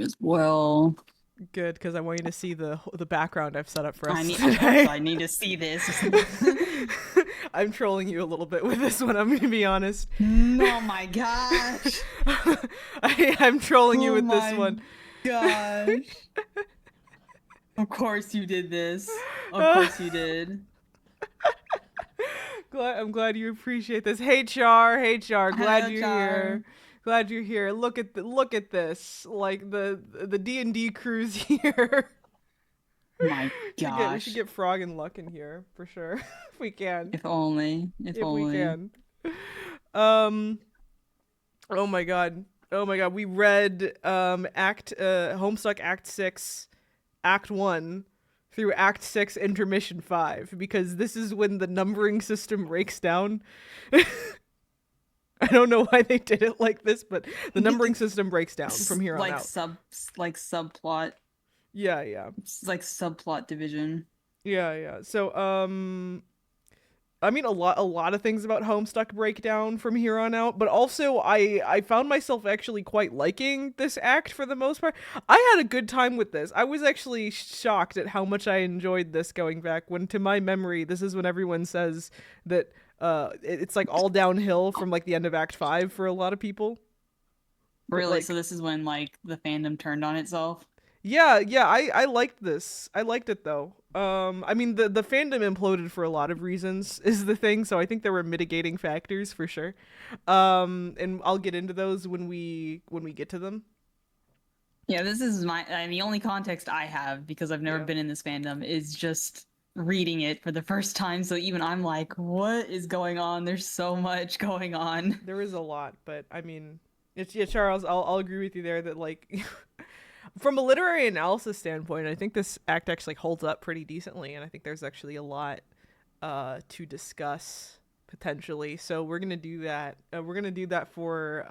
as well. Good, because I want you to see the background I've set up for I us need today. I need to see this. I'm trolling you a little bit with this one, I'm gonna be honest. Oh my gosh. I'm trolling you Oh with this my one. gosh. Of course you did this. Of course you did. I'm glad you appreciate this. Hey Char, hey Char, glad Hello, you're Char. here. Glad you're here. Look at this. Like the D&D crew's here. Oh my We should gosh. get Frog and Luck in here for sure. If we can. If only. If If we only. can. Um oh my god. Oh my god. We read Homestuck Act 6, Act 1 through Act 6 Intermission 5 because this is when the numbering system breaks down. I don't know why they did it like this, but the numbering system breaks down from here on Like out. sub like subplot. Yeah, yeah. It's like subplot division. Yeah, yeah. So, I mean, a lot of things about Homestuck break down from here on out, but also I found myself actually quite liking this act for the most part. I had a good time with this. I was actually shocked at how much I enjoyed this going back when, to my memory, this is when everyone says that it's like all downhill from like the end of Act 5 for a lot of people. But Really? So like this is when like the fandom turned on itself? yeah, yeah, I liked this. I liked it though. I mean the fandom imploded for a lot of reasons is the thing, so I think there were mitigating factors for sure. And I'll get into those when we get to them. Yeah, this is the only context I have because I've never Yeah. been in this fandom is just reading it for the first time. So even I'm like, what is going on? There's so much going on. There is a lot, but I mean it's yeah, Charles, I'll agree with you there that like from a literary analysis standpoint, I think this act actually holds up pretty decently and I think there's actually a lot to discuss potentially. So we're gonna do that. We're gonna do that for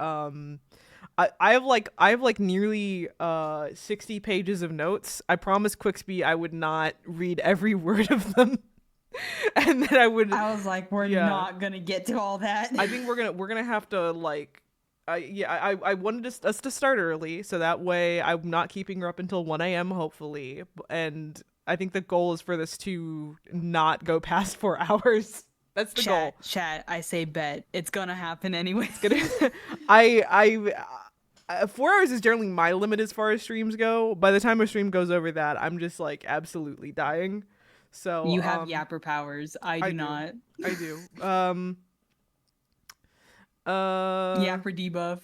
I have like nearly 60 pages of notes. I promised Quixby I would not read every word of them, and then I would I was like, we're yeah. not gonna get to all that. I think we're gonna have to like. I wanted us to start early so that way I'm not keeping her up until 1 a.m. hopefully, and I think the goal is for this to not go past 4 hours. That's the goal. Chat, I say bet. It's gonna happen anyway. It's gonna. I 4 hours is generally my limit as far as streams go. By the time a stream goes over that, I'm just like absolutely dying. So You have yapper powers. I I do do, not. I do. Uh, Yapper debuff.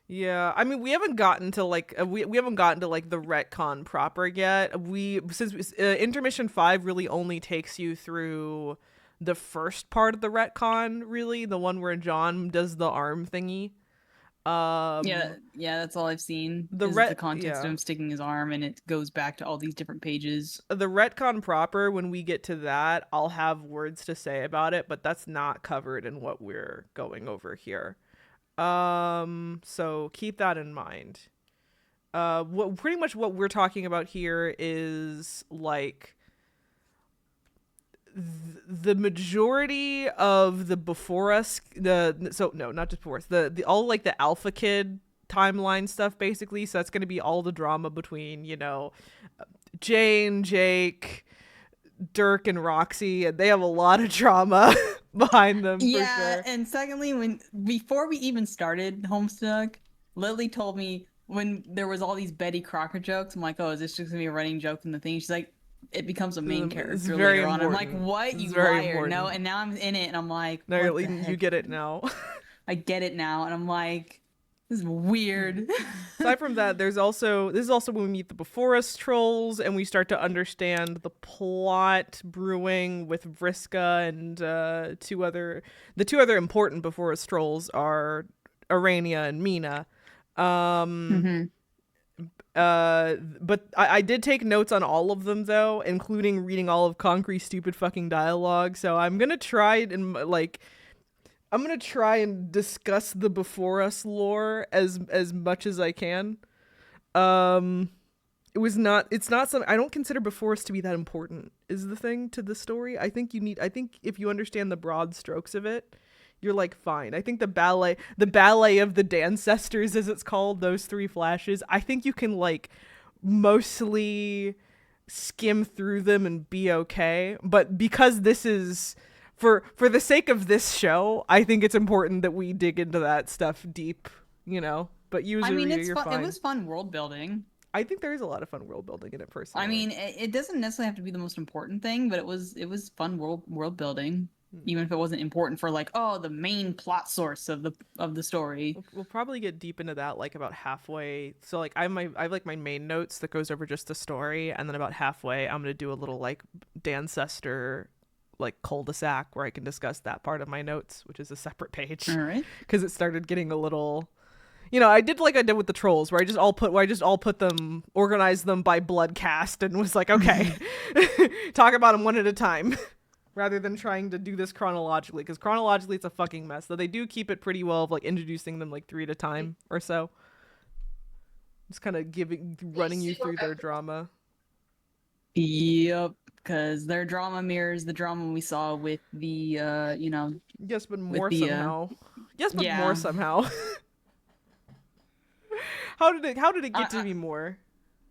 yeah. I mean, we haven't gotten to like we haven't gotten to like the retcon proper yet. We since intermission 5 really only takes you through the first part of the retcon, really, the one where John does the arm thingy. Yeah, Um, yeah, that's all I've seen the is the ret context of yeah him sticking his arm and it goes back to all these different pages. the retcon proper, when we get to that, I'll have words to say about it, but that's not covered in what we're going over here. So keep that in mind. What pretty much what we're talking about here is like the majority of the before us not just before us, the all like the alpha kid timeline stuff basically. So that's going to be all the drama between, Jane, Jake, Dirk, and Roxy, and they have a lot of drama behind them for Yeah, sure. and secondly, when before we even started Homestuck, Lily told me when there was all these Betty Crocker jokes, I'm like, oh, is this just gonna be a running joke in the thing? She's like, it becomes a main It's character very later on. I'm like, important. what, It's you very liar? No, important. and now I'm in it, and I'm like, Now what the you heck? get it now. I get it now, and I'm like, this is weird. Aside from that, this is also when we meet the before us trolls and we start to understand the plot brewing with Vriska and the two other important before us trolls are Arania and Mina. Um hmm but I did take notes on all of them though, including reading all of Concrete's stupid fucking dialogue. So I'm gonna try and discuss the before us lore as much as I can. Um, it's not something I don't consider before us to be that important. Is the thing to the story? I think if you understand the broad strokes of it, you're like fine. I think the ballet of the Dancestors, as it's called, those three flashes, I think you can like mostly skim through them and be okay. But because this is for the sake of this show, I think it's important that we dig into that stuff deep, you know. But I user mean, reader, it's you're fun. It fine. was fun world building. I think there is a lot of fun world building in it I personally. mean, it doesn't necessarily have to be the most important thing, but it was fun world building, even if it wasn't important for like, oh, the main plot source of the story. We'll probably get deep into that like about halfway. So like I have like my main notes that goes over just the story, and then about halfway I'm gonna do a little like Dancester like cul-de-sac where I can discuss that part of my notes, which is a separate page All right. because it started getting a little. I did like I did with the trolls, where I just all put them, organized them by blood cast, and was like, okay, talk about them one at a time, rather than trying to do this chronologically, because chronologically it's a fucking mess. Though they do keep it pretty well of like introducing them like three at a time or so, just kind of running you through their drama. Yep, because their drama mirrors the drama we saw with the Yes, but with more the somehow. Yes, but more yeah. somehow. How did it get to I, be more?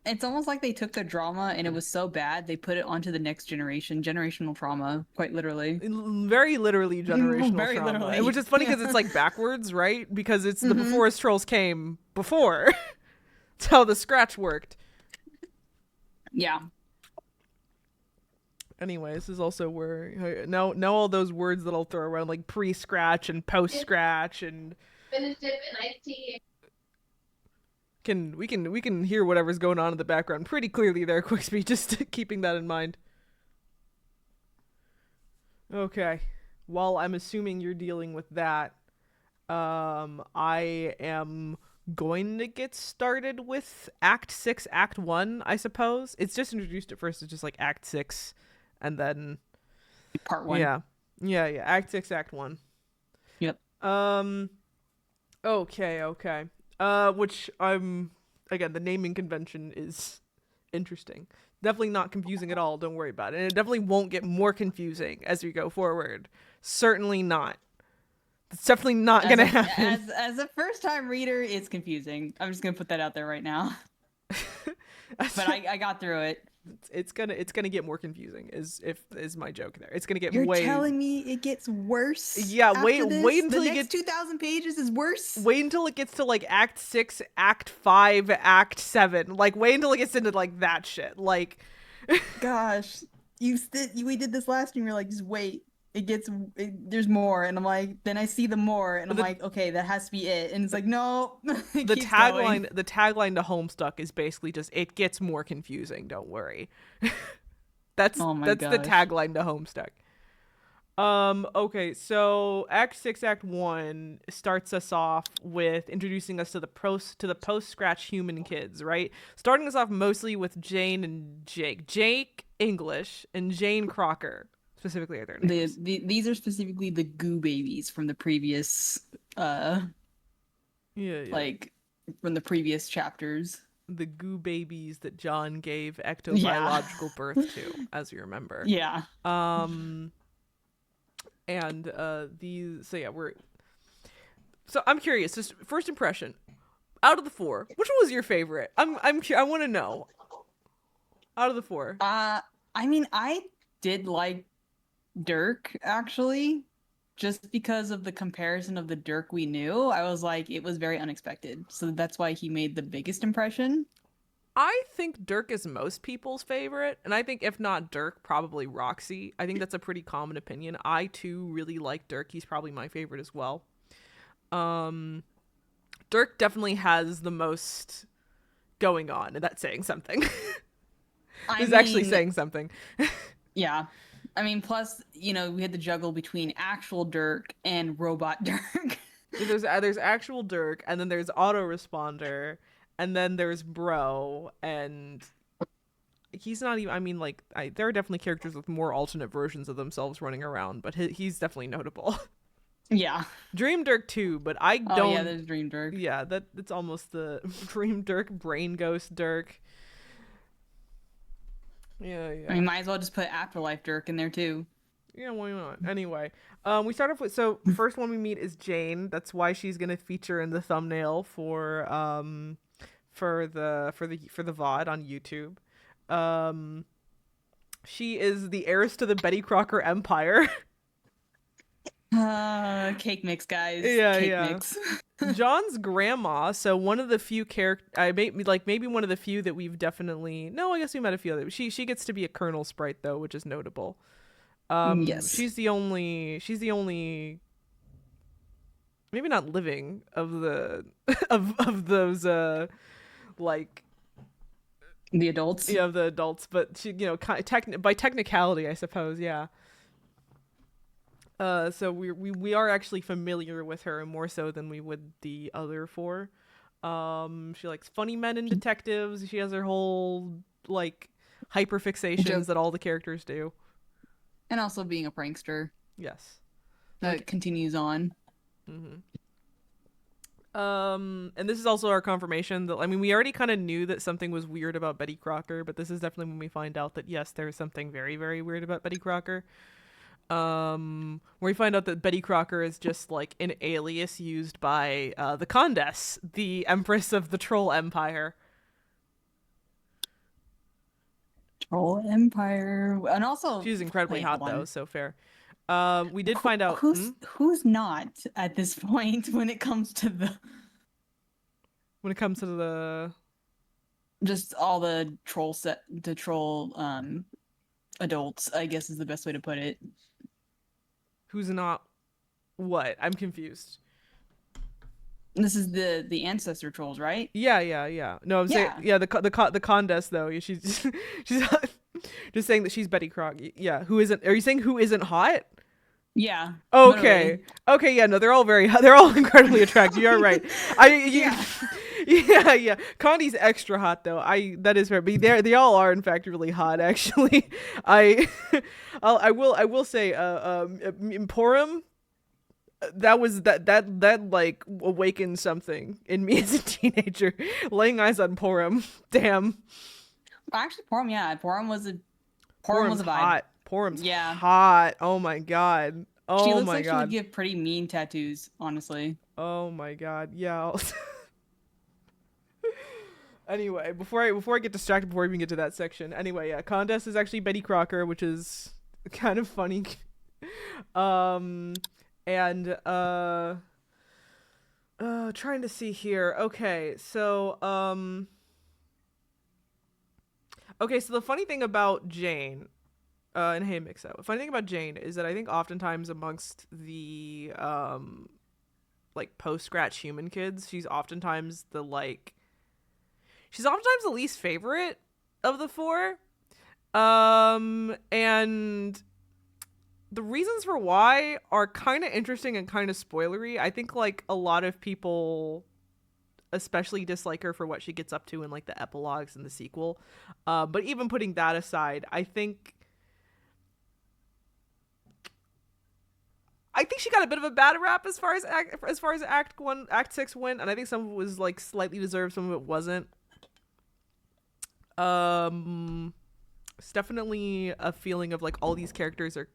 it's almost like they took the drama and it was so bad they put it onto the next generation, generational trauma, quite literally. Very literally generational Very trauma, which literally. is funny because it's Yeah. like backwards, right? Because it's the Hmm. before us trolls came before. It's how the scratch worked. Yeah. Anyway, this is also where now all those words that I'll throw around like pre-scratch and post-scratch and Finished it and iced tea. we can hear whatever's going on in the background pretty clearly there, Quickspeed, just keeping that in mind. Okay. While I'm assuming you're dealing with that, I am going to get started with Act 6, Act 1, I suppose. It's just introduced at first, it's just like Act 6, and then, Part one. yeah. Yeah, Act 6, Act 1. Yep. Okay. Which again, the naming convention is interesting. Definitely not confusing at all, don't worry about it. And it definitely won't get more confusing as we go forward. Certainly not. It's definitely not As gonna a, happen. as a first time reader, it's confusing. I'm just gonna put that out there right now. But I got through it. it's gonna get more confusing is my joke there. It's gonna get You're way telling me it gets worse? Yeah, wait after this? wait until the you next get 2,000 pages is worse. wait until it gets to like Act 6, Act 5, Act 7. Like wait until it gets into like that shit. Like Gosh, we did this last year. You're like, just wait. There's more, and I'm like, then I see the more, and I'm the like, okay, that has to be it. And it's like, no, it the keeps going. tagline to Homestuck is basically just it gets more confusing, don't worry. that's Oh my that's the gosh. tagline to Homestuck. Okay, so Act 6, Act 1 starts us off with introducing us to the post scratch human kids, right? Starting us off mostly with Jane and Jake. Jake English and Jane Crocker specifically are their names. These are specifically the goo babies from the previous Yeah. like from the previous chapters. The goo babies that John gave Yeah. ectobiological birth to, as you remember. Yeah. And these, so yeah, I'm curious, just first impression, out of the four, which one was your favorite? I want to know. Out of the four. I mean, I did like Dirk actually, just because of the comparison of the Dirk we knew. I was like, it was very unexpected. So that's why he made the biggest impression. I think Dirk is most people's favorite, and I think if not Dirk, probably Roxy. I think that's a pretty common opinion. I too really like Dirk. He's probably my favorite as well. Dirk definitely has the most going on, and that's saying something. He's actually saying something. Yeah. I mean, plus, we had to juggle between actual Dirk and robot Dirk. There's actual Dirk, and then there's autoresponder, and then there's Bro, and he's not even. I mean, like, there are definitely characters with more alternate versions of themselves running around, but he's definitely notable. Yeah. Dream Dirk too, but I don't. Oh yeah, there's Dream Dirk. Yeah, it's almost the Dream Dirk, Brain Ghost Dirk. Yeah. I mean, might as well just put Afterlife Dirk in there too. Yeah, why not? Anyway, we start off with, so first one we meet is Jane. That's why she's gonna feature in the thumbnail for the VOD on YouTube. Um, she is the heiress to the Betty Crocker empire. Cake mix, guys. Yeah, Cake yeah. mix. John's grandma, so one of the few maybe one of the few that we've definitely, no, I guess we met a few other. She gets to be a Colonel Sprite though, which is notable. Yes. She's the only maybe not living of the of those like The adults. yeah, of the adults, but she, by technicality, I suppose, yeah. So we are actually familiar with her more so than we would the other four. She likes funny men and detectives. She has her whole like hyperfixations Joke. that all the characters do. And also being a prankster Yes. that continues on. Mm-hmm. And this is also our confirmation that, I mean, we already kind of knew that something was weird about Betty Crocker, but this is definitely when we find out that yes, there's something very, very weird about Betty Crocker. Where we find out that Betty Crocker is just like an alias used by the Condess, the Empress of the Troll Empire. Troll Empire. And also, She's incredibly wait, hot hold on. though, so fair. We did find out Who's not at this point when it comes to when it comes to the just all the troll adults, I guess is the best way to put it. who's not what? I'm confused. This is the ancestor trolls, right? Yeah. No, I'm saying Yeah. the Condess though. She's she's just saying that she's Betty Crocker. Yeah, who isn't? Are you saying who isn't hot? Yeah. Okay. Literally. Okay. Yeah. No, they're all incredibly attractive. You're right. Yeah. Yeah. Condi's extra hot though. That is fair. But they all are in fact really hot actually. I I will say Emporum, that like awakened something in me as a teenager. Laying eyes on Porum. Damn. Actually, Porum, yeah. Porum was a Porum's vibe. hot. Porum's Yeah. hot. Oh my god. She Oh looks my like she would god. give pretty mean tattoos, honestly. Oh my god. Yeah. Anyway, before I get distracted before we even get to that section. Anyway, yeah, Condess is actually Betty Crocker, which is kind of funny. And trying to see here. Okay, so the funny thing about Jane, and hey Mixo, the funny thing about Jane is that I think oftentimes amongst the like post scratch human kids, she's oftentimes the least favorite of the four. And the reasons for why are kind of interesting and kind of spoilery. I think like a lot of people especially dislike her for what she gets up to in like the epilogues and the sequel. But even putting that aside, I think she got a bit of a bad rap as far as Act 6 went, and I think some of it was like slightly deserved, some of it wasn't. It's definitely a feeling of like all these characters are.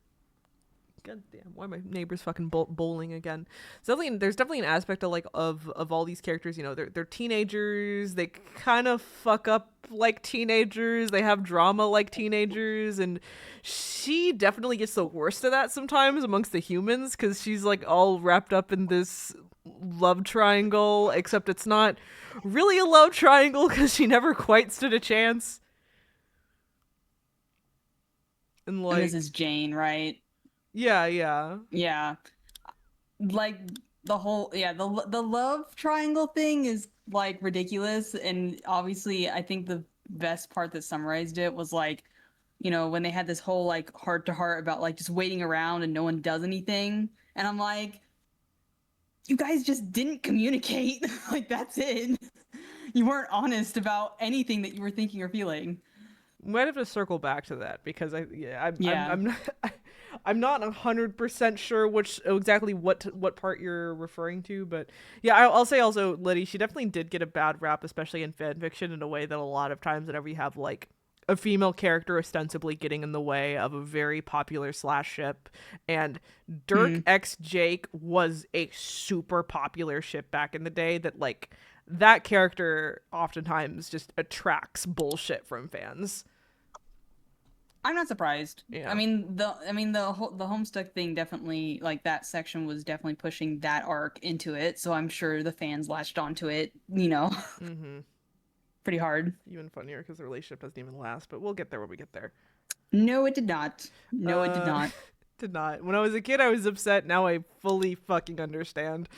God damn! Why are my neighbors fucking bowling again? There's definitely an aspect of like of all these characters. You know, they're teenagers. They kind of fuck up like teenagers. They have drama like teenagers, and she definitely gets the worst of that sometimes amongst the humans because she's like all wrapped up in this love triangle, except it's not really a love triangle because she never quite stood a chance. And like, And this is Jane, right? Yeah. Yeah. Like the whole the love triangle thing is like ridiculous, and obviously I think the best part that summarized it was like, you know, when they had this whole like heart to heart about like just waiting around and no one does anything, and I'm like, you guys just didn't communicate. Like that's it. You weren't honest about anything that you were thinking or feeling. Might have to circle back to that because I'm not I'm not 100% sure exactly what part you're referring to, but yeah, I'll say also Liddy, she definitely did get a bad rap, especially in fan fiction, in a way that a lot of times whenever you have like a female character ostensibly getting in the way of a very popular slash ship. And Dirk Hmm. x Jake was a super popular ship back in the day that, like, that character oftentimes just attracts bullshit from fans. I'm not surprised. Yeah. The Homestuck thing definitely, like, that section was definitely pushing that arc into it, so I'm sure the fans latched onto it, Mm-hmm. pretty hard. Even funnier because the relationship doesn't even last, but we'll get there when we get there. No, it did not. No, it did Uh, not. did not. When I was a kid, I was upset. Now I fully fucking understand.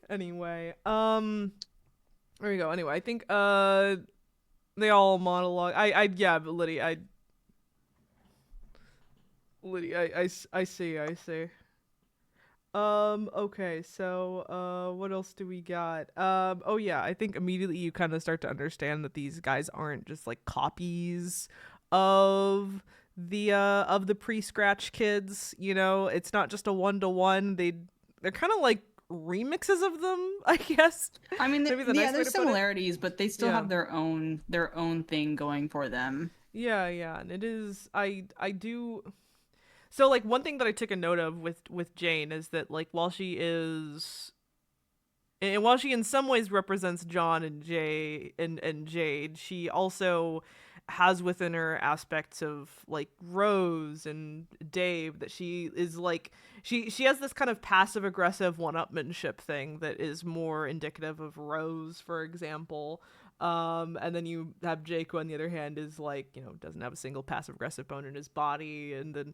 Anyway, there we go. Anyway, I think they all monologue. Yeah, but Lydia, I see, I see. Okay, so, what else do we got? Oh yeah, I think immediately you kind of start to understand that these guys aren't just like copies of the pre-scratch kids, you know? It's not just a one-to-one. They're kind of like remixes of them, I guess. I mean, Maybe the yeah, nice way there's to put it. similarities, but they still Yeah. have their own thing going for them. Yeah, yeah, and it is I do. So, like, one thing that I took a note of with Jane is that, like, while she in some ways represents John and Jade, she also has within her aspects of, like, Rose and Dave, that she is like she has this kind of passive aggressive one-upmanship thing that is more indicative of Rose, for example. And then you have Jake, who on the other hand is like, doesn't have a single passive aggressive bone in his body, and then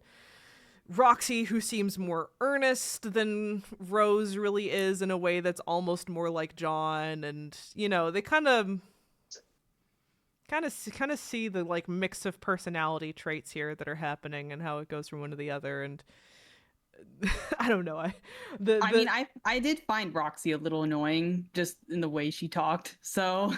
Roxy, who seems more earnest than Rose really is, in a way that's almost more like John. And they kind of see the, like, mix of personality traits here that are happening and how it goes from one to the other. And I don't know. I mean, I did find Roxy a little annoying just in the way she talked. So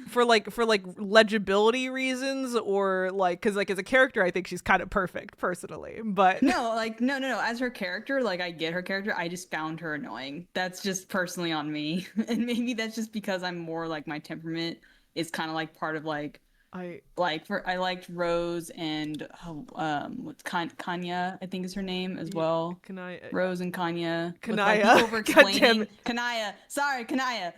for legibility reasons, or like because, like, as a character, I think she's kind of perfect personally, but no, like no. As her character, like, I get her character. I just found her annoying. That's just personally on me, and maybe that's just because I'm more like my temperament is kind of like part of I I liked Rose and what's Kanya, I think is her name as yeah, well. can I Rose and Kanya with, like, the Kanaya. over God damn explaining it. Kanaya. Sorry, Kanaya.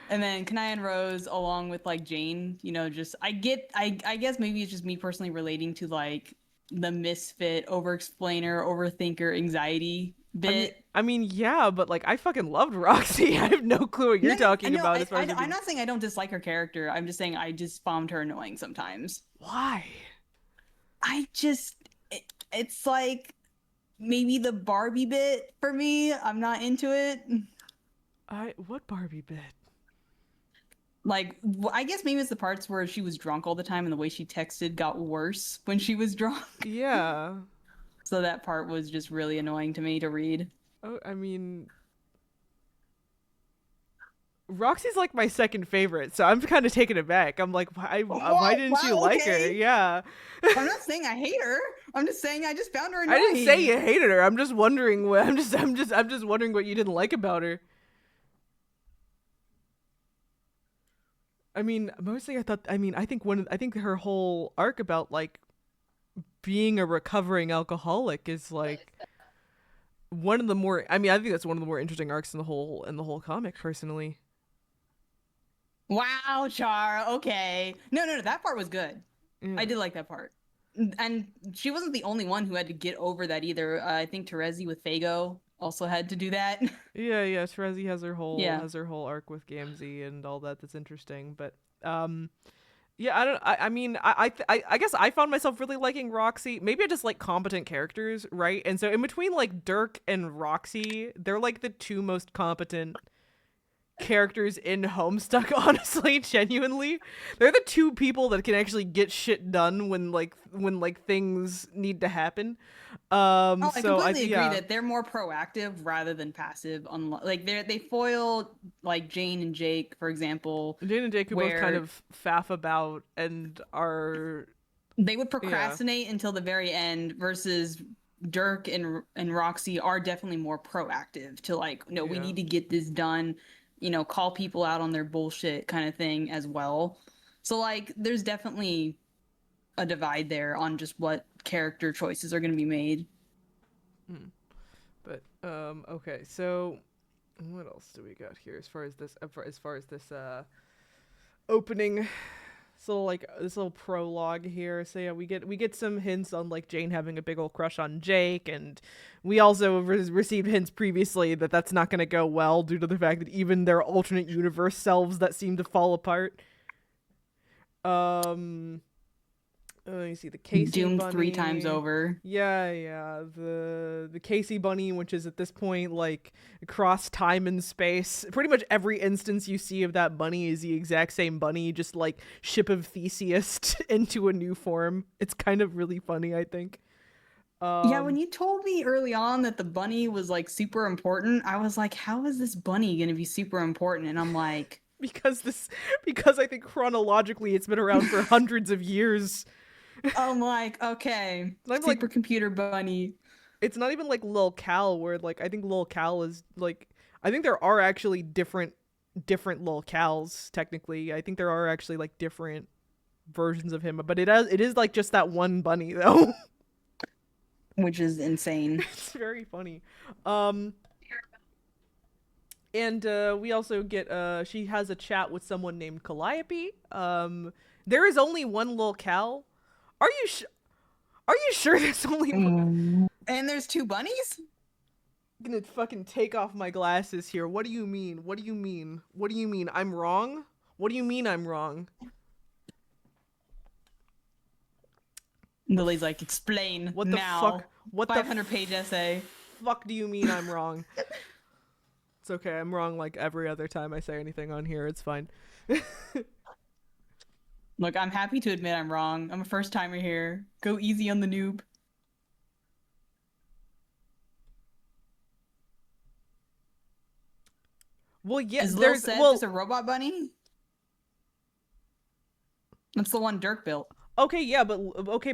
And then Kanaya and Rose along with, like, Jane, just I guess maybe it's just me personally relating to, like, the misfit, over explainer, overthinker, anxiety I mean, bit. I mean, yeah, but, like, I fucking loved Roxy. I have no clue what No, you're no, I talking know. about as far as it I'm being. not saying I don't dislike her character. I'm just saying I just found her annoying sometimes. Why? I just it's like maybe the Barbie bit for me. I'm not into it. What Barbie bit? Like, I guess maybe it's the parts where she was drunk all the time and the way she texted got worse when she was drunk. Yeah. So that part was just really annoying to me to read. Oh, I mean, Roxy's like my second favorite, so I'm kind of taken aback. I'm like, why Wow, didn't you wow, like her? okay. Yeah. I'm not saying I hate her. I'm just saying I just found her I didn't say annoying. you hated her. I'm just wondering what I'm just wondering what you didn't like about her. I mean, mostly I think her whole arc about, like, being a recovering alcoholic is, like, one of the more I think that's one of the more interesting arcs in the whole comic, personally. Wow, Char. Okay. No. That part was good. Yeah. I did like that part. And she wasn't the only one who had to get over that either. I think Terezi with Fago also had to do that. Yeah, Terezi has her whole Yeah. has her whole arc with Gamzee and all that. That's interesting, but yeah, I don't. I mean, I guess I found myself really liking Roxy. Maybe I just like competent characters, right? And so in between, like, Dirk and Roxy, they're like the two most competent characters in Homestuck. Honestly, genuinely, they're the two people that can actually get shit done when things need to happen. Oh, I So completely agree yeah. that they're more proactive rather than passive. Like they foil, like, Jane and Jake, for example, Jane and Jake, who both kind where of faff about and are, they would yeah. procrastinate until the very end versus Dirk and Roxy are definitely more proactive to, like, no, we Yeah. need to get this done. call people out on their bullshit kind of thing as well. So like there's definitely a divide there on just what character choices are going to be made. But okay, so what else do we got here as far as this opening? So like this little prologue here. So yeah, we get some hints on like Jane having a big old crush on Jake, and we also received hints previously that that's not going to go well due to the fact that even their alternate universe selves that seem to fall apart. You see the Casey Doomed bunny 3 times over. Yeah. The Casey bunny, which is at this point like across time and space. Pretty much every instance you see of that bunny is the exact same bunny, just like Ship of Theseus into a new form. It's kind of really funny, I think. Yeah, when you told me early on that the bunny was like super important, I was like, how is this bunny going to be super important? And I'm like, because I think chronologically it's been around for hundreds of years. I'm like, okay, I'm like, supercomputer bunny. It's not even like Lil Cal, where like I think Lil Cal is like, I think there are actually different Lil Cals technically. I think there are actually like different versions of him, but it is like just that one bunny though. Which is insane. It's very funny. And we also get she has a chat with someone named Calliope. There is only one Lil Cal. Are you sure there's only one? And there's 2 bunnies? I'm gonna fucking take off my glasses here. What do you mean? What do you mean? What do you mean? I'm wrong? What do you mean I'm wrong? Lily's like, explain what the now. Fuck? What 500-page essay. Fuck do you mean I'm wrong? It's okay. I'm wrong like every other time I say anything on here. It's fine. Look, I'm happy to admit I'm wrong. I'm a first timer here. Go easy on the noob. Well, yeah, Is Lil Seth just a robot bunny? That's the one Dirk built. Okay,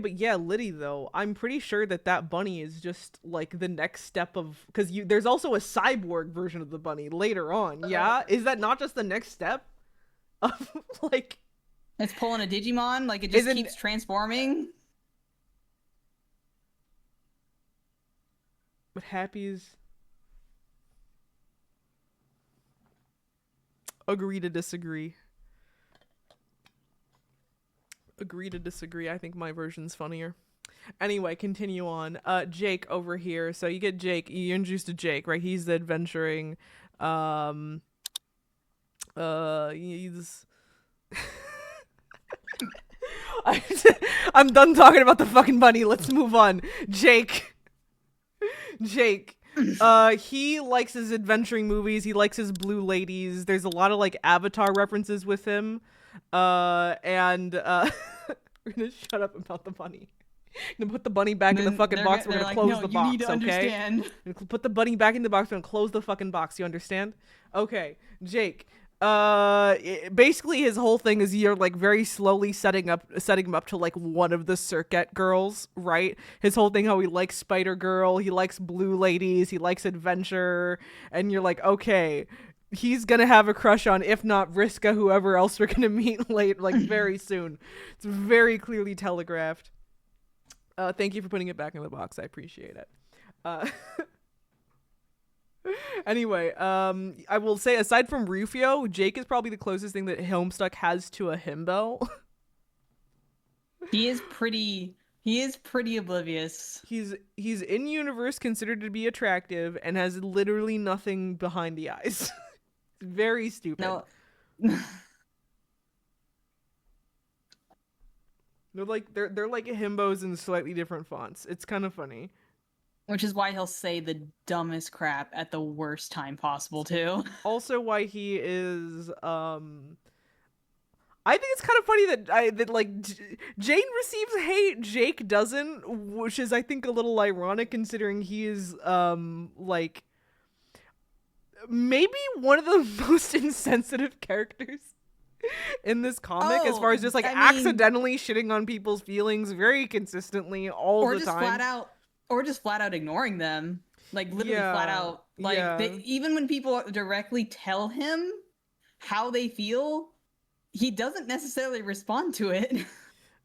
but yeah, Liddy though. I'm pretty sure that bunny is just like the next step of, because there's also a cyborg version of the bunny later on. Yeah, is that not just the next step of like? It's pulling a Digimon, like it just keeps transforming. But Happy's agree to disagree. Agree to disagree. I think my version's funnier. Anyway, continue on. Jake over here. So you get Jake. You're introduced to Jake, right? He's the adventuring. He's. I'm done talking about the fucking bunny. Let's move on. Jake. He likes his adventuring movies. He likes his blue ladies. There's a lot of like Avatar references with him. And we're gonna shut up about the bunny. We're gonna put the bunny back in the fucking box. We're gonna close the box. You need to understand. We're gonna put the bunny back in the box. We're gonna close the fucking box. You understand? Okay, Jake. Basically his whole thing is you're like very slowly setting him up to like one of the Circuit girls, right? His whole thing, how he likes Spider Girl, he likes blue ladies, he likes adventure, and you're like, okay, he's gonna have a crush on, if not Vriska, whoever else we're gonna meet late, like very soon. It's very clearly telegraphed. Thank you for putting it back in the box. I appreciate it. Anyway, I will say, aside from Rufio, Jake is probably the closest thing that Homestuck has to a himbo. He is pretty oblivious. He's in universe considered to be attractive and has literally nothing behind the eyes. It's very stupid. No. They're like himbos in slightly different fonts. It's kind of funny. Which is why he'll say the dumbest crap at the worst time possible, too. Also why he is, I think it's kind of funny that Jane receives hate, Jake doesn't, which is, I think, a little ironic considering he is, like, maybe one of the most insensitive characters in this comic, as far as just, like, accidentally shitting on people's feelings very consistently all the time. Or just flat out ignoring them. Like, literally flat out Like Yeah. even when people directly tell him how they feel, he doesn't necessarily respond to it.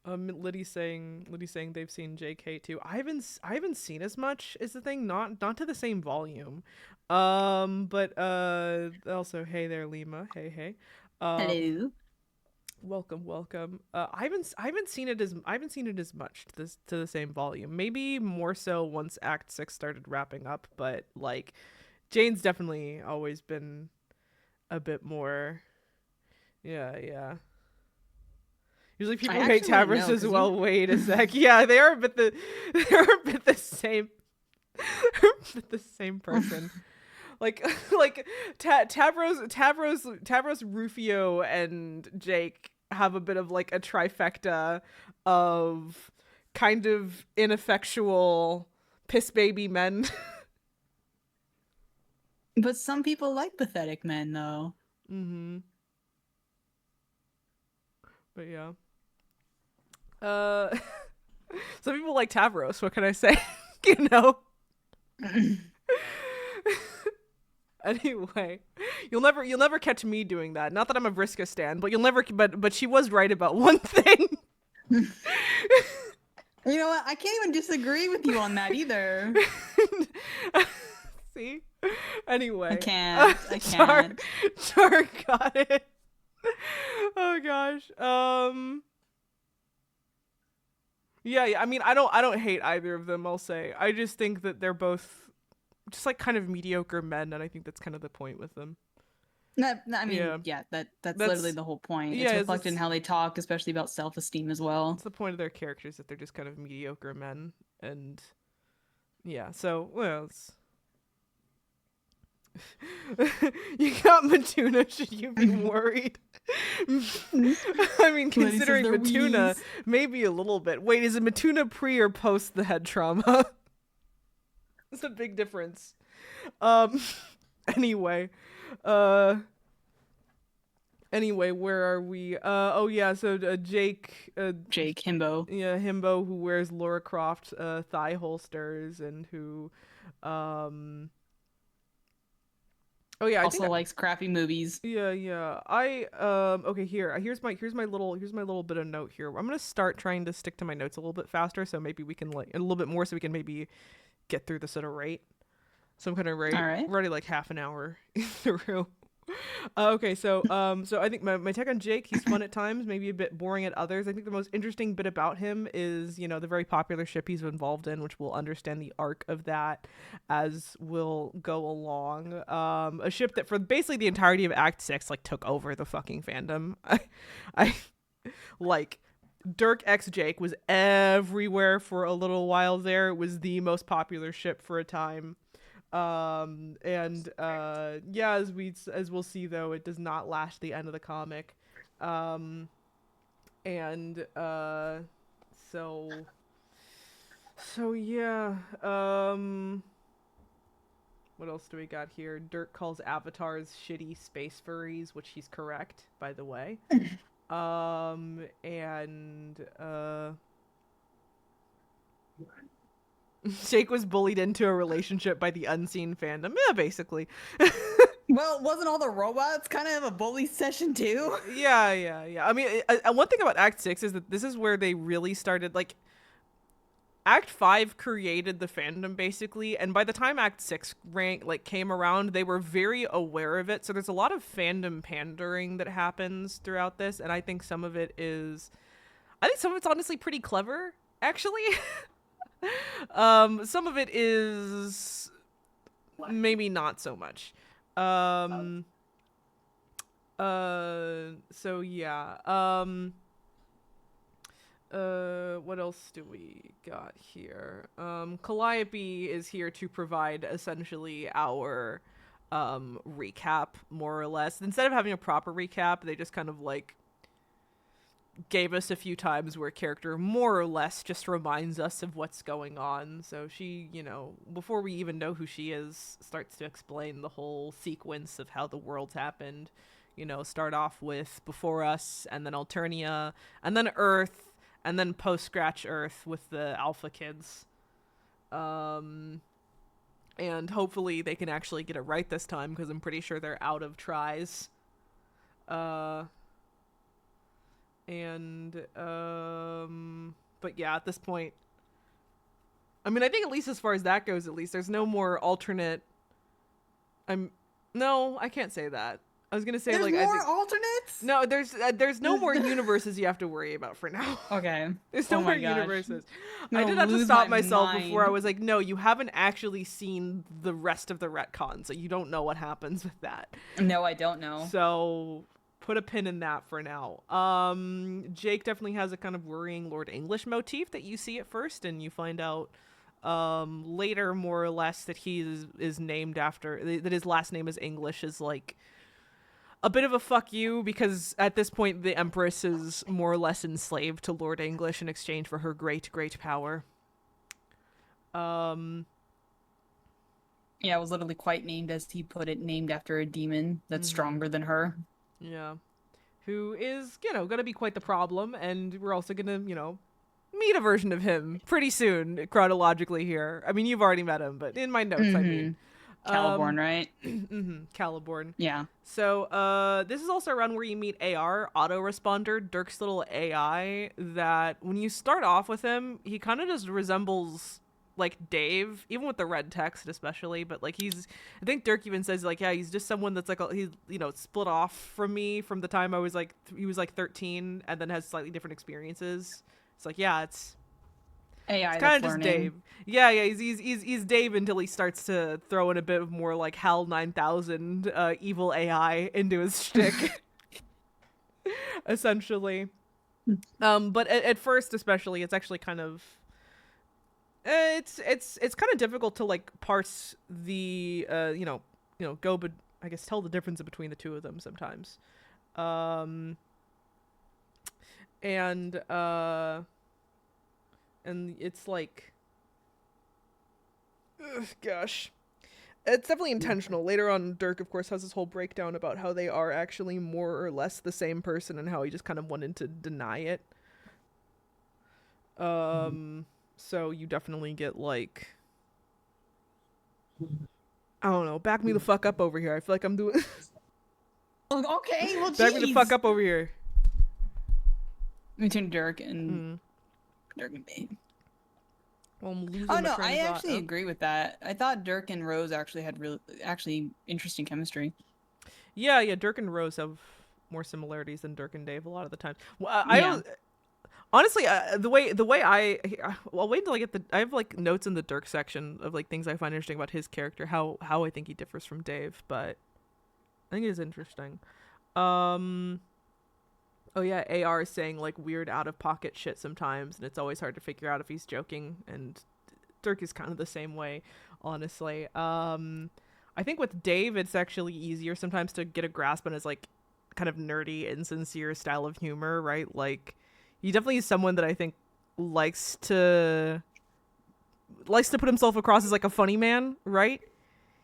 Liddy's saying they've seen JK too. I haven't seen as much is the thing, not to the same volume. But also hey there Lima. Hey. Hello. Welcome. I haven't seen it as much to the same volume. Maybe more so once Act 6 started wrapping up, but like Jane's definitely always been a bit more. Yeah. Usually people I who hate actually wouldn't Tavros know as because well. Wait a sec. Yeah, they are a bit the same. They're a bit the same person. Like Tavros, Rufio, and Jake have a bit of like a trifecta of kind of ineffectual piss baby men. But some people like pathetic men, though. Mm-hmm. But yeah. Uh, some people like Tavros. What can I say? you know. Anyway, you'll never catch me doing that. Not that I'm a Vriska stan, but you'll never. But she was right about one thing. You know what? I can't even disagree with you on that either. See. Anyway, I can't. Char got it. Oh gosh. Yeah. I mean, I don't hate either of them. I'll say. I just think that they're both just like kind of mediocre men, and I think that's kind of the point with them. I mean, yeah, that's literally the whole point. It's reflected in how they talk, especially about self-esteem as well. It's the point of their characters that they're just kind of mediocre men, and yeah. So well, it's... you got Matuna. Should you be worried? I mean, considering Matuna, maybe a little bit. Wait, is it Matuna pre or post the head trauma? It's a big difference. Anyway, where are we? Oh yeah, so Jake, Himbo. Yeah, Himbo, who wears Laura Croft thigh holsters and who, oh yeah, also likes crappy movies. Yeah. Okay, here's my little bit of note here. I'm gonna start trying to stick to my notes a little bit faster, so maybe we can like a little bit more, so we can maybe get through this at a rate. So I'm kind of already like half an hour through. Okay, so I think my take on Jake, he's fun at times, maybe a bit boring at others. I think the most interesting bit about him is, the very popular ship he's involved in, which we'll understand the arc of that as we'll go along. A ship that for basically the entirety of Act 6 like took over the fucking fandom. I like Dirk X Jake was everywhere for a little while there. It was the most popular ship for a time. Yeah, as we'll see though, it does not last the end of the comic. So yeah. What else do we got here? Dirk calls avatars shitty space furries, which he's correct, by the way. Jake was bullied into a relationship by the unseen fandom. Yeah, basically. Well, wasn't all the robots kind of a bully session too? Yeah. I mean, one thing about Act 6 is that this is where they really started, like, Act 5 created the fandom, basically, and by the time Act 6 came around, they were very aware of it, so there's a lot of fandom pandering that happens throughout this, and I think some of it's honestly pretty clever, actually. Some of it is maybe not so much. So yeah. What else do we got here? Calliope is here to provide essentially our recap, more or less. Instead of having a proper recap, they just kind of like gave us a few times where a character more or less just reminds us of what's going on. So she, before we even know who she is, starts to explain the whole sequence of how the world's happened. Start off with Before Us, and then Alternia, and then Earth, and then post-Scratch Earth with the Alpha kids. and hopefully they can actually get it right this time, because I'm pretty sure they're out of tries. But yeah, at this point, I mean, I think at least as far as that goes, at least there's no more alternate. No, I can't say that. I was gonna say There's like more alternates? no, there's no more universes you have to worry about for now. Okay. There's no Oh more my gosh. universes. I'm I gonna did have to lose stop my myself before I mind. was like, no, you haven't actually seen the rest of the retcon, so you don't know what happens with that. No, I don't know. So put a pin in that for now. Jake definitely has a kind of worrying Lord English motif that you see at first, and you find out later more or less that he is named after, that his last name is English, is like a bit of a fuck you, because at this point the Empress is more or less enslaved to Lord English in exchange for her great power. Yeah, it was literally quite named, as he put it, named after a demon that's stronger than her. Yeah. Who is, gonna be quite the problem, and we're also gonna, meet a version of him pretty soon, chronologically here. I mean, you've already met him, but in my notes, I mean. Caliborn, right? Caliborn. Yeah. So, this is also around where you meet AR, autoresponder, Dirk's little AI, that when you start off with him, he kind of just resembles, like, Dave, even with the red text especially, but, like, I think Dirk even says, like, yeah, he's just someone that's, like, he's, split off from me from the time he was, like, 13, and then has slightly different experiences. It's like, yeah, it's AI kind of that's just learning. Dave. Yeah, he's Dave until he starts to throw in a bit of more like HAL 9000 evil AI into his shtick, essentially. But at first, especially, it's actually kind of it's kind of difficult to like parse the I guess tell the difference between the two of them sometimes. And it's like, gosh, it's definitely intentional. Later on, Dirk, of course, has this whole breakdown about how they are actually more or less the same person, and how he just kind of wanted to deny it. So you definitely get like, I don't know, back me the fuck up over here. I feel like I'm doing. Okay, well, Back me the fuck up over here. Between Dirk and Dirk and Babe. Well, I'm losing Oh my no, train I of thought. actually agree with that. I thought Dirk and Rose actually had actually interesting chemistry. Yeah, Dirk and Rose have more similarities than Dirk and Dave a lot of the time. Well, Yeah. honestly, the way I'll wait until I get I have like notes in the Dirk section of like things I find interesting about his character, how I think he differs from Dave, but I think it is interesting. Oh yeah, AR is saying like weird out of pocket shit sometimes, and it's always hard to figure out if he's joking, and Dirk is kind of the same way, honestly. I think with Dave it's actually easier sometimes to get a grasp on his like kind of nerdy, insincere style of humor, right? Like he definitely is someone that I think likes to put himself across as like a funny man, right?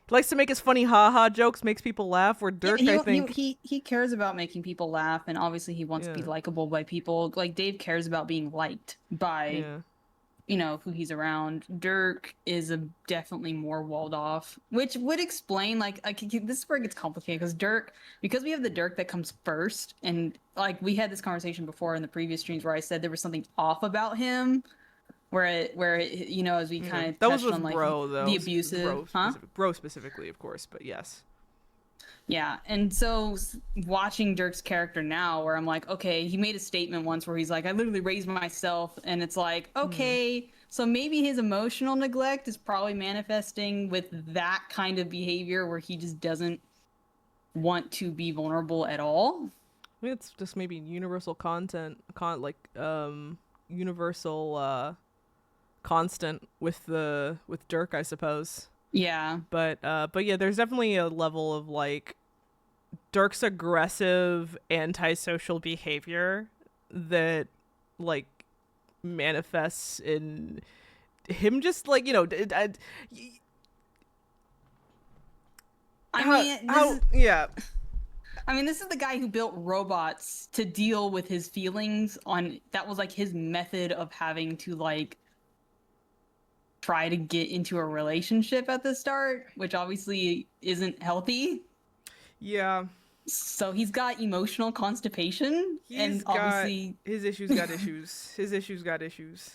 He likes to make his funny haha jokes, makes people laugh. Where Dirk, I think he cares about making people laugh, and obviously he wants to be likable by people. Like Dave cares about being liked by who he's around. Dirk is definitely more walled off, which would explain this is where it gets complicated, because we have the Dirk that comes first, and like we had this conversation before in the previous streams where I said there was something off about him. As we kind of that was touched with on like Bro though, the abusive, Bro specifically, of course, but yes. Yeah, and so watching Dirk's character now, where I'm like, okay, he made a statement once where he's like, I literally raised myself, and it's like, okay, so maybe his emotional neglect is probably manifesting with that kind of behavior where he just doesn't want to be vulnerable at all. I mean, it's just maybe universal universal constant with Dirk, I suppose. Yeah. But yeah, there's definitely a level of like Dirk's aggressive antisocial behavior that like manifests in him just like, I mean, this is the guy who built robots to deal with his feelings that was like his method of having to like try to get into a relationship at the start, which obviously isn't healthy. Yeah. So he's got emotional constipation, and He's got obviously, his issues got issues. His issues got issues.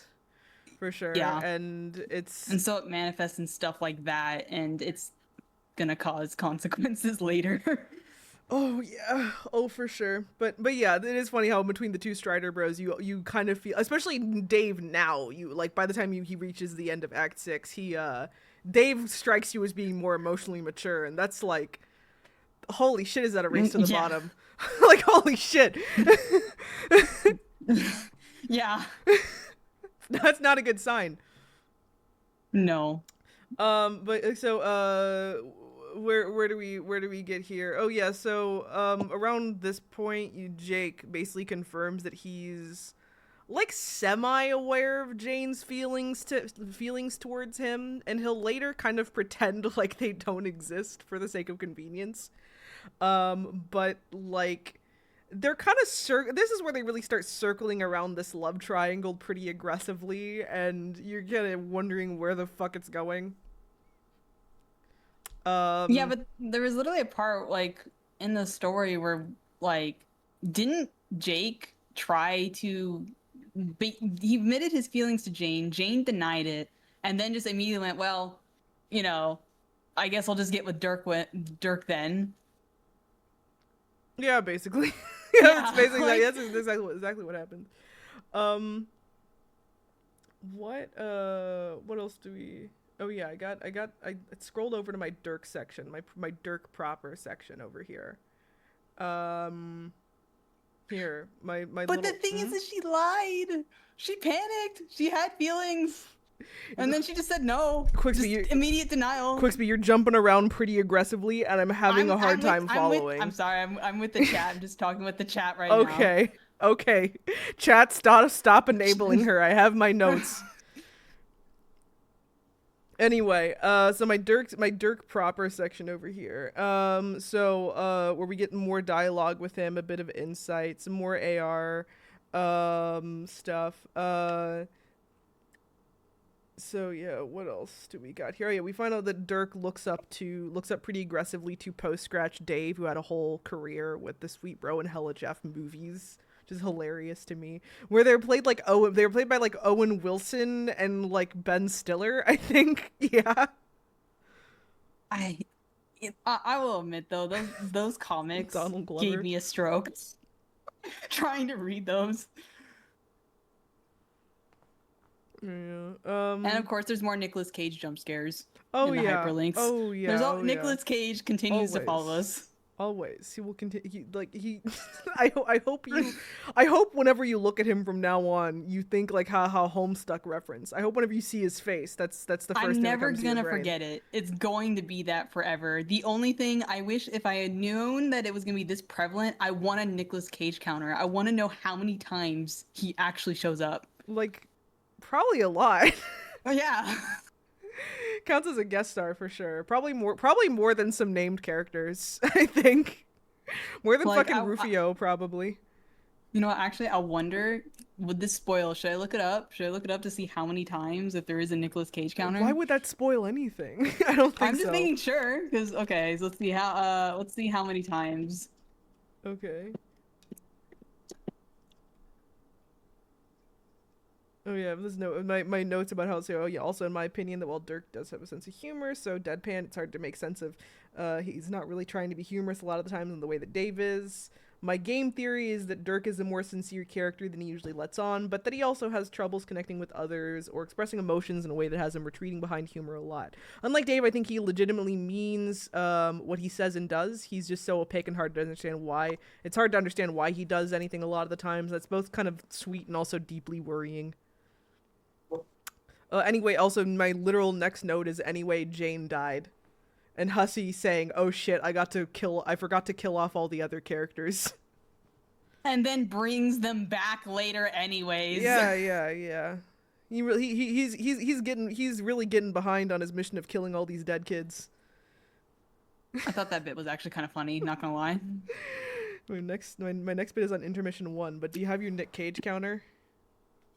For sure. yeah. And it's And so it manifests in stuff like that, and it's gonna cause consequences later. oh yeah. Oh for sure. But yeah, it is funny how between the two Strider bros you kind of feel, especially Dave now, you like by the time he reaches the end of Act 6, he Dave strikes you as being more emotionally mature, and that's like holy shit, is that a race to the Yeah. bottom? Like holy shit. Yeah. That's not a good sign. No. But so where do we get here? Oh yeah, so around this point, Jake basically confirms that he's like semi-aware of Jane's feelings towards him, and he'll later kind of pretend like they don't exist for the sake of convenience. But like they're kind of this is where they really start circling around this love triangle pretty aggressively, and you're kind of wondering where the fuck it's going. Yeah, but there was literally a part like in the story where like didn't Jake try to he admitted his feelings to Jane. Jane denied it, and then just immediately went, "Well, you know, I guess I'll just get with Dirk then." Yeah, basically. Yeah, That's basically like- that's exactly what happened. What else do we? Oh yeah, I scrolled over to my Dirk section, my Dirk proper section over here. Here, my But the thing is that she lied. She panicked. She had feelings. And then she just said no. Quickly, Just immediate denial. Quixby, you're jumping around pretty aggressively, and I'm having a hard time following. I'm sorry. I'm with the chat. I'm just talking with the chat right Okay. Okay. Chat, stop enabling her. I have my notes. Anyway, so my Dirk proper section over here. Where we get more dialogue with him, a bit of insight, some more AR stuff. So yeah, what else do we got here? Oh, yeah, we find out that Dirk looks up pretty aggressively to post scratch Dave, who had a whole career with the Sweet Bro and Hella Jeff movies, which is hilarious to me. Where they were played by like Owen Wilson and like Ben Stiller, I think. Yeah. I will admit though, those comics Donald Glover. gave me a stroke trying to read those. Yeah. And of course, there's more Nicolas Cage jump scares. Oh in the yeah. hyperlinks. Oh yeah. There's oh, Nicolas Cage continues to follow Always. us. Always, he will continue. I hope whenever you look at him from now on, you think like how Homestuck reference. I hope whenever you see his face, that's the first thing I'm that never comes to your gonna brain. forget it. It's going to be that forever. The only thing I wish, if I had known that it was gonna be this prevalent, I want a Nicolas Cage counter. I want to know how many times he actually shows up. Like, probably a lot. Oh yeah. Counts as a guest star for sure. Probably more than some named characters. I think more than Like, fucking Rufio, probably. You know what? Actually, I wonder, would this spoil? Should I look it up? Should I look it up to see how many times if there is a Nicolas Cage counter? Why would that spoil anything? I don't think I'm just so. making sure, because okay, so let's see how many times. Okay. Oh yeah, this note my notes about how so yeah, also in my opinion that while Dirk does have a sense of humor, so deadpan, it's hard to make sense of he's not really trying to be humorous a lot of the times in the way that Dave is. My game theory is that Dirk is a more sincere character than he usually lets on, but that he also has troubles connecting with others or expressing emotions in a way that has him retreating behind humor a lot. Unlike Dave, I think he legitimately means what he says and does. He's just so opaque and hard to understand why. It's hard to understand why he does anything a lot of the times. That's both kind of sweet and also deeply worrying. Anyway, also my literal next note is anyway Jane died. And Hussey saying, "Oh shit, I forgot to kill off all the other characters." And then brings them back later anyways. Yeah. He's really getting behind on his mission of killing all these dead kids. I thought that bit was actually kind of funny, not gonna lie. My next bit is on intermission 1, but do you have your Nick Cage counter?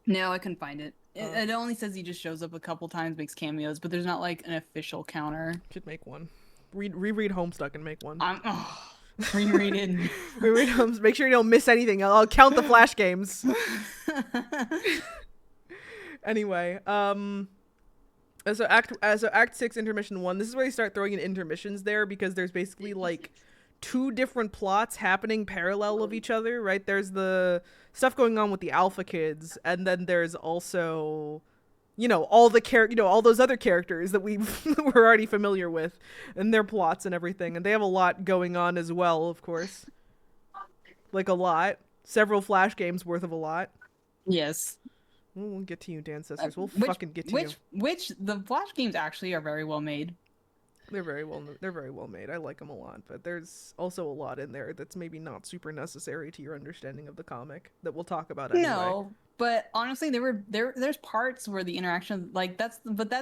No, I couldn't find it. It only says he just shows up a couple times, makes cameos, but there's not like an official counter. Should make one. Reread Homestuck and make one. I'm rereading. Reread Homes. Make sure you don't miss anything. I'll count the flash games. Anyway, so Act 6 intermission 1. This is where they start throwing in intermissions there, because there's basically like two different plots happening parallel of each other, right? There's the stuff going on with the alpha kids, and then there's also, you know, all those other characters that we're already familiar with, and their plots and everything, and they have a lot going on as well, of course. Like a lot. Several flash games worth of a lot. Yes. We'll get to you, Dan Sisters. We'll fucking get to you. Which the flash games actually are very well made. They're very well made. I like them a lot, but there's also a lot in there that's maybe not super necessary to your understanding of the comic that we'll talk about anyway. No, but honestly, there's parts where the interaction, like that's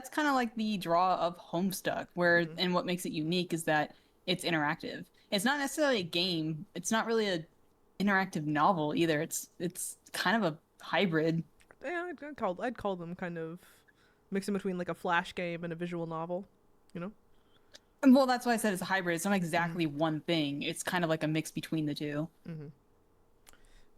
kind of like the draw of Homestuck, where and what makes it unique is that it's interactive. It's not necessarily a game. It's not really a interactive novel either. It's kind of a hybrid. Yeah, I'd call them kind of mixing between like a flash game and a visual novel, you know? Well, that's why I said it's a hybrid. It's not exactly one thing. It's kind of like a mix between the two.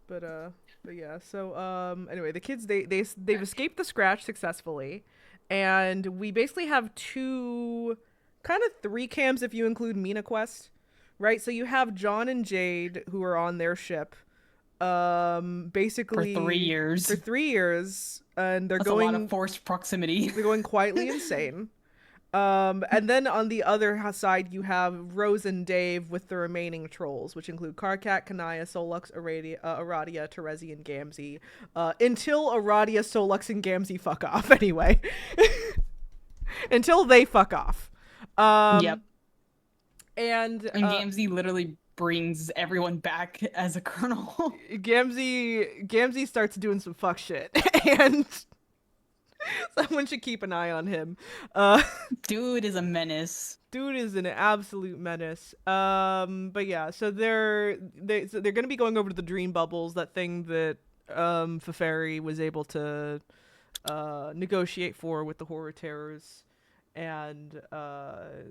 But yeah. So anyway, the kids they've escaped the scratch successfully, and we basically have kind of three camps if you include Mina Quest, right? So you have John and Jade who are on their ship. Basically for 3 years. For 3 years, and That's a lot of forced proximity. They're going quietly insane. And then on the other side, you have Rose and Dave with the remaining trolls, which include Karkat, Kanaya, Solux, Aradia, Terezi, and Gamzee. Until Aradia, Solux, and Gamzee fuck off, anyway. Until they fuck off. Yep. And Gamzee literally brings everyone back as a colonel. Gamzee starts doing some fuck shit, and someone should keep an eye on him. Dude is a menace. Dude is an absolute menace. But yeah, so they're gonna be going over to the dream bubbles, that thing that Feferi was able to negotiate for with the horror terrors. And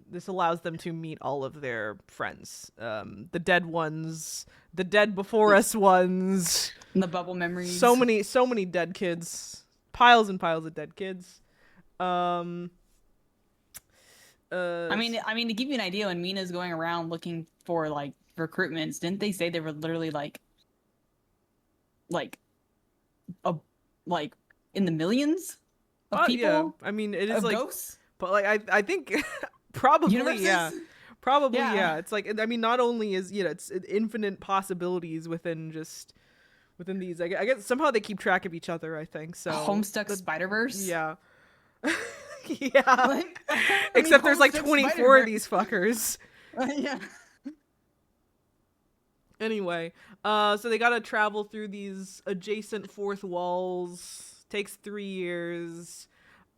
this allows them to meet all of their friends, the dead ones, the dead before us ones, the bubble memories. So many dead kids, piles and piles of dead kids. I mean, to give you an idea, when Mina's going around looking for like recruitments, didn't they say they were literally like in the millions of people? Yeah. I mean, it is like ghosts. But like I think probably Universes? yeah. It's like, I mean, not only is it's infinite possibilities within these. I guess somehow they keep track of each other. I think so. Homestuck Spider-Verse. Yeah. Yeah. Except there's like 24 of these fuckers. Yeah. Anyway, so they gotta travel through these adjacent fourth walls. Takes 3 years.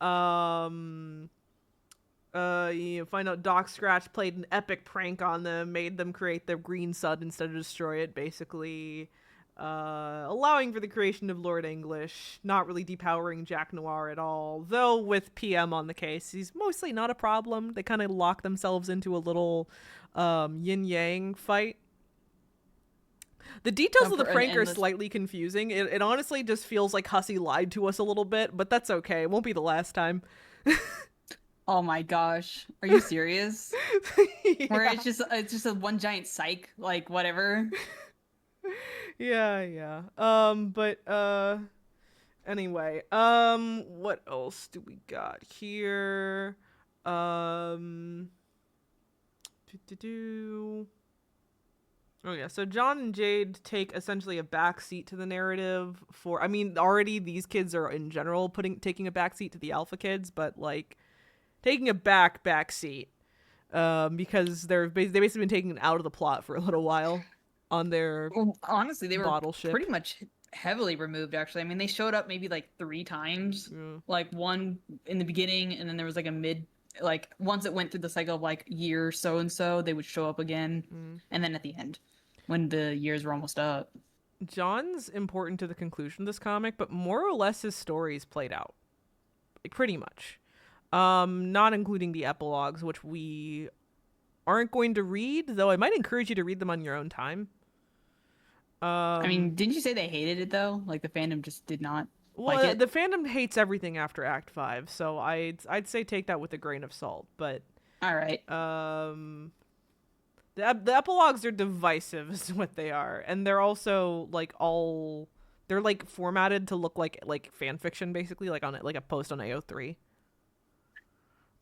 You find out Doc Scratch played an epic prank on them, made them create the green sun instead of destroy it, basically. Allowing for the creation of Lord English, not really depowering Jack Noir at all, though with PM on the case, he's mostly not a problem. They kind of lock themselves into a little yin-yang fight. The details of the prank are slightly confusing. It honestly just feels like Hussey lied to us a little bit, but that's okay. It won't be the last time. Oh my gosh. Are you serious? Yeah. Where it's just a one giant psych, like whatever. Yeah. Anyway, what else do we got here? Oh yeah, so John and Jade take essentially a backseat to the narrative for, I mean, already these kids are in general taking a backseat to the alpha kids, but like taking a backseat because they've basically been taken out of the plot for a little while on their honestly, they were ship. Pretty much heavily removed, actually. I mean, they showed up maybe like 3 times, like one in the beginning, and then there was like a mid, like once it went through the cycle of like year so and so, they would show up again, and then at the end when the years were almost up. John's important to the conclusion of this comic, but more or less his story is played out. Like, pretty much. Not including the epilogues, which we aren't going to read, though I might encourage you to read them on your own time. I mean, didn't you say they hated it though? Like the fandom just did not like it. The fandom hates everything after Act 5, so I'd say take that with a grain of salt. But All right. the epilogues are divisive, is what they are, and they're also like they're like formatted to look like fan fiction, basically, like on like a post on AO3,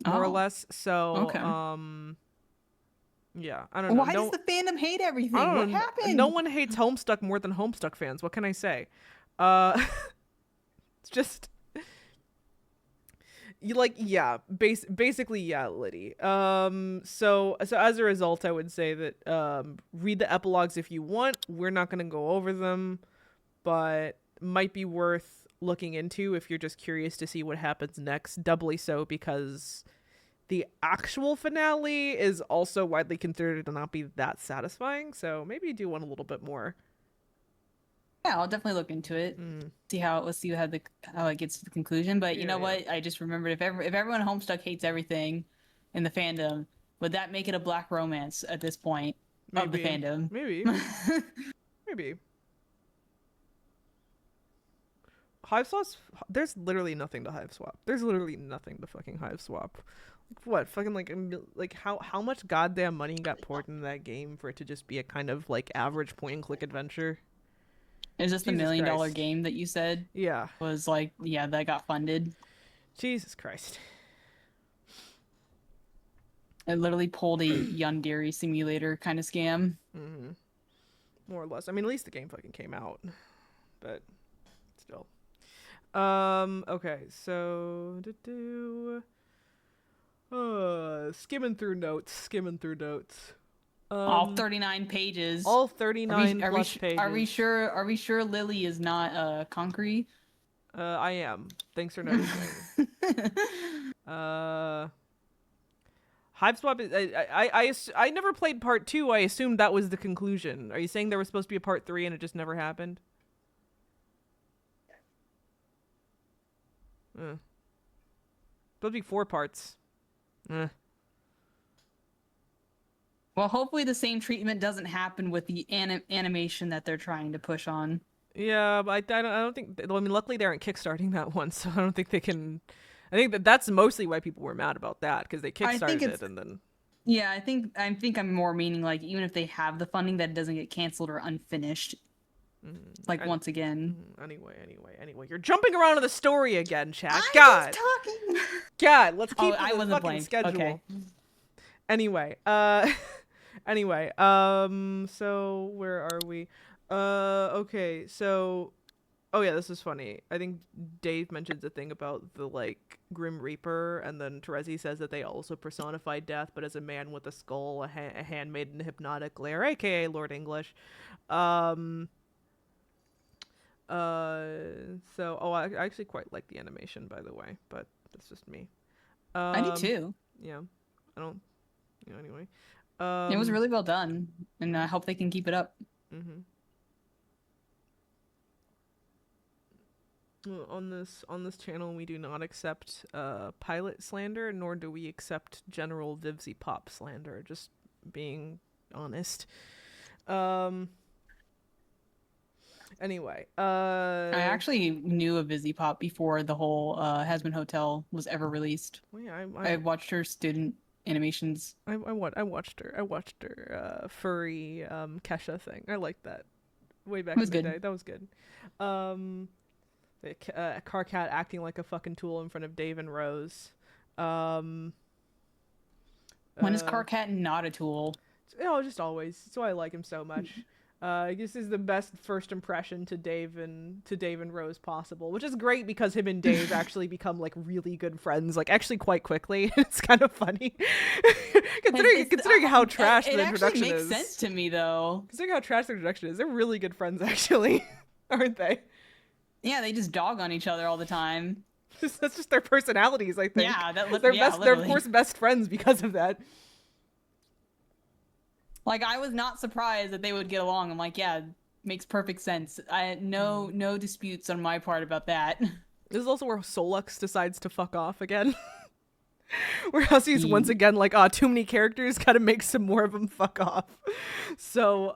more or less. So Okay. yeah, I don't know. Why does the fandom hate everything? I don't What know. happened? No one hates Homestuck more than Homestuck fans. What can I say? It's just you like, yeah, basically, yeah, Liddy. So as a result, I would say that read the epilogues if you want. We're not gonna go over them, but might be worth looking into if you're just curious to see what happens next. Doubly so because the actual finale is also widely considered to not be that satisfying. So maybe you do want a little bit more. Yeah, I'll definitely look into it. See how it gets to the conclusion. But you know what? I just remembered if everyone at Homestuck hates everything in the fandom, would that make it a black romance at this point of the fandom? Maybe. Maybe. Hive swaps. There's literally nothing to hive swap. There's literally nothing to fucking hive swap. Like, what fucking like how much goddamn money got poured into that game for it to just be a kind of like average point and click adventure? Is this the $1 million Christ. game that you said? Yeah. Was like, yeah, that got funded. Jesus Christ. It literally pulled a Yandere simulator kind of scam. More or less. I mean, at least the game fucking came out. But still. Okay, so skimming through notes. All 39 pages. All 39 are plus pages. Are we sure Lily is not concrete? I am. Thanks for noticing. Hive swap is, I never played part 2. I assumed that was the conclusion. Are you saying there was supposed to be a part 3 and it just never happened? Supposed to be 4 parts. Well, hopefully the same treatment doesn't happen with the animation that they're trying to push on. Yeah, but I don't think. I mean, luckily they aren't kickstarting that one, so I don't think they can. I think that's mostly why people were mad about that, because they kickstarted it and then. Yeah, I think I'm more meaning like even if they have the funding, that it doesn't get canceled or unfinished. Once again. Anyway, you're jumping around to the story again, chat. I'm God, just talking. God, let's keep I the wasn't fucking blamed. schedule. Okay. Anyway, so where are we? Okay, so, oh yeah, this is funny. I think Dave mentions a thing about the, like, Grim Reaper, and then Terezi says that they also personify death, but as a man with a skull, a handmaid, and a hypnotic glare, aka Lord English. I actually quite like the animation, by the way, but that's just me. I do too. Yeah, I don't, anyway. It was really well done, and I hope they can keep it up. On this channel, we do not accept pilot slander, nor do we accept general Vivzy Pop slander. Just being honest. Anyway, I actually knew of Vizzy Pop before the whole Hasman Hotel was ever released. Well, yeah, I watched her student animations. I watched her furry Kesha thing. I liked that way back in the day. That was good. Carcat acting like a fucking tool in front of Dave and Rose. When is Carcat not a tool? Just always. That's why I like him so much. This is the best first impression to Dave and Rose possible, which is great because him and Dave actually become like really good friends, like actually quite quickly. It's kind of funny, considering how trash the introduction is. It actually makes sense to me though. Considering how trash the introduction is, they're really good friends actually, aren't they? Yeah, they just dog on each other all the time. That's just their personalities, I think. Yeah, they're literally. They're of course best friends because of that. Like, I was not surprised that they would get along. I'm like, yeah, makes perfect sense. I no disputes on my part about that. This is also where Solux decides to fuck off again. Where Hussey's once He, again like, too many characters, gotta make some more of them fuck off. So,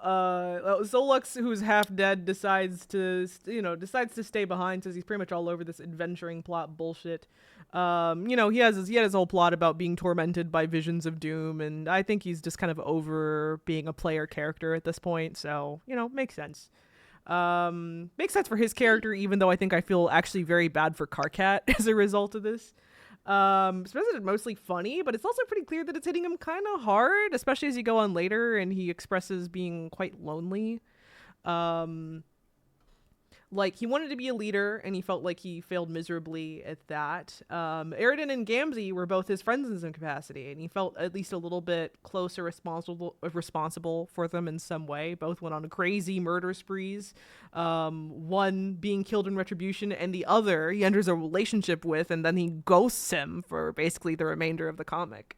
Solux, who's half dead, decides to stay behind, since he's pretty much all over this adventuring plot bullshit. He had his whole plot about being tormented by visions of doom, and I think he's just kind of over being a player character at this point, so, makes sense. Makes sense for his character, even though I feel actually very bad for Karkat as a result of this. It's mostly funny, but it's also pretty clear that it's hitting him kind of hard, especially as you go on later and he expresses being quite lonely. Like, he wanted to be a leader, and he felt like he failed miserably at that. Aridin and Gamzee were both his friends in some capacity, and he felt at least a little bit close or responsible for them in some way. Both went on crazy murder sprees. One being killed in retribution, and the other he enters a relationship with, and then he ghosts him for basically the remainder of the comic.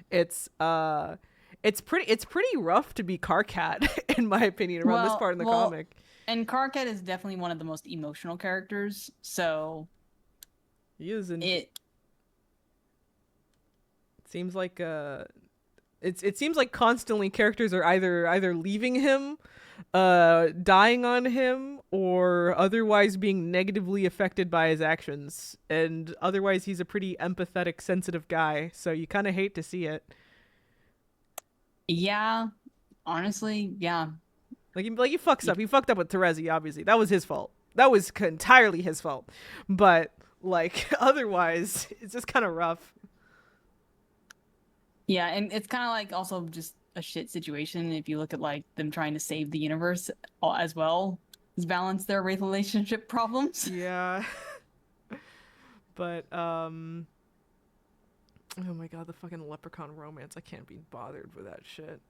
It's pretty rough to be Karkat, in my opinion, around this part in the comic. And Karkat is definitely one of the most emotional characters, so he is. It seems like it seems like constantly characters are either leaving him, dying on him, or otherwise being negatively affected by his actions. And otherwise, he's a pretty empathetic, sensitive guy, so you kind of hate to see it. Yeah, honestly, yeah. Like he fucks up. He fucked up with Terezi, obviously. That was his fault. That was entirely his fault. But, like, otherwise, it's just kind of rough. Yeah, and it's kind of like also just a shit situation if you look at, like, them trying to save the universe as well as balance their relationship problems. Yeah. But, oh my god, the fucking leprechaun romance. I can't be bothered with that shit.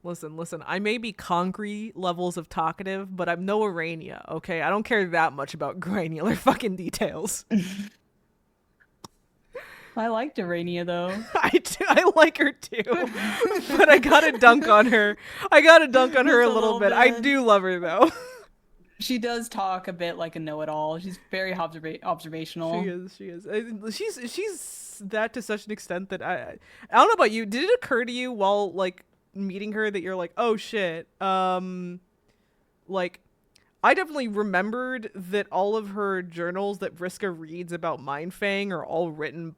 Listen, I may be concrete levels of talkative, but I'm no Arania, okay? I don't care that much about granular fucking details. I liked Arania, though. I like her too, but I gotta dunk on her. I gotta dunk on her a little bit. I do love her, though. She does talk a bit like a know-it-all. She's very observational. She is. She's that to such an extent that I don't know about you. Did it occur to you while, like, meeting her that you're like, oh shit, like, I definitely remembered that all of her journals that Vriska reads about Mindfang are all written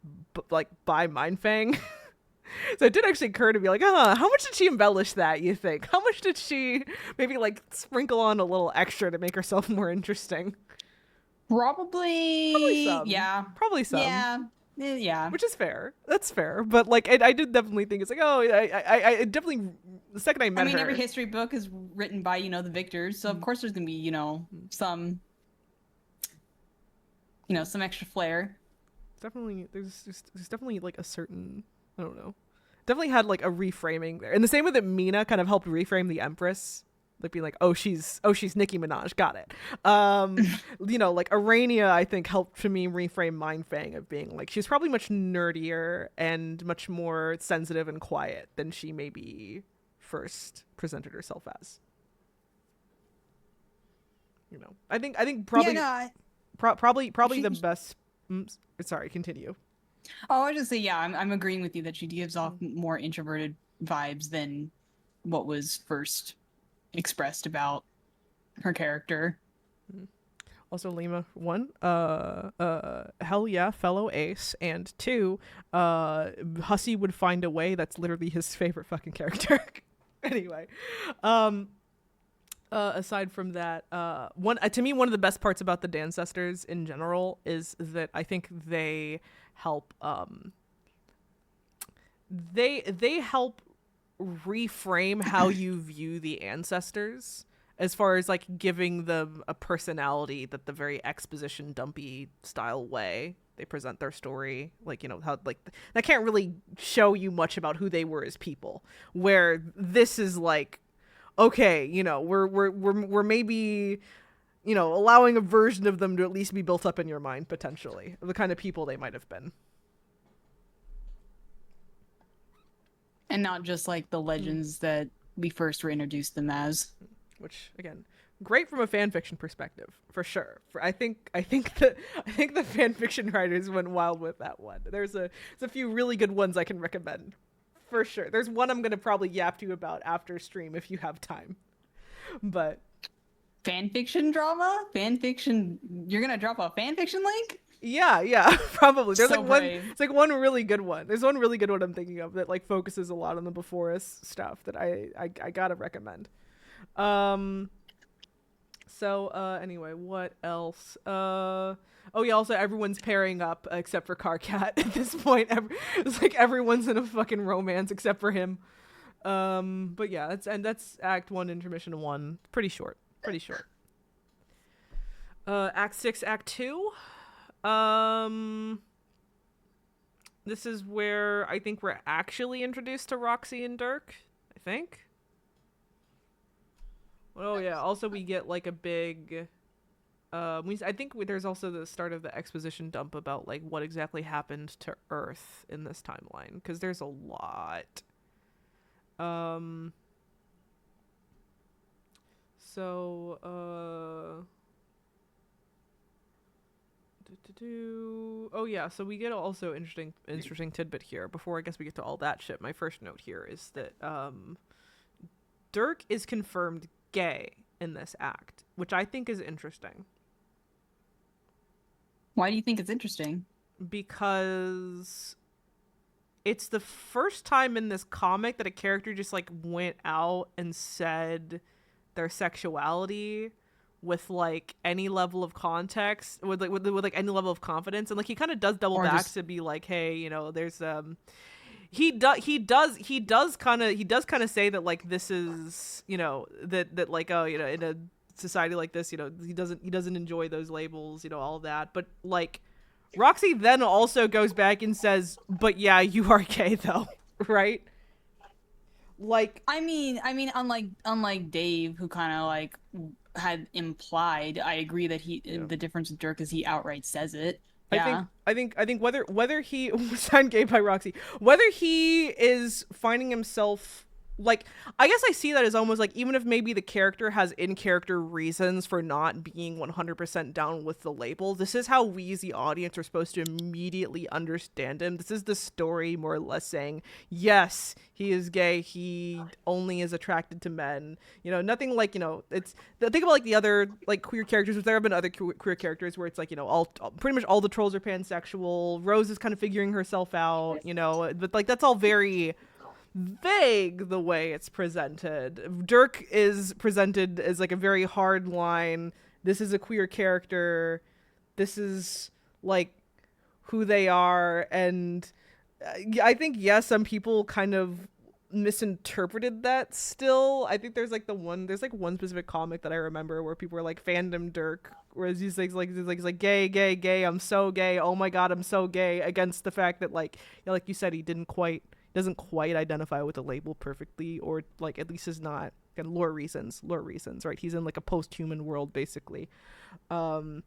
by Mindfang. So it did actually occur to me, like, how much did she embellish that, you think? How much did she maybe, like, sprinkle on a little extra to make herself more interesting? Probably some. Yeah. Probably some. Yeah. Which is fair. That's fair. But, like, I did definitely think it's like, oh, I definitely, the second I met her. Every history book is written by, the victors. So, of course, there's going to be, some extra flair. Definitely, there's definitely, like, a certain, I don't know. Definitely had, like, a reframing there. And the same way that Mina kind of helped reframe the Empress. Like, being like, oh, she's Nicki Minaj, got it. Like, Arania, I think, helped to me reframe Mindfang of being, like, she's probably much nerdier and much more sensitive and quiet than she maybe first presented herself as. I think probably, probably the best. Sorry, continue. Oh, I just say, yeah, I'm agreeing with you that she gives off more introverted vibes than what was first expressed about her character. Also, Lima, 1, hell yeah, fellow ace, and 2, Hussey would find a way. That's literally his favorite fucking character. Anyway, aside from that, to me, one of the best parts about the Dancestors in general is that I think they help, they help reframe how you view the ancestors, as far as, like, giving them a personality that the very exposition dumpy style way they present their story, like, how, like, that can't really show you much about who they were as people, where this is like, okay, we're maybe, allowing a version of them to at least be built up in your mind, potentially, of the kind of people they might have been. And not just, like, the legends that we first were introduced them as. which again, great from a fan fiction perspective for sure. I think the fan fiction writers went wild with that one. There's a few really good ones I can recommend for sure. There's one I'm gonna probably yap to you about after stream if you have time. But fan fiction drama, fan fiction. You're gonna drop a fan fiction link? yeah, probably. There's So like one. brave. It's like one really good one. There's one really good one I'm thinking of that like focuses a lot on the Before Us stuff that I gotta recommend. So anyway, what else? Oh yeah, also everyone's pairing up except for Carcat at this point. It's like everyone's in a fucking romance except for him. But yeah, that's Act 1, Intermission 1. Pretty short. Act 6, Act 2. This is where I think we're actually introduced to Roxy and Dirk, I think. Oh yeah, also we get like a big I think there's also the start of the exposition dump about like what exactly happened to Earth in this timeline, because there's a lot. Oh yeah, so we get also interesting tidbit here before I guess we get to all that shit. My first note here is that Dirk is confirmed gay in this act, which I think is interesting. Why do you think it's interesting? Because it's the first time in this comic that a character just like went out and said their sexuality with like any level of context, with like any level of confidence, and like he kind of does double back to be like, hey, you know, there's he does kind of say that like this is, you know, that like, oh, you know, in a society like this, you know, he doesn't enjoy those labels, you know, all that. But like Roxy then also goes back and says, but yeah, you are gay though. Right? Like I mean, unlike Dave, who kind of like had implied, I agree that the difference with Dirk is he outright says it. Yeah. I think whether he was signed gay by Roxy, whether he is finding himself like, I guess I see that as almost like, even if maybe the character has in-character reasons for not being 100% down with the label, this is how we as the audience are supposed to immediately understand him. This is the story more or less saying, yes, he is gay, he only is attracted to men. You know, nothing like, you know, it's, think about like the other like queer characters, which there have been other queer characters where it's like, you know, all pretty much all the trolls are pansexual, Rose is kind of figuring herself out, you know, but like that's all very vague the way it's presented. Dirk is presented as like a very hard line. This is a queer character. This is like who they are. And I think, yes, some people kind of misinterpreted that still. I think there's one specific comic that I remember where people were like fandom Dirk, whereas he's like gay, I'm so gay, oh my god, I'm so gay, against the fact that like, you know, like you said, he doesn't quite identify with the label perfectly, or like at least is not, again, lore reasons, right? He's in like a post-human world basically. But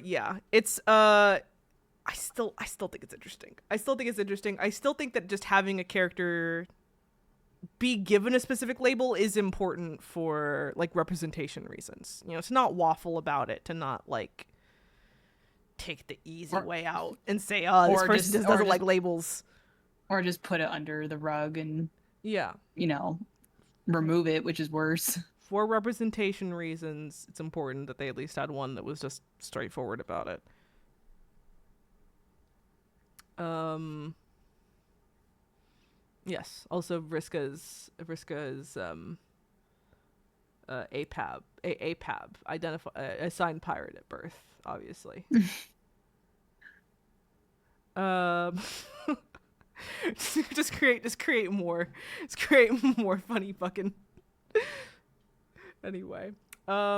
yeah, it's I still think it's interesting. I still think that just having a character be given a specific label is important for like representation reasons. You know, to not waffle about it, to not like take the easy way out and say, oh, this person just doesn't like labels. Or just put it under the rug and, yeah, you know, remove it, which is worse. For representation reasons, it's important that they at least had one that was just straightforward about it. Yes, also Vriska's APAB, assigned pirate at birth, obviously. just create more funny fucking anyway. What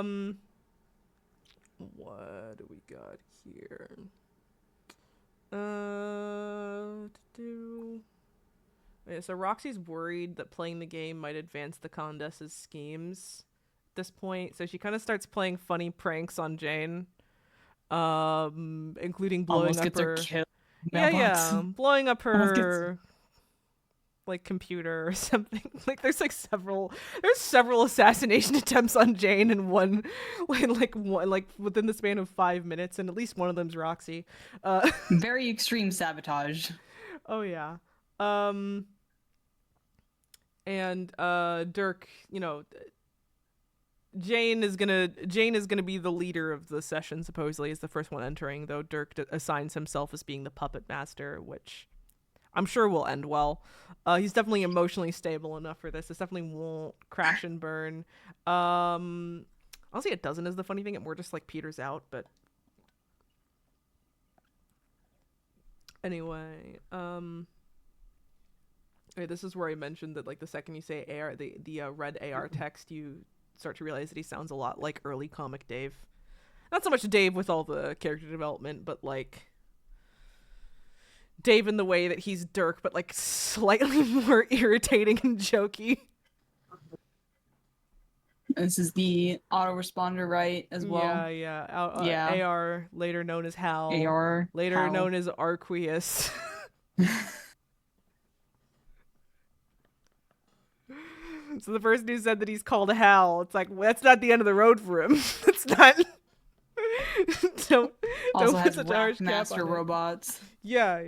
do we got here? Yeah, so Roxy's worried that playing the game might advance the Condes's schemes at this point, so she kind of starts playing funny pranks on Jane, including blowing up her blowing up her like computer or something. Like there's several assassination attempts on Jane in one like within the span of 5 minutes, and at least one of them's Roxy. Very extreme sabotage. Oh yeah. And Dirk, Jane is gonna be the leader of the session, supposedly, is the first one entering, though Dirk assigns himself as being the puppet master, which I'm sure will end well. He's definitely emotionally stable enough for this. This definitely won't crash and burn. Honestly, it doesn't, is the funny thing. It more just like peters out, but anyway, okay, this is where I mentioned that like the second you say AR, the red AR text, you start to realize that he sounds a lot like early comic Dave. Not so much Dave with all the character development, but like Dave in the way that he's Dirk, but like slightly more irritating and jokey. This is the autoresponder, right, as well? Yeah. AR, later known as Hal. AR. Later Hal. known as Arqueus. So the person who said that he's called Hal, it's like, well, that's not the end of the road for him. It's not. don't Also put has such a harsh cap master on it. robots. Yeah.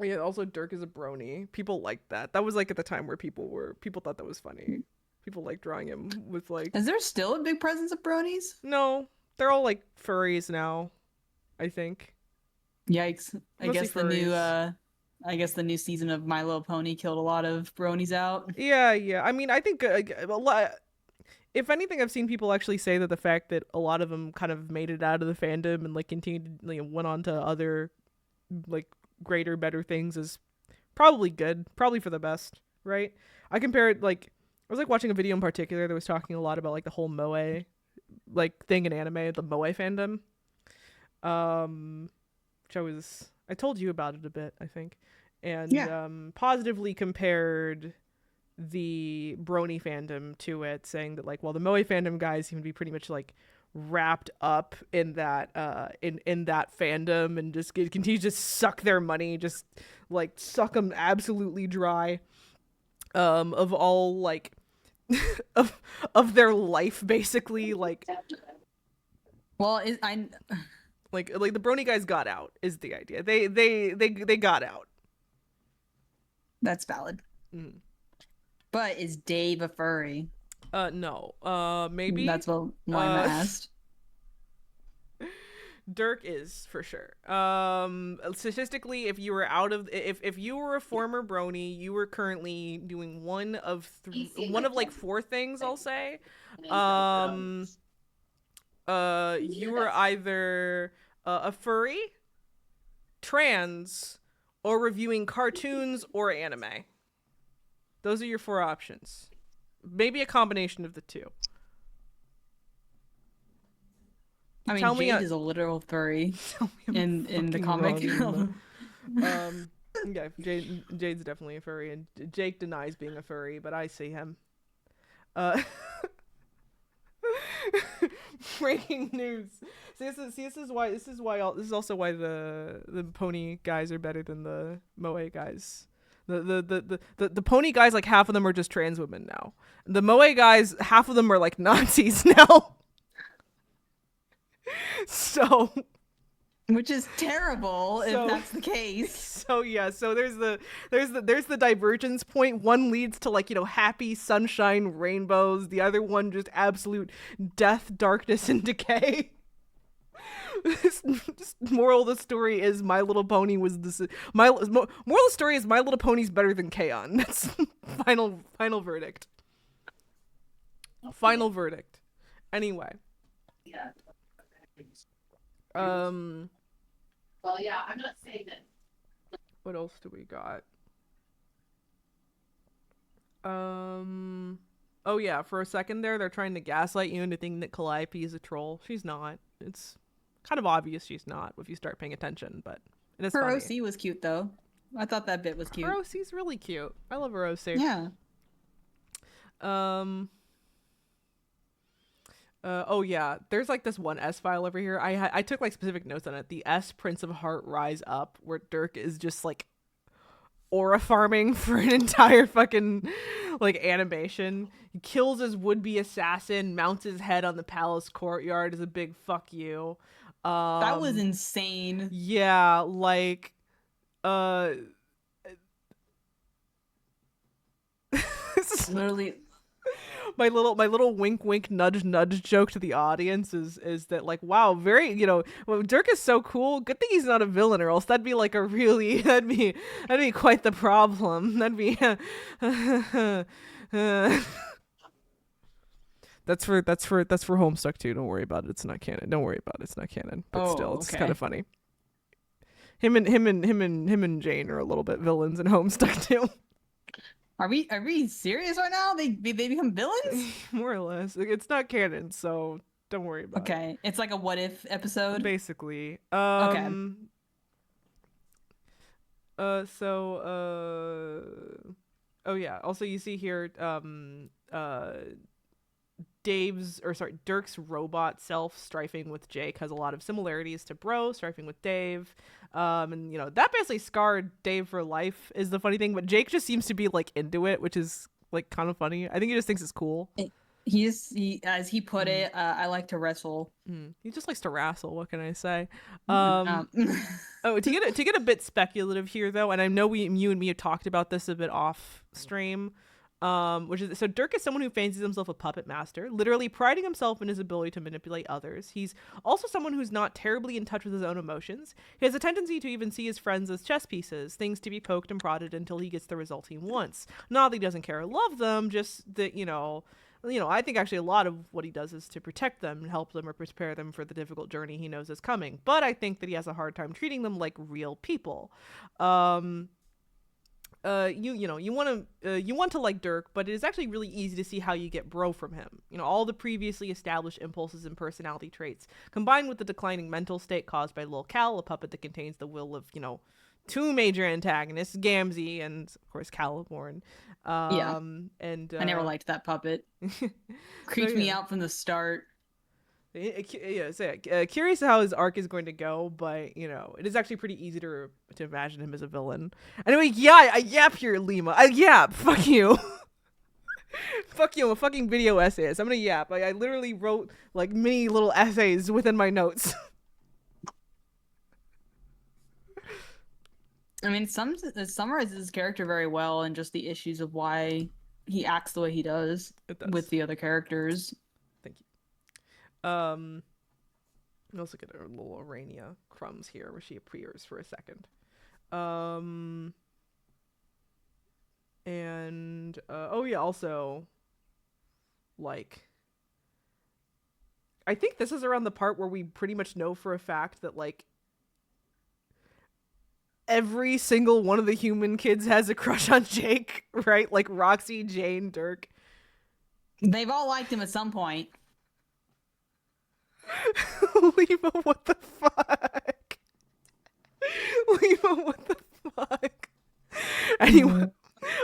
Yeah, also Dirk is a brony. People liked that. That was like at the time where people thought that was funny. People like drawing him with like. Is there still a big presence of bronies? No, they're all like furries now, I think. Yikes. Mostly I guess the new season of My Little Pony killed a lot of bronies out. Yeah. I mean, I think a lot. If anything, I've seen people actually say that the fact that a lot of them kind of made it out of the fandom and like continued, went on to other like greater, better things is probably good, probably for the best, right? I compared like I was like watching a video in particular that was talking a lot about like the whole moe like thing in anime, the moe fandom. Which I told you about it a bit, I think, and positively compared the brony fandom to it, saying that like, well, the moe fandom guys seem to be pretty much like wrapped up in that in that fandom and just continue to just suck their money, just like suck them absolutely dry of all like of their life, basically. Like, well, like the brony guys got out is the idea. They got out. That's valid. But is Dave a furry? No. Maybe. That's what Lima asked. Dirk is for sure. Statistically, if you were if you were a former brony, you were currently doing one of like 4 things, I'll say. You were either a furry, trans, or reviewing cartoons or anime. Those are your 4 options. Maybe a combination of the 2. I mean, Jade is a literal furry in the comic. Yeah, Jade's definitely a furry, and Jake denies being a furry, but I see him. Breaking news. This is also why the pony guys are better than the moe guys. The pony guys, like half of them are just trans women now. The moe guys, half of them are like Nazis now. So, which is terrible if that's the case. So yeah, so there's the divergence point. One leads to like, happy sunshine, rainbows. The other one just absolute death, darkness, and decay. Moral of the story is My Little Pony was this. Moral of the story is My Little Pony's better than K-On! That's final verdict. Final verdict. Anyway. Yeah. Well, yeah, I'm not saying that. What else do we got? Oh yeah, for a second there, they're trying to gaslight you into thinking that Calliope is a troll. She's not. It's kind of obvious she's not if you start paying attention, but it is Her funny. OC was cute though. I thought that bit was cute. Her OC's really cute. I love her OC. Yeah. Oh yeah, there's like this one S file over here. I took like specific notes on it. The S Prince of Heart Rise Up, where Dirk is just like aura farming for an entire fucking like animation. He kills his would-be assassin, mounts his head on the palace courtyard as a big fuck you. That was insane. Yeah, like uh Literally. my little wink wink nudge nudge joke to the audience is that like, wow, very, well, Dirk is so cool, good thing he's not a villain, or else that'd be like a really that'd be quite the problem. That'd be that's for Homestuck too. Don't worry about it, it's not canon. Don't worry about it, it's not canon, but Oh, still it's okay. kind of funny. Him and Jane are a little bit villains in Homestuck too. Are we serious right now? They become villains? More or less. It's not canon, so don't worry about it. Okay, it's like a what if episode. Basically. Okay. Oh yeah. Also, you see here, Dirk's robot self strifing with Jake has a lot of similarities to Bro strifing with Dave. And that basically scarred Dave for life is the funny thing, but Jake just seems to be like into it, which is like kind of funny. I think he just thinks it's cool. He as he put it, I like to wrestle. He just likes to wrestle. What can I say? Um, Oh, to get a bit speculative here though, and I know you and me have talked about this a bit off stream. Which is, so Dirk is someone who fancies himself a puppet master, literally priding himself in his ability to manipulate others. He's also someone who's not terribly in touch with his own emotions. He has a tendency to even see his friends as chess pieces, things to be poked and prodded until he gets the result he wants. Not that he doesn't care or love them, just that, I think actually a lot of what he does is to protect them and help them or prepare them for the difficult journey he knows is coming. But I think that he has a hard time treating them like real people. You want to like Dirk, but it is actually really easy to see how you get Bro from him. All the previously established impulses and personality traits, combined with the declining mental state caused by Lil Cal, a puppet that contains the will of, two major antagonists, Gamzee and of course Caliborn. Yeah. And I never liked that puppet. Creeped me out from the start. Curious how his arc is going to go, but it is actually pretty easy to imagine him as a villain. Anyway, yeah, I yap here, Lima. I yap. Fuck you. Fuck you. I'm a fucking video essayist. I'm gonna yap. I literally wrote like mini little essays within my notes. I mean, it summarizes his character very well, and just the issues of why he acts the way he does with the other characters. Thank you. Let's look at our little Arania crumbs here where she appears for a second. And oh yeah, also like I think this is around the part where we pretty much know for a fact that like every single one of the human kids has a crush on Jake, right? Like Roxy, Jane, Dirk. They've all liked him at some point. Lima, what the fuck? Lima, what the fuck? Anyway,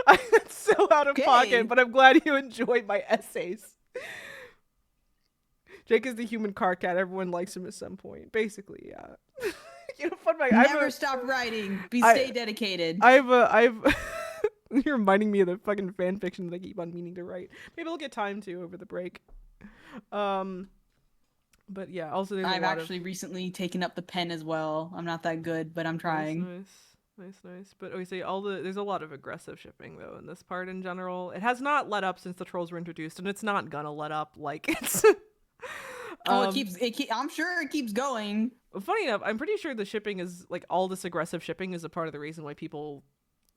I'm so out of pocket, but I'm glad you enjoyed my essays. Jake is the human car cat. Everyone likes him at some point. Basically, yeah. Fun fact. Never stop writing. Stay dedicated. You're reminding me of the fucking fan fiction that I keep on meaning to write. Maybe I'll get time to over the break. But yeah, also there's I've actually recently taken up the pen as well. I'm not that good, but I'm trying. Nice. But okay, so there's a lot of aggressive shipping though in this part in general. It has not let up since the trolls were introduced, and it's not gonna let up. Like it's. I'm sure it keeps going. Funny enough, I'm pretty sure the shipping is like all this aggressive shipping is a part of the reason why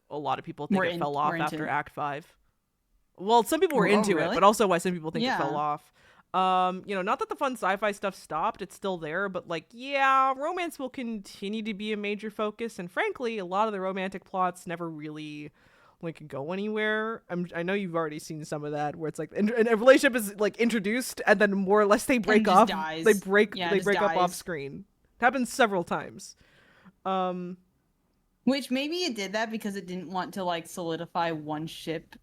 a lot of people think it fell off after Act 5. Well, some people were into it, but also why some people think it fell off. Not that the fun sci-fi stuff stopped, it's still there, but like, yeah, romance will continue to be a major focus, and frankly, a lot of the romantic plots never really like go anywhere. I know you've already seen some of that where it's like and a relationship is like introduced and then more or less they break off. Dies. They break up off screen. It happens several times. Which maybe it did that because it didn't want to like solidify one ship,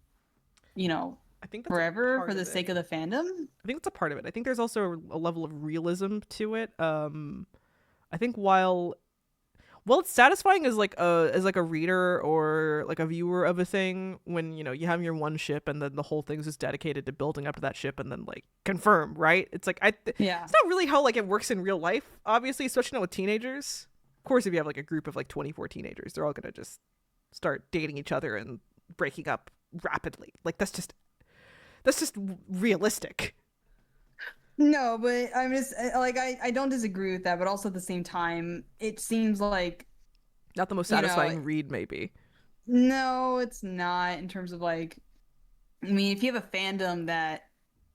I think that's forever for the sake of the fandom. I think that's a part of it. I think there's also a level of realism to it. I think while Well, it's satisfying as like a reader or like a viewer of a thing when you have your one ship and then the whole thing's just dedicated to building up to that ship and then like confirm, right? It's like Yeah. it's not really how like it works in real life, obviously, especially not with teenagers. Of course, if you have like a group of like 24 teenagers, they're all gonna just start dating each other and breaking up rapidly. Like that's just realistic. No, but I'm just like I don't disagree with that, but also at the same time, it seems like, Not the most you know, satisfying read, maybe. no, it's not in terms of like, I mean, if you have a fandom that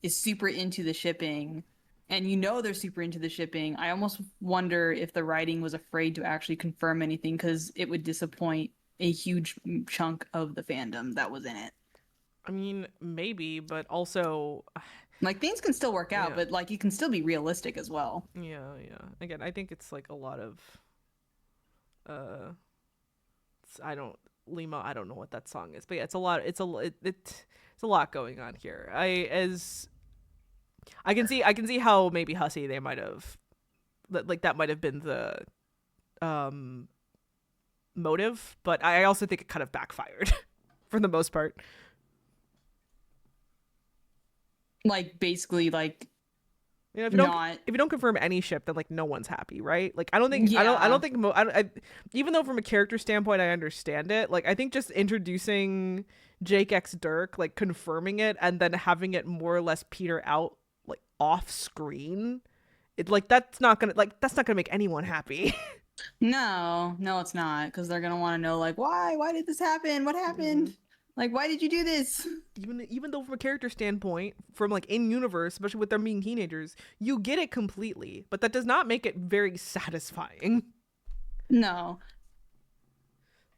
is super into the shipping and they're super into the shipping, I almost wonder if the writing was afraid to actually confirm anything because it would disappoint a huge chunk of the fandom that was in it. I mean, maybe, but also, Like things can still work out, yeah, but like you can still be realistic as well. yeah, yeah. Again, I think it's like a lot of, uh, I don't Lima. I don't know what that song is, but yeah, it's a lot. It's a lot going on here. I can see how maybe Hussey they might have, like that might have been the um motive, but I also think it kind of backfired for the most part. Like basically like If you don't not, if you don't confirm any ship, then like no one's happy, right? Like I don't yeah. think even though from a character standpoint I understand it, like I think just introducing Jake X Dirk, like confirming it and then having it more or less peter out like off screen, that's not gonna make anyone happy. No, no, it's not because they're gonna want to know like why did this happen? What Mhm. happened? Like why did you do this? Even though from a character standpoint, from like in universe, especially with them being teenagers, you get it completely, but that does not make it very satisfying. No.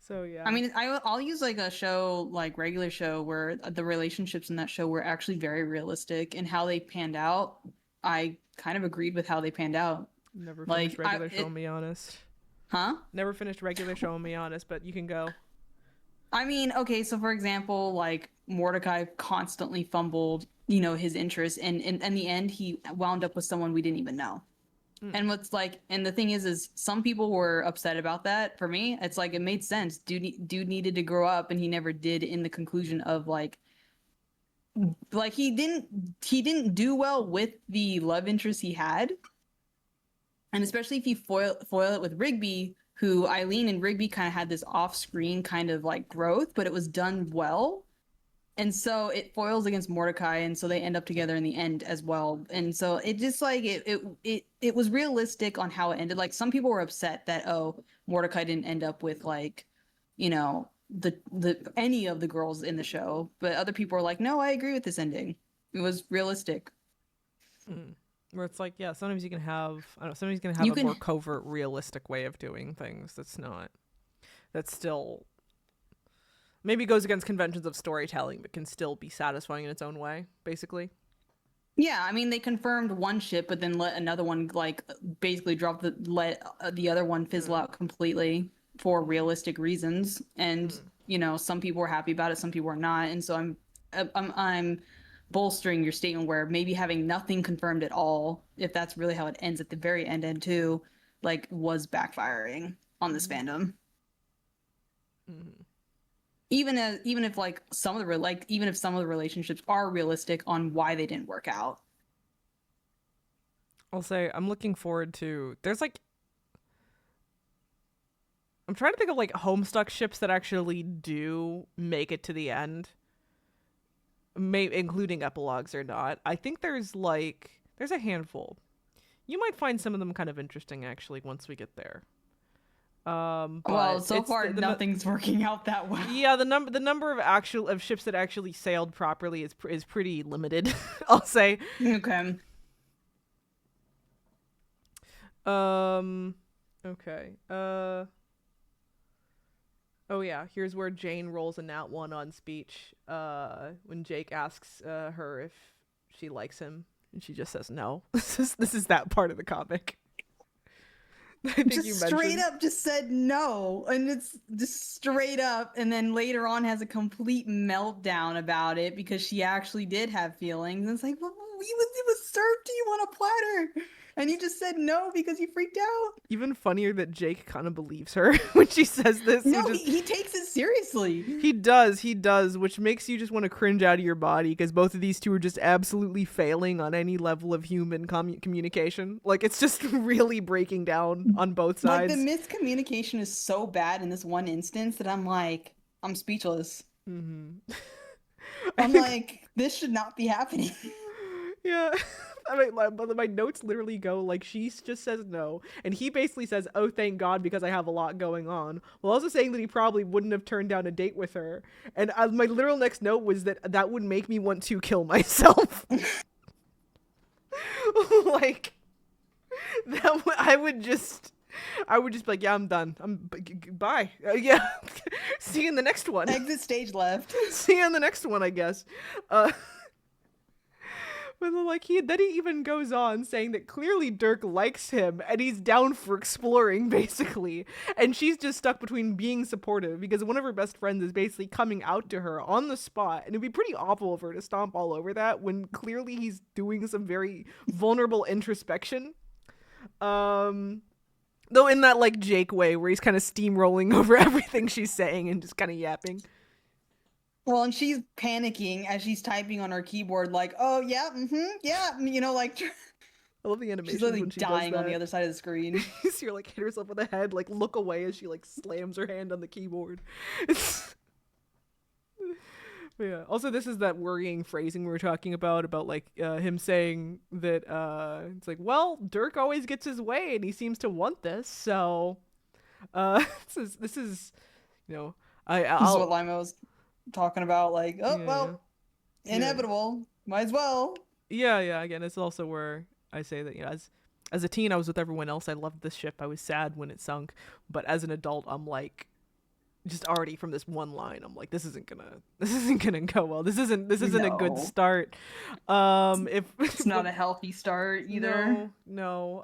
So I yeah. mean, I'll use like a show, like regular show, where the relationships in that show were actually very realistic and how they panned out. I kind of agreed with how they panned out. Never finished Like, regular show, me honest. huh? Never finished regular show, me honest, but you can go. I mean, okay, so for example, like Mordecai constantly fumbled, his interest, and in the end, he wound up with someone we didn't even know. Mm. And and the thing is some people were upset about that. For me, it's like it made sense. Dude needed to grow up, and he never did. In the conclusion of like he didn't do well with the love interest he had, and especially if you foil it with Rigby, who Eileen and Rigby kind of had this off screen kind of like growth, but it was done well. And so it foils against Mordecai, and so they end up together in the end as well. And so it just like it was realistic on how it ended. Like some people were upset that Mordecai didn't end up with like, the any of the girls in the show, but other people were like, no, I agree with this ending. It was realistic. Mm. Where it's like, yeah, sometimes you can have, I don't know, sometimes you can have You a more can, covert, realistic way of doing things that's still, maybe goes against conventions of storytelling, but can still be satisfying in its own way, basically. yeah. I mean, they confirmed one ship, but then let another one like basically let the other one fizzle Mm. out completely for realistic reasons. And Mm. some people were happy about it, some people were not. And so I'm bolstering your statement where maybe having nothing confirmed at all, if that's really how it ends at the very end too, like was backfiring on this Mm. fandom. Mm. Even if like even if some of the relationships are realistic on why they didn't work out. I'll say, I'm looking forward to, I'm trying to think of like Homestuck ships that actually do make it to the end, including epilogues or not. I think there's a handful. You might find some of them kind of interesting actually once we get there. Well, But so it's far nothing's working out that well. yeah, the number of ships that actually sailed properly is pretty limited. I'll say. Okay. Um, okay. Oh yeah, here's where Jane rolls a nat one on speech. When Jake asks her if she likes him, and she just says no. This is that part of the comic. I think you Just straight mentioned. up just said no, and it's just straight up, and then later on has a complete meltdown about it because she actually did have feelings, and it's like, well, it was served to you on a platter, and you just said no because you freaked out. Even funnier that Jake kind of believes her when she says this. No, which is, he takes it seriously. he does, which makes you just want to cringe out of your body because both of these two are just absolutely failing on any level of human communication. Like, it's just really breaking down on both sides. Like, the miscommunication is so bad in this one instance that I'm speechless. Mm-hmm. I'm like, this should not be happening. Yeah. I mean, my notes literally go like, she just says no, and he basically says, "Oh, thank God, because I have a lot going on." While also saying that he probably wouldn't have turned down a date with her. And my literal next note was that would make me want to kill myself. Like, I would just be like, yeah, I'm done. Bye. Yeah. See you in the next one. Exit stage left. See you in the next one, I guess. But like then he even goes on saying that clearly Dirk likes him and he's down for exploring, basically. And she's just stuck between being supportive because one of her best friends is basically coming out to her on the spot, and it'd be pretty awful of her to stomp all over that when clearly he's doing some very vulnerable introspection. Though in that like Jake way where he's kind of steamrolling over everything she's saying and just kind of yapping. Well, and she's panicking as she's typing on her keyboard, like, "Oh yeah, yeah," like I love the animation she's literally when she dying does that. on the other side of the screen. You see her like hit herself with the head, like look away as she like slams her hand on the keyboard. But yeah. Also, this is that worrying phrasing we were talking about like him saying that it's like, well, Dirk always gets his way, and he seems to want this. So, this is, you know, This is what Lima was talking about. Like, oh Yeah, well, inevitable. Might as well. Yeah. Again, it's also where I say that, you know, as a teen, I was with everyone else. I loved this ship. I was sad when it sunk, but as an adult, I'm like, just already from this one line, I'm like, this isn't gonna go well. This isn't a good start. If It's not a healthy start either. No.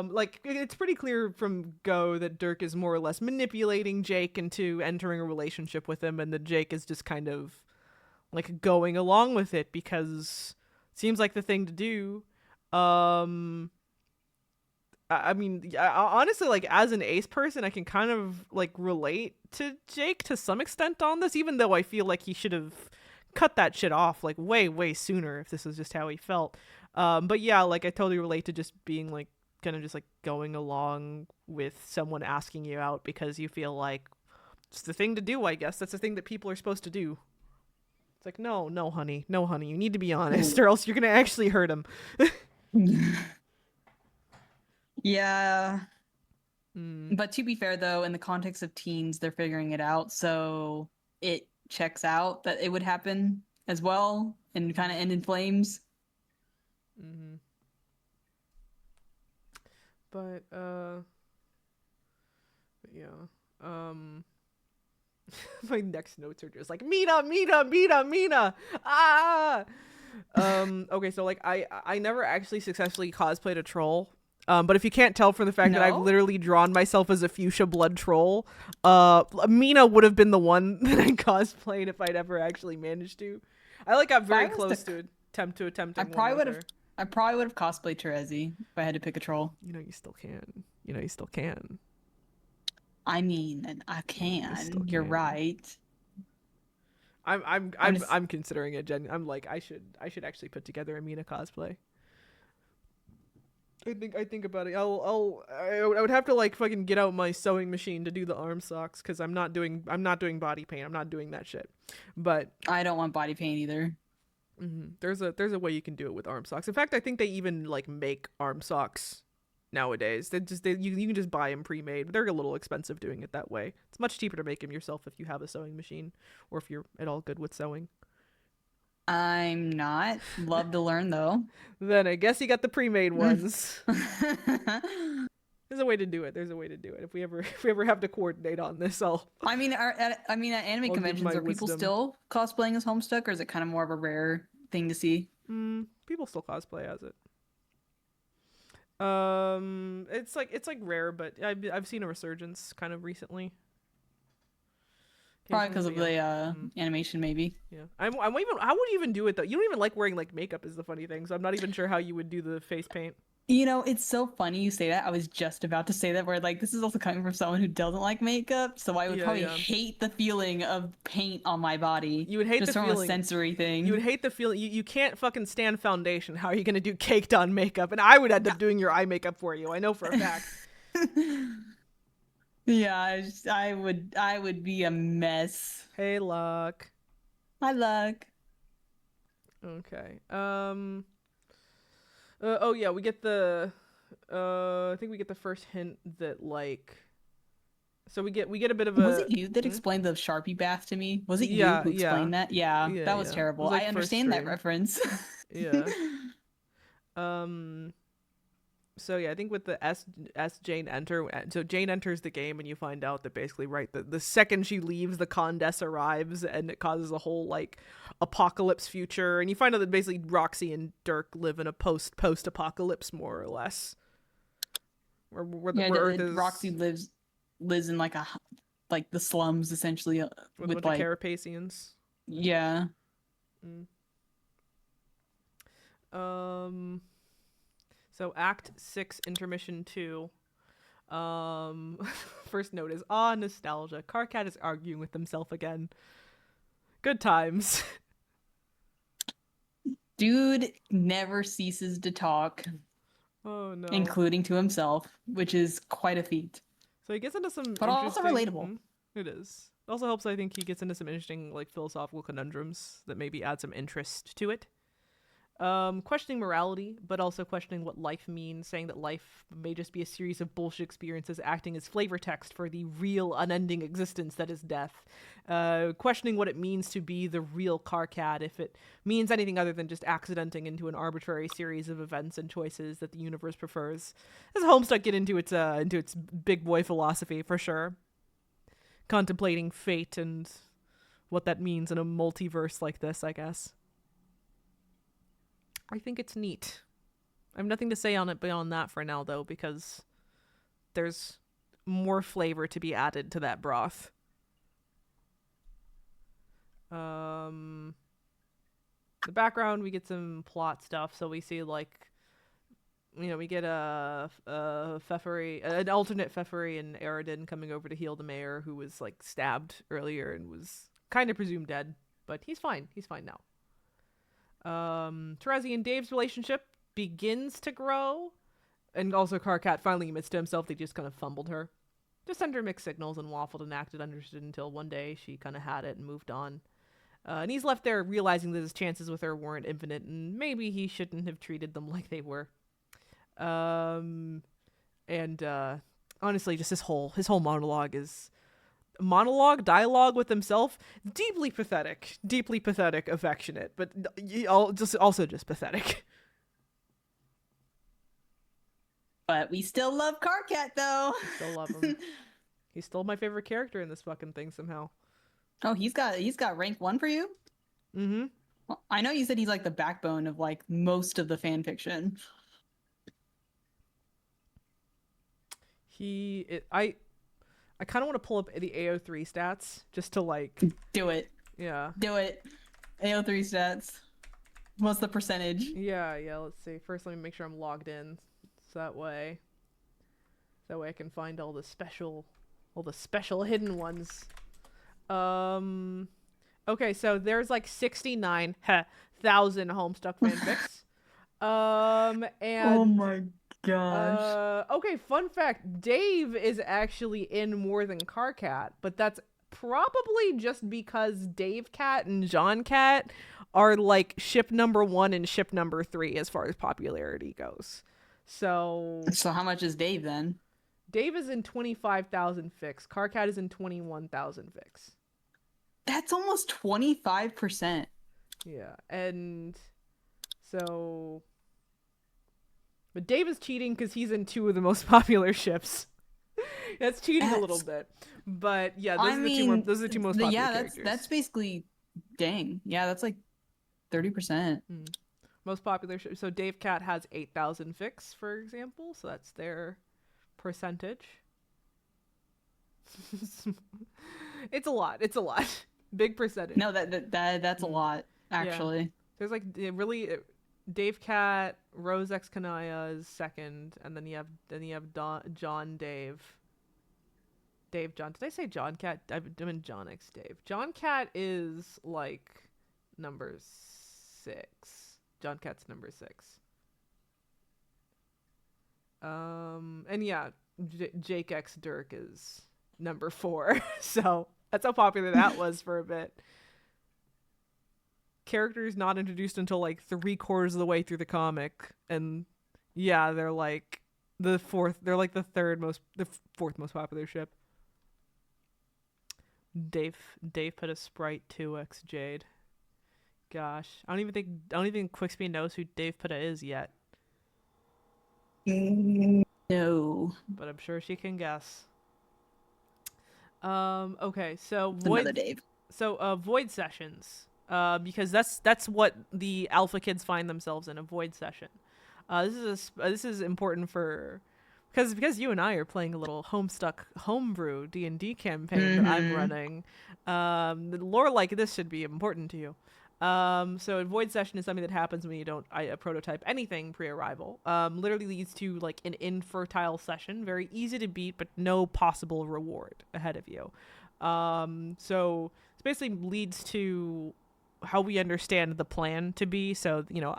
Like it's pretty clear from Go that Dirk is more or less manipulating Jake into entering a relationship with him, and that Jake is just kind of like going along with it because it seems like the thing to do. I mean, honestly, like as an Ace person, I can kind of like relate to Jake to some extent on this, even though I feel like he should have cut that shit off like way sooner if this was just how he felt. But yeah, like I totally relate to just being like kind of just like going along with someone asking you out because you feel like it's the thing to do. I guess that's the thing that people are supposed to do. It's like, no, honey, you need to be honest, or else you're gonna actually hurt him. Yeah. But to be fair, though, in the context of teens, they're figuring it out, so it checks out that it would happen as well and kind of end in flames. But yeah. My next notes are just like Mina. Ah. Okay, so like I never actually successfully cosplayed a troll. But if you can't tell from the fact that I've literally drawn myself as a fuchsia blood troll, Mina would have been the one that I cosplayed if I'd ever actually managed to. I like got very close to attempting. I probably would have cosplayed Terezi if I had to pick a troll. You know, you still can. I mean, I can. You're right. I'm considering it. I'm like, I should actually put together a Mina cosplay. I think about it. I would have to like fucking get out my sewing machine to do the arm socks because I'm not doing body paint. I'm not doing that shit. But I don't want body paint either. There's a way you can do it with arm socks. In fact, I think they even like make arm socks nowadays. You can just buy them pre-made. But they're a little expensive doing it that way. It's much cheaper to make them yourself if you have a sewing machine or if you're at all good with sewing. I'm not. Love to learn though. Then I guess you got the pre-made ones. There's a way to do it. If we ever have to coordinate on this, I mean, at anime conventions, are people still cosplaying as Homestuck, or is it kind of more of a rare thing to see? People still cosplay as it. It's like rare, but I've seen a resurgence kind of recently. Probably because of the Mm. animation, maybe. Yeah, I'm even. How would you even do it though? You don't even like wearing like makeup is the funny thing. So I'm not even sure how you would do the face paint. You know, it's so funny you say that. I was just about to say that, where like this is also coming from someone who doesn't like makeup, so I would Yeah, probably yeah. hate the feeling of paint on my body You would hate just the from a feeling. sensory You would thing. hate the feeling. You can't fucking stand foundation. How are you gonna do caked on makeup? And I would end up doing your eye makeup for you. I know for a fact. Yeah, I would be a mess. Hey, luck. My luck. Okay. Oh yeah, we get the. I think we get the first hint that like. So we get a bit of Was a. it you that Hmm? explained the Sharpie bath to me? Was it you Yeah, who yeah, explained that? Yeah, yeah, that was yeah. It terrible. was I like first understand that stream. reference. Yeah. Um. So yeah, I think with the S Jane enter, so Jane enters the game and you find out that basically right the second she leaves, the Condess arrives and it causes a whole like apocalypse future, and you find out that basically Roxy and Dirk live in a post apocalypse more or less, Yeah, where Earth Roxy is lives in like the slums essentially with a with bunch of like Carapacians. yeah. Mm. Um. So Act 6, Intermission 2. First note is nostalgia. Carcat is arguing with himself again. Good times. Dude never ceases to talk, Oh no. including to himself, which is quite a feat, So he gets into some but also interesting. relatable. It is. It also helps, I think, he gets into some interesting like philosophical conundrums that maybe add some interest to it. Questioning morality, but also questioning what life means, saying that life may just be a series of bullshit experiences acting as flavor text for the real, unending existence that is death. Questioning what it means to be the real Carcat, if it means anything other than just accidenting into an arbitrary series of events and choices that the universe prefers. As Homestuck get into its big boy philosophy for sure, contemplating fate and what that means in a multiverse like this, I guess. I think it's neat. I have nothing to say on it beyond that for now, though, because there's more flavor to be added to that broth. The background, we get some plot stuff. So we see, like, we get a Pfeffery, an alternate Pfeffery and Aridin coming over to heal the mayor who was, like, stabbed earlier and was kind of presumed dead. But he's fine. He's fine now. Terezi and Dave's relationship begins to grow, and also Carcat finally admits to himself they just kind of fumbled her. Just sent her mixed signals and waffled and acted understood until one day she kind of had it and moved on. And he's left there realizing that his chances with her weren't infinite, and maybe he shouldn't have treated them like they were. And honestly, just his whole monologue is dialogue with himself, deeply pathetic, affectionate, but also just pathetic. But we still love Carcat though. Still love him. He's still my favorite character in this fucking thing somehow. Oh, he's got rank 1 for you? Mm-hmm. Well, I know you said he's like the backbone of like most of the fan fiction. I kind of want to pull up the AO3 stats just to like. Do it. Yeah. Do it. AO3 stats. What's the percentage? Yeah. Let's see. First, let me make sure I'm logged in, so that way I can find all the special hidden ones. Okay, so there's like 69,000 Homestuck fanfics. And oh my gosh. Okay, fun fact, Dave is actually in more than Carcat, but that's probably just because Dave Cat and John Cat are like ship number 1 and ship number 3 as far as popularity goes. So how much is Dave then? Dave is in 25,000 fics. Carcat is in 21,000 fics. That's almost 25%. Yeah, and so, but Dave is cheating because he's in 2 of the most popular ships. That's cheating a little bit, but yeah, those are the two most popular characters. That's basically, dang, yeah, that's like 30%. Most popular ships. So Dave Cat has 8,000 fics, for example. So that's their percentage. It's a lot. It's a lot. Big percentage. No, that's a lot actually. There's like really Dave Cat, Rose X Kanaya is second, and then you have John Dave. Dave John. Did I say John Cat? I mean John X Dave. John Cat is like number 6. John Cat's number 6. And yeah, Jake X Dirk is number 4. So that's how popular that was for a bit. Characters not introduced until like 3/4 of the way through the comic, and yeah, they're like the fourth most popular ship. Dave put a Sprite 2x Jade. Gosh, I don't even think Quickspeed knows who Dave Pitta is yet. No. But I'm sure she can guess. Okay, so Another Dave. Void sessions. Because that's what the alpha kids find themselves in, a void session. This is important for because you and I are playing a little Homestuck homebrew D&D campaign that I'm running. Lore like this should be important to you. So a void session is something that happens when you don't prototype anything pre-arrival. Literally leads to like an infertile session, very easy to beat, but no possible reward ahead of you. So it basically leads to how we understand the plan to be. So, you know,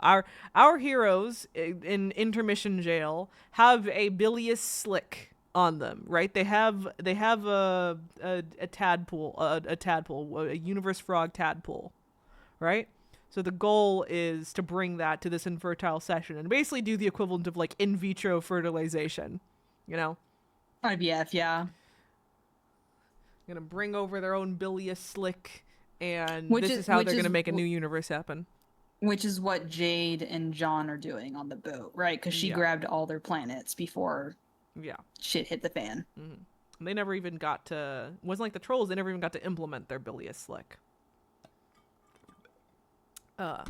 our heroes in intermission jail have a bilious slick on them, right? They have a tadpole, a universe frog tadpole, right? So the goal is to bring that to this infertile session and basically do the equivalent of like in vitro fertilization, you know? IVF, yeah. Gonna bring over their own bilious slick, and this is how they're going to make a new universe happen. Which is what Jade and John are doing on the boat, right? Because she grabbed all their planets before shit hit the fan. Mm-hmm. They never even got to... It wasn't like the trolls. They never even got to implement their bilious slick. What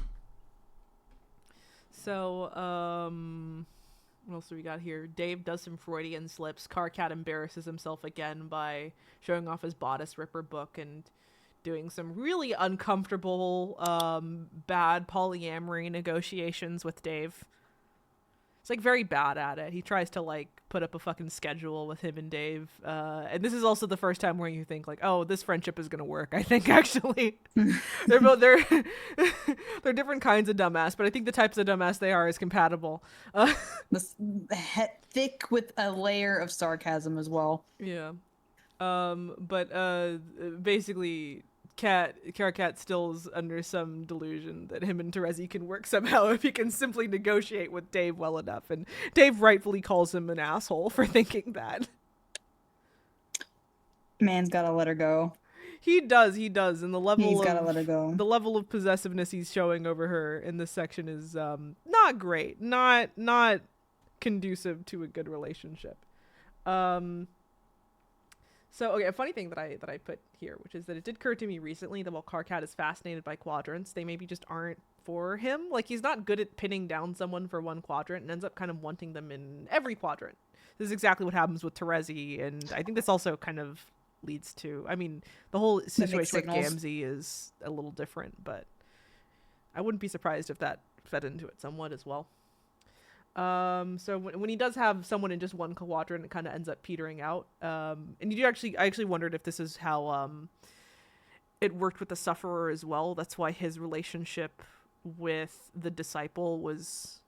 else do we got here? Dave does some Freudian slips. Carcat embarrasses himself again by showing off his bodice ripper book and doing some really uncomfortable, bad polyamory negotiations with Dave. He's like very bad at it. He tries to like put up a fucking schedule with him and Dave. And this is also the first time where you think like, oh, this friendship is gonna work. I think actually, they're different kinds of dumbass, but I think the types of dumbass they are is compatible. Thick with a layer of sarcasm as well. Yeah. But basically, Cat still's under some delusion that him and Terezi can work somehow if he can simply negotiate with Dave well enough, and Dave rightfully calls him an asshole for thinking that. Man's gotta let her go. He does, and He's gotta let her go. The level of possessiveness he's showing over her in this section is not great, not conducive to a good relationship. So, okay, a funny thing that I put here, which is that it did occur to me recently that while Carcat is fascinated by quadrants, they maybe just aren't for him. Like, he's not good at pinning down someone for one quadrant and ends up kind of wanting them in every quadrant. This is exactly what happens with Terezi, and I think this also kind of leads to... I mean, the whole situation with Gamzee is a little different, but I wouldn't be surprised if that fed into it somewhat as well. So when he does have someone in just one quadrant, it kind of ends up petering out. And I actually wondered if this is how it worked with the Sufferer as well. That's why his relationship with the Disciple was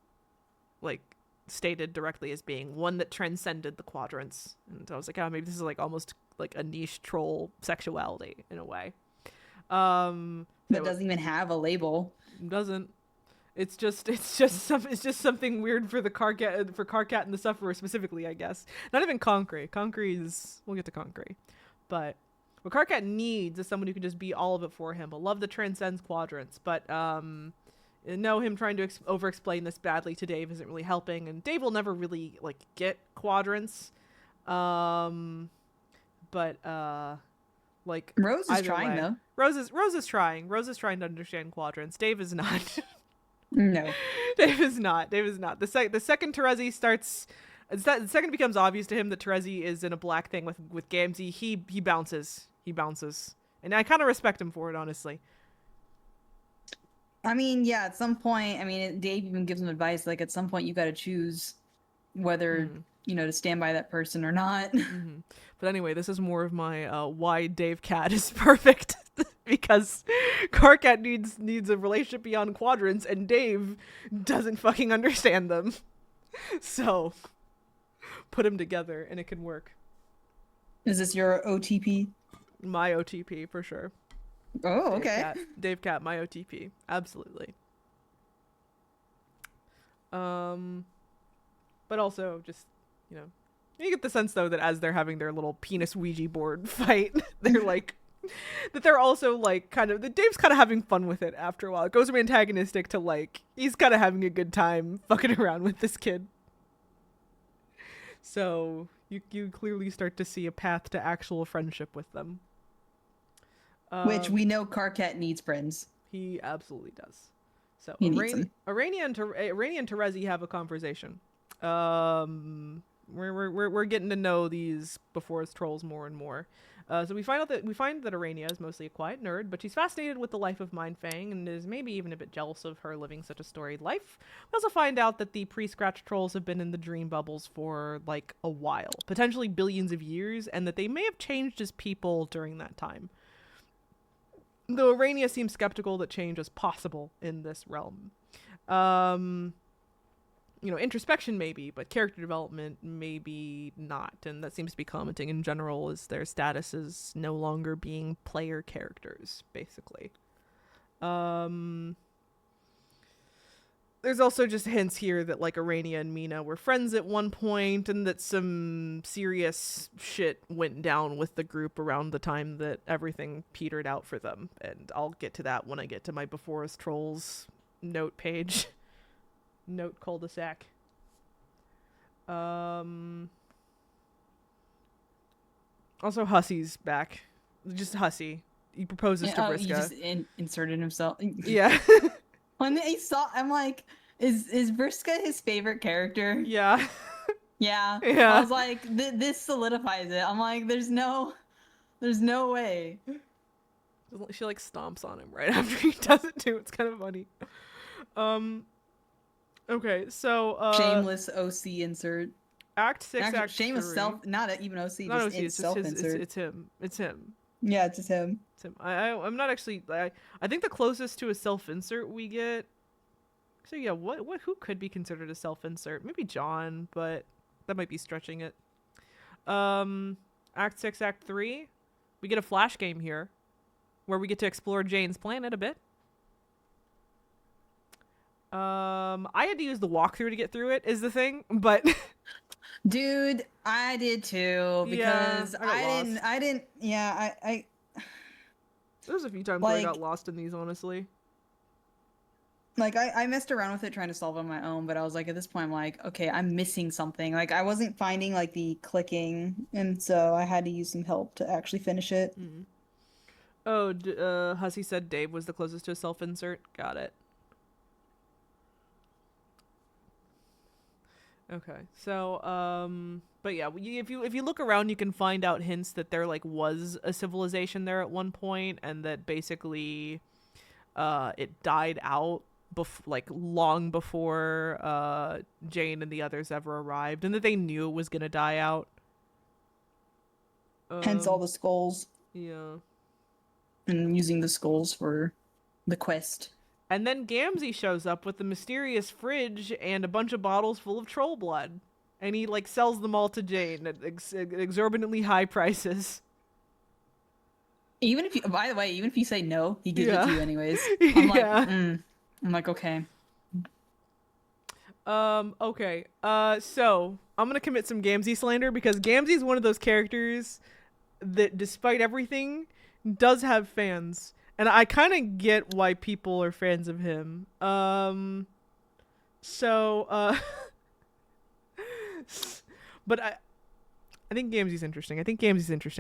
like stated directly as being one that transcended the quadrants. And so I was like, oh, maybe this is like almost like a niche troll sexuality in a way. That doesn't even have a label. Doesn't. It's just something weird for Carcat and the Sufferer specifically, I guess. Not even Concrete. We'll get to Concrete. But what Carcat needs is someone who can just be all of it for him. A love that transcends quadrants. But no, him trying to over-explain this badly to Dave isn't really helping, and Dave will never really like get quadrants. Like Rose is trying though. Rose is trying. Rose is trying to understand quadrants. Dave is not. No. Dave is not. The second Terezi starts... The second it becomes obvious to him that Terezi is in a black thing with Gamzee, he bounces. he bounces, and I kind of respect him for it, honestly. I mean, yeah, at some point, I mean, Dave even gives him advice. Like, at some point, you got to choose whether, to stand by that person or not. But anyway, this is more of my why Dave Cat is perfect. Because Carcat needs a relationship beyond quadrants, and Dave doesn't fucking understand them. So, put them together, and it can work. Is this your OTP? My OTP, for sure. Oh, okay. Dave Cat, my OTP. Absolutely. But also, just, you get the sense, though, that as they're having their little penis Ouija board fight, they're like, that they're also, like, that Dave's kind of having fun with it after a while. It goes from antagonistic to, like, he's kind of having a good time fucking around with this kid. So, you clearly start to see a path to actual friendship with them. Which we know Carcat needs friends. He absolutely does. So, Arania and Terezi have a conversation. We're getting to know these Before Us trolls more and more. So we find that Arania is mostly a quiet nerd, but she's fascinated with the life of Mindfang and is maybe even a bit jealous of her living such a storied life. We also find out that the pre-scratch trolls have been in the dream bubbles for like a while, potentially billions of years, and that they may have changed as people during that time. Though Arania seems skeptical that change is possible in this realm. Introspection maybe, but character development maybe not. And that seems to be commenting in general as their status is no longer being player characters, basically. There's also just hints here that like Arania and Mina were friends at one point, and that some serious shit went down with the group around the time that everything petered out for them. And I'll get to that when I get to my Before Us Trolls note page. Note cul-de-sac. Also, Hussy's back. Just Hussy. He proposes to Vriska. He just inserted himself. Yeah. When I saw, I'm like, is Vriska his favorite character? Yeah. Yeah. Yeah. I was like, this solidifies it. I'm like, there's no way. She like stomps on him right after he does it too. It's kind of funny. Okay, so Shameless OC insert. Act 6, Actually, Act shameless 3. self, not even OC, Not just OC, it's just self his, insert. it's him. It's him. Yeah, it's just him. It's him. I'm not actually. I think the closest to a self insert we get. So yeah, who could be considered a self insert? Maybe John, but that might be stretching it. Act 6, Act 3, we get a flash game here, where we get to explore Jane's planet a bit. I had to use the walkthrough to get through it, is the thing, but Dude, I did too, because I there's a few times where I got lost in these, honestly. Like, I messed around with it trying to solve it on my own, but I was like, at this point, I'm like, okay, I'm missing something. Like, I wasn't finding, like, the clicking, and so I had to use some help to actually finish it. Mm-hmm. Oh, Hussy said Dave was the closest to a self-insert. Got it. Okay, so, but yeah, if you look around, you can find out hints that there, like, was a civilization there at one point, and that basically, it died out long before Jane and the others ever arrived, and that they knew it was gonna die out. Hence all the skulls. Yeah. And using the skulls for the quest. And then Gamzee shows up with the mysterious fridge and a bunch of bottles full of troll blood, and he like sells them all to Jane at exorbitantly high prices. Even if you, by the way, even if you say no, he gives it to you anyways. I'm like, okay. Okay. So I'm gonna commit some Gamzee slander, because Gamzee's one of those characters that, despite everything, does have fans, and I kind of get why people are fans of him. But I think Gamzee's interesting.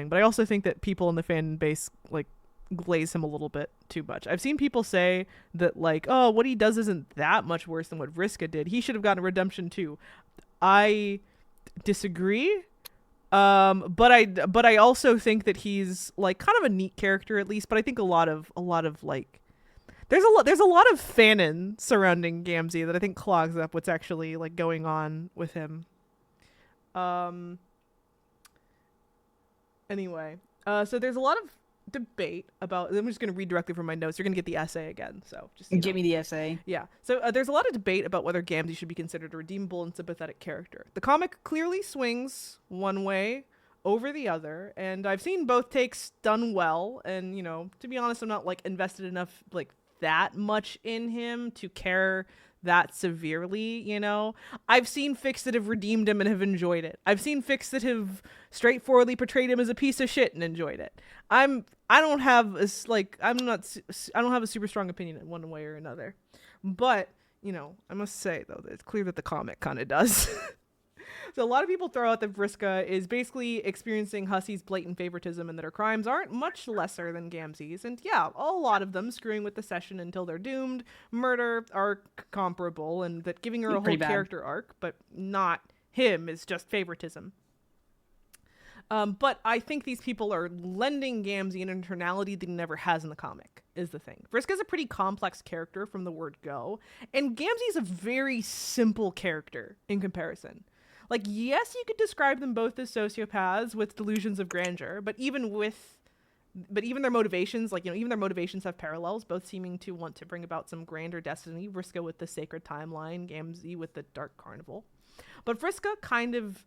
But I also think that people in the fan base like glaze him a little bit too much. I've seen people say that like, oh, what he does isn't that much worse than what Vriska did. He should have gotten a redemption too. I disagree. But I also think that he's like kind of a neat character at least. But I think a lot of like there's a lot of fanon surrounding Gamzee that I think clogs up what's actually like going on with him. Um. Anyway, so there's a lot of debate about. I'm just gonna read directly from my notes. You're gonna get the essay again, so just Give me the essay. yeah. So there's a lot of debate about whether Gamzee should be considered a redeemable and sympathetic character. The comic clearly swings one way over the other, and I've seen both takes done well. And to be honest, I'm not like invested enough like that much in him to care that severely. I've seen fics that have redeemed him and have enjoyed it. I've seen fics that have straightforwardly portrayed him as a piece of shit and enjoyed it. I don't have a super strong opinion in one way or another. But, I must say though that it's clear that the comic kind of does. So a lot of people throw out that Vriska is basically experiencing Hussey's blatant favoritism and that her crimes aren't much lesser than Gamzee's. And yeah, a lot of them, screwing with the session until they're doomed, murder, are comparable, and that giving her a whole character arc, but not him, is just favoritism. But I think these people are lending Gamzee an internality that he never has in the comic, is the thing. Vriska's a pretty complex character from the word go, and Gamzee's a very simple character in comparison. Like, yes, you could describe them both as sociopaths with delusions of grandeur, but even their motivations, even their motivations have parallels, both seeming to want to bring about some grander destiny. Vriska with the sacred timeline, Gamzee with the dark carnival. But Vriska kind of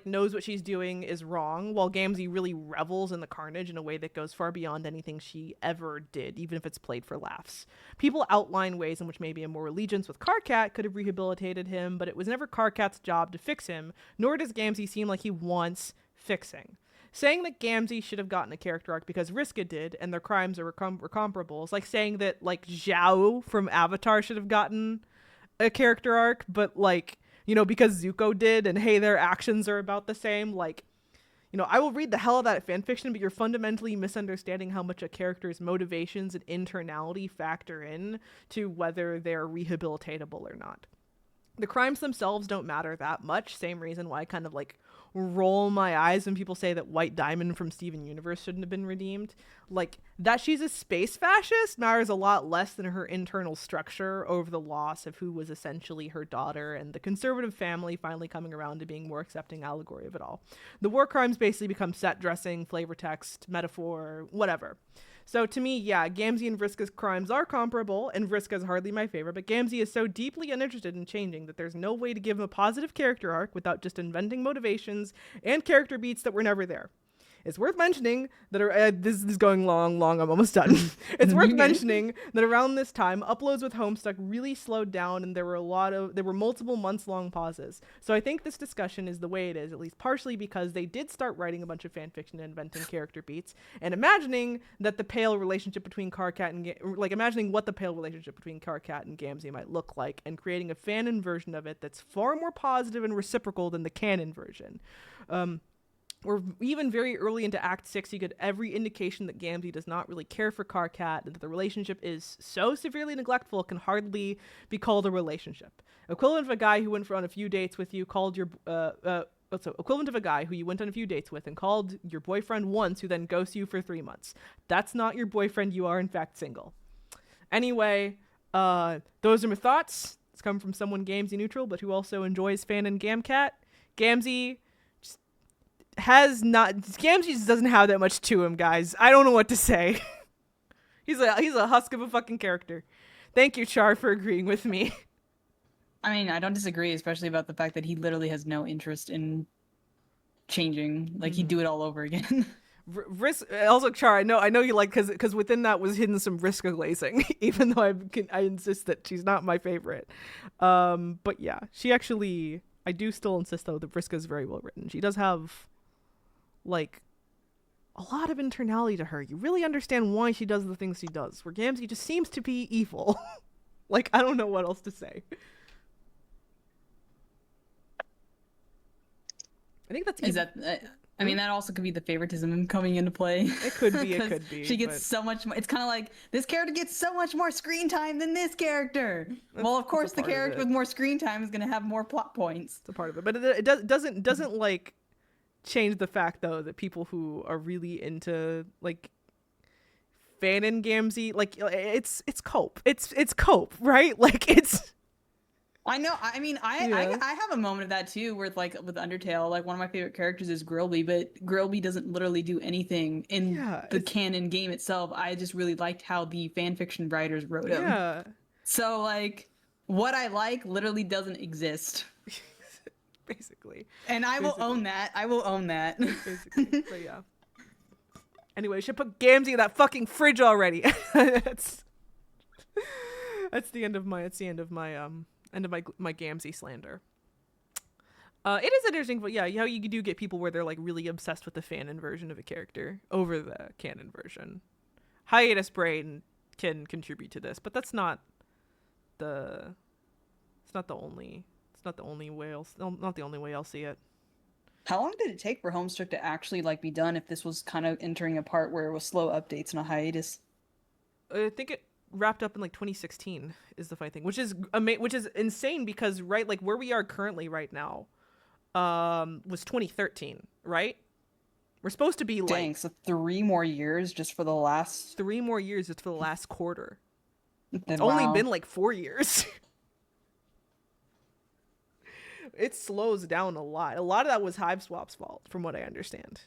knows what she's doing is wrong, while Gamzee really revels in the carnage in a way that goes far beyond anything she ever did, even if it's played for laughs. People outline ways in which maybe a more allegiance with Karkat could have rehabilitated him, but it was never Karkat's job to fix him, nor does Gamzee seem like he wants fixing. Saying that Gamzee should have gotten a character arc because Vriska did, and their crimes are comparable, is like saying that Zhao from Avatar should have gotten a character arc, but because Zuko did, and hey, their actions are about the same. I will read the hell of that fanfiction, but you're fundamentally misunderstanding how much a character's motivations and internality factor in to whether they're rehabilitatable or not. The crimes themselves don't matter that much. Same reason why I kind of roll my eyes when people say that White Diamond from Steven Universe shouldn't have been redeemed. That she's a space fascist matters a lot less than her internal structure over the loss of who was essentially her daughter and the conservative family finally coming around to being more accepting allegory of it all. The war crimes basically become set dressing, flavor text, metaphor, whatever. So to me, yeah, Gamzee and Vriska's crimes are comparable, and Vriska is hardly my favorite, but Gamzee is so deeply uninterested in changing that there's no way to give him a positive character arc without just inventing motivations and character beats that were never there. It's worth mentioning that this is going long, I'm almost done. It's worth mentioning that around this time, uploads with Homestuck really slowed down, and there were multiple months-long pauses. So I think this discussion is the way it is, at least partially because they did start writing a bunch of fanfiction and inventing character beats, and imagining that the pale relationship between Karkat and imagining what the pale relationship between Karkat and Gamzee might look like, and creating a fanon version of it that's far more positive and reciprocal than the canon version. Or even very early into Act 6, you get every indication that Gamzee does not really care for Karkat, and that the relationship is so severely neglectful it can hardly be called a relationship. Equivalent of a guy who went on a few dates with you, equivalent of a guy who you went on a few dates with and called your boyfriend once, who then ghosts you for 3 months. That's not your boyfriend, you are in fact single. Anyway, those are my thoughts. It's come from someone Gamzee neutral, but who also enjoys fan and Gamcat. Gamzee just doesn't have that much to him, guys. I don't know what to say. he's a husk of a fucking character. Thank you, Char, for agreeing with me. I mean, I don't disagree, especially about the fact that he literally has no interest in changing. He'd do it all over again. Also, Char, I know you because within that was hidden some Vriska glazing, even though I insist that she's not my favorite. But yeah, she actually, I do still insist though that Vriska is very well written. She does have a lot of internality to her. You really understand why she does the things she does, where Gamzee just seems to be evil. I don't know what else to say. I think that's... I mean, that also could be the favoritism coming into play. It could be. She gets so much more... It's kind of like, this character gets so much more screen time than this character. Well, of course, the character with more screen time is going to have more plot points. It's a part of it. But it doesn't change the fact though that people who are really into like fanon gamzy, like it's cope. It's cope, right? Like it's I know. I mean, yeah. I have a moment of that too, where like with Undertale, like one of my favorite characters is Grilby, but Grilby doesn't literally do anything in Yeah, the it's canon game itself. I just really liked how the fan fiction writers wrote him. yeah. So like, what I like literally doesn't exist, Basically. and I will own Basically. that. I will own that. Basically. But yeah. Anyway, should put Gamzee in that fucking fridge already. that's the end of my my Gamzee slander. It is interesting, but yeah, how you do get people where they're like really obsessed with the fanon version of a character over the canon version. Hiatus Brain can contribute to this, but that's not the only way not the only way I'll see it. How long did it take for Homestuck to actually like be done? If this was kind of entering a part where it was slow updates and a hiatus. I think it wrapped up in like 2016 is the funny thing, which is insane because right like where we are currently right now was 2013, right? We're supposed to be like Dang, so 3 more years just for the last. 3 more years just for the last quarter. It's Wow. only been like 4 years. It slows down a lot. A lot of that was Hive Swap's fault, from what I understand.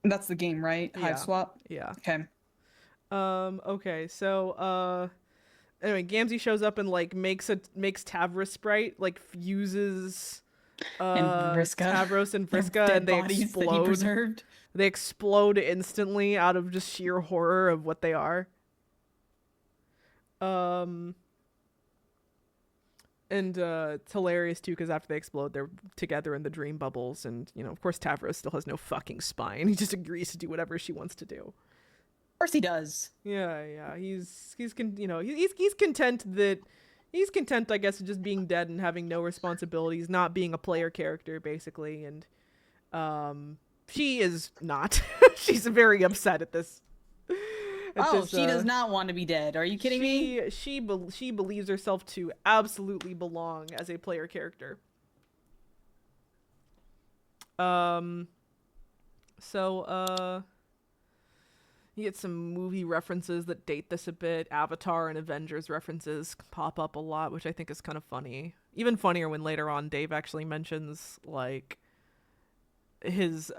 That's the game, right? Yeah. Hive Swap. Yeah. Okay. Okay, so anyway, Gamzee shows up and like makes Tavros sprite, like fuses And Vriska. Tavros and Their Vriska, dead and they bodies that he explode. preserved. They explode instantly out of just sheer horror of what they are. And it's hilarious too because after they explode, they're together in the dream bubbles, and you know, of course, Tavros still has no fucking spine. He just agrees to do whatever she wants to do. Of course he does. Yeah. He's content that he's content, I guess, just being dead and having no responsibilities, not being a player character, basically. And she is not. She's very upset at this. She does not want to be dead. Are you kidding me? She believes herself to absolutely belong as a player character. So you get some movie references that date this a bit. Avatar and Avengers references pop up a lot, which I think is kind of funny. Even funnier when later on Dave actually mentions like his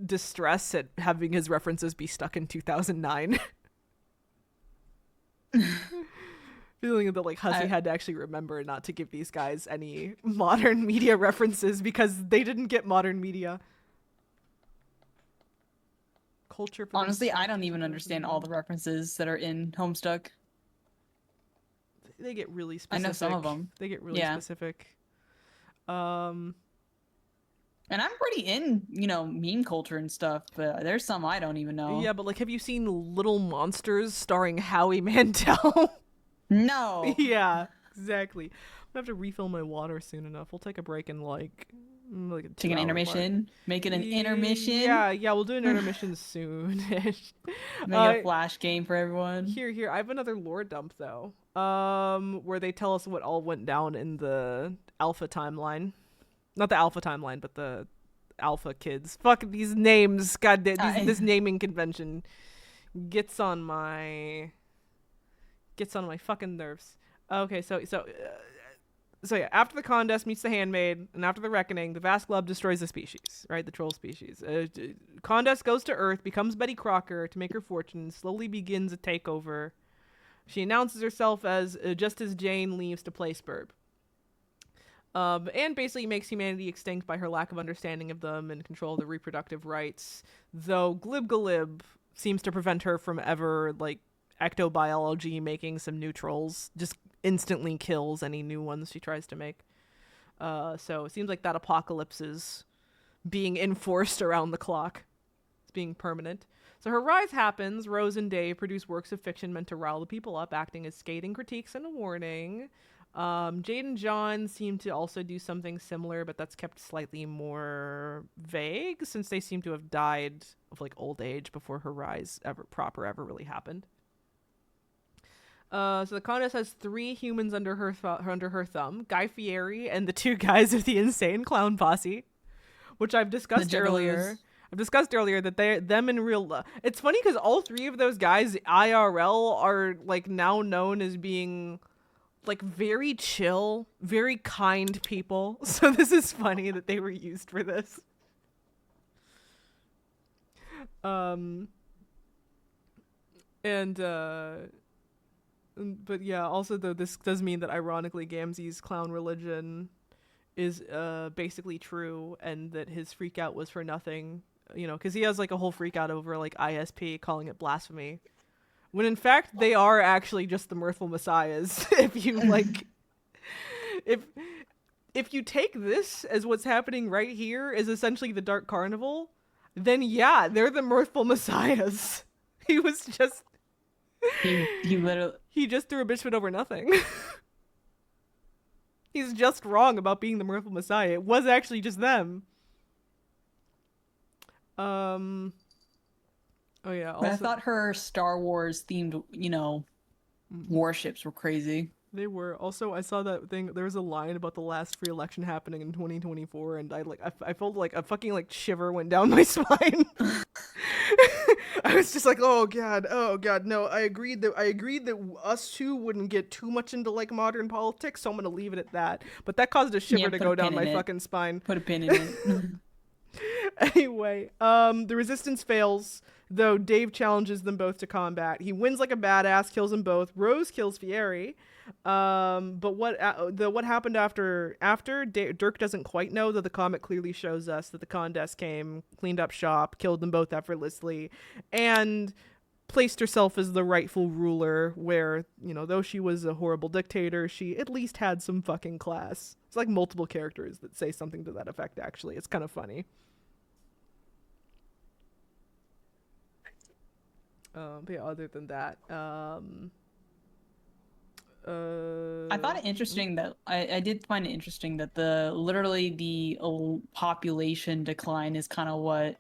distress at having his references be stuck in 2009. Feeling that like Hussey had to actually remember not to give these guys any modern media references because they didn't get modern media. Culture. Honestly, I don't even understand all the references that are in Homestuck. They get really specific. I know some of them. They get really specific. And I'm pretty in, meme culture and stuff, but there's some I don't even know. Yeah, but like, have you seen Little Monsters starring Howie Mandel? No. Yeah, exactly. I'm gonna have to refill my water soon enough. We'll take a break and take an intermission. Mark. Make it an intermission. Yeah, we'll do an intermission soon. Make a flash game for everyone. Here. I have another lore dump though. Where they tell us what all went down in the alpha timeline. Not the alpha timeline, but the alpha kids. Fuck these names. God damn, this naming convention gets on my fucking nerves. Okay, so yeah, after the Condesce meets the Handmaid, and after the Reckoning, the Vast Glub destroys the species, right? The troll species. Condesce goes to Earth, becomes Betty Crocker to make her fortune, and slowly begins a takeover. She announces herself as just as Jane leaves to play Spurb. And basically makes humanity extinct by her lack of understanding of them and control of the reproductive rights, though Glibgalib seems to prevent her from ever, ectobiology making some new trolls, just instantly kills any new ones she tries to make. So it seems like that apocalypse is being enforced around the clock. It's being permanent. So her rise happens. Rose and Dave produce works of fiction meant to rile the people up, acting as scathing critiques and a warning. Jade and John seem to also do something similar, but that's kept slightly more vague since they seem to have died of old age before her rise ever really happened. So the Condesce has 3 humans under her thumb: Guy Fieri and the 2 guys of the Insane Clown Posse. which I've The discussed earlier. Juggalos. I've discussed earlier that them in real. It's funny because all three of those guys IRL are like now known as being like very chill, very kind people. So this is funny that they were used for this. And but yeah, also though this does mean that ironically Gamzee's clown religion is basically true, and that his freak out was for nothing, you know, because he has like a whole freak out over like ISP calling it blasphemy, when in fact they are actually just the mirthful messiahs. If you like, if you take this as what's happening right here is essentially the Dark Carnival, then yeah, they're the mirthful messiahs. He was just He literally. he just threw a bitch fit over nothing. He's just wrong about being the mirthful messiah. It was actually just them. Oh yeah. But I Also, thought her Star Wars themed, warships were crazy. they were. Also, I saw that thing. There was a line about the last free election happening in 2024, and I felt like a fucking like shiver went down my spine. I was just like, oh god, no. I agreed that us two wouldn't get too much into like modern politics, so I'm gonna leave it at that. But that caused a shiver to put a go pin down my in it. fucking spine. Put a pin in it. Anyway, the resistance fails, though Dave challenges them both to combat. He wins like a badass, kills them both. Rose kills Fieri. But what happened after Dirk doesn't quite know, though the comic clearly shows us that the Condesce came, cleaned up shop, killed them both effortlessly, and placed herself as the rightful ruler, where, you know, though she was a horrible dictator, she at least had some fucking class. It's like multiple characters that say something to that effect, actually. It's kind of funny. But yeah, other than that, I thought it interesting that I did find it interesting that the population decline is kind of what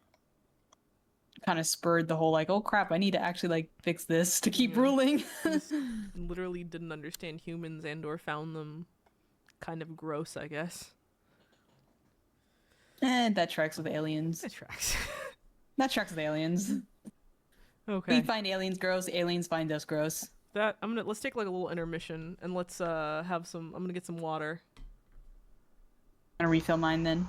kind of spurred the whole like, oh crap, I need to actually like fix this to keep ruling. just literally didn't understand humans and or found them kind of gross, I guess. And that tracks with aliens. It tracks. That tracks with aliens. Okay. We find aliens gross, aliens find us gross. Let's take like a little intermission, and let's have some. I'm gonna get some water. Gonna refill mine then.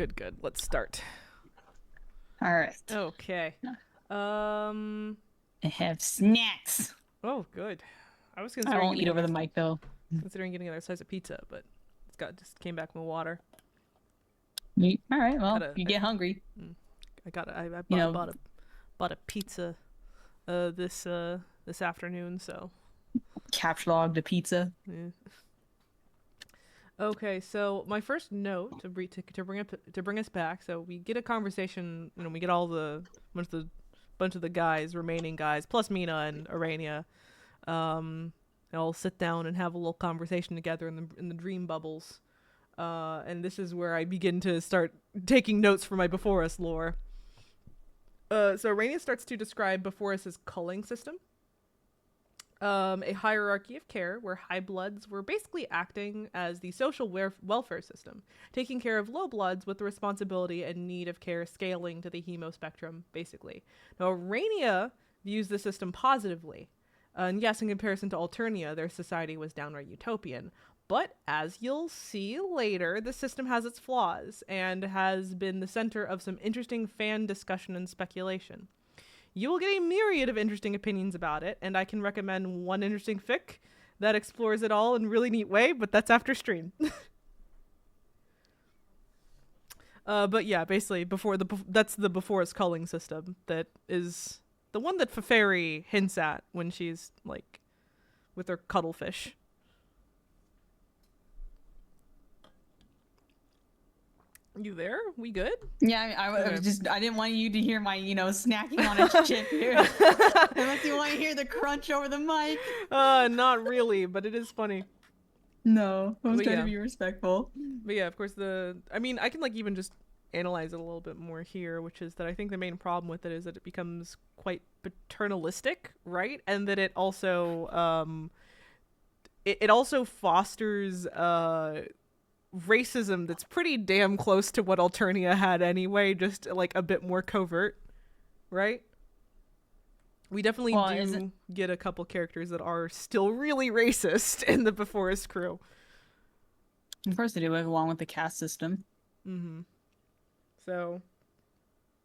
Good. Let's start. All right. Okay. I have snacks. Oh, good. I was I considering won't eat over the mic though. getting another slice of pizza, but just came back from the water. All right. Well, Gotta- if you get hungry, I you know, bought a pizza this afternoon, so capture log the pizza. yeah. Okay, so my first note to bring us back, so we get a conversation, we get all the bunch of the remaining guys, plus Mina and Arania, they all sit down and have a little conversation together in the dream bubbles. And this is where I begin to start taking notes for my Before Us lore. So Arania starts to describe Before Us' culling system. A hierarchy of care where high bloods were basically acting as the social welfare system, taking care of low bloods with the responsibility and need of care scaling to the hemo spectrum, basically. Now, Arania views the system positively. And yes, in comparison to Alternia, their society was downright utopian. But as you'll see later, the system has its flaws and has been the center of some interesting fan discussion and speculation. You will get a myriad of interesting opinions about it, and I can recommend one interesting fic that explores it all in a really neat way, but that's after stream. But yeah, basically, that's the Before Us culling system that is the one that Feferi hints at when she's, like, with her cuttlefish. You there? We good? Yeah, I didn't want you to hear my, snacking on a chip here. Unless you want to hear the crunch over the mic. Not really, but it is funny. No, I was But trying yeah. to be respectful. But yeah, of course, I can, like, even just analyze it a little bit more here, which is that I think the main problem with it is that it becomes quite paternalistic, right? And that it also, it also fosters, racism that's pretty damn close to what Alternia had anyway, just like a bit more covert, right? We definitely get a couple characters that are still really racist in the Before Us crew. Of course they do, along with the caste system. Mm-hmm. So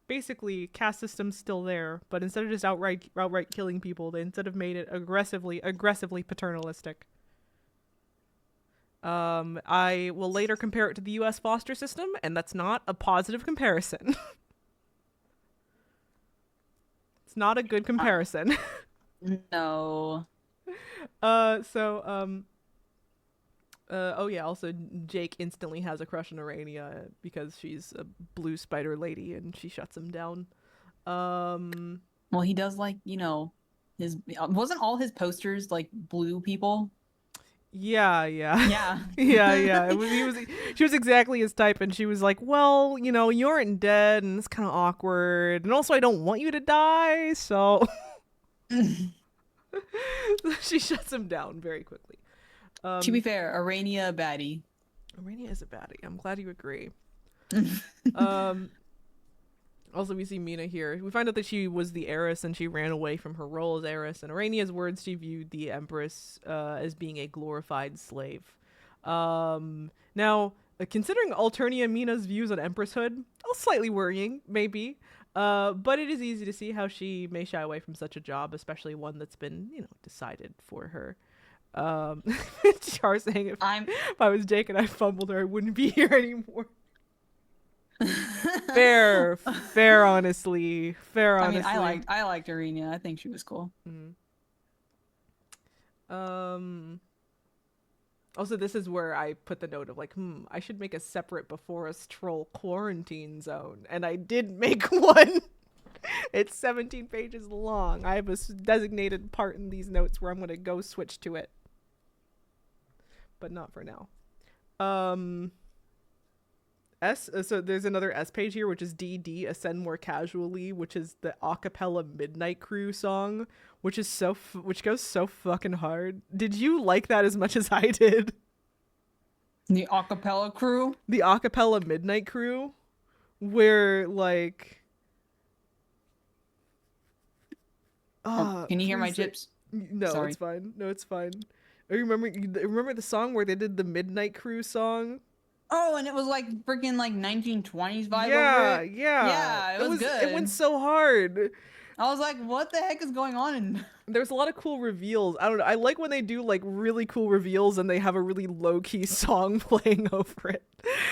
basically, caste system's still there, but instead of just outright killing people, they instead have made it aggressively paternalistic. I will later compare it to the U.S. foster system, and that's not a positive comparison. It's not a good comparison. No. Oh yeah, also Jake instantly has a crush on Arania because she's a blue spider lady and she shuts him down. Well, he does his wasn't all his posters like blue people? Yeah. Yeah. yeah. She was exactly his type, and she was like, well, you aren't dead, and it's kind of awkward, and also I don't want you to die, so she shuts him down very quickly. To be fair, Arania a baddie. Arania is a baddie. I'm glad you agree. Also, we see Mina here. We find out that she was the heiress and she ran away from her role as heiress. In Arania's words, she viewed the Empress as being a glorified slave. Now, considering Alternia Mina's views on Empresshood, slightly worrying, maybe. But it is easy to see how she may shy away from such a job, especially one that's been, decided for her. Char saying if I was Jake and I fumbled her, I wouldn't be here anymore. Fair, honestly. I mean, I liked Arena. I think she was cool. Mm-hmm. Also, this is where I put the note of like, I should make a separate Before Us troll quarantine zone, and I did make one. It's 17 pages long. I have a designated part in these notes where I'm gonna go switch to it, but not for now. So there's another S page here, which is DD Ascend More Casually, which is the acapella Midnight Crew song, which is which goes so fucking hard. Did you like that as much as I did? The acapella crew? The acapella Midnight Crew, where like can you hear my chips? No, Sorry. It's fine. No, it's fine. I remember the song where they did the Midnight Crew song? Oh, and it was like freaking like 1920s vibe over Yeah, it. yeah. Yeah, it was It went good. so hard. I was like, what the heck is going on? And There's a lot of cool reveals. I don't know. I like when they do like really cool reveals and they have a really low key song playing over it.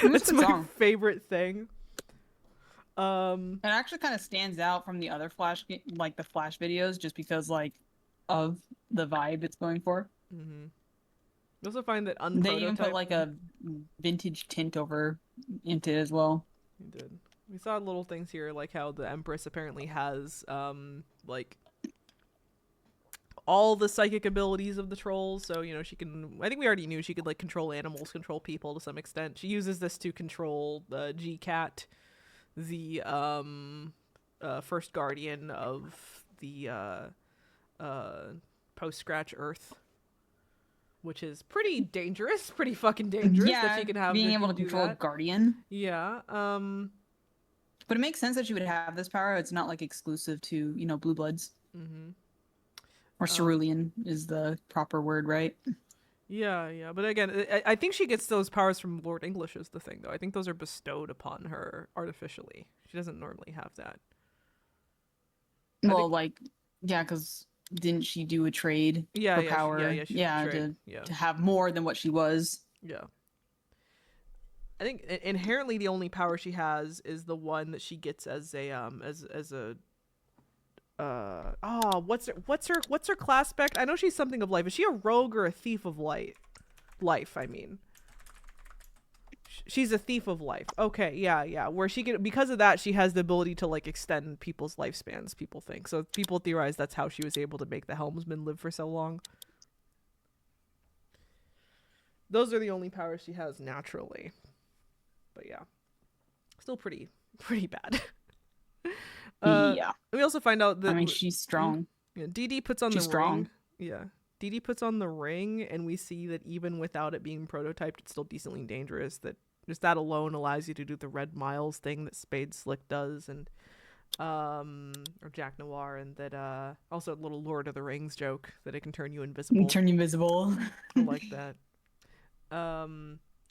it was a It's good my song. favorite thing. It actually kind of stands out from the other like the Flash videos, just because like of the vibe it's going for. Mm-hmm. You also find that They even put unprototype. like a vintage tint over into it as well. We did. We saw little things here, like how the Empress apparently has like all the psychic abilities of the trolls. So she can. I think we already knew she could like control animals, control people to some extent. She uses this to control G-Cat, the first guardian of the post Scratch Earth, which is pretty dangerous, pretty fucking dangerous that Yeah, she can have being that able can to do control a that. guardian. Yeah. But it makes sense that she would have this power. It's not like exclusive to, blue bloods. Mm-hmm. Or cerulean is the proper word, right? Yeah, yeah. But again, I think she gets those powers from Lord English is the thing, though. I think those are bestowed upon her artificially. She doesn't normally have that. Well, like, yeah, because didn't she do a trade Yeah, for yeah, power? she did trade. To Yeah. have more than what she was. Yeah. I think inherently the only power she has is the one that she gets as a what's her class spec? I know she's something of life. Is she a rogue or a thief of light? Life, I mean. She's a thief of life. Okay, yeah. Where because of that, she has the ability to like extend people's lifespans. People think so. People theorize that's how she was able to make the helmsman live for so long. Those are the only powers she has naturally. But yeah, still pretty bad. Yeah. We also find out that I mean, she's strong. Yeah, Dee puts on She's the strong. ring. Yeah. Dee puts on the ring, and we see that even without it being prototyped, it's still decently dangerous. That just that alone allows you to do the Red Miles thing that Spade Slick does, and or Jack Noir, and that also a little Lord of the Rings joke that it can turn you invisible. Turn you invisible. I like that.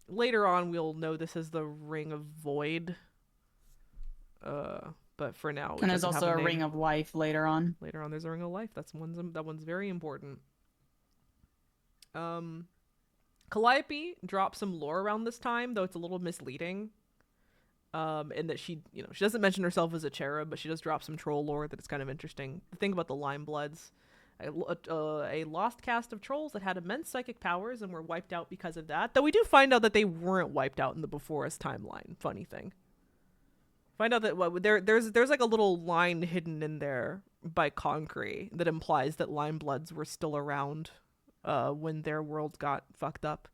Later on, we'll know this is the Ring of Void. But for now, And there's also a ring of life later on. Later on, there's a ring of life. That one's very important. Calliope drops some lore around this time, though it's a little misleading. In that she doesn't mention herself as a cherub, but she does drop some troll lore that is kind of interesting. The thing about the Lime Bloods, a lost caste of trolls that had immense psychic powers and were wiped out because of that. Though we do find out that they weren't wiped out in the Before Us timeline. Funny thing. Find out that there's like a little line hidden in there by Concrete that implies that Lime Bloods were still around when their world got fucked up.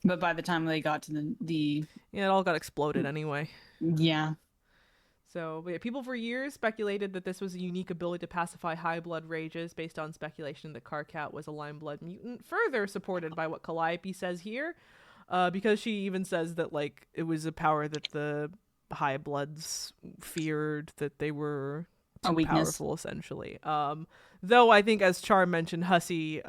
But by the time they got to the Yeah, it all got exploded anyway. Yeah. So yeah, people for years speculated that this was a unique ability to pacify high blood rages based on speculation that Karkat was a Lime Blood mutant, further supported by what Calliope says here. Because she even says that like it was a power that the High Bloods feared, that they were too powerful, essentially. Though I think, as Char mentioned, Hussey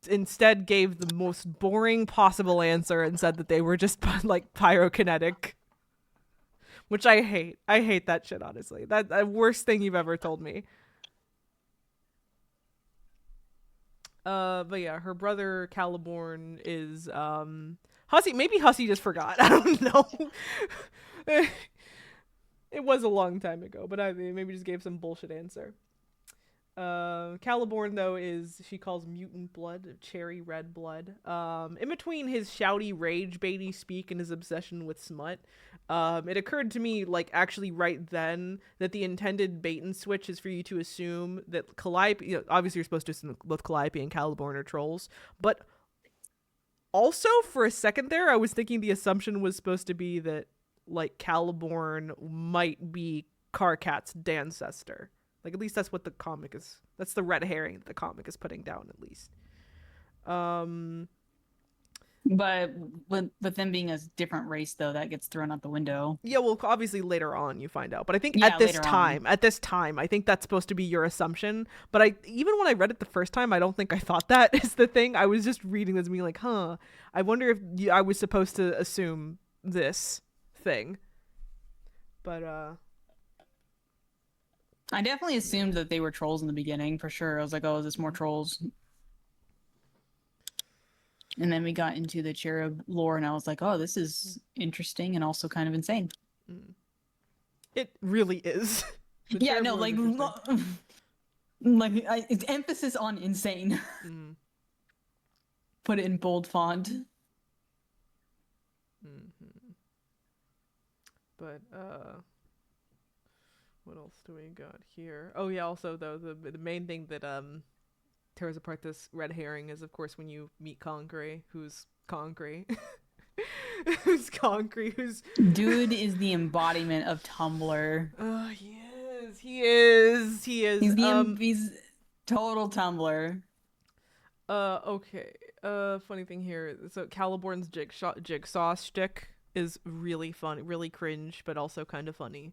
instead gave the most boring possible answer and said that they were just like pyrokinetic, which I hate. I hate that shit, honestly. That's the worst thing you've ever told me. But yeah, her brother Caliborn is Hussey. Maybe Hussey just forgot. I don't know. It was a long time ago, but I maybe just gave some bullshit answer. Caliborn, though, she calls mutant blood cherry red blood. In between his shouty rage baity speak and his obsession with smut, it occurred to me, like, actually right then, that the intended bait and switch is for you to assume that Calliope, obviously you're supposed to assume both Calliope and Caliborn are trolls, but also, for a second there, I was thinking the assumption was supposed to be that, like, Caliborn might be Karkat's ancestor. Like, at least that's what the comic is. That's the red herring that the comic is putting down, at least. But with them being a different race, though, that gets thrown out the window. Yeah, well, obviously later on you find out, but I think Yeah, later on. at this time, I think that's supposed to be your assumption. But I even when I read it the first time, I don't think I thought that is the thing. I was just reading this and being like, huh. I wonder if I was supposed to assume this thing. But I definitely assumed that they were trolls in the beginning, for sure. I was like, oh, is this more trolls? And then we got into the cherub lore, and I was like, oh, this is interesting and also kind of insane. it really is. The Yeah, cherub no, lore is like, interesting. it's emphasis on insane. Mm. Put it in bold font. But what else do we got here? Oh yeah, also though the main thing that tears apart this red herring is of course when you meet Concrete, who's Concrete. Who's Concrete, who's Dude is the embodiment of Tumblr. Oh he is. He's total Tumblr. Okay. Funny thing here. So Caliborn's jigsaw shtick is really fun, really cringe, but also kind of funny.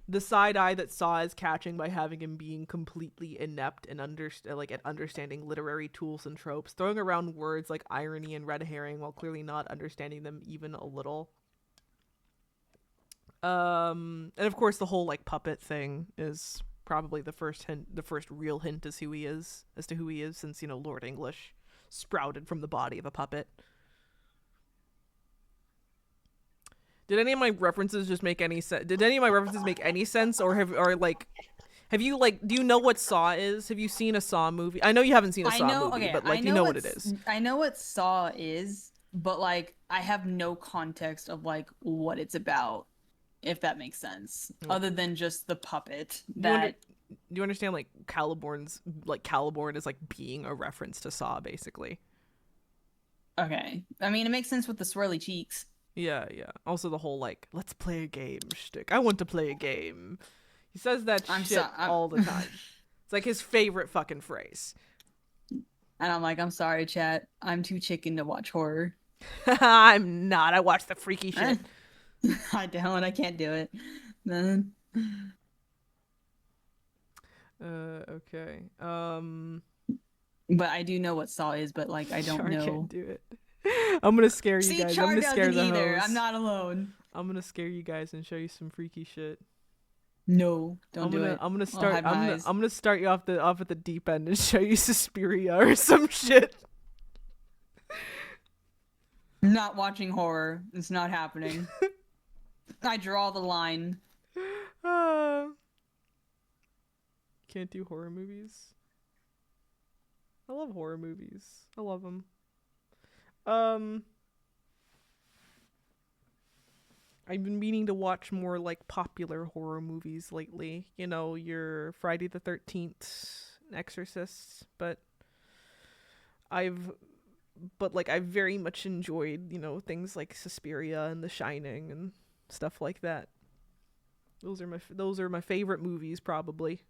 The side eye that Saw is catching by having him being completely inept and at understanding literary tools and tropes, throwing around words like irony and red herring while clearly not understanding them even a little. And of course the whole like puppet thing is probably the first real hint as to who he is, since Lord English sprouted from the body of a puppet. Did any of my references just make any sense? Did any of my references make any sense, or have you do you know what Saw is? Have you seen a Saw movie? I know you haven't seen a Saw movie, but do you know what it is? I know what Saw is, but like I have no context of like what it's about, if that makes sense, other than just the puppet. Do you understand Caliborn is like being a reference to Saw, basically? Okay, I mean it makes sense with the swirly cheeks. Yeah. Also the whole let's play a game shtick. I want to play a game. He says that all the time. It's like his favorite fucking phrase. And I'm like, I'm sorry, chat. I'm too chicken to watch horror. I'm not. I watch the freaky shit. I don't. I can't do it. Then. Okay. But I do know what Saw is, but I don't know. I can't do it. I'm gonna scare you guys. Char I'm gonna scare the either. host. I'm not alone. I'm gonna scare you guys and show you some freaky shit. No, don't do it. I'm gonna start you off at the deep end and show you Suspiria or some shit. I'm not watching horror. It's not happening. I draw the line. Can't do horror movies. I love horror movies. I love them. I've been meaning to watch more popular horror movies lately. Your Friday the 13th, Exorcists, but I've very much enjoyed, things like Suspiria and The Shining and stuff like that. Those are my favorite movies, probably.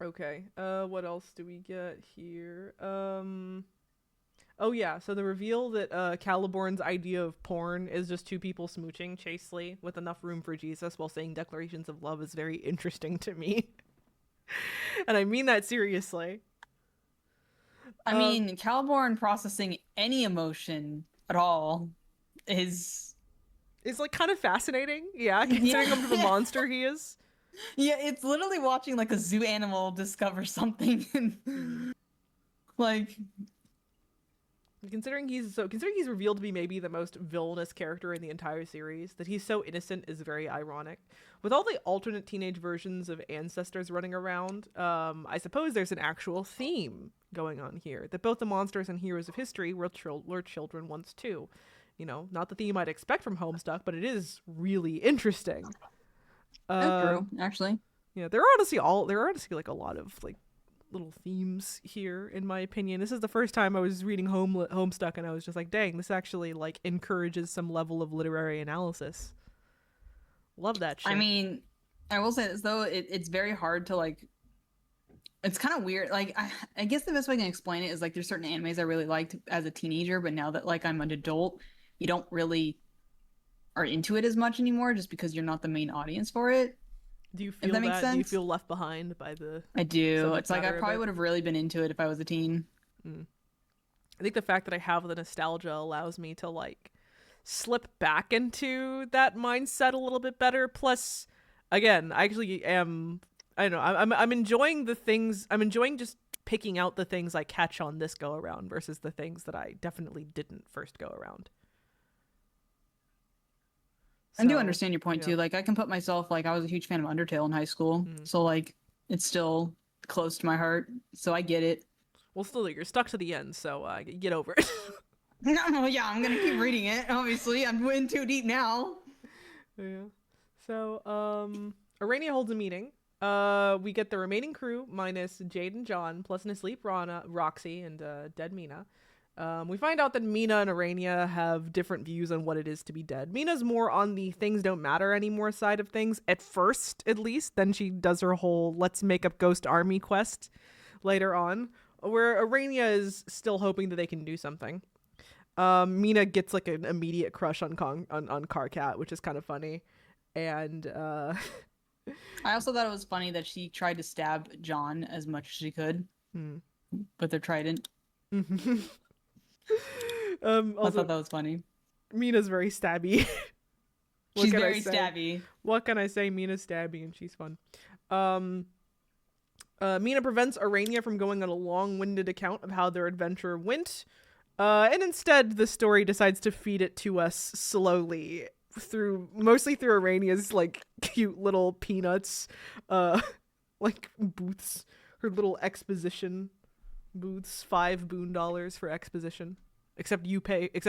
Okay. What else do we get here? Oh yeah, so the reveal that Caliborn's idea of porn is just two people smooching chastely with enough room for Jesus while saying declarations of love is very interesting to me. And I mean that seriously. I mean, Caliborn processing any emotion at all is kind of fascinating. Yeah, considering him the monster he is. Yeah, it's literally watching a zoo animal discover something and considering he's revealed to be maybe the most villainous character in the entire series, that he's so innocent is very ironic. With all the alternate teenage versions of ancestors running around, I suppose there's an actual theme going on here, that both the monsters and heroes of history were children once too. Not the theme I'd expect from Homestuck, but it is really interesting. True, actually. Yeah, there are honestly a lot of little themes here, in my opinion. This is the first time I was reading Homestuck and I was just like, dang, this actually encourages some level of literary analysis. Love that shit. I mean, I will say this though, it's very hard to it's kind of weird. Like, I guess the best way I can explain it is like there's certain animes I really liked as a teenager, but now that like I'm an adult, you don't really are into it as much anymore just because you're not the main audience for it. Do you If feel that makes that? Do you sense. feel left behind by the I do. subject It's like I matter a probably bit? would have really been into it if I was a teen. I think the fact that I have the nostalgia allows me to like slip back into that mindset a little bit better. Plus, again, I actually am. I don't know. I'm enjoying the things. I'm enjoying just picking out the things I catch on this go around versus the things that I definitely didn't first go around. I do So, understand your point yeah. too. Like I can put myself like I was a huge fan of Undertale in high school, so like it's still close to my heart. So I get it. Well, still, you're stuck to the end, so get over it. No, yeah, I'm gonna keep reading it. Obviously, I'm in too deep now. Yeah. So, Arania holds a meeting. We get the remaining crew minus Jade and John, plus an asleep Roxy, and dead Mina. We find out that Mina and Arania have different views on what it is to be dead. Mina's more on the things don't matter anymore side of things, at first, at least. Then she does her whole let's make up Ghost Army quest later on, where Arania is still hoping that they can do something. Mina gets like an immediate crush on Carcat, which is kind of funny. And I also thought it was funny that she tried to stab John as much as she could with her trident. I also, thought that was funny. Mina's very stabby. She's very stabby. What can I say? Mina's stabby and she's fun. Mina prevents Arania from going on a long-winded account of how their adventure went. And instead, the story decides to feed it to us slowly mostly through Arania's like cute little peanuts, like booths, her little exposition booths, $5 for exposition. Except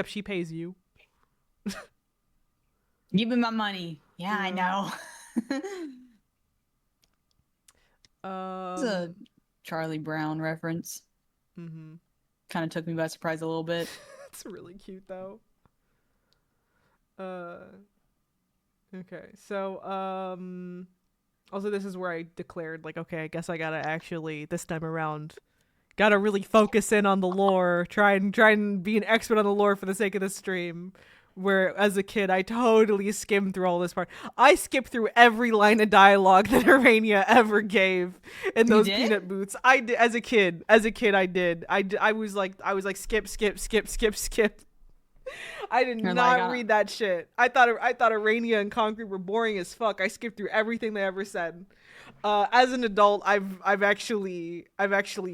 she pays you. Give me my money. Yeah, I know. It's a Charlie Brown reference. Mm-hmm. Kind of took me by surprise a little bit. It's really cute though. Okay, so also this is where I declared like, okay, I guess I gotta actually this time around gotta really focus in on the lore, try and be an expert on the lore for the sake of the stream. Where as a kid I totally skimmed through all this part. I skipped through every line of dialogue that Arania ever gave in those peanut booths. I did as a kid. I did. I was like skip. I did not read that shit. I thought Arania and Concrete were boring as fuck. I skipped through everything they ever said. As an adult, I've actually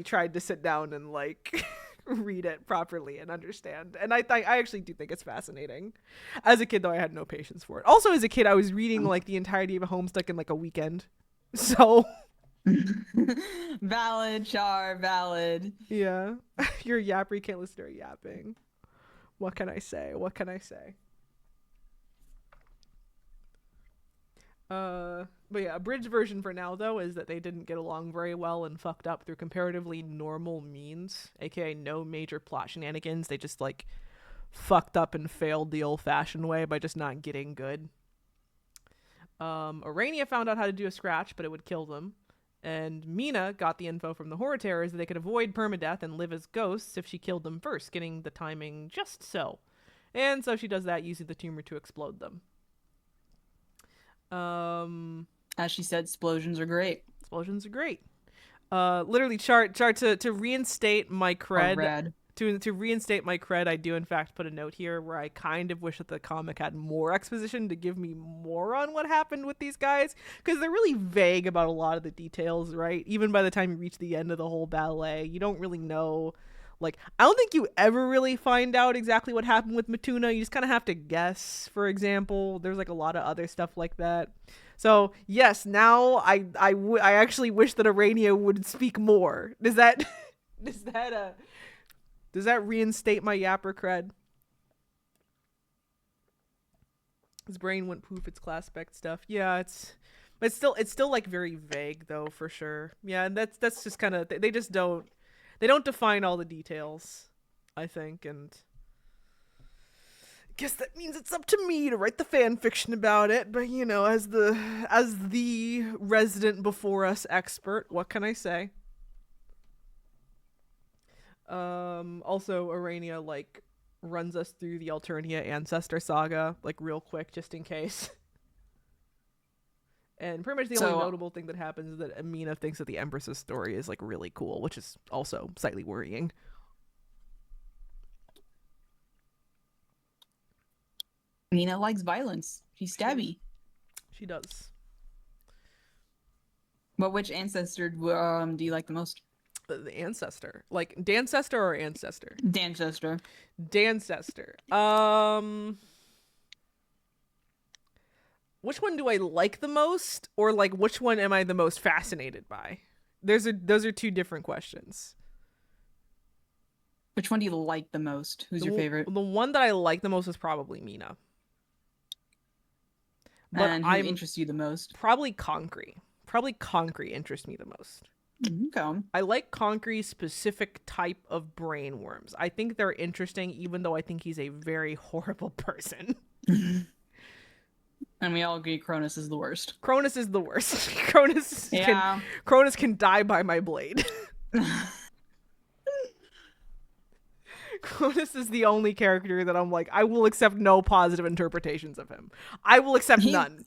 tried to sit down and like read it properly and understand. And I actually do think it's fascinating. As a kid, though, I had no patience for it. Also, as a kid, I was reading like the entirety of Homestuck in like a weekend. So valid, Char, valid. Yeah, you're a yapper. You can't listen to her yapping. What can I say? But yeah, abridged version for now though is that they didn't get along very well and fucked up through comparatively normal means, aka no major plot shenanigans. They just like fucked up and failed the old-fashioned way by just not getting good. Arania found out how to do a scratch, but it would kill them. And Mina got the info from the horror terrors that they could avoid permadeath and live as ghosts if she killed them first, getting the timing just so. And so she does that using the tumor to explode them. As she said, explosions are great. Literally, chart to reinstate my cred. Oh, rad. To reinstate my cred, I do in fact put a note here where I kind of wish that the comic had more exposition to give me more on what happened with these guys, because they're really vague about a lot of the details, right? Even by the time you reach the end of the whole ballet, you don't really know. Like, I don't think you ever really find out exactly what happened with Matuna. You just kind of have to guess, for example. There's like a lot of other stuff like that. So, yes, now I actually wish that Arania would speak more. Does that reinstate my yapper cred? His brain went poof, it's class spec stuff. Yeah, it's still like very vague though, for sure. Yeah, and that's just kind of, they don't define all the details, I think, and I guess that means it's up to me to write the fan fiction about it. But you know, as the resident before us expert, what can I say? Also, Arania like runs us through the Alternia ancestor saga like real quick, just in case. And pretty much the only So notable thing that happens is that Amina thinks that the Empress's story is like really cool, which is also slightly worrying. Nina likes violence. She's stabby. She does. But which ancestor do you like the most? The ancestor, like Dancestor or ancestor? Dancestor. Dancestor. Which one do I like the most, or like which one am I the most fascinated by? Those are two different questions. Which one do you like the most? Who's your favorite? The one that I like the most is probably Mina. But And who interests you the most? Probably Concrete. Probably Concrete interests me the most. Okay. I like Concrete's specific type of brain worms. I think they're interesting, even though I think he's a very horrible person. And we all agree Cronus is the worst. Cronus is the worst. Cronus can die by my blade. Cronus is the only character that I'm like, I will accept no positive interpretations of him. I will accept none.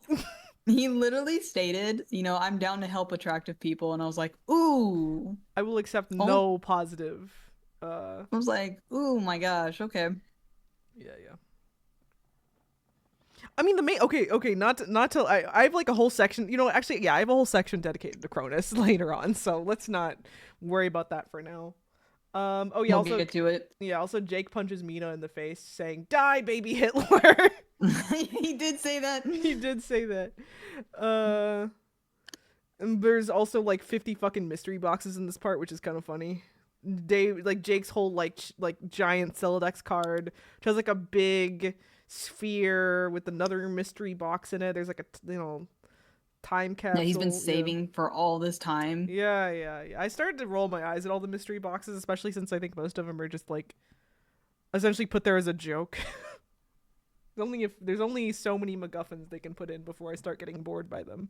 He literally stated, I'm down to help attractive people. And I was like, ooh. I will accept no positive. I was like, ooh, my gosh. Okay. Yeah. I mean, the main not to I have like a whole section, actually, yeah, I have a whole section dedicated to Cronus later on, so let's not worry about that for now. We'll get to it. Yeah, also Jake punches Mina in the face saying, "Die, baby Hitler." He did say that. He did say that. And there's also like 50 fucking mystery boxes in this part, which is kind of funny. Jake's whole like giant Celodex card, which has like a big sphere with another mystery box in it. There's like a time capsule. Yeah, he's been saving for all this time. Yeah. I started to roll my eyes at all the mystery boxes, especially since I think most of them are just like essentially put there as a joke. There's only so many MacGuffins they can put in before I start getting bored by them.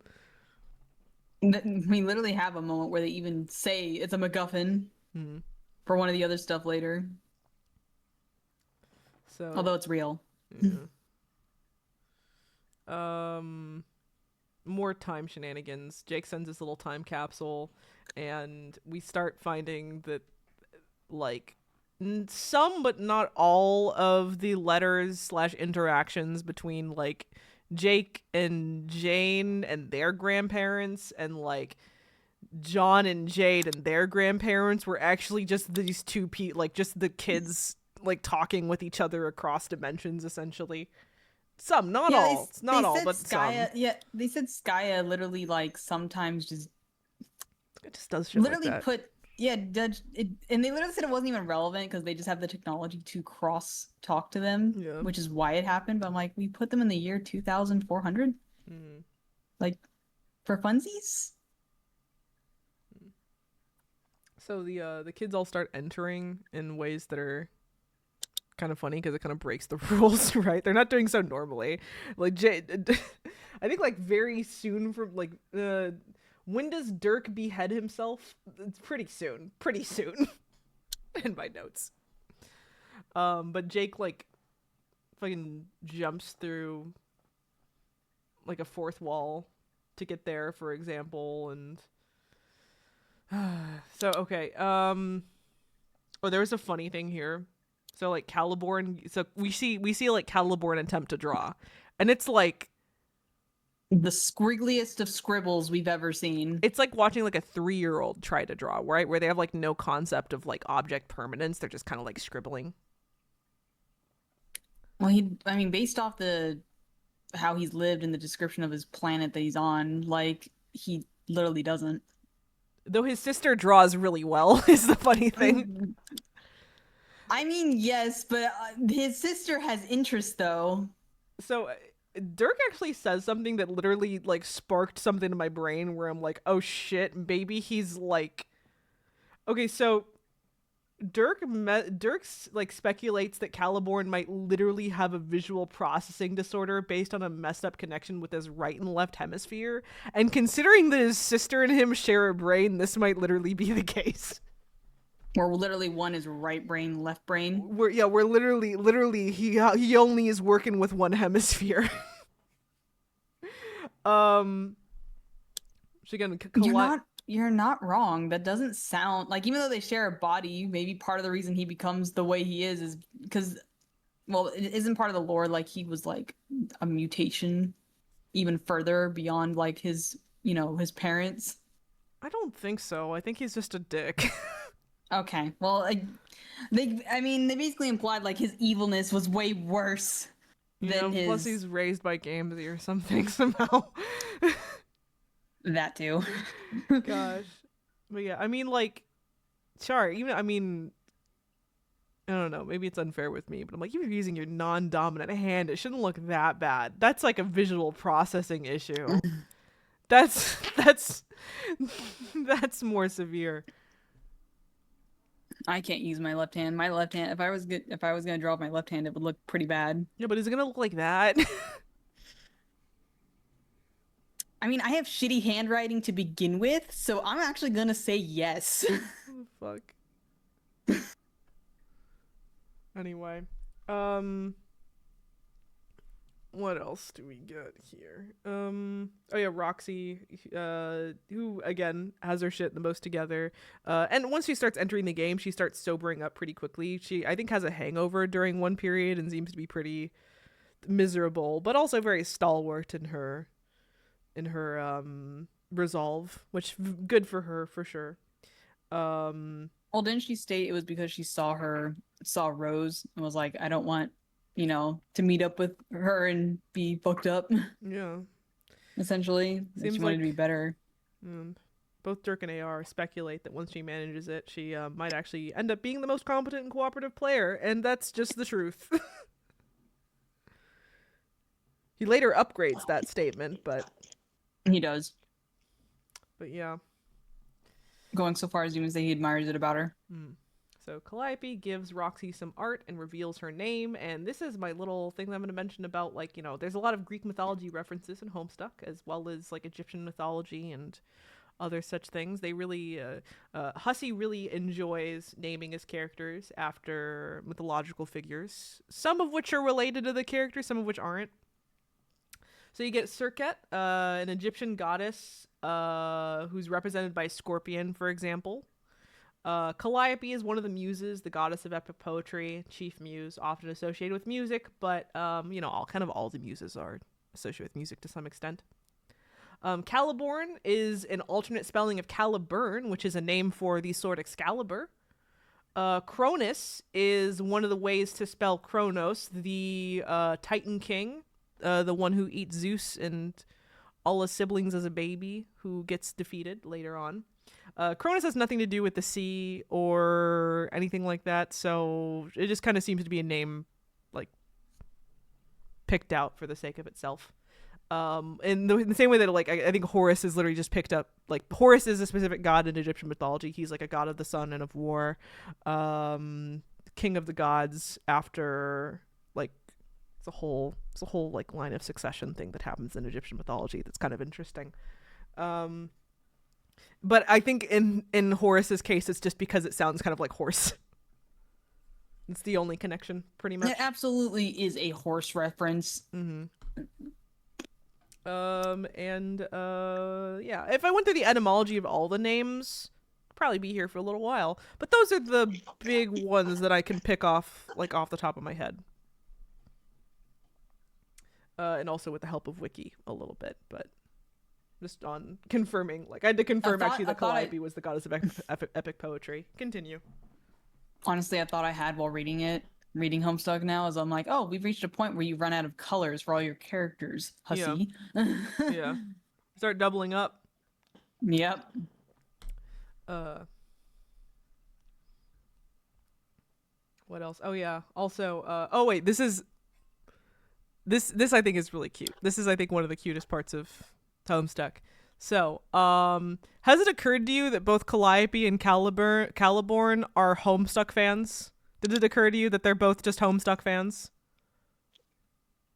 We literally have a moment where they even say it's a MacGuffin for one of the other stuff later. So, although it's real. Yeah. More time shenanigans. Jake sends this little time capsule, and we start finding that, like, some but not all of the letters / interactions between like Jake and Jane and their grandparents and like John and Jade and their grandparents were actually just these two just the kids like talking with each other across dimensions, essentially. Some, not all. It's not all, but Skya, some. Yeah, they said Skya literally like sometimes just it just does shit literally like that. put and they literally said it wasn't even relevant because they just have the technology to cross talk to them, which is why it happened. But I'm like, we put them in the year 2400, like for funsies. So the kids all start entering in ways that are kind of funny because it kind of breaks the rules, right? They're not doing so normally. Like I think like very soon from like when does Dirk behead himself? It's pretty soon in my notes. But Jake like fucking jumps through like a fourth wall to get there, for example, and so okay. There was a funny thing here. So like Caliborn, so we see like Caliborn attempt to draw, and it's like the scriggliest of scribbles we've ever seen. It's like watching like a 3-year-old try to draw, right? Where they have like no concept of like object permanence. They're just kind of like scribbling. Well, based off how he's lived and the description of his planet that he's on, like he literally doesn't. Though his sister draws really well is the funny thing. I mean, yes, but his sister has interest though. So Dirk actually says something that literally like sparked something in my brain where I'm like, oh shit, maybe he's like, okay, so Dirk's like speculates that Caliborn might literally have a visual processing disorder based on a messed up connection with his right and left hemisphere, and considering that his sister and him share a brain, this might literally be the case. Where literally one is right brain, left brain. We're literally he only is working with one hemisphere. um, she gonna You're not wrong. That doesn't sound like, even though they share a body, maybe part of the reason he becomes the way he is because, well, it isn't part of the lore like he was like a mutation even further beyond like his, his parents. I don't think so. I think he's just a dick. Okay. Well, they basically implied like his evilness was way worse than Plus his he's raised by Gamzee or something somehow. that too. Gosh. But yeah, I mean, like, sure, even, I mean, I don't know, maybe it's unfair with me, but I'm like, even if you're using your non-dominant hand, it shouldn't look that bad. That's like a visual processing issue. That's that's more severe. I can't use my left hand. My left hand, if I was gonna draw with my left hand, it would look pretty bad. Yeah, but is it gonna look like that? I mean, I have shitty handwriting to begin with, so I'm actually gonna say yes. Fuck. Anyway, um, what else do we get here? Oh yeah, Roxy, who again has her shit the most together. And once she starts entering the game, she starts sobering up pretty quickly. She, I think, has a hangover during one period and seems to be pretty miserable, but also very stalwart in her resolve, which good for her for sure. Well, didn't she state it was because she saw Rose and was like, I don't want, to meet up with her and be fucked up. Yeah. Essentially, Seems she wanted like, to be better. Both Dirk and AR speculate that once she manages it, she might actually end up being the most competent and cooperative player, and that's just the truth. He later upgrades that statement, but He does. But yeah. Going so far as even say he admires it about her. So Calliope gives Roxy some art and reveals her name, and this is my little thing that I'm going to mention about, like, there's a lot of Greek mythology references in Homestuck, as well as, like, Egyptian mythology and other such things. They really, Hussey really enjoys naming his characters after mythological figures, some of which are related to the character, some of which aren't. So you get Serket, an Egyptian goddess who's represented by Scorpion, for example. Calliope is one of the muses, the goddess of epic poetry, chief muse, often associated with music, but all the muses are associated with music to some extent. Caliborn is an alternate spelling of Caliburn, which is a name for the sword Excalibur. Cronus is one of the ways to spell Kronos, the Titan king, the one who eats Zeus and all his siblings as a baby, who gets defeated later on. Cronus has nothing to do with the sea or anything like that, so it just kind of seems to be a name, like, picked out for the sake of itself. In the same way that, like, I think Horus is literally just picked up, like, Horus is a specific god in Egyptian mythology. He's, like, a god of the sun and of war, king of the gods after, like, it's a whole like line of succession thing that happens in Egyptian mythology that's kind of interesting. But I think in Horus's case, it's just because it sounds kind of like horse. It's the only connection, pretty much. It absolutely is a horse reference. Yeah, if I went through the etymology of all the names, I'd probably be here for a little while. But those are the big ones that I can pick off, like, off the top of my head. And also with the help of Wiki a little bit, but just on confirming, like, I had to confirm actually that Calliope was the goddess of epic poetry. Continue. Honestly, I thought I had while reading Homestuck now, is I'm like, oh, we've reached a point where you run out of colors for all your characters, Hussey. Yeah. Start doubling up. Yep. What else? Oh yeah. Also, oh wait, this I think is really cute. This is, I think, one of the cutest parts of Homestuck. So, has it occurred to you that both Calliope and Caliborn are Homestuck fans? Did it occur to you that they're both just Homestuck fans?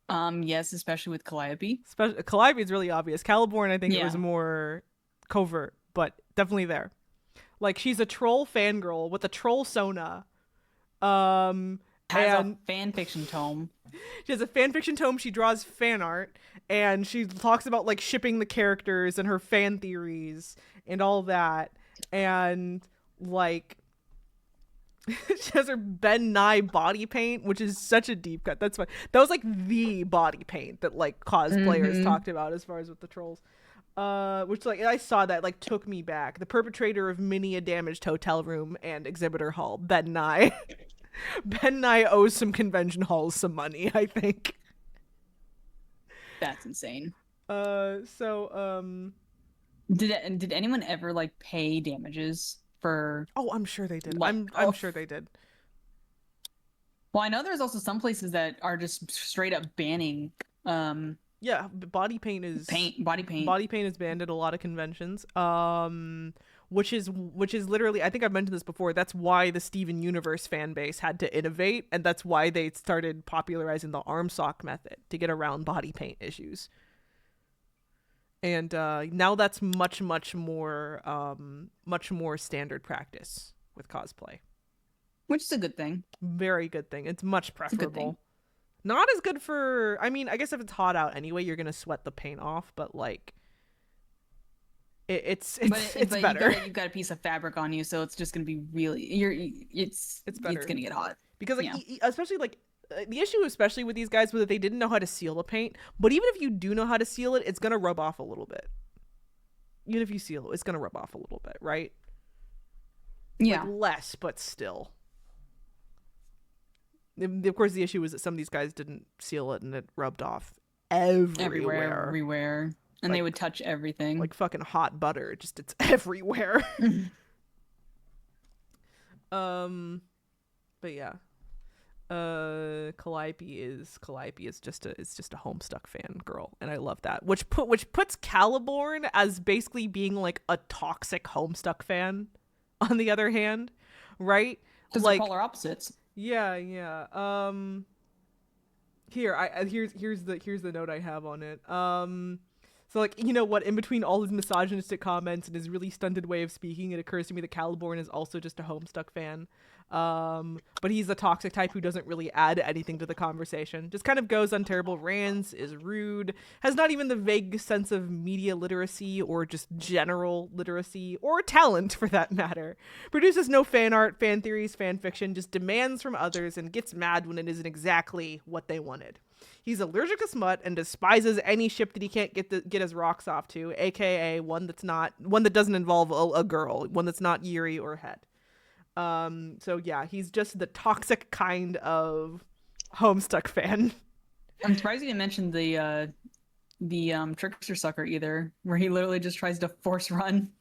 Yes, especially with Calliope. Calliope is really obvious. Caliborn, I think it was more covert, but definitely there. Like she's a troll fangirl with a troll sona. Um, Has a and fan fiction tome. she has a fan fiction tome. She draws fan art, and she talks about like shipping the characters and her fan theories and all that. And like, she has her Ben Nye body paint, which is such a deep cut. That's fine. That was like the body paint that like cosplayers talked about as far as with the trolls. Which like I saw that like took me back. The perpetrator of many a damaged hotel room and exhibitor hall, Ben Nye. Ben Nye owes some convention halls some money, I think. That's insane. So Did anyone ever like pay damages for oh, I'm sure they did. like I'm sure they did. Well, I know there's also some places that are just straight up banning Yeah, body paint is body paint. Body paint is banned at a lot of conventions. Which is literally, I think I've mentioned this before, that's why the Steven Universe fan base had to innovate, and that's why they started popularizing the arm sock method to get around body paint issues. And now that's much more standard practice with cosplay. Which is a good thing. Very good thing. It's much It's a good thing. preferable. Not as good for, I mean, I guess if it's hot out anyway, you're gonna sweat the paint off, but like it's But better you've got a piece of fabric on you, so it's just gonna be really it's better. It's gonna get hot. Because like Yeah. especially like the issue especially with these guys was that they didn't know how to seal the paint, but even if you do know how to seal it, it's gonna rub off a little bit. Even if you seal it, it's gonna rub off a little bit, right? Yeah. Like less, but still. Of course, the issue was that some of these guys didn't seal it and it rubbed off everywhere. And Like- they would touch everything. Like fucking hot butter. Just it's everywhere. But yeah. Calliope is just a Homestuck fan girl, and I love that. Which puts Caliborn as basically being like a toxic Homestuck fan. On the other hand, right? Because Like they're polar opposites. yeah. Here's the note I have on it. So like, you know what, in between all his misogynistic comments and his really stunted way of speaking, it occurs to me that Caliborn is also just a Homestuck fan. But he's the toxic type who doesn't really add anything to the conversation. Just kind of goes on terrible rants, is rude, has not even the vague sense of media literacy or just general literacy or talent for that matter. Produces no fan art, fan theories, fan fiction, just demands from others and gets mad when it isn't exactly what they wanted. He's allergic to smut and despises any ship that he can't get his rocks off to, aka one that doesn't involve a girl, one that's not Yuri or Het. So yeah, he's just the toxic kind of Homestuck fan. I'm surprised you didn't mention the trickster sucker either, where he literally just tries to force run,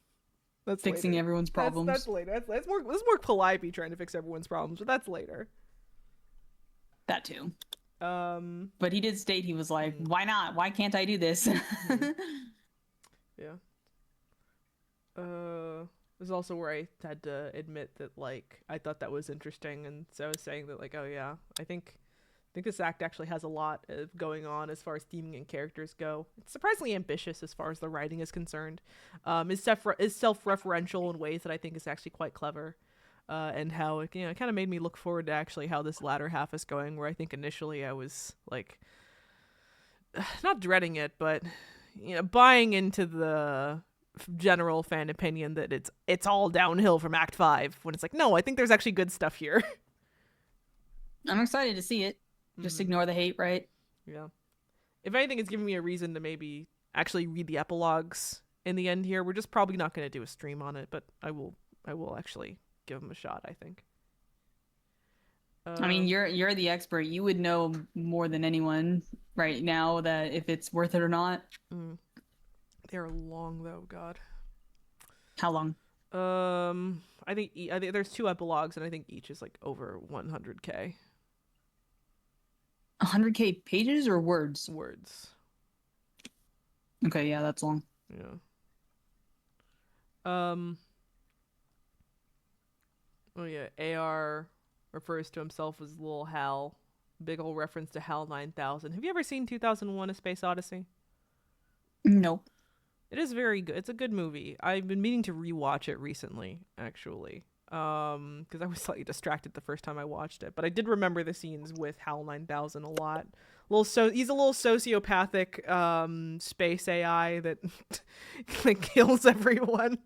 That's fixing later. everyone's problems. That's later. That's more Calliope trying to fix everyone's problems, but that's later. That too. Um, But he did state, he was like, why not? Why can't I do this? yeah. This is also where I had to admit that like I thought that was interesting, and so I was saying that like, oh yeah, I think this act actually has a lot of going on as far as theming and characters go. It's surprisingly ambitious as far as the writing is concerned. Is self-referential in ways that I think is actually quite clever. And how it kind of made me look forward to actually how this latter half is going, where I think initially I was like not dreading it, but buying into the general fan opinion that it's all downhill from Act 5, when it's like, no, I think there's actually good stuff here. I'm excited to see it. Just ignore the hate, right? Yeah. If anything, it's giving me a reason to maybe actually read the epilogues in the end here. We're just probably not going to do a stream on it, but I will actually give them a shot, I think. I mean, you're the expert. You would know more than anyone right now that if it's worth it or not. They're long though, God. How long? I think there's 2 epilogues, and I think each is like over 100K. 100K pages or words? Words. Okay, yeah, that's long. Yeah. Oh yeah, AR refers to himself as Lil Hal. Big ol' reference to HAL 9000. Have you ever seen 2001: A Space Odyssey? Nope. It is very good. It's a good movie. I've been meaning to rewatch it recently, actually. Because I was slightly distracted the first time I watched it, but I did remember the scenes with Hal 9000 a lot. He's a little sociopathic space AI that like kills everyone.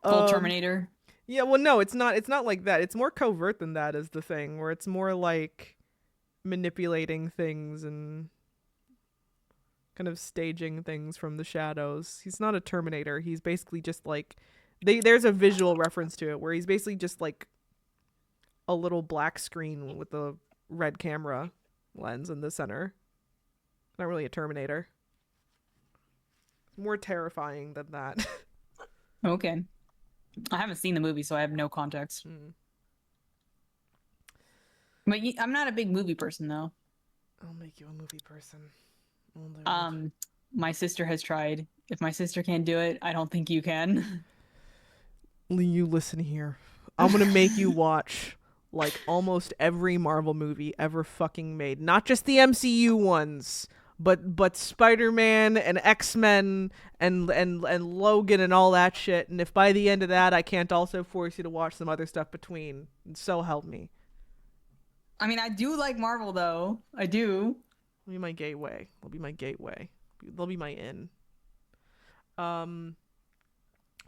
Full Um, Terminator. yeah, well, no, it's not. It's not like that. It's more covert than that. Is the thing where it's more like manipulating things and kind of staging things from the shadows. He's not a Terminator. He's basically just like there's a visual reference to it where he's basically just like a little black screen with a red camera lens in the center. Not really a Terminator. More terrifying than that. Okay. I haven't seen the movie, so I have no context. But I'm not a big movie person, though. I'll make you a movie person. I'll do it. My sister has tried. If my sister can't do it, I don't think you can. Lee, you listen here. I'm gonna make you watch like almost every Marvel movie ever fucking made. Not just the MCU ones, but Spider-Man and X-Men and Logan and all that shit. And if by the end of that I can't also force you to watch some other stuff between, so help me. I mean, I do like Marvel, though. I do. It'll be my gateway. It'll be my gateway. They'll be my in.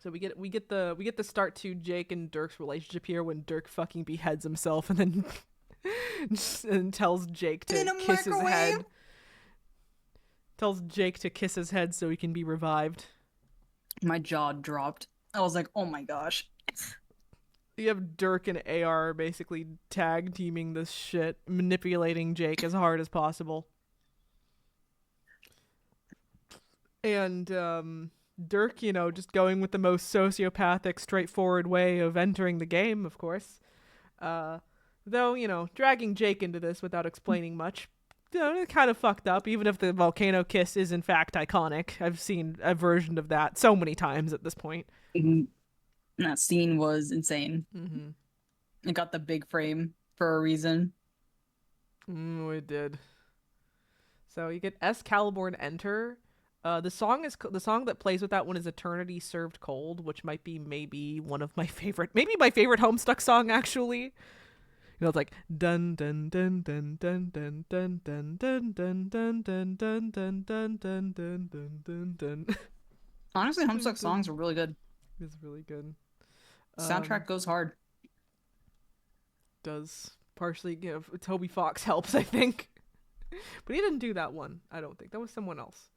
So we get the start to Jake and Dirk's relationship here when Dirk fucking beheads himself and then and tells Jake to In a kiss his microwave? head. Tells Jake to kiss his head so he can be revived. My jaw dropped. I was like, oh my gosh. You have Dirk and AR basically tag teaming this shit, manipulating Jake as hard as possible. And Dirk, just going with the most sociopathic, straightforward way of entering the game, of course. Though, dragging Jake into this without explaining much, it kind of fucked up, even if the volcano kiss is in fact iconic. I've seen a version of that so many times at this point. That scene was insane. Mm-hmm. It got the big frame for a reason. It did. So you get Excalibur and Enter. The song that plays with that one is Eternity Served Cold, which might be maybe my favorite Homestuck song actually. It's like dun dun dun dun dun dun dun dun dun dun dun dun dun dun dun dun dun dun dun. Honestly, Homestuck songs are really good. It's really good. Soundtrack goes hard. Does partially Toby Fox helps, I think. But he didn't do that one, I don't think. That was someone else.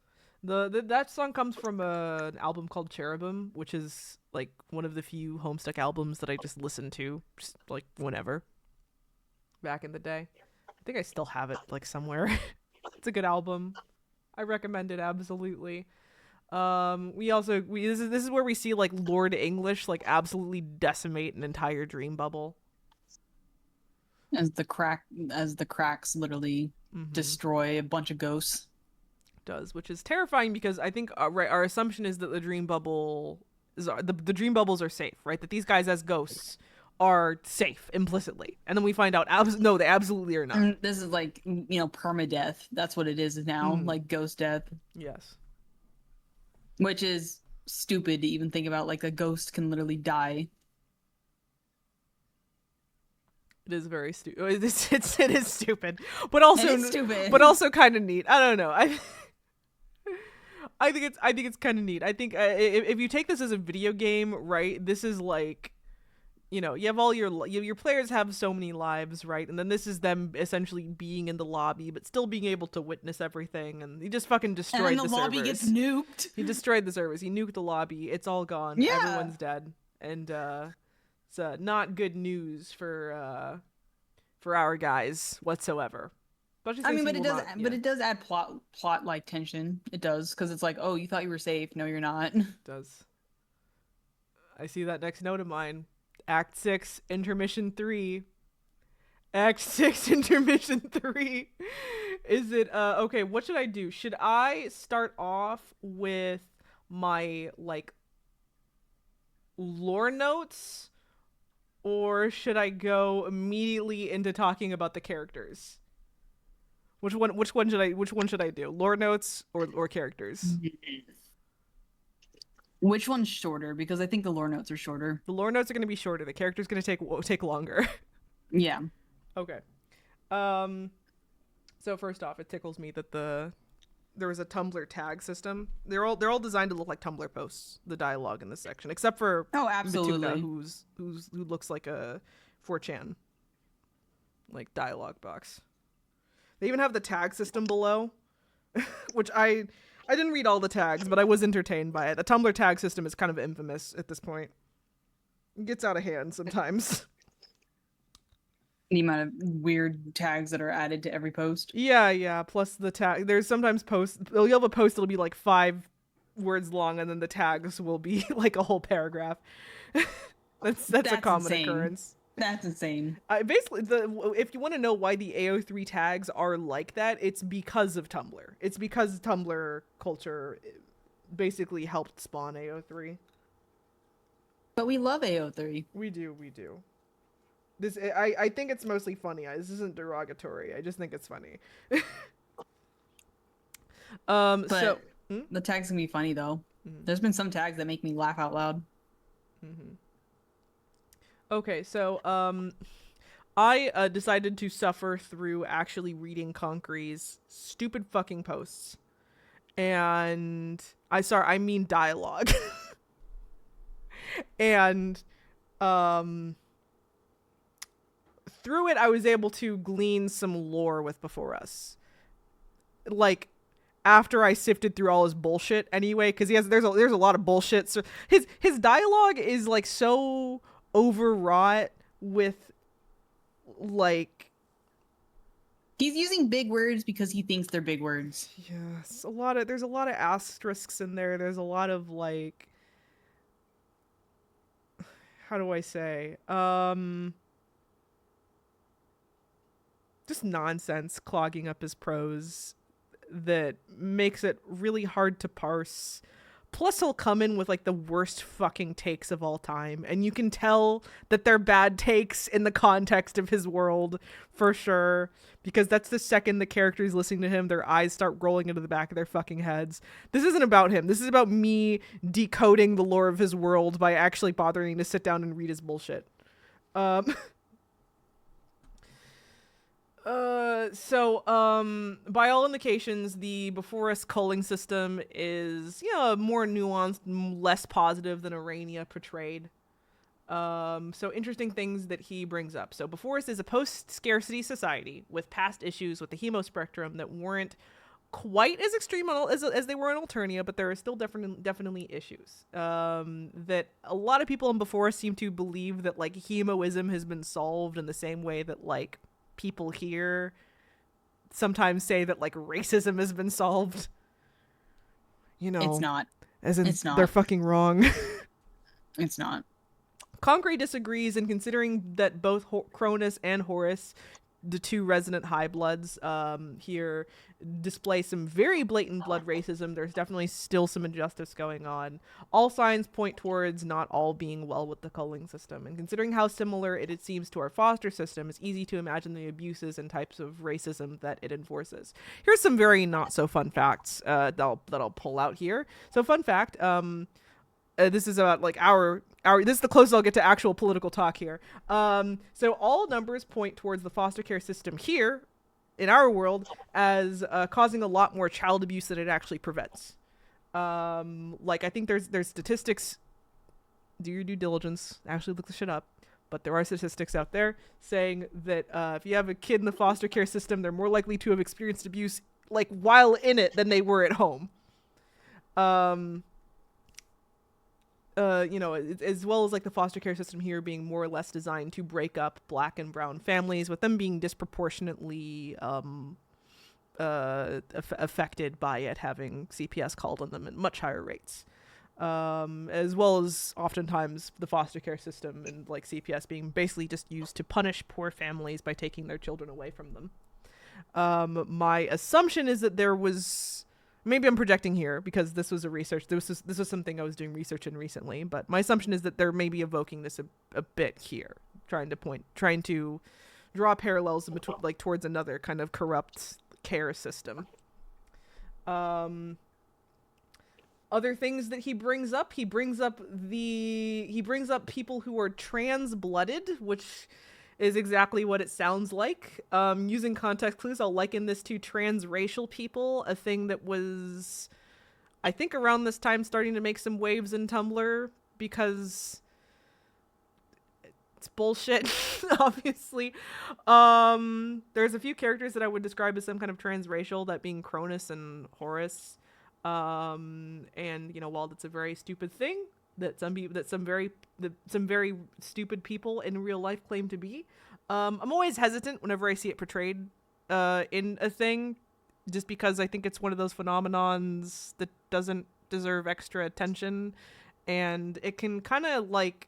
That song comes from an album called Cherubim, which is like one of the few Homestuck albums that I just listened to, just like whenever. Back in the day. I think I still have it like somewhere. It's a good album. I recommend it absolutely. This is where we see like Lord English like absolutely decimate an entire dream bubble. As the cracks literally destroy a bunch of ghosts. Does, which is terrifying because I think our assumption is that the dream bubble the dream bubbles are safe, right? That these guys as ghosts are safe implicitly, and then we find out no, they absolutely are not. And this is like permadeath. That's what it is now, like ghost death. Yes. Which is stupid to even think about. Like a ghost can literally die. It is very stupid. It is stupid, but also stupid. but also kind of neat. I don't know. I think it's kind of neat. I think if you take this as a video game, right? This is like, you have all your players have so many lives, right? And then this is them essentially being in the lobby, but still being able to witness everything. And he just fucking destroyed the lobby servers. Gets nuked. He destroyed the servers. He nuked the lobby. It's all gone. Yeah. Everyone's dead. And it's not good news for our guys whatsoever. But it does add plot like tension. It does, because it's like, oh, you thought you were safe. No, you're not. It does. I see that next note of mine. Act 6, Intermission 3. Act 6, Intermission 3. Is it, okay, what should I do? Should I start off with my, like, lore notes? Or should I go immediately into talking about the characters? Which one should I do? Lore notes or characters? Which one's shorter? Because I think the lore notes are shorter. The lore notes are going to be shorter. The character's going to take longer. Yeah. Okay. Um. So first off, it tickles me that there was a Tumblr tag system. They're all designed to look like Tumblr posts. The dialogue in this section, except for Oh, Batuta, absolutely. who looks like a 4chan like dialogue box. They even have the tag system below, which I didn't read all the tags, but I was entertained by it. The Tumblr tag system is kind of infamous at this point. It gets out of hand sometimes. The amount of weird tags that are added to every post. Yeah. Plus the tag. There's sometimes posts. You'll have a post that'll be like 5 words long, and then the tags will be like a whole paragraph. That's a common insane. occurrence. That's insane. Basically, if you want to know why the AO3 tags are like that, it's because of Tumblr. It's because Tumblr culture basically helped spawn AO3. But we love AO3. We do. I think it's mostly funny. This isn't derogatory. I just think it's funny. But So the tags can be funny though. There's been some tags that make me laugh out loud. okay, so I decided to suffer through actually reading Concrete's stupid fucking posts, and I mean dialogue, and through it I was able to glean some lore with Before Us, like after I sifted through all his bullshit anyway, because there's a lot of bullshit. So his dialogue is like so overwrought with like He's using big words because he thinks they're big words. yes, there's a lot of asterisks in there. There's a lot of like, how do I say, just nonsense clogging up his prose that makes it really hard to parse. Plus, he'll come in with like the worst fucking takes of all time, and you can tell that they're bad takes in the context of his world for sure, because that's the second the characters listening to him, their eyes start rolling into the back of their fucking heads. This isn't about him. This is about me decoding the lore of his world by actually bothering to sit down and read his bullshit. By all indications, the Before Us culling system is, more nuanced, less positive than Arania portrayed. So interesting things that he brings up. So Before Us is a post-scarcity society with past issues with the hemospectrum that weren't quite as extreme as they were in Alternia, but there are still definitely issues. That a lot of people in Before Us seem to believe that like hemoism has been solved in the same way that like people here sometimes say that like racism has been solved. It's not. As in, It's not. they're fucking wrong. It's not. Concrete disagrees, and considering that both Cronus and Horus, the two resident high bloods here, display some very blatant blood racism, there's definitely still some injustice going on. All signs point towards not all being well with the culling system, and considering how similar it seems to our foster system, it's easy to imagine the abuses and types of racism that it enforces. Here's some very not so fun facts that I'll pull out here. So fun fact, this is about like our this is the closest I'll get to actual political talk here. So all numbers point towards the foster care system here in our world as causing a lot more child abuse than it actually prevents. Like I think there's statistics. Do your due diligence. Actually look the shit up. But there are statistics out there saying that if you have a kid in the foster care system, they're more likely to have experienced abuse like while in it than they were at home. As well as like the foster care system here being more or less designed to break up Black and brown families, with them being disproportionately affected by it having CPS called on them at much higher rates. As well as oftentimes the foster care system and like CPS being basically just used to punish poor families by taking their children away from them. My assumption is that there was, maybe I'm projecting here because this was something I was doing research in recently, but my assumption is that they're maybe evoking this a bit here, trying to draw parallels like towards another kind of corrupt care system. Other things that he brings up people who are trans-blooded, which is exactly what it sounds like. Using context clues, I'll liken this to transracial people, a thing that was, I think, around this time starting to make some waves in Tumblr, because it's bullshit, obviously. There's a few characters that I would describe as some kind of transracial, that being Cronus and Horus. And while that's a very stupid thing that some very stupid people in real life claim to be, I'm always hesitant whenever I see it portrayed in a thing, just because I think it's one of those phenomenons that doesn't deserve extra attention, and it can kind of like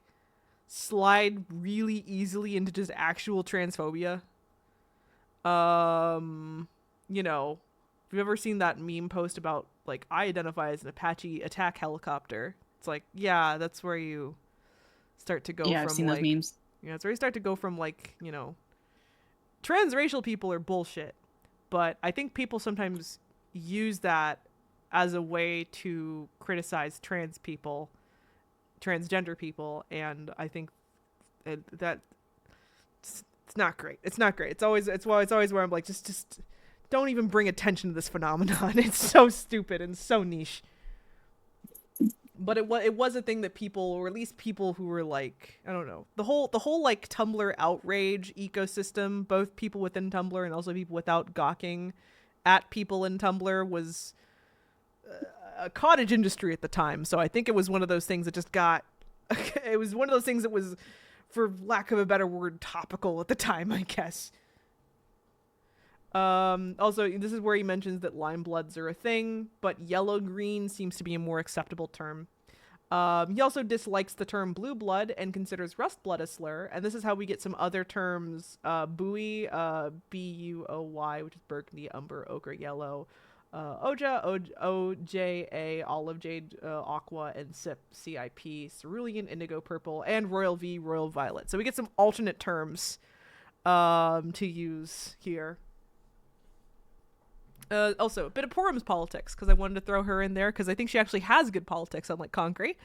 slide really easily into just actual transphobia. If you've ever seen that meme post about, like, I identify as an Apache attack helicopter, it's like, yeah, that's where you start to go Yeah, from, I've seen like, those memes. yeah, it's where you start to go from, like, transracial people are bullshit. But I think people sometimes use that as a way to criticize transgender people, and I think that it's not great. It's not great. It's always where I'm like, just don't even bring attention to this phenomenon. It's so stupid and so niche. But it was a thing that people, or at least people who were like, I don't know, the whole like Tumblr outrage ecosystem, both people within Tumblr and also people without gawking at people in Tumblr, was a cottage industry at the time. So I think it was one of those things that just got it was one of those things that was, for lack of a better word, topical at the time, I guess. Also, this is where he mentions that lime bloods are a thing, but yellow-green seems to be a more acceptable term. He also dislikes the term blue blood and considers rust blood a slur, and this is how we get some other terms, buoy, B-U-O-Y, which is burgundy, umber, ochre, yellow, Oja, O-J-A, olive jade, aqua, and sip, C-I-P, cerulean, indigo, purple, and royal V, royal violet. So we get some alternate terms to use here. Also, a bit of Porum's politics, because I wanted to throw her in there, because I think she actually has good politics, unlike Concrete.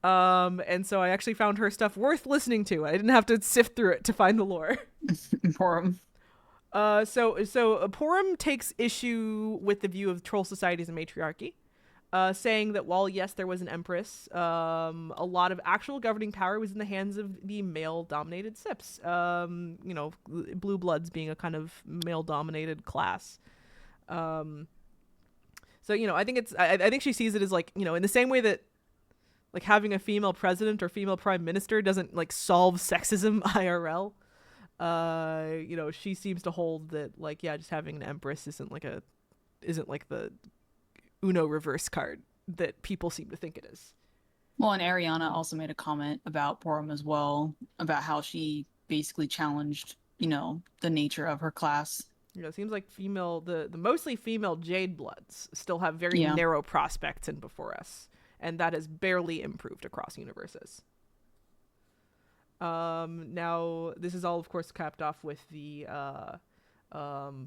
And so I actually found her stuff worth listening to. I didn't have to sift through it to find the lore. Porum. So Porum takes issue with the view of troll society as a matriarchy, saying that while, yes, there was an empress, a lot of actual governing power was in the hands of the male-dominated Sips. Blue bloods being a kind of male-dominated class. I think I think she sees it as, like, in the same way that, like, having a female president or female prime minister doesn't, like, solve sexism IRL. She seems to hold that, like, yeah, just having an empress isn't like the Uno reverse card that people seem to think it is. Well, and Ariana also made a comment about Porum as well, about how she basically challenged, the nature of her class. It seems like the mostly female Jade Bloods still have very narrow prospects in before us, and that has barely improved across universes. Now, this is all, of course, capped off with the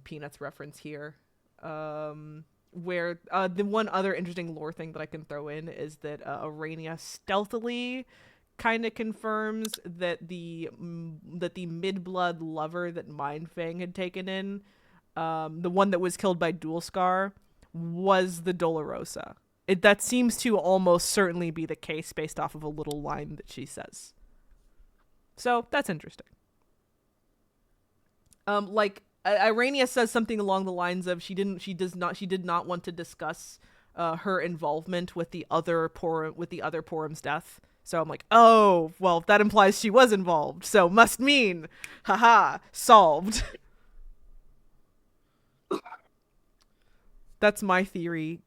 Peanuts reference here, where the one other interesting lore thing that I can throw in is that Arania stealthily kind of confirms that the mid-blood lover that Mindfang had taken in, the one that was killed by Dual Scar, was the Dolorosa. That seems to almost certainly be the case based off of a little line that she says. So that's interesting. Irania says something along the lines of she did not want to discuss her involvement with the other Porum's death. So I'm like, oh, well, that implies she was involved. So must mean, haha, solved. That's my theory.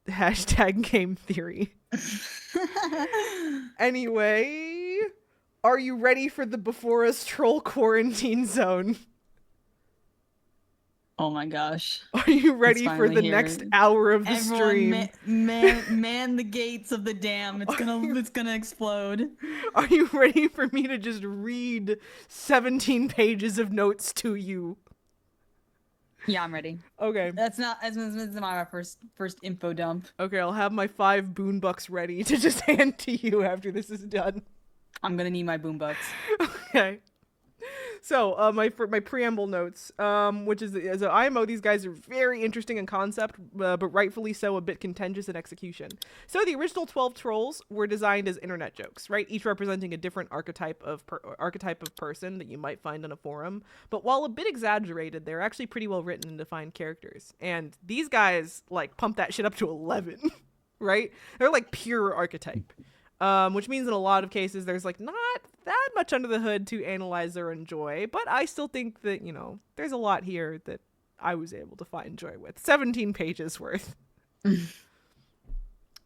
Hashtag game theory. Anyway, are you ready for the Before Us troll quarantine zone? Oh my gosh. Are you ready for the next hour of the stream? Man the gates of the dam. It's gonna explode. Are you ready for me to just read 17 pages of notes to you? Yeah, I'm ready. Okay. That's not my first info dump. Okay, I'll have my 5 boon bucks ready to just hand to you after this is done. I'm gonna need my boombucks. Okay. So, my preamble notes, which is as an IMO, these guys are very interesting in concept, but rightfully so a bit contentious in execution. So the original 12 trolls were designed as internet jokes, right? Each representing a different archetype of person that you might find on a forum. But while a bit exaggerated, they're actually pretty well written and defined characters. And these guys like pump that shit up to 11, right? They're like pure archetype. Which means in a lot of cases there's like not that much under the hood to analyze or enjoy, but I still think that, you know, there's a lot here that I was able to find joy with. 17 pages worth.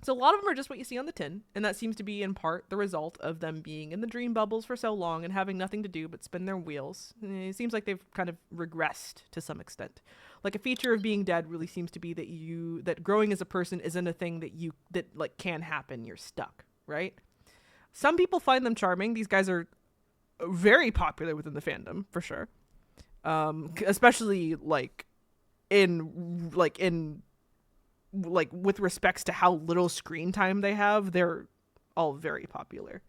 So a lot of them are just what you see on the tin, and that seems to be in part the result of them being in the dream bubbles for so long and having nothing to do but spin their wheels. It seems like they've kind of regressed to some extent. Like a feature of being dead really seems to be that growing as a person isn't a thing that like can happen, you're stuck. Right? Some people find them charming. These guys are very popular within the fandom, for sure. Especially in with respects to how little screen time they have, they're all very popular.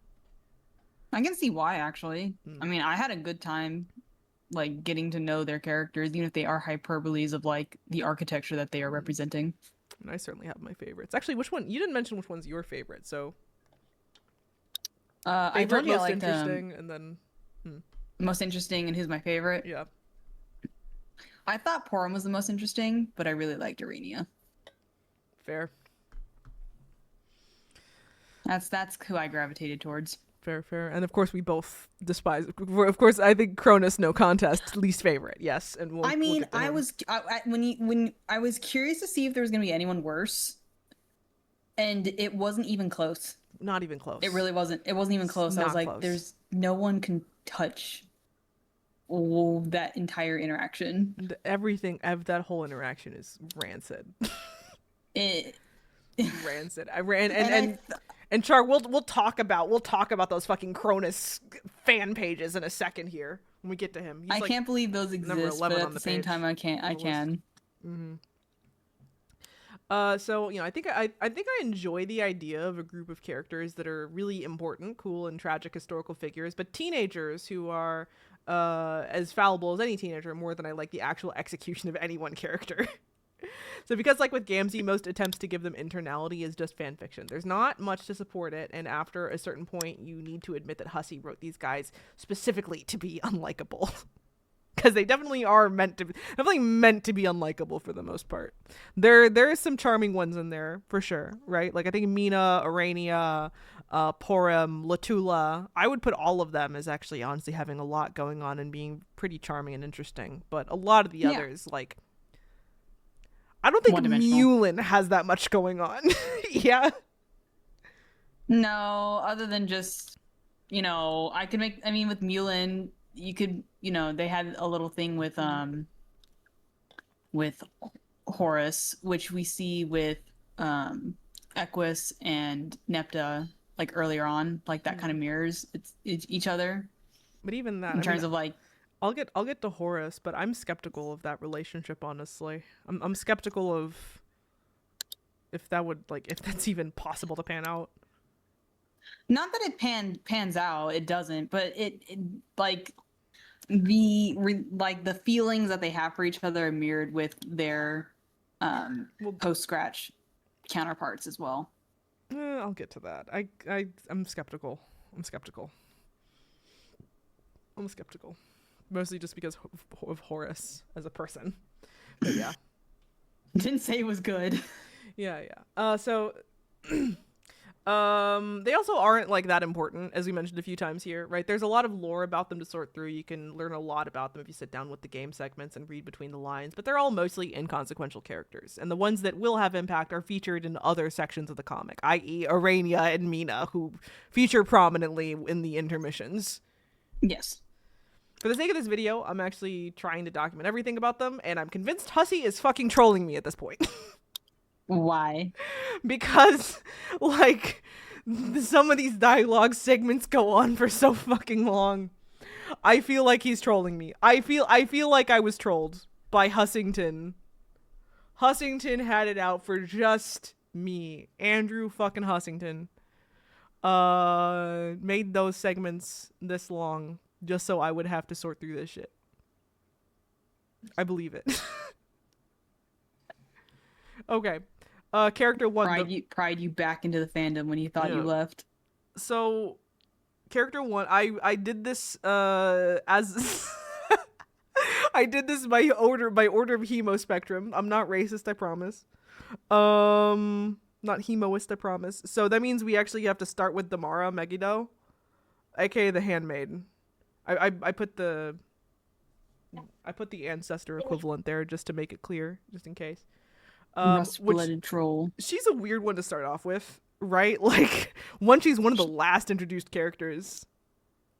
I can see why, actually. I mean, I had a good time like getting to know their characters, even if they are hyperboles of like the architecture that they are representing. And I certainly have my favorites. Actually, which one? You didn't mention which one's your favorite, so I told you I most liked interesting, and then most interesting, and who's my favorite? yeah, I thought Porum was the most interesting, but I really liked Arenia. fair, That's who I gravitated towards. fair, and of course we both despise. Of course, I think Cronus, no contest, least favorite. Yes, and we'll. I mean, we'll get to him. when I was curious to see if there was gonna be anyone worse, and it wasn't even close. Not even close. It really wasn't. It wasn't even close. I was Not like, close. there's no one can touch that entire interaction. Everything of that whole interaction is rancid. It, Rancid. I ran and Char, we'll talk about those fucking Cronus fan pages in a second here when we get to him. He's I like can't believe those number exist, 11 but on at the the same page. time, I can. So you know, I think I enjoy the idea of a group of characters that are really important, cool, and tragic historical figures, but teenagers who are as fallible as any teenager more than I like the actual execution of any one character. So because like with Gamzee, most attempts to give them internality is just fan fiction. There's not much to support it, and after a certain point, you need to admit that Hussey wrote these guys specifically to be unlikable. Because they definitely are meant to be unlikable for the most part. There is some charming ones in there for sure, right? Like I think Mina, Arania, Porum, Latula. I would put all of them as actually honestly having a lot going on and being pretty charming and interesting. But a lot of the others, like I don't think Mulin has that much going on. Yeah. No, other than just, you know, I mean, with Mulin, you could, you know, they had a little thing with Horus, which we see with Equus and Nepta, like earlier on, like that kind of mirrors it's each other. But even that, in terms of like, I'll get to Horus, but I'm skeptical of that relationship. Honestly, I'm skeptical of if that's even possible to pan out. Not that it pans out, it doesn't, but it like the feelings that they have for each other are mirrored with their post scratch counterparts as well. I'll get to that. I'm skeptical. I'm skeptical. Mostly just because of Horus as a person. But yeah. Didn't say it was good. Yeah. So they also aren't like that important, as we mentioned a few times here, right? There's a lot of lore about them to sort through. You can learn a lot about them if you sit down with the game segments and read between the lines, but they're all mostly inconsequential characters. And the ones that will have impact are featured in other sections of the comic, i.e. Arania and Mina, who feature prominently in the intermissions. Yes. For the sake of this video, I'm actually trying to document everything about them, and I'm convinced Hussey is fucking trolling me at this point. Why? Because, like, some of these dialogue segments go on for so fucking long. I feel like he's trolling me. I feel like I was trolled by Hussington. Hussington had it out for just me. Andrew fucking Hussington. Made those segments this long just so I would have to sort through this shit. I believe it. Okay. Character 1. Pried you back into the fandom when you thought you left. So, character 1, I did this as I did this by order of hemo spectrum. I'm not racist, I promise. Not hemoist, I promise. So that means we actually have to start with Damara Megiddo, aka the handmaid. I put the ancestor equivalent there just to make it clear, just in case. Rust-blooded troll. She's a weird one to start off with, right? Like, she's one of the last introduced characters.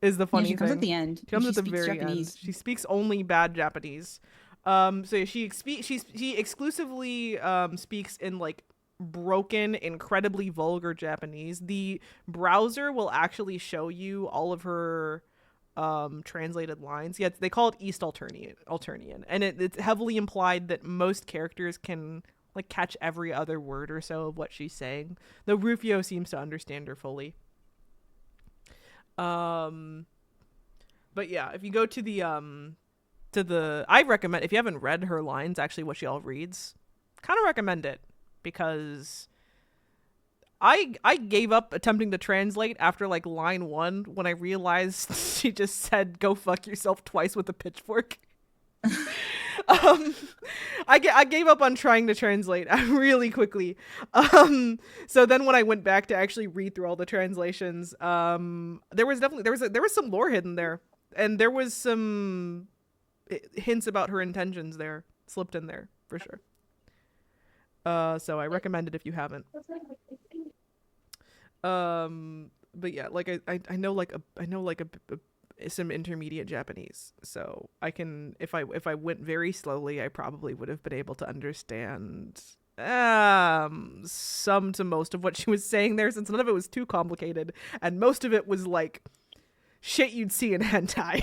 Is the funny she comes thing. at the end. She comes at the speaks very Japanese. end. She speaks only bad Japanese. So she exclusively speaks in like broken, incredibly vulgar Japanese. The browser will actually show you all of her translated lines. Yeah, they call it East Alternian, and it's heavily implied that most characters can like catch every other word or so of what she's saying, though Rufio seems to understand her fully. But yeah, if you go to the I recommend, if you haven't read her lines, actually what she all reads, kind of recommend it, because I gave up attempting to translate after like line 1 when I realized she just said "go fuck yourself" twice with a pitchfork. I gave up on trying to translate really quickly. So then when I went back to actually read through all the translations, there was some lore hidden there, and there was some hints about her intentions there slipped in there for sure. So I recommend it if you haven't. But yeah, like I know some intermediate Japanese, so I can, if I went very slowly, I probably would have been able to understand some to most of what she was saying there, since none of it was too complicated, and most of it was like shit you'd see in hentai.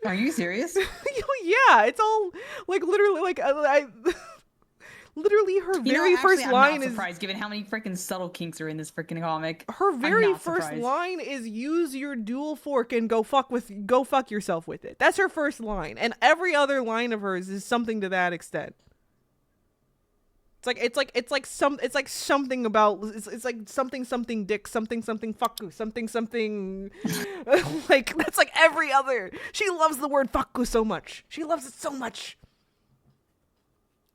Are you serious? Yeah, it's all like literally like literally her very first line I'm not is surprised given how many freaking subtle kinks are in this freaking comic. her very first surprised. line is "use your dual fork and go fuck yourself with it." That's her first line, and every other line of hers is something to that extent. It's like something about it's like something dick, something fuck you, something like that's like every other. She loves the word fuck you so much. She loves it so much.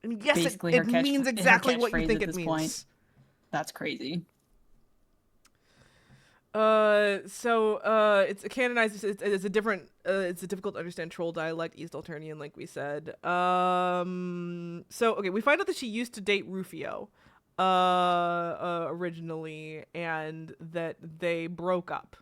And yes, Basically, it means exactly what you think it means. Point. That's crazy. It's a canonized. It's a different. It's a difficult to understand troll dialect, East Alternian, like we said. So okay, we find out that she used to date Rufio, originally, and that they broke up.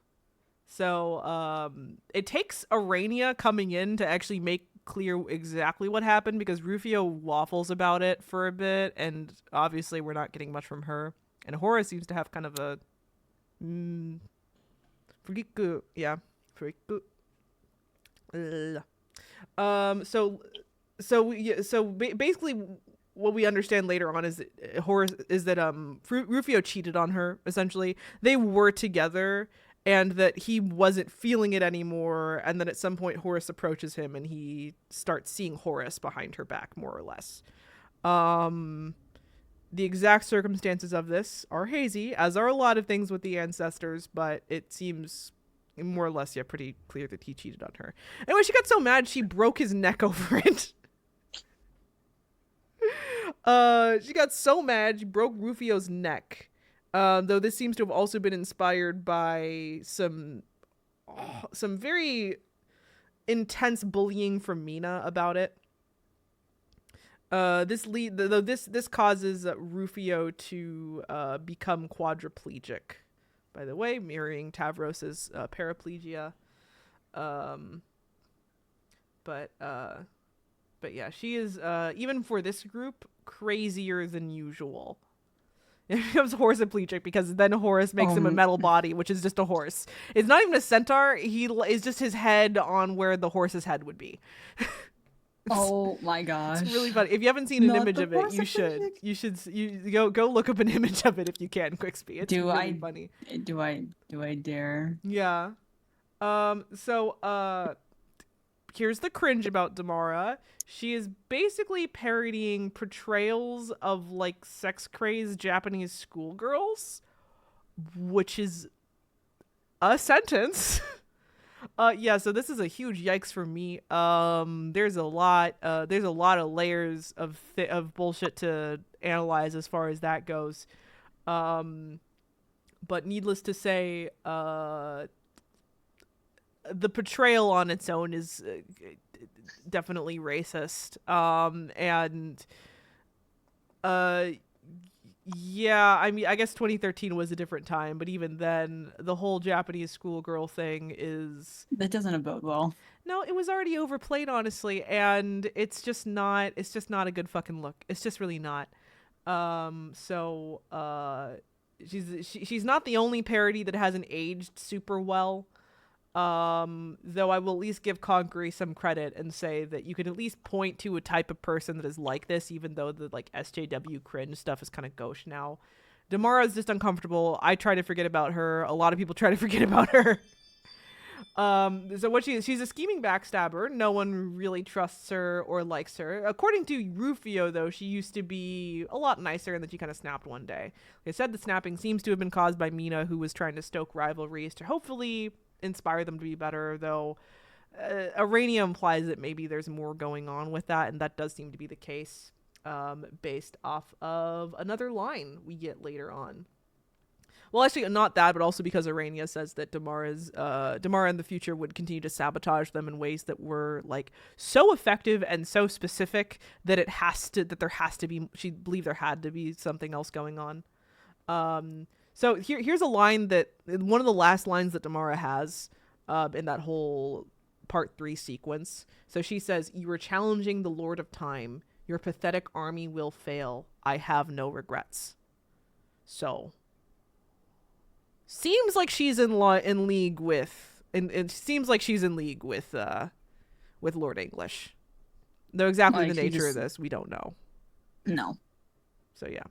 So it takes Arania coming in to actually make clear exactly what happened, because Rufio waffles about it for a bit, and obviously we're not getting much from her. And Horace seems to have kind of a freaku. Basically what we understand later on is that Rufio cheated on her. Essentially, they were together, and that he wasn't feeling it anymore, and then at some point Horace approaches him and he starts seeing Horace behind her back, more or less. The exact circumstances of this are hazy, as are a lot of things with the ancestors, but it seems more or less pretty clear that he cheated on her. Anyway, she got so mad she broke his neck over it. She got so mad she broke Rufio's neck. Though this seems to have also been inspired by some very intense bullying from Mina about it. This causes Rufio to become quadriplegic. By the way, mirroring Tavros's paraplegia. But yeah, she is even for this group crazier than usual. It becomes horseplegic because then Horus makes him a metal body, which is just a horse. It's not even a centaur. He is just his head on where the horse's head would be. Oh my gosh. It's really funny. If you haven't seen an Not image the of it, force of you go look up an image of it if you can, Quixby. It's Do really I funny. do I dare? Yeah. Here's the cringe about Damara. She is basically parodying portrayals of like sex crazed Japanese schoolgirls, which is a sentence. Yeah, so this is a huge yikes for me. There's a lot of layers of bullshit to analyze as far as that goes. But needless to say, the portrayal on its own is definitely racist. And yeah, I mean, I guess 2013 was a different time, but even then, the whole Japanese schoolgirl thing is That doesn't bode well. no, it was already overplayed, honestly, and it's just not a good fucking look. It's just really not. So she's not the only parody that hasn't aged super well. Though I will at least give Conquery some credit and say that you can at least point to a type of person that is like this, even though the like SJW cringe stuff is kind of gauche now. Damara is just uncomfortable. I try to forget about her. A lot of people try to forget about her. So what she's a scheming backstabber. No one really trusts her or likes her. According to Rufio, though, she used to be a lot nicer and that she kind of snapped one day. Like I said, the snapping seems to have been caused by Mina, who was trying to stoke rivalries to hopefully inspire them to be better, though Arania implies that maybe there's more going on with that, and that does seem to be the case, based off of another line we get later on. Well, actually, not that, but also because Arania says that Damara in the future would continue to sabotage them in ways that were like so effective and so specific that there has to be. She believed there had to be something else going on. So here's a line that one of the last lines that Damara has in that whole part 3 sequence. So she says, "You were challenging the Lord of Time. Your pathetic army will fail. I have no regrets." So seems like she's in league with, and it seems like she's in league with Lord English. Though exactly Like, the he nature of just- this, we don't know. No. So yeah.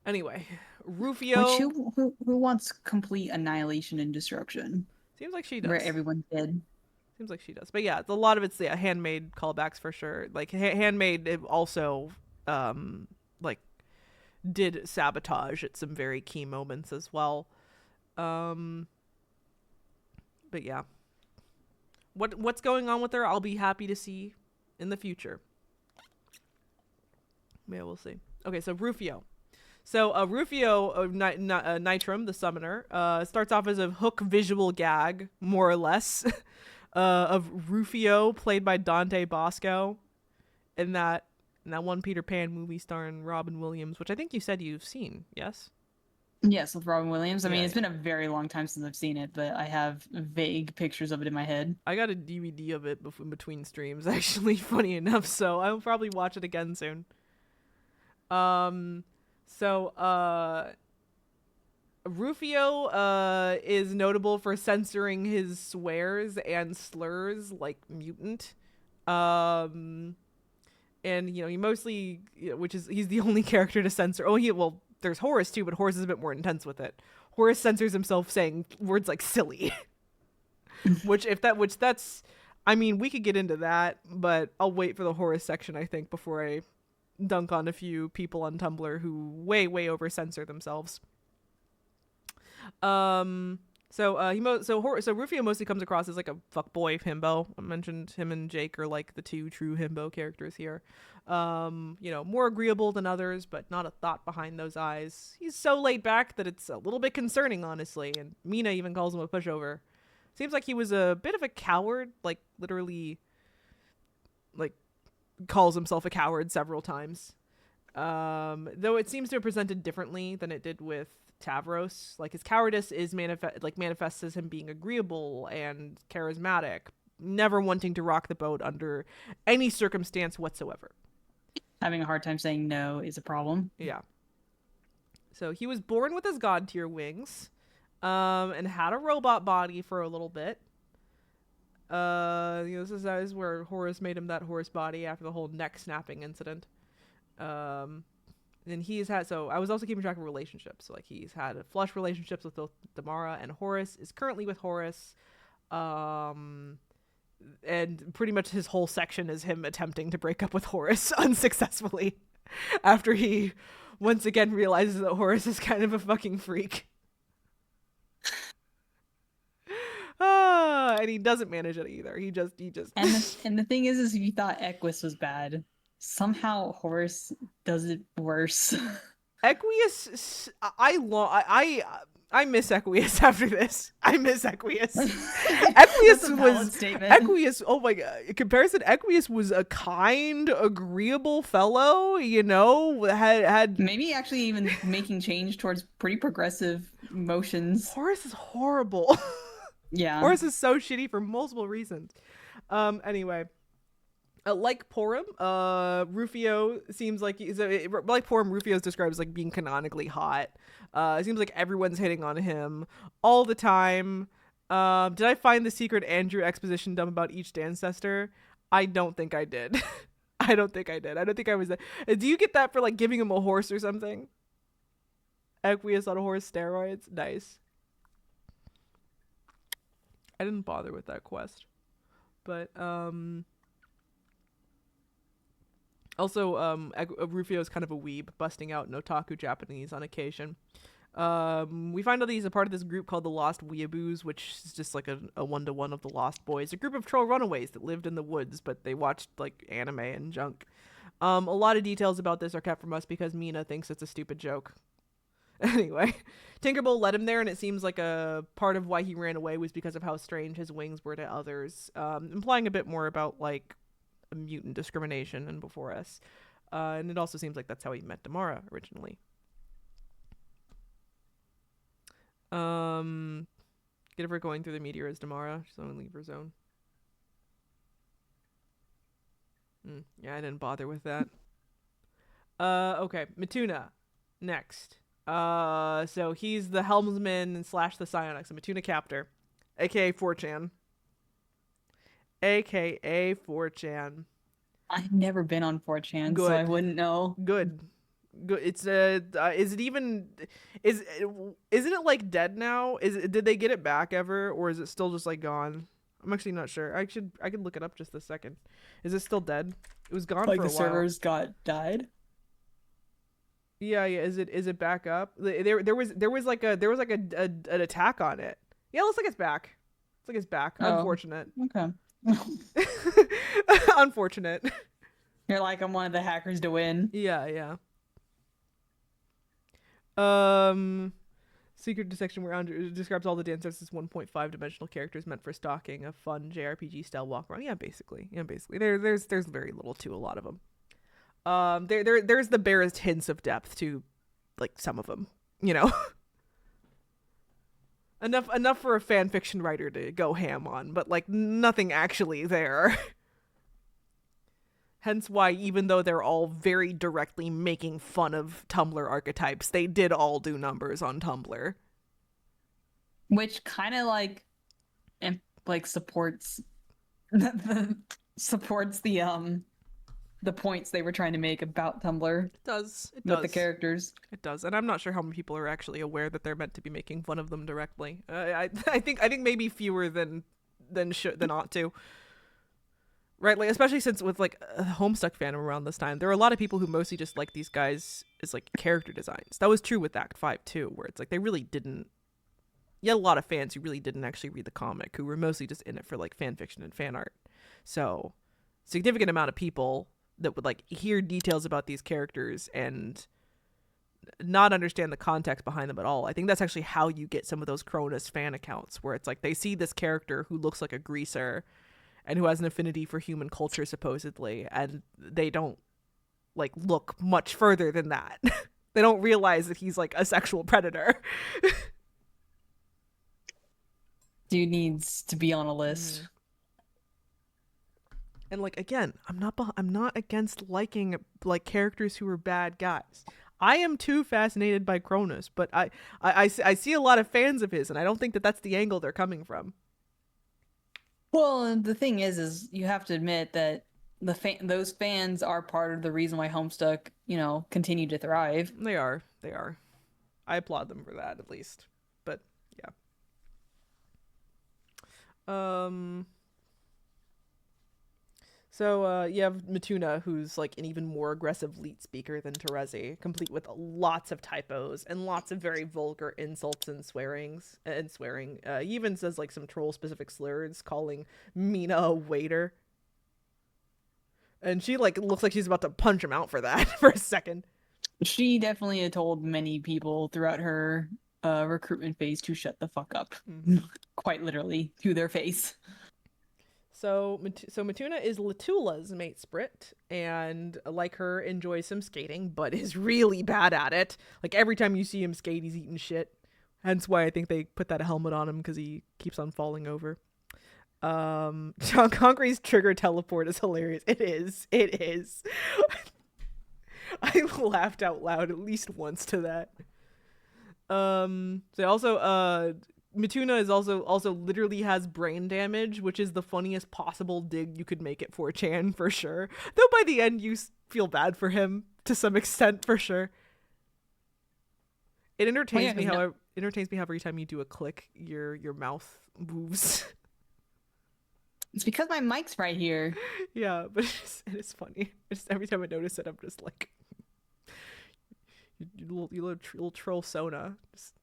Anyway, Rufio. Which who wants complete annihilation and destruction? Seems like she does. Where everyone's dead. Seems like she does. But yeah, a lot of it's handmade callbacks for sure. Like handmade also like did sabotage at some very key moments as well. But yeah. What's going on with her, I'll be happy to see in the future. Yeah, we'll see. Okay, so Rufio. So Rufio Nitram, the summoner, starts off as a hook visual gag, more or less, of Rufio, played by Dante Bosco, in that one Peter Pan movie starring Robin Williams, which I think you said you've seen, yes? Yes, with Robin Williams. I mean, Yeah, it's been a very long time since I've seen it, but I have vague pictures of it in my head. I got a DVD of it in between streams, actually, funny enough, so I'll probably watch it again soon. Rufio is notable for censoring his swears and slurs like mutant. And he mostly, he's the only character to censor. There's Horace too, but Horace is a bit more intense with it. Horace censors himself saying words like silly. I mean, we could get into that, but I'll wait for the Horace section, I think, before I dunk on a few people on Tumblr who way over censor themselves. So Rufio mostly comes across as like a fuckboy himbo. I mentioned him and Jake are like the two true himbo characters here. More agreeable than others, but not a thought behind those eyes. He's so laid back that it's a little bit concerning, honestly, and Mina even calls him a pushover. Seems like he was a bit of a coward, like literally like calls himself a coward several times. Though it seems to have presented differently than it did with Tavros. Like his cowardice is manifests as him being agreeable and charismatic, never wanting to rock the boat under any circumstance whatsoever. Having a hard time saying no is a problem. Yeah. So he was born with his god tier wings, and had a robot body for a little bit. This is where Horus made him that horse body after the whole neck snapping incident. And he's had, so I was also keeping track of relationships. So like he's had flush relationships with both Damara and Horus. Is currently with Horus. And pretty much his whole section is him attempting to break up with Horus unsuccessfully after he once again realizes that Horus is kind of a fucking freak. And he doesn't manage it either. He just And the thing is if you thought Equus was bad, somehow Horus does it worse. Equius, I miss Equius after this. I miss Equius. Equius was statement. Equius. Oh my god! In comparison, Equius was a kind, agreeable fellow. You know, had Maybe actually even making change towards pretty progressive motions. Horus is horrible. Yeah. Horus is so shitty for multiple reasons. Anyway. Like Porum, Rufio seems like like Porum. Rufio is described as like being canonically hot. It seems like everyone's hitting on him all the time. Did I find the secret Andrew exposition dump about each ancestor? I don't think I did. I don't think I did. I don't think I was there. Do you get that for like giving him a horse or something? Equius on a horse steroids? Nice. I didn't bother with that quest. But, also, Rufio is kind of a weeb, busting out in otaku Japanese on occasion. We find out that he's a part of this group called the Lost Weeaboos, which is just like a one-to-one of the Lost Boys. A group of troll runaways that lived in the woods, but they watched, like, anime and junk. A lot of details about this are kept from us because Mina thinks it's a stupid joke. Anyway, Tinkerbell led him there, and it seems like a part of why he ran away was because of how strange his wings were to others, implying a bit more about, like, mutant discrimination and before us. And it also seems like that's how he met Damara originally. Get her going through the meteor as Damara. She's on leave her zone. Yeah, I didn't bother with that. Okay, Matuna next. So he's the helmsman / the psionics, a Matuna captor, aka 4chan. AKA 4chan. I've never been on 4chan, Good. so I wouldn't know. Good. It's is it even isn't it like dead now? Did they get it back ever, or is it still just like gone? I'm actually not sure. I could look it up just a second. Is it still dead? It was gone Like for a the while. servers got died. Yeah. Is it back up? There was like an attack on it. Yeah, it looks like it's back. It's like it's back. Oh. Unfortunate. Okay. Unfortunate. You're like, I'm one of the hackers to win. Yeah. Secret dissection where Andrew describes all the dancers as 1.5 dimensional characters meant for stalking, a fun JRPG style walk around. Yeah, basically. There's very little to a lot of them. There's the barest hints of depth to, like, some of them, you know. enough for a fan fiction writer to go ham on, but like nothing actually there. Hence why, even though they're all very directly making fun of Tumblr archetypes, they did all do numbers on Tumblr. Which kind of like supports supports the points they were trying to make about Tumblr. It does. With the characters. It does, and I'm not sure how many people are actually aware that they're meant to be making fun of them directly. I think maybe fewer than ought to. Right, like especially since with like a Homestuck fandom around this time, there are a lot of people who mostly just like these guys as like character designs. That was true with Act 5 too, where it's like they really didn't. You had a lot of fans who really didn't actually read the comic, who were mostly just in it for like fan fiction and fan art. So, significant amount of people that would like hear details about these characters and not understand the context behind them at all. I think that's actually how you get some of those Cronus fan accounts, where it's like they see this character who looks like a greaser and who has an affinity for human culture supposedly, and they don't like look much further than that. They don't realize that he's like a sexual predator. Dude needs to be on a list. And like again, I'm not against liking like characters who are bad guys. I am too fascinated by Cronus, but I see a lot of fans of his, and I don't think that that's the angle they're coming from. Well, and the thing is you have to admit that those fans are part of the reason why Homestuck, continue to thrive. They are. They are. I applaud them for that at least. But yeah. Um So you have Matuna, who's like an even more aggressive leet speaker than Terezi, complete with lots of typos and lots of very vulgar insults and swearing. He even says like some troll-specific slurs, calling Mina a waiter, and she like looks like she's about to punch him out for that for a second. She definitely had told many people throughout her recruitment phase to shut the fuck up, quite literally to their face. So Matuna is Latula's mate Sprit, and like her, enjoys some skating, but is really bad at it. Like every time you see him skate, he's eating shit. Hence why I think they put that helmet on him, because he keeps on falling over. John Concrete's trigger teleport is hilarious. It is. It is. I laughed out loud at least once to that. So also, Mituna is also literally has brain damage, which is the funniest possible dig you could make it for Chan, for sure. Though by the end you feel bad for him to some extent, for sure. It entertains me how every time you do a click, your mouth moves. It's because my mic's right here. Yeah, but it is funny. Every time I notice it, I'm just like, you little troll Sona just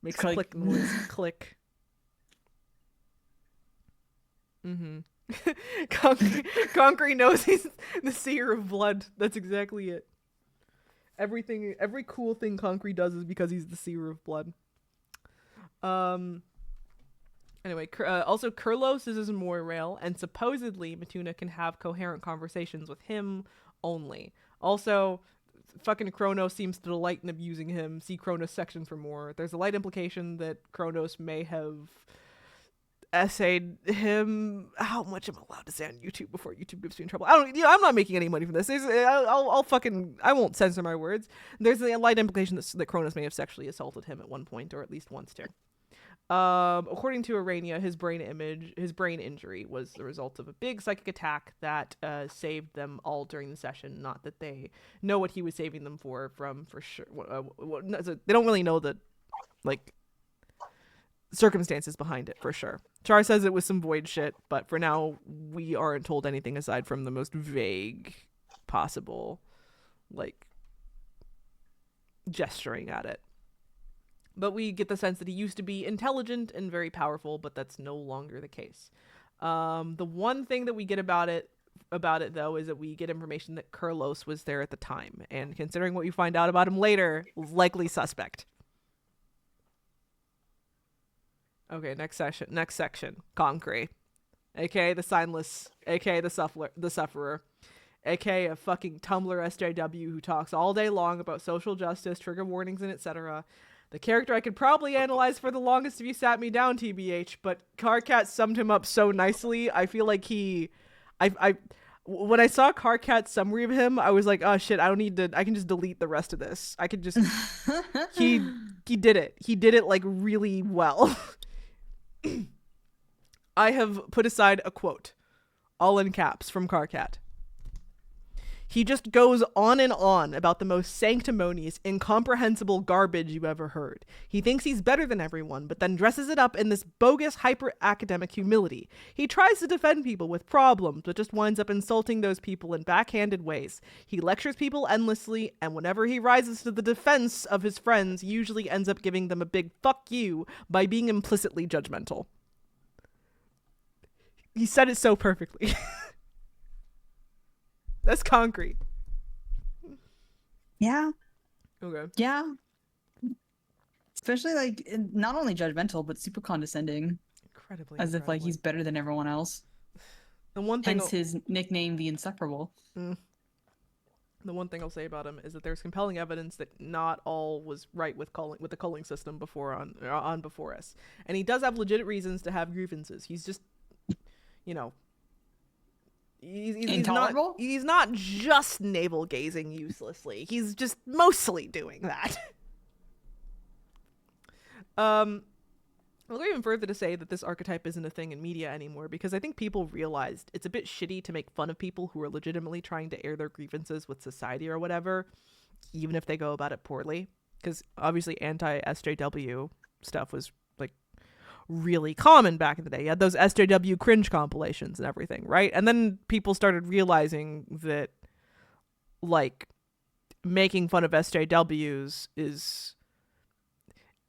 makes a click noise. Click. Concrete knows he's the seer of blood. That's exactly it. Every cool thing Concrete does is because he's the seer of blood. Anyway, also Kurlos is his moirail, and supposedly Matuna can have coherent conversations with him only. Also, fucking Kronos seems to delight in abusing him. See Kronos section for more. There's a light implication that Kronos may have essayed him. How much am I allowed to say on YouTube before YouTube gives me in trouble? I'm not making any money from this. I won't censor my words. There's a light implication that Kronos may have sexually assaulted him at one point, or at least once too. According to Arania, his brain injury was the result of a big psychic attack that saved them all during the session. Not that they know what he was saving them for sure. They don't really know the circumstances behind it for sure. Char says it was some void shit, but for now we aren't told anything aside from the most vague possible gesturing at it. But we get the sense that he used to be intelligent and very powerful, but that's no longer the case. The one thing that we get about it though is that we get information that Kurlos was there at the time, and considering what you find out about him later, likely suspect. Okay, next section. Concrete, aka the Signless, aka the Sufferer, aka a fucking Tumblr SJW who talks all day long about social justice, trigger warnings, and etc. The character I could probably analyze for the longest if you sat me down, TBH, but Carcat summed him up so nicely. I feel like when I saw Carcat's summary of him, I was like, oh shit, I can just delete the rest of this. I could just, he did it. He did it like really well. I have put aside a quote, all in caps, from Carcat. He just goes on and on about the most sanctimonious, incomprehensible garbage you ever heard. He thinks he's better than everyone, but then dresses it up in this bogus hyper-academic humility. He tries to defend people with problems, but just winds up insulting those people in backhanded ways. He lectures people endlessly, and whenever he rises to the defense of his friends, he usually ends up giving them a big fuck you by being implicitly judgmental. He said it so perfectly. That's concrete. Yeah. Okay. Yeah. Especially not only judgmental but super condescending. Incredibly. As if he's better than everyone else. The one thing hence his nickname, the Insufferable. The one thing I'll say about him is that there's compelling evidence that not all was right with the culling system before us, and he does have legit reasons to have grievances. He's just, He's intolerable? He's not just navel gazing uselessly. He's just mostly doing that. I'll go even further to say that this archetype isn't a thing in media anymore, because I think people realized it's a bit shitty to make fun of people who are legitimately trying to air their grievances with society or whatever, even if they go about it poorly. Because obviously anti-SJW stuff was like really common back in the day. You had those SJW cringe compilations and everything, right? And then people started realizing that like making fun of SJWs is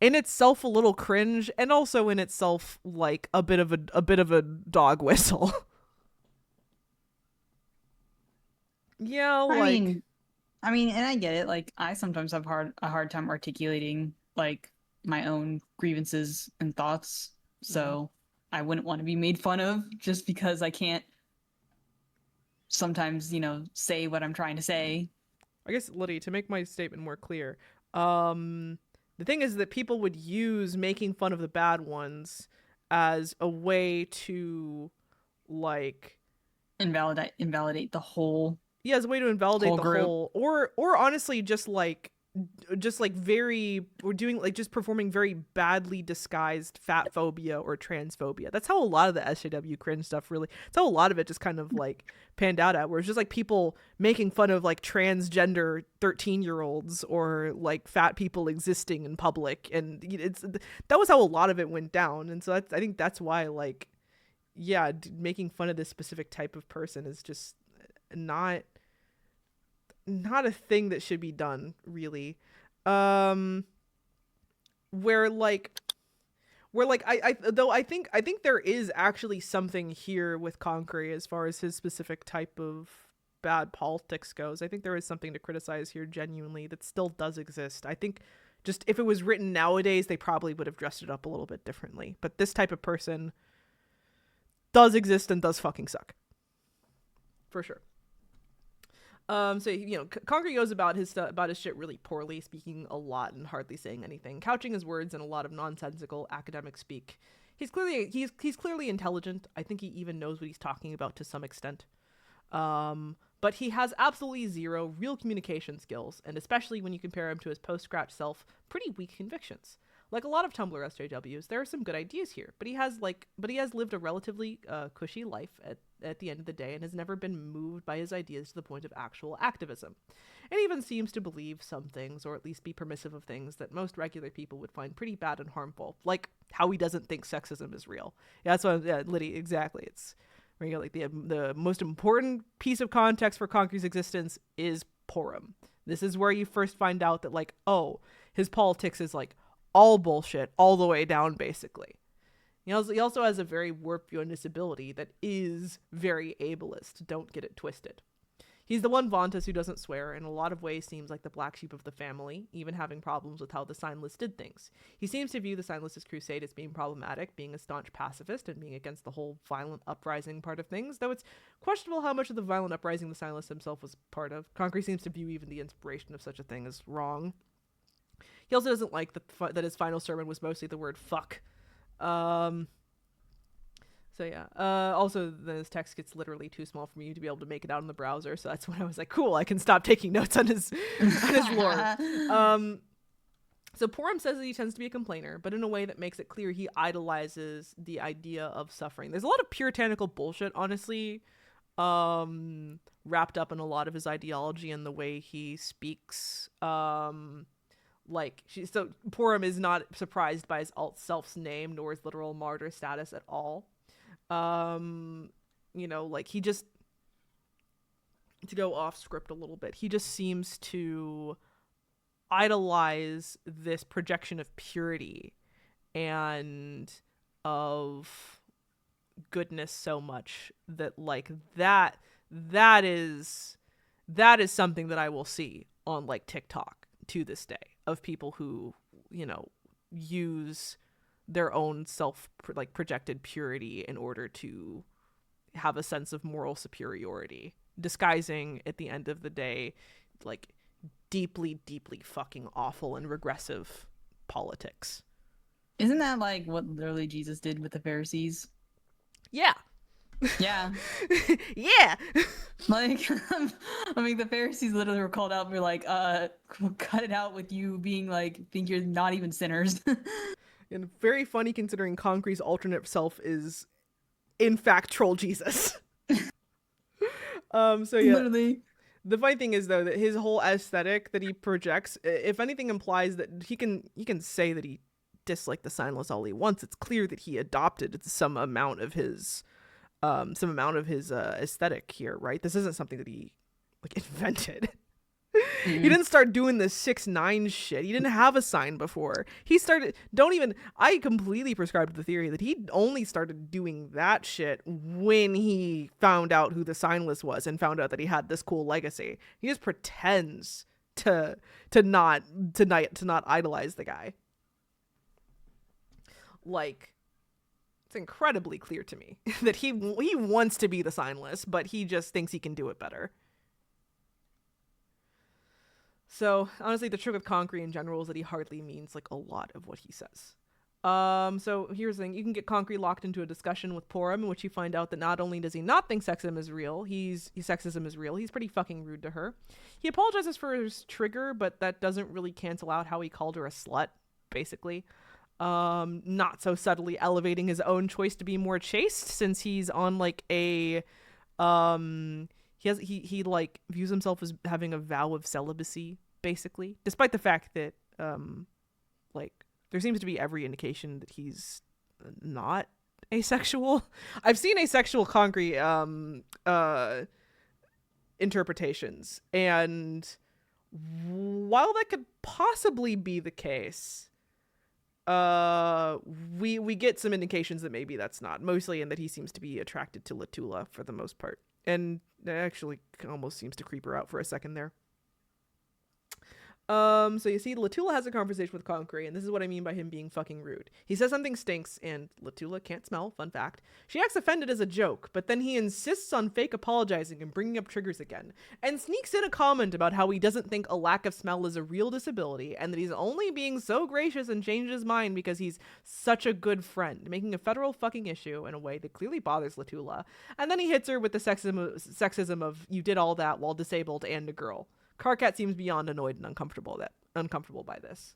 in itself a little cringe, and also in itself like a bit of a dog whistle. Yeah, I like mean, and I get it. Like, I sometimes have a hard time articulating like my own grievances and thoughts. So I wouldn't want to be made fun of just because I can't sometimes, say what I'm trying to say. I guess, Liddy, to make my statement more clear, the thing is that people would use making fun of the bad ones as a way to like Invalidate the whole yeah, as a way to invalidate the group. whole, or honestly just like very, we're doing like just performing very badly disguised fat phobia or transphobia. That's how a lot of the SJW cringe stuff really, that's how a lot of it just kind of like panned out at, where it's just like people making fun of like transgender 13-year-olds or like fat people existing in public, and that was how a lot of it went down. And so I think that's why like yeah, making fun of this specific type of person is just not a thing that should be done, really. um where like I though I think there is actually something here with Concrete as far as his specific type of bad politics goes. I think there is something to criticize here genuinely that still does exist. I think just if it was written nowadays, they probably would have dressed it up a little bit differently, but this type of person does exist and does fucking suck for sure. So Concrete goes about his shit really poorly, speaking a lot and hardly saying anything, couching his words in a lot of nonsensical academic speak. He's clearly intelligent. I think he even knows what he's talking about to some extent. But he has absolutely zero real communication skills, and especially when you compare him to his post-scratch self, pretty weak convictions. Like a lot of Tumblr SJWs, there are some good ideas here, but he has lived a relatively cushy life at the end of the day, and has never been moved by his ideas to the point of actual activism. And even seems to believe some things, or at least be permissive of things, that most regular people would find pretty bad and harmful, like how he doesn't think sexism is real. Yeah, that's what Liddy, exactly. It's where you know, like the most important piece of context for Concrete's existence is Purim. This is where you first find out that like, oh, his politics is like all bullshit all the way down, basically. He also has a very warped view on disability that is very ableist. Don't get it twisted. He's the one Vontas who doesn't swear, and in a lot of ways seems like the black sheep of the family, even having problems with how the sign list did things. He seems to view the sign list's crusade as being problematic, being a staunch pacifist, and being against the whole violent uprising part of things, though it's questionable how much of the violent uprising the sign list himself was part of. Concrete seems to view even the inspiration of such a thing as wrong. He also doesn't like that his final sermon was mostly the word fuck. So yeah. Also, this text gets literally too small for me to be able to make it out in the browser. So that's when I was like, cool, I can stop taking notes on his lore. So Purim says that he tends to be a complainer, but in a way that makes it clear he idolizes the idea of suffering. There's a lot of puritanical bullshit, honestly, wrapped up in a lot of his ideology and the way he speaks. So Purim is not surprised by his alt self's name nor his literal martyr status at all. He just, to go off script a little bit, he just seems to idolize this projection of purity and of goodness so much that like that is something that I will see on like TikTok to this day, of people who use their own projected purity in order to have a sense of moral superiority, disguising at the end of the day like deeply fucking awful and regressive politics. Isn't that like what literally Jesus did with the Pharisees? Yeah. Yeah. Yeah. Like, the Pharisees literally were called out for like, cut it out with you being like, think you're not even sinners. And very funny considering Concrete's alternate self is, in fact, Troll Jesus. So yeah. Literally. The funny thing is though that his whole aesthetic that he projects, if anything, implies that he can say that he disliked the Signless all he wants. It's clear that he adopted some amount of his aesthetic here, right? This isn't something that he like invented. He didn't start doing this 6ix9ine shit. He didn't have a sign before. I completely prescribed the theory that he only started doing that shit when he found out who the Signless was and found out that he had this cool legacy. He just pretends to not idolize the guy. Like, it's incredibly clear to me that he wants to be the Signless, but he just thinks he can do it better. So, honestly, the trick with Concrete in general is that he hardly means, like, a lot of what he says. So, here's the thing. You can get Concrete locked into a discussion with Porum, in which you find out that not only does he not think sexism is real, he's pretty fucking rude to her. He apologizes for his trigger, but that doesn't really cancel out how he called her a slut, basically. Not so subtly elevating his own choice to be more chaste, since he's on, like, he like views himself as having a vow of celibacy, basically, despite the fact that like there seems to be every indication that he's not asexual. I've seen asexual Concrete interpretations, and while that could possibly be the case, we get some indications that maybe that's not, mostly in that he seems to be attracted to Latula for the most part. And it actually almost seems to creep her out for a second there. So you see, Latula has a conversation with Concrete, and this is what I mean by him being fucking rude. He says something stinks, and Latula can't smell, fun fact. She acts offended as a joke, but then he insists on fake apologizing and bringing up triggers again, and sneaks in a comment about how he doesn't think a lack of smell is a real disability, and that he's only being so gracious and changed his mind because he's such a good friend, making a federal fucking issue in a way that clearly bothers Latula. And then he hits her with the sexism of you did all that while disabled and a girl. Karkat seems beyond annoyed and uncomfortable by this.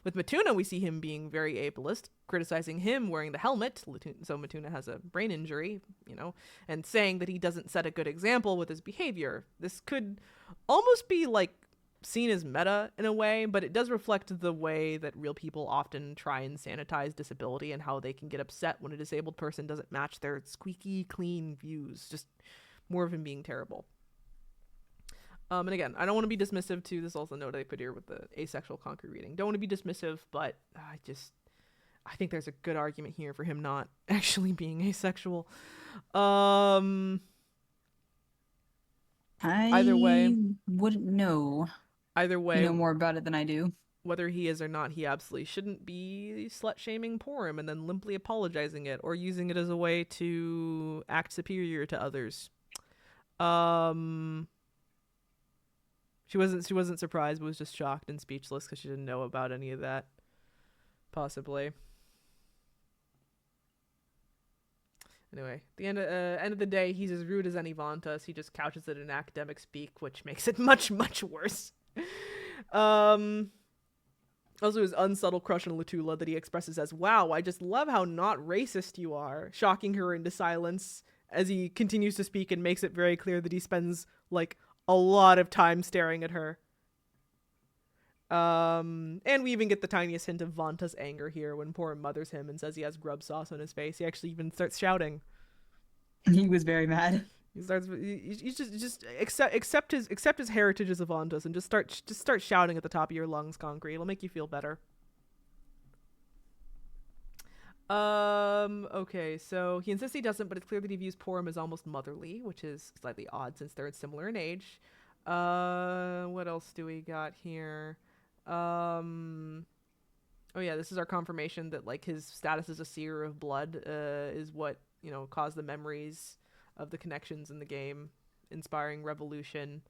With Matuna, we see him being very ableist, criticizing him wearing the helmet. So Matuna has a brain injury, and saying that he doesn't set a good example with his behavior. This could almost be like seen as meta in a way, but it does reflect the way that real people often try and sanitize disability and how they can get upset when a disabled person doesn't match their squeaky clean views. Just more of him being terrible. And again, I don't want to be dismissive to this also note I put here with the asexual Concrete reading. Don't want to be dismissive, but I think there's a good argument here for him not actually being asexual. Either way, wouldn't know. Either way, You know more about it than I do. Whether he is or not, he absolutely shouldn't be slut-shaming Porum and then limply apologizing it or using it as a way to act superior to others. She wasn't surprised, but was just shocked and speechless because she didn't know about any of that. Possibly. Anyway, the end of the day, he's as rude as any Vantas. He just couches it in academic speak, which makes it much, much worse. Also, his unsubtle crush on Latula that he expresses as, "Wow, I just love how not racist you are," shocking her into silence as he continues to speak and makes it very clear that he spends, like, a lot of time staring at her. And we even get the tiniest hint of Vanta's anger here when Porum mothers him and says he has grub sauce on his face. He actually even starts shouting. He was very mad. He just accept his heritage as a Vantas and just start shouting at the top of your lungs, Concrete. It'll make you feel better. Okay, so he insists he doesn't, but it's clear that he views Porum as almost motherly, which is slightly odd since they're similar in age. What else do we got here? Oh yeah, this is our confirmation that, like, his status as a seer of blood, is what, caused the memories of the connections in the game, inspiring revolution.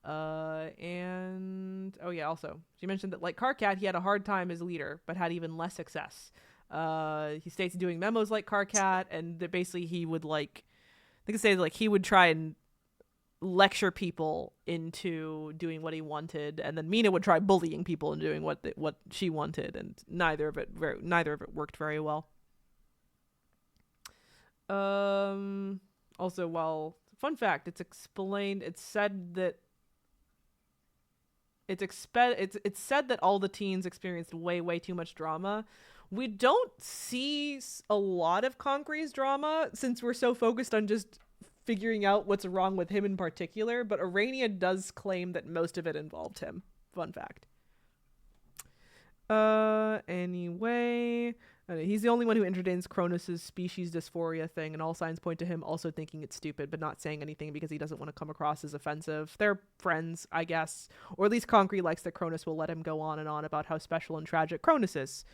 And, oh yeah, also, she mentioned that, like Karkat, he had a hard time as leader, but had even less success. He states doing memos like Karkat, and that basically he would, like, I think it says, like, he would try and, lecture people into doing what he wanted, and then Mina would try bullying people into doing what she wanted, and neither of it worked very well. Also, well, fun fact, it's said that it's said that all the teens experienced way too much drama. We don't see a lot of Concrete's drama since we're so focused on just figuring out what's wrong with him in particular, but Arania does claim that most of it involved him. Fun fact. Anyway, he's the only one who entertains Cronus's species dysphoria thing, and all signs point to him also thinking it's stupid, but not saying anything because he doesn't want to come across as offensive. They're friends, I guess. Or at least Concrete likes that Cronus will let him go on and on about how special and tragic Cronus is.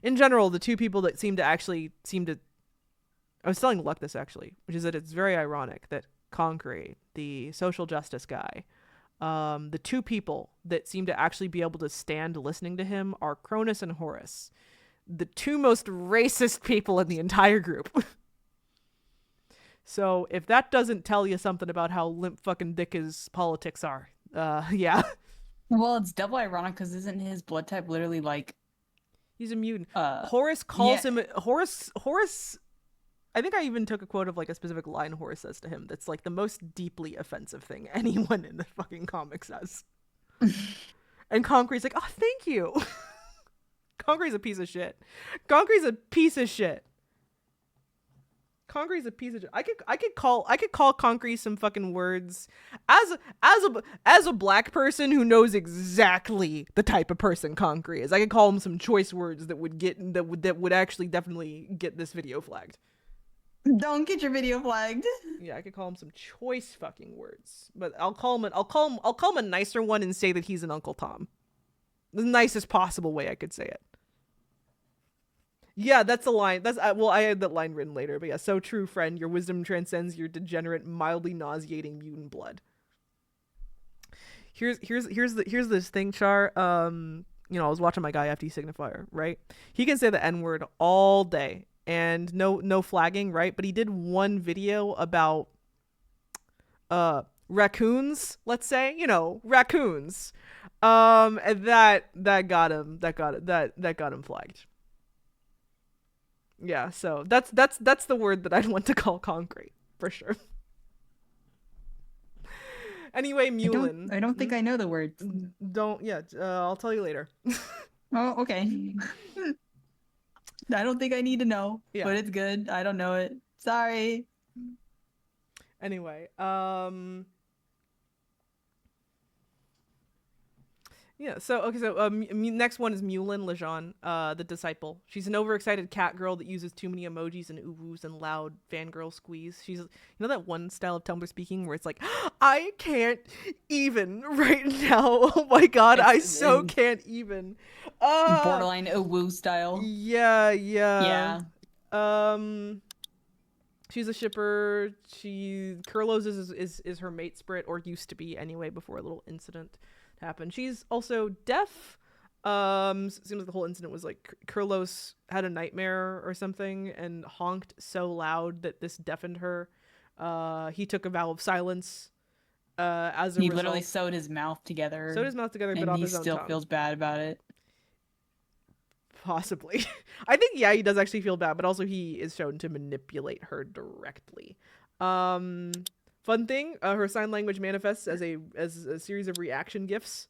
In general, the two people that seem to I was telling Luck this, actually, which is that it's very ironic that Concrete, the social justice guy, the two people that seem to actually be able to stand listening to him are Cronus and Horus, the two most racist people in the entire group. So if that doesn't tell you something about how limp fucking dick his politics are, yeah. Well, it's double ironic because isn't his blood type literally like He's a mutant. Horus calls him Horus. I think I even took a quote of like a specific line Horus says to him that's like the most deeply offensive thing anyone in the fucking comic says. And Concrete's like, oh, thank you. Concrete's a piece of shit. Concrete's a piece of shit. Concrete's a piece of shit. I could call Concrete some fucking words as a black person who knows exactly the type of person Concrete is. I could call him some choice words that would actually definitely get this video flagged. Don't get your video flagged. Yeah, I could call him some choice fucking words, but I'll call him a nicer one and say that he's an Uncle Tom. The nicest possible way I could say it. Yeah, that's a line. I had that line written later, but yeah, so true, friend. Your wisdom transcends your degenerate, mildly nauseating mutant blood. Here's this thing, Char. I was watching my guy FD Signifier, right? He can say the N-word all day. And no flagging, right? But he did one video about raccoons, let's say, raccoons. And that got him flagged. Yeah, so that's the word that I'd want to call Concrete, for sure. Anyway, Mulin. I don't think I know the word. I'll tell you later. Oh, okay. I don't think I need to know, but it's good. I don't know it. Sorry. Anyway, So next one is Mulin Lejean, the disciple. She's an overexcited cat girl that uses too many emojis and ooh-woos and loud fangirl squeeze. She's, that one style of Tumblr speaking where it's like, I can't even right now. Oh my god, I so can't even. Borderline ooh-woo style. Yeah. Yeah. She's a shipper. Kurlos is her mate Sprit, or used to be anyway, before a little incident happened. She's also deaf. Seems like the whole incident was like Kurlos had a nightmare or something and honked so loud that this deafened her. He took a vow of silence. As a result, literally sewed his mouth together. Bit off his own tongue. He still feels bad about it. Possibly. I think he does actually feel bad, but also he is shown to manipulate her directly. Fun thing, her sign language manifests as a series of reaction gifs.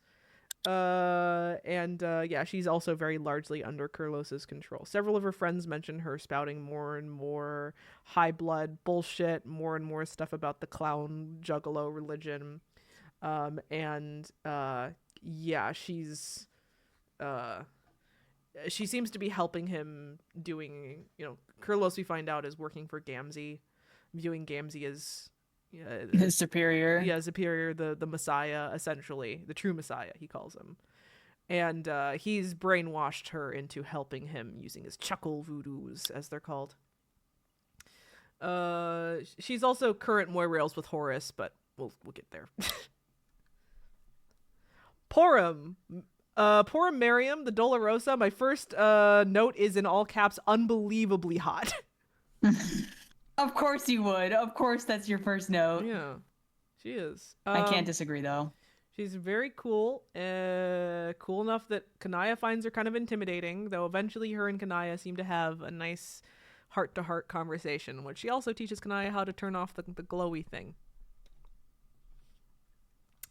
She's also very largely under Kurlos's control. Several of her friends mention her spouting more and more high blood bullshit, more and more stuff about the clown juggalo religion. She seems to be helping him doing, Kurlos, we find out, is working for Gamzee, viewing Gamzee as his superior. Yeah, superior, the Messiah, essentially, the true Messiah, he calls him. And he's brainwashed her into helping him using his chuckle voodoos, as they're called. She's also current Moirails with Horus, but we'll get there. Porum Miriam, the Dolorosa. My first note is in all caps, unbelievably hot. Of course you would. Of course that's your first note. Yeah. She is. I can't disagree though. She's very cool. Cool enough that Kanaya finds her kind of intimidating, though eventually her and Kanaya seem to have a nice heart-to-heart conversation, which she also teaches Kanaya how to turn off the glowy thing.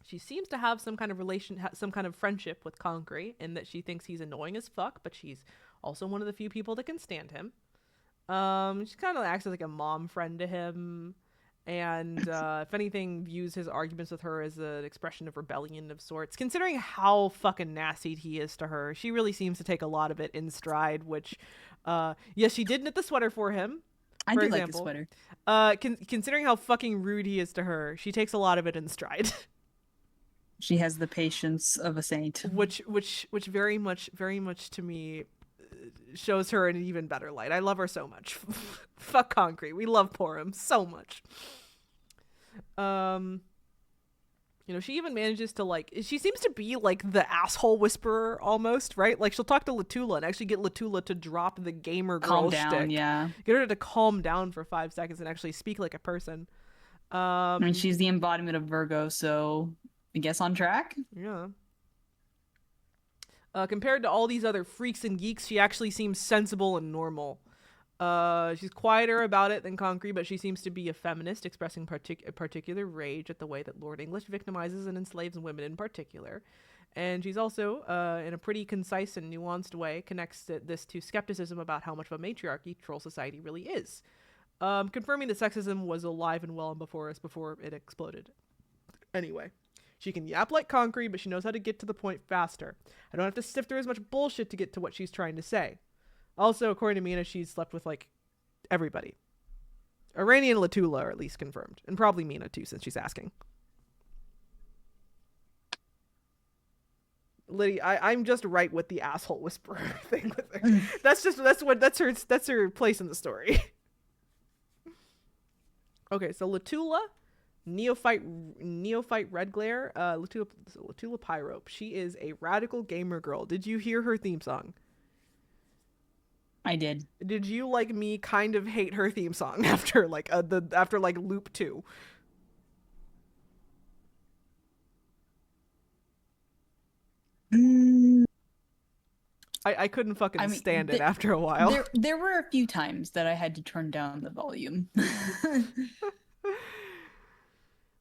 She seems to have some kind of friendship with Concrete, in that she thinks he's annoying as fuck, but she's also one of the few people that can stand him. She kind of acts as like a mom friend to him, and if anything, views his arguments with her as an expression of rebellion of sorts. Considering how fucking nasty he is to her, she really seems to take a lot of it in stride. Which, yes, she did knit the sweater for him. I for do example. like the sweater. Considering how fucking rude he is to her, she takes a lot of it in stride. She has the patience of a saint. which very much to me shows her in an even better light. I love her so much. Fuck Concrete. We love Porum so much. She even manages to she seems to be like the asshole whisperer almost, right? Like she'll talk to Latula and actually get Latula to drop the gamer girl Calm down, shtick. yeah. Get her to calm down for 5 seconds and actually speak like a person. I mean, she's the embodiment of Virgo, so I guess on track. Yeah. Compared to all these other freaks and geeks, she actually seems sensible and normal. She's quieter about it than Concrete, but she seems to be a feminist, expressing particular rage at the way that Lord English victimizes and enslaves women in particular. And she's also, in a pretty concise and nuanced way, connects this to skepticism about how much of a matriarchy troll society really is. Confirming that sexism was alive and well before it exploded. Anyway. She can yap like Concrete, but she knows how to get to the point faster. I don't have to sift through as much bullshit to get to what she's trying to say. Also, according to Mina, she's slept with, everybody. Irani and Latula are at least confirmed. And probably Mina, too, since she's asking. Liddy, I'm just right with the asshole whisperer thing with her. That's her place in the story. Okay, so Latula... Neophyte Red Glare, Latula Pyrope. She is a radical gamer girl. Did you hear her theme song? I did. Did you, like me, kind of hate her theme song after loop 2? I couldn't fucking stand it after a while. There were a few times that I had to turn down the volume.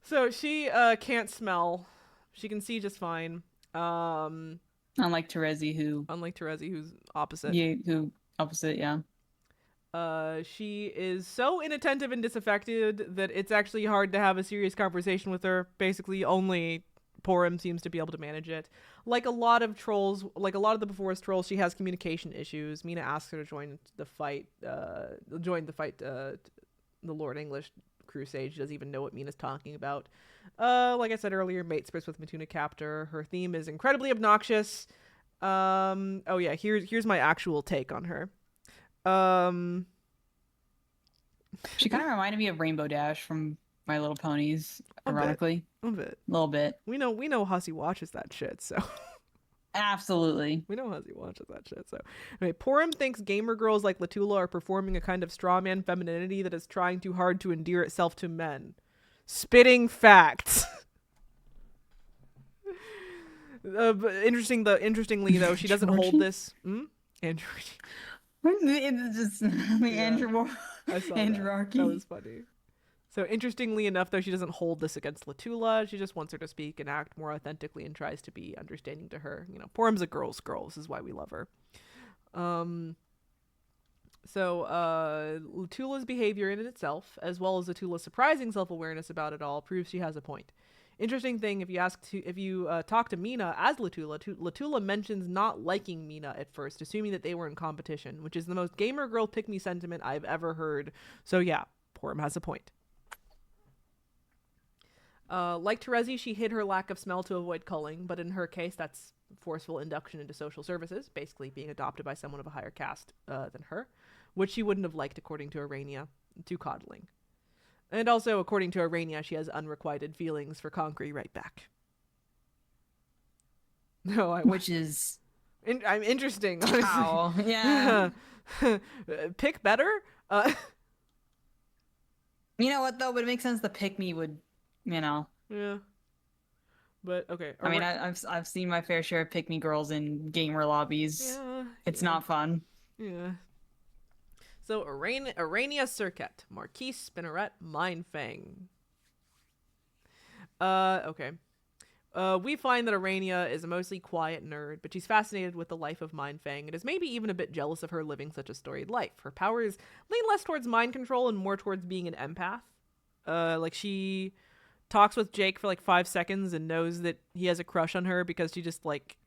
So she can't smell. She can see just fine. Unlike Terezi, who's opposite. Yeah, opposite, yeah. She is so inattentive and disaffected that it's actually hard to have a serious conversation with her. Basically, only Porum seems to be able to manage it. Like a lot of the Before Us trolls, she has communication issues. Mina asks her to join the fight. The Lord English Crusade. She doesn't even know what Mina's talking about. Like I said earlier, mate splits with Matuna Captor. Her theme is incredibly obnoxious. Oh yeah, here's my actual take on her. She kind of reminded me of Rainbow Dash from My Little Ponies, ironically. A bit. A little bit. We know Hussy watches that shit, so absolutely. We know Hussy watches that shit, so anyway, Porum thinks gamer girls like Latula are performing a kind of strawman femininity that is trying too hard to endear itself to men. Spitting facts. But interestingly though, she doesn't hold this. Andrew. Andrew. I saw Andrewarchy. That was funny. So interestingly enough, though, she doesn't hold this against Latula. She just wants her to speak and act more authentically and tries to be understanding to her. You know, Porum's a girl's girl. This is why we love her. So Latula's behavior in itself, as well as Latula's surprising self-awareness about it all, proves she has a point. Interesting thing, if you talk to Mina as Latula mentions not liking Mina at first, assuming that they were in competition, which is the most gamer girl pick-me sentiment I've ever heard. So yeah, Porum has a point. Like Terezi, she hid her lack of smell to avoid culling, but in her case, that's forceful induction into social services, basically being adopted by someone of a higher caste than her, which she wouldn't have liked according to Arania, to coddling. And also, according to Arania, she has unrequited feelings for Concrete right back. No, which is... I'm interesting, honestly. Wow, yeah. Pick better? You know what, though? But it makes sense the pick me would, Yeah. But okay. I mean, I've seen my fair share of pick me girls in gamer lobbies. Yeah. It's Yeah. not fun. Yeah. So Arania Circuit, Marquise Spinneret, Mindfang. Okay. We find that Arania is a mostly quiet nerd, but she's fascinated with the life of Mindfang and is maybe even a bit jealous of her living such a storied life. Her powers lean less towards mind control and more towards being an empath. Like she talks with Jake for like 5 seconds and knows that he has a crush on her because she just like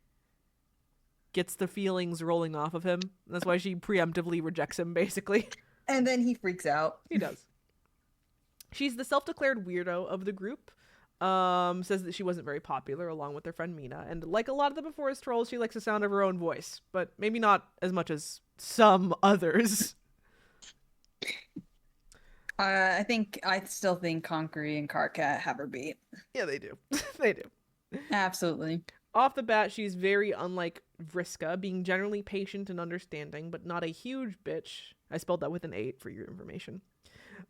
gets the feelings rolling off of him. That's why she preemptively rejects him, basically. And then he freaks out. He does. She's the self-declared weirdo of the group. Says that she wasn't very popular along with her friend Mina, and like a lot of the Before Us trolls, she likes the sound of her own voice, but maybe not as much as some others. I still think Conkery and Carcat have her beat. Yeah, they do. They do. Absolutely. Off the bat, she's very unlike Vriska, being generally patient and understanding, but not a huge bitch. I spelled that with an 8 for your information.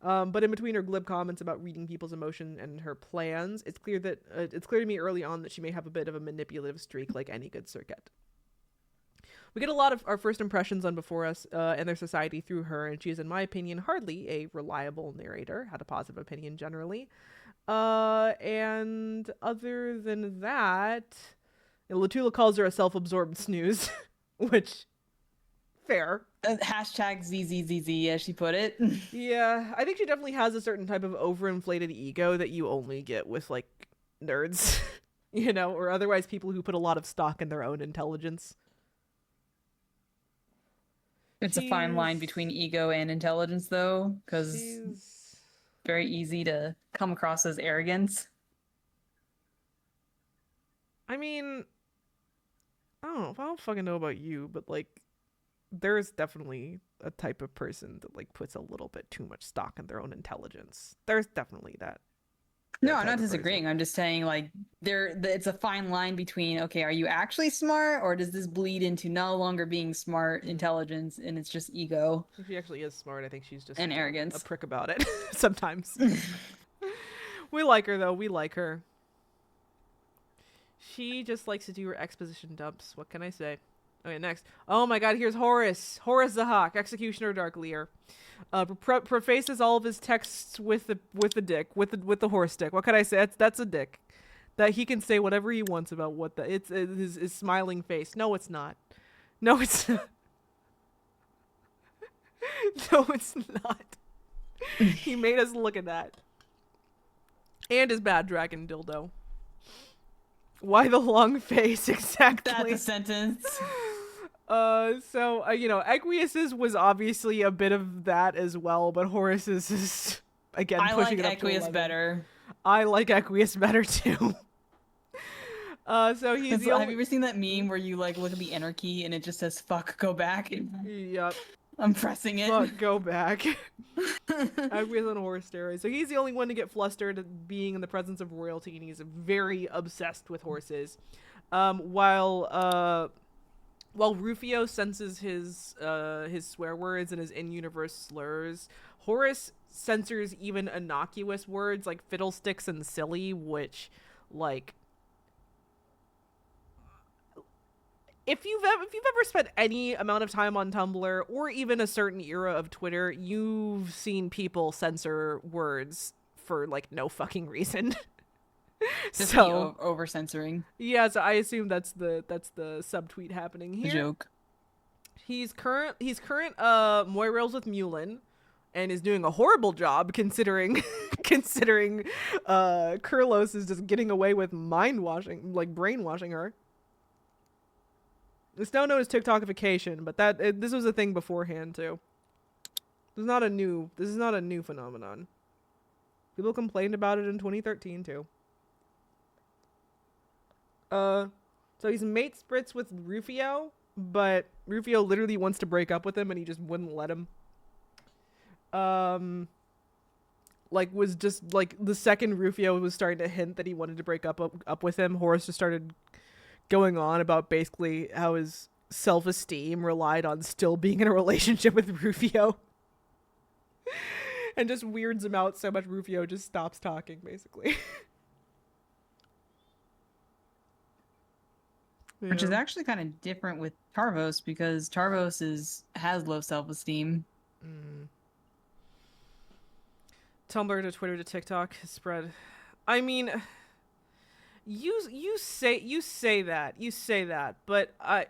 But in between her glib comments about reading people's emotion and her plans, it's clear to me early on that she may have a bit of a manipulative streak, like any good circuit. We get a lot of our first impressions on Before Us and their society through her, and she is, in my opinion, hardly a reliable narrator. Had a positive opinion generally. And other than that, Latula calls her a self-absorbed snooze, which fair. Hashtag ZZZZ, as she put it. Yeah, I think she definitely has a certain type of overinflated ego that you only get with, like, nerds, you know, or otherwise people who put a lot of stock in their own intelligence. It's a fine line between ego and intelligence, though, because very easy to come across as arrogance. I mean, I don't fucking know about you, but, like, there's definitely a type of person that like puts a little bit too much stock in their own intelligence. There's definitely that. No, I'm not disagreeing. I'm just saying like it's a fine line between, okay, are you actually smart, or does this bleed into no longer being smart intelligence and it's just ego? If she actually is smart, I think she's just and arrogance. A prick about it sometimes. We like her though. We like her. She just likes to do her exposition dumps. What can I say? Okay, next. Oh my god, here's Horus. Horus the Hawk, Executioner Darkleer. Prefaces all of his texts with the dick, with the horse dick. What can I say? That's a dick. That he can say whatever he wants about what it's his smiling face. No, it's not. No, it's not. No, it's not. He made us look at that. And his bad dragon dildo. Why the long face exactly? That's a sentence. You know, Equius's was obviously a bit of that as well, but Horus's is again pushing it up to 11. I like Equius better. I like Equius better too. So he's the only... Have you ever seen that meme where you like look at the enter key and it just says "fuck, go back"? Yep. I'm pressing it. Fuck, go back. Equius on horse steroids. So he's the only one to get flustered at being in the presence of royalty, and he's very obsessed with horses. While Rufio senses his swear words and his in-universe slurs, Horus censors even innocuous words like fiddlesticks and silly, which, like, if you've ever spent any amount of time on Tumblr or even a certain era of Twitter, you've seen people censor words for like no fucking reason. Just so over censoring. Yeah, so I assume that's the subtweet happening here. The joke. He's current Moirails with Mulin, and is doing a horrible job considering Kurlos is just getting away with brainwashing her. It's now known as TikTokification, but this was a thing beforehand too. This is not a new phenomenon. People complained about it in 2013 too. So he's mate spritz with Rufio, but Rufio literally wants to break up with him and he just wouldn't let him. Was just like the second Rufio was starting to hint that he wanted to break up with him, Horus just started going on about basically how his self-esteem relied on still being in a relationship with Rufio. And just weirds him out so much Rufio just stops talking, basically. Which is Yeah. actually kind of different with Tarvos because Tarvos has low self-esteem. Mm. Tumblr to Twitter to TikTok has spread. I mean, you say that, but I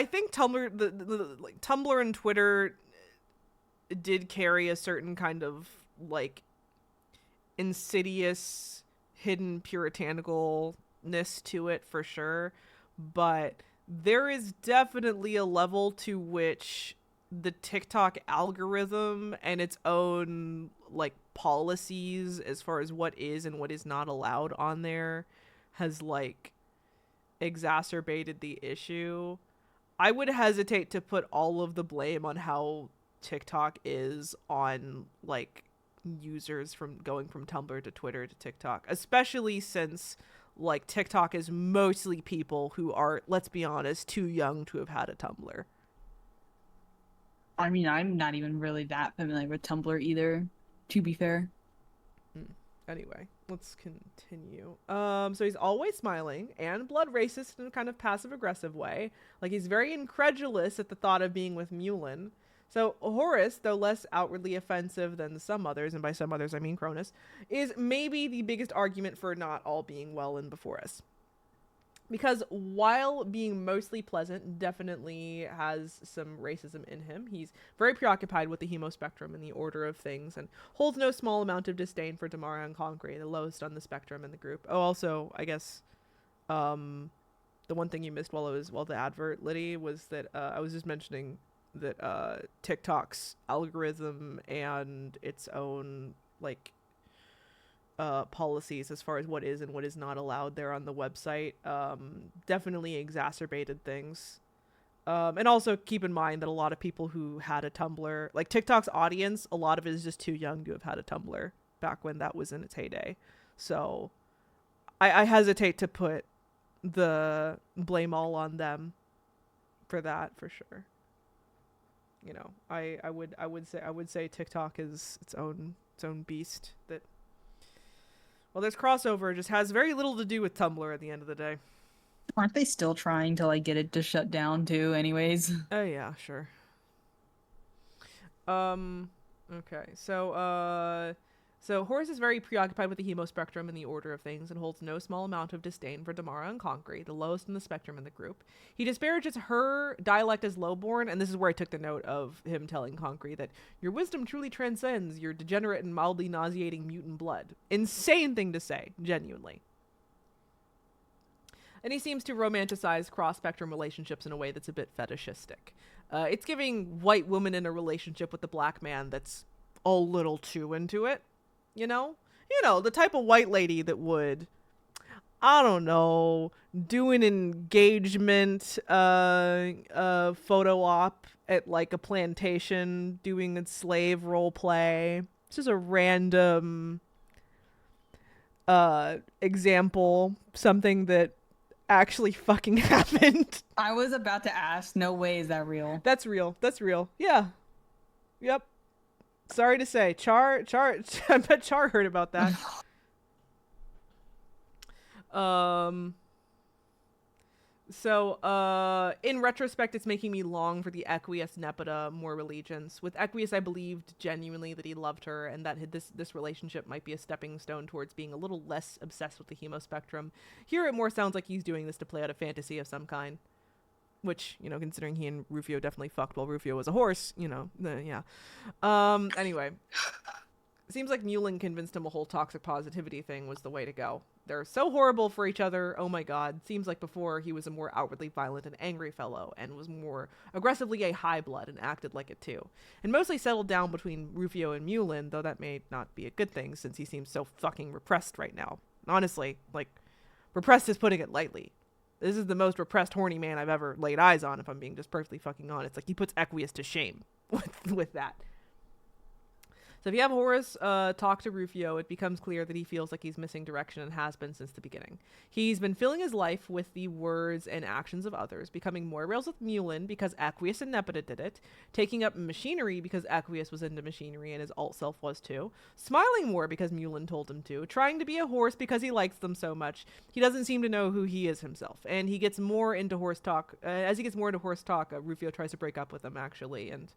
think like Tumblr and Twitter did carry a certain kind of like insidious hidden puritanicalness to it for sure, but there is definitely a level to which the TikTok algorithm and its own like policies as far as what is and what is not allowed on there has like exacerbated the issue. I would hesitate to put all of the blame on how TikTok is on like users from going from Tumblr to Twitter to TikTok, especially since like TikTok is mostly people who are, let's be honest, too young to have had a Tumblr. I mean, I'm not even really that familiar with Tumblr either, to be fair. Anyway, let's continue. So he's always smiling and blood racist in a kind of passive aggressive way. Like he's very incredulous at the thought of being with Mulin. So Horus, though less outwardly offensive than some others, and by some others I mean Cronus, is maybe the biggest argument for not all being well in before us. Because while being mostly pleasant, definitely has some racism in him. He's very preoccupied with the hemospectrum and the order of things, and holds no small amount of disdain for Damara and Concrete, the lowest on the spectrum in the group. Oh, also, I guess, the one thing you missed while the advert, Liddy, was that I was just mentioning that TikTok's algorithm and its own like policies as far as what is and what is not allowed there on the website definitely exacerbated things. And also keep in mind that a lot of people who had a Tumblr, like TikTok's audience, a lot of it is just too young to have had a Tumblr back when that was in its heyday. So I hesitate to put the blame all on them for that for sure. You know, I would say TikTok is its own beast that, well, there's crossover. It just has very little to do with Tumblr at the end of the day. Aren't they still trying to like get it to shut down too, anyways? Oh yeah, sure. Okay. So Horus is very preoccupied with the hemospectrum and the order of things, and holds no small amount of disdain for Damara and Concrete, the lowest in the spectrum in the group. He disparages her dialect as lowborn, and this is where I took the note of him telling Concrete that your wisdom truly transcends your degenerate and mildly nauseating mutant blood. Insane thing to say, genuinely. And he seems to romanticize cross-spectrum relationships in a way that's a bit fetishistic. It's giving white woman in a relationship with a black man that's a little too into it. You know, the type of white lady that would, I don't know, do an engagement photo op at like a plantation, doing a slave role play. It's just a random example, something that actually fucking happened. I was about to ask, no way is that real. That's real. Yeah. Yep. Sorry to say, Char, I bet Char heard about that. In retrospect, it's making me long for the Equius Nepeta more allegiance. With Equius, I believed genuinely that he loved her, and that this relationship might be a stepping stone towards being a little less obsessed with the hemospectrum. Here, it more sounds like he's doing this to play out a fantasy of some kind. Which, considering he and Rufio definitely fucked while Rufio was a horse, yeah. Anyway. Seems like Mulin convinced him a whole toxic positivity thing was the way to go. They're so horrible for each other, oh my god. Seems like before he was a more outwardly violent and angry fellow, and was more aggressively a high blood and acted like it too. And mostly settled down between Rufio and Mulin, though that may not be a good thing since he seems so fucking repressed right now. Honestly, repressed is putting it lightly. This is the most repressed, horny man I've ever laid eyes on, if I'm being just perfectly fucking honest. He puts Equius to shame with that. So if you have Horus talk to Rufio, it becomes clear that he feels like he's missing direction and has been since the beginning. He's been filling his life with the words and actions of others, becoming more rails with Mulin because Aqueous and Nepeta did it, taking up machinery because Aqueous was into machinery and his alt self was too, smiling more because Mulin told him to, trying to be a horse because he likes them so much. He doesn't seem to know who he is himself, and he gets more into horse talk. As he gets more into horse talk, Rufio tries to break up with him, actually, and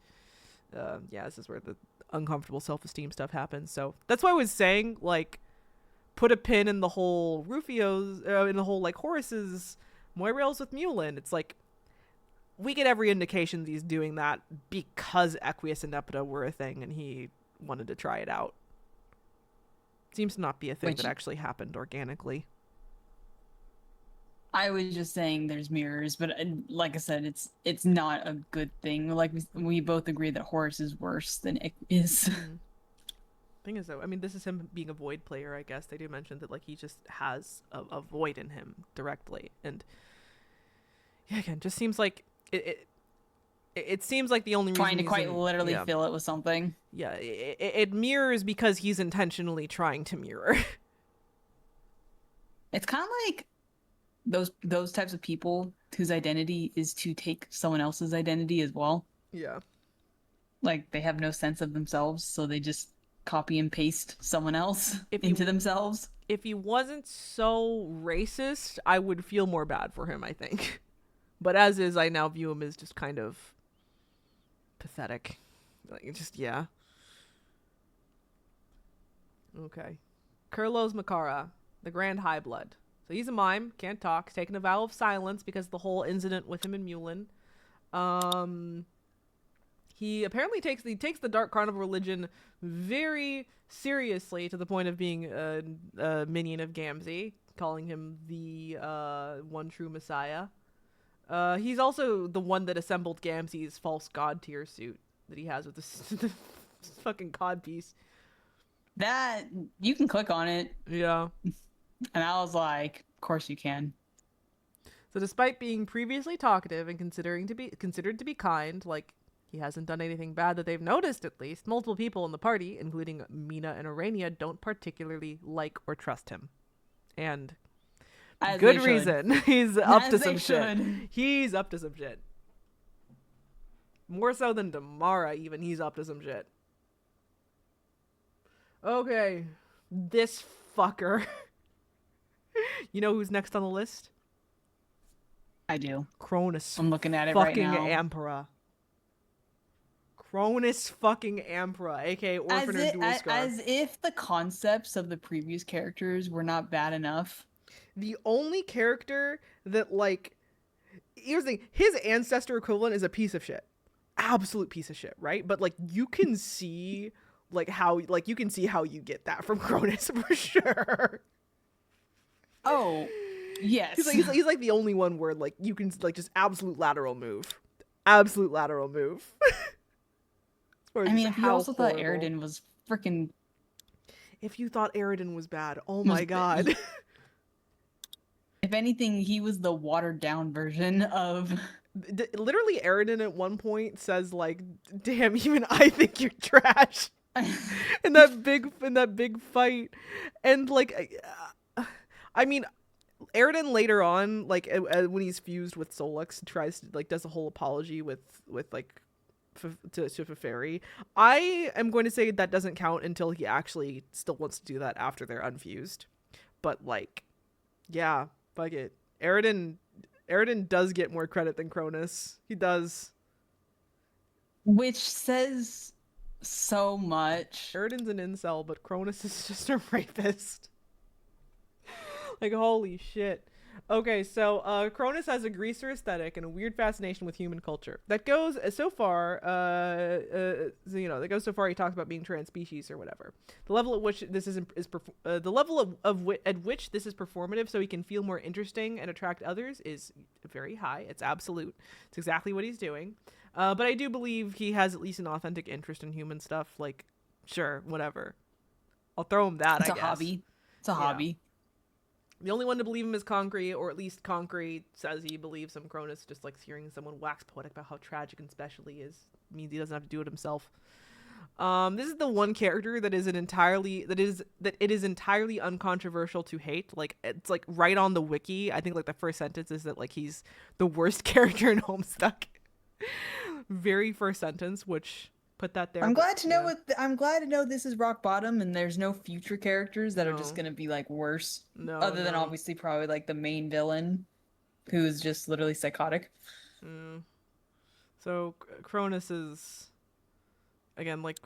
yeah, this is where the uncomfortable self-esteem stuff happens. So that's why I was saying, like, put a pin in the whole Rufio's, in the whole, like, Horus's Moirails with Mulin. It's like, we get every indication that he's doing that because Equius and Nepeta were a thing and he wanted to try it out. Seems to not be a thing that actually happened organically. I was just saying there's mirrors, but like I said, it's not a good thing. Like we both agree that Horus is worse than Ick is. Thing is, though, I mean, this is him being a void player, I guess. They do mention that, like, he just has a void in him directly. And, yeah, again, just seems like it seems like the only reason trying to quite literally yeah. fill it with something. Yeah, it mirrors because he's intentionally trying to mirror. It's kind of like those types of people whose identity is to take someone else's identity as well. Yeah. Like they have no sense of themselves, so they just copy and paste someone else into themselves. If he wasn't so racist, I would feel more bad for him, I think. But as is, I now view him as just kind of pathetic. Like, just, yeah. Okay. Kurlos Makara, the Grand High Blood. So he's a mime, can't talk, he's taken a vow of silence because of the whole incident with him and Mulin. He apparently takes the Dark Carnival religion very seriously to the point of being a minion of Gamzee, calling him the one true messiah. He's also the one that assembled Gamzee's false god tier suit that he has with the fucking codpiece. That, you can click on it. Yeah. And I was like, of course you can. So despite being previously talkative and considered to be kind, like he hasn't done anything bad that they've noticed at least, multiple people in the party, including Mina and Orania, don't particularly like or trust him. And As good reason. He's up to some shit. Should. He's up to some shit. More so than Damara, even. He's up to some shit. Okay. This fucker. You know who's next on the list? I do. Cronus. I'm looking at it right fucking now. Emperor. Cronus fucking Emperor, aka Orphan or Dual Scar. As if the concepts of the previous characters were not bad enough. The only character that, like, here's the thing, his ancestor equivalent is a piece of shit. Absolute piece of shit, right? But, like, you can see, like, how you get that from Cronus for sure. Oh, yes. He's like the only one where, like, you can, like, just absolute lateral move. Absolute lateral move. I mean, if you also thought Aridin was freaking... If you thought Aridin was bad, oh my god. If anything, he was the watered-down version of... Literally, Aridin at one point says, like, damn, even I think you're trash. in that big fight. And, like... I mean, Aridin later on, like, when he's fused with Solux, tries to, like, does a whole apology with like, to Feferi. I am going to say that doesn't count until he actually still wants to do that after they're unfused. But, like, yeah, fuck it. Aridin does get more credit than Cronus. He does. Which says so much. Aridin's an incel, but Cronus is just a rapist. Like, holy shit. Okay, so Cronus has a greaser aesthetic and a weird fascination with human culture. That goes so far, that goes so far he talks about being trans species or whatever. The level at which this is the level at which this is performative so he can feel more interesting and attract others is very high. It's absolute. It's exactly what he's doing. But I do believe he has at least an authentic interest in human stuff. Like, sure, whatever. I'll throw him that, I guess. It's a hobby. It's a hobby. The only one to believe him is Concrete, or at least Concrete says he believes him. Cronus just likes hearing someone wax poetic about how tragic and special he is. It means he doesn't have to do it himself. This is the one character that it is entirely uncontroversial to hate. Like it's like right on the wiki. I think like the first sentence is that like he's the worst character in Homestuck. Very first sentence, which put that there. I'm But glad to know I'm glad to know this is rock bottom and there's no future characters that are just no, gonna be like worse. no, Other than no. obviously probably like the main villain, who is just literally psychotic. Mm. So Cronus is again like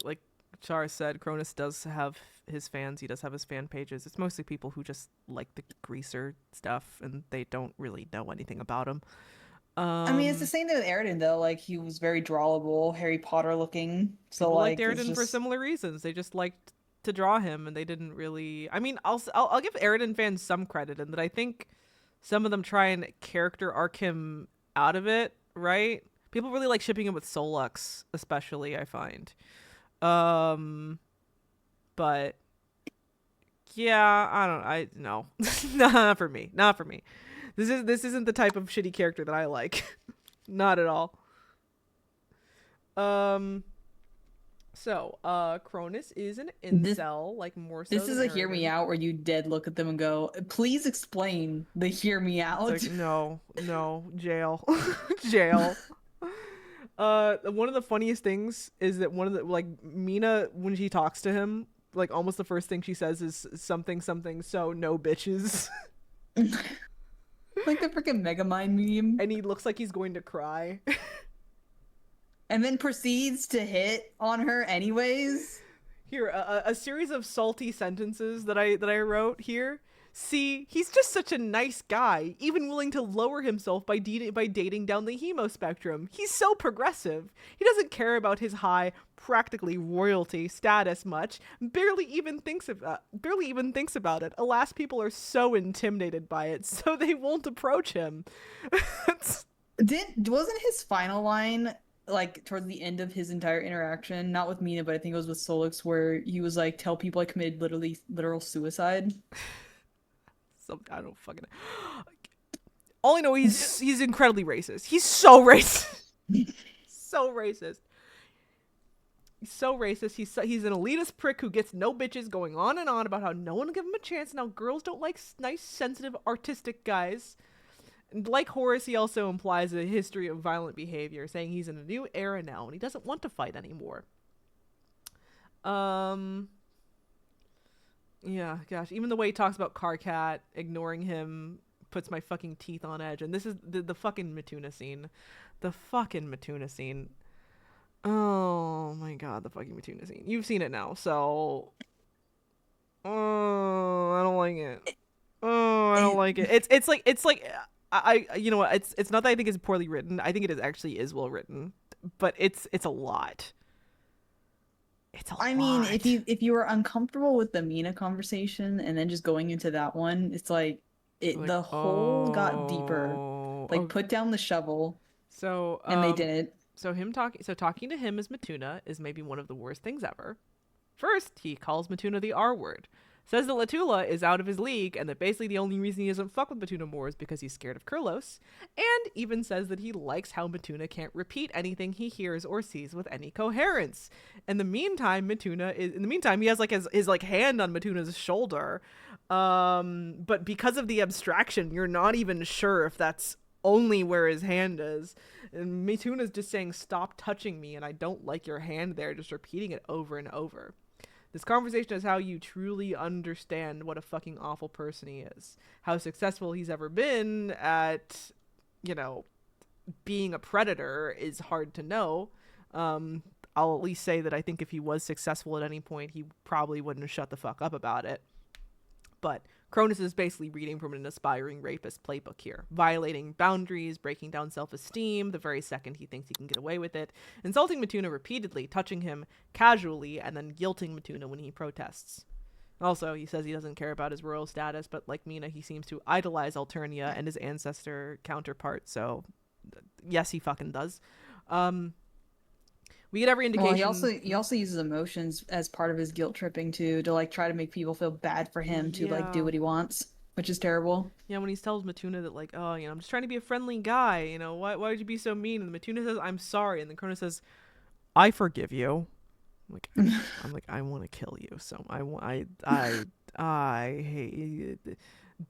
Char said. Cronus does have his fans. He does have his fan pages. It's mostly people who just like the greaser stuff and they don't really know anything about him. I mean, it's the same thing with Aridin though. Like he was very drawable, Harry Potter looking. So People liked like it's Aridin for just similar reasons. They just liked to draw him, and they didn't really. I mean, I'll give Aridin fans some credit in that. I think some of them try and character arc him out of it. Right? People really like shipping him with Solux, especially. I find. But yeah, I don't. I no, not for me. Not for me. This isn't the type of shitty character that I like. Not at all. Um. So, Cronus is an this incel, like more so this is than a hear me Aridin. out where you dead look at them and go, please explain the hear me It's out. like no, jail, jail. One of the funniest things is that one of the like Mina when she talks to him, like almost the first thing she says is something something. So no bitches, Like the freaking Megamind meme. and he looks like he's going to cry. And then proceeds to hit on her anyways. Here, a series of salty sentences that I wrote here. See, he's just such a nice guy, even willing to lower himself by dating down the hemo spectrum. He's so progressive. He doesn't care about his high, practically royalty status much. Barely even thinks about it. Alas, people are so intimidated by it, so they won't approach him. Wasn't his final line like towards the end of his entire interaction, not with Mina, but I think it was with Solix, where he was like, "Tell people I committed literal suicide." I don't fucking. All I know, he's incredibly racist. He's so racist. So racist. He's so racist. He's an elitist prick who gets no bitches, going on and on about how no one will give him a chance and how girls don't like nice, sensitive, artistic guys. And like Horace, he also implies a history of violent behavior, saying he's in a new era now and he doesn't want to fight anymore. Yeah, gosh. Even the way he talks about Karkat, ignoring him, puts my fucking teeth on edge. And this is the fucking Matuna scene. The fucking Matuna scene. Oh my god, the fucking Matuna scene. You've seen it now, so... Oh, I don't like it. Oh, I don't like it. It's like I you know what? It's not that I think it's poorly written. I think it is well written, but it's a lot. It's a lot. I mean, if you were uncomfortable with the Mina conversation and then just going into that one, it's like Like, the hole got deeper. Like okay. put down the shovel, So and they didn't. So talking to him as Matuna is maybe one of the worst things ever. First, he calls Matuna the R word. Says that Latula is out of his league and that basically the only reason he doesn't fuck with Matuna more is because he's scared of Kurlos. And even says that he likes how Matuna can't repeat anything he hears or sees with any coherence. In the meantime, he has like his like hand on Matuna's shoulder. But because of the abstraction, you're not even sure if that's only where his hand is. And Mituna's just saying, "Stop touching me," and I don't like your hand there, just repeating it over and over. This conversation is how you truly understand what a fucking awful person he is. How successful he's ever been at, being a predator is hard to know. I'll at least say that I think if he was successful at any point, he probably wouldn't have shut the fuck up about it. But Cronus is basically reading from an aspiring rapist playbook here, violating boundaries, breaking down self-esteem the very second he thinks he can get away with it, insulting Matuna repeatedly, touching him casually, and then guilting Matuna when he protests. Also, he says he doesn't care about his royal status, but like Mina, he seems to idolize Alternia and his ancestor counterpart, so yes, he fucking does. We get every indication. Well, he also uses emotions as part of his guilt tripping too, to like try to make people feel bad for him to like do what he wants, which is terrible. Yeah, when he tells Matuna that like, oh, I'm just trying to be a friendly guy, why would you be so mean? And Matuna says, "I'm sorry," and then Cronus says, "I forgive you." I'm like, I want to kill you. So I hate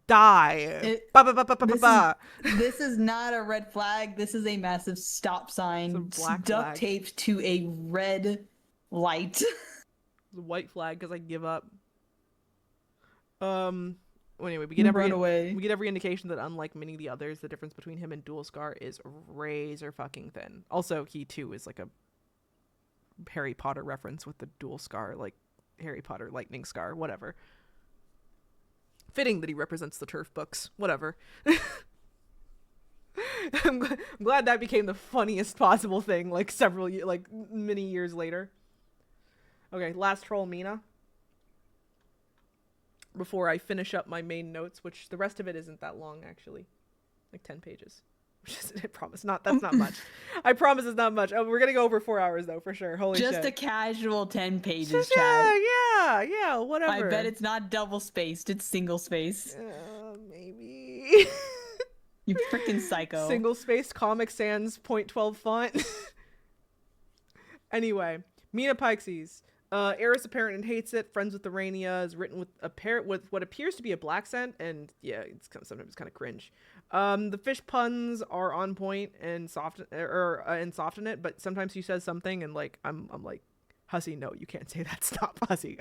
die. It, Ba ba ba ba ba ba this is ba. this is not a red flag. This is a massive stop It's a sign black duct flag. taped to a red light. It's a white flag because I give up. Well, anyway, Run away. we get every indication that unlike many of the others, the difference between him and Dual Scar is razor fucking thin. Also, he too is like a Harry Potter reference with the Dual Scar, like Harry Potter lightning scar, whatever. Fitting that he represents the turf books, whatever. I'm glad that became the funniest possible thing, like many years later. Okay, last troll, Mina. Before I finish up my main notes, which the rest of it isn't that long, actually. Like 10 pages. Which is, I promise, that's not much. I promise it's not much. Oh, we're gonna go over 4 hours, though, for sure. Holy shit. Just a casual 10 pages, Just, chat. yeah, whatever. I bet it's not double spaced, it's single spaced. Maybe. You freaking psycho. Single spaced Comic Sans .12 font. Anyway, Mina Pikesies. Eris apparent and hates it. Friends with Urania is written with what appears to be a black scent, and yeah, sometimes it's kind of cringe. The fish puns are on point and soften it, but sometimes she says something and like I'm like, Hussy, no, you can't say that. Stop, Hussy,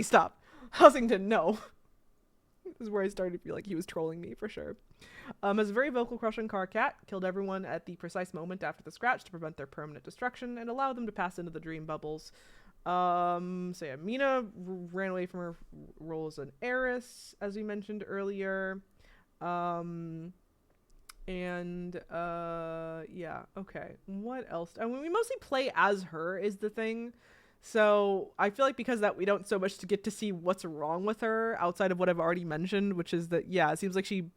stop. Hussington, no. This is where I started to feel like he was trolling me for sure. Has a very vocal crush on Karkat, killed everyone at the precise moment after the scratch to prevent their permanent destruction and allow them to pass into the dream bubbles. So yeah, Mina ran away from her role as an heiress, as we mentioned earlier. Yeah, okay. What else? I mean, we mostly play as her is the thing. So I feel like because that we don't so much to get to see what's wrong with her outside of what I've already mentioned, which is that, yeah, it seems like she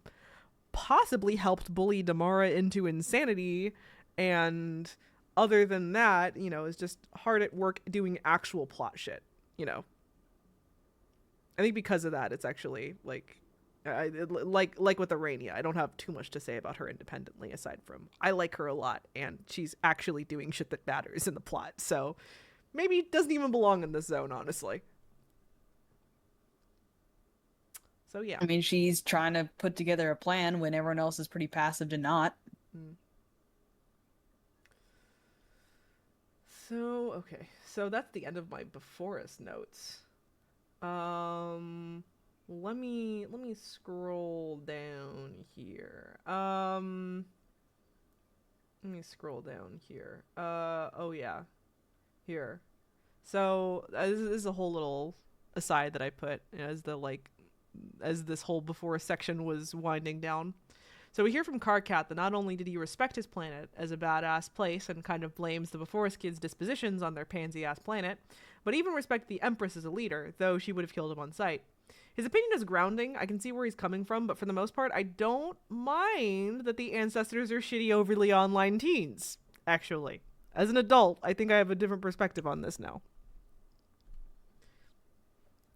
possibly helped bully Damara into insanity, and other than that, you know, is just hard at work doing actual plot shit, you know. I think because of that, it's actually like with Arania, I don't have too much to say about her independently aside from I like her a lot and she's actually doing shit that matters in the plot. So maybe it doesn't even belong in this zone, honestly. So yeah. I mean, she's trying to put together a plan when everyone else is pretty passive to not. So, okay. So that's the end of my before us notes. Let me scroll down here. Let me scroll down here. Oh yeah. Here. So, this is a whole little aside that I put as this whole before section was winding down. So we hear from Karkat that not only did he respect his planet as a badass place and kind of blames the Beforest kids' dispositions on their pansy-ass planet, but even respect the Empress as a leader, though she would have killed him on sight. His opinion is grounding. I can see where he's coming from, but for the most part, I don't mind that the ancestors are shitty, overly online teens, actually. As an adult, I think I have a different perspective on this now.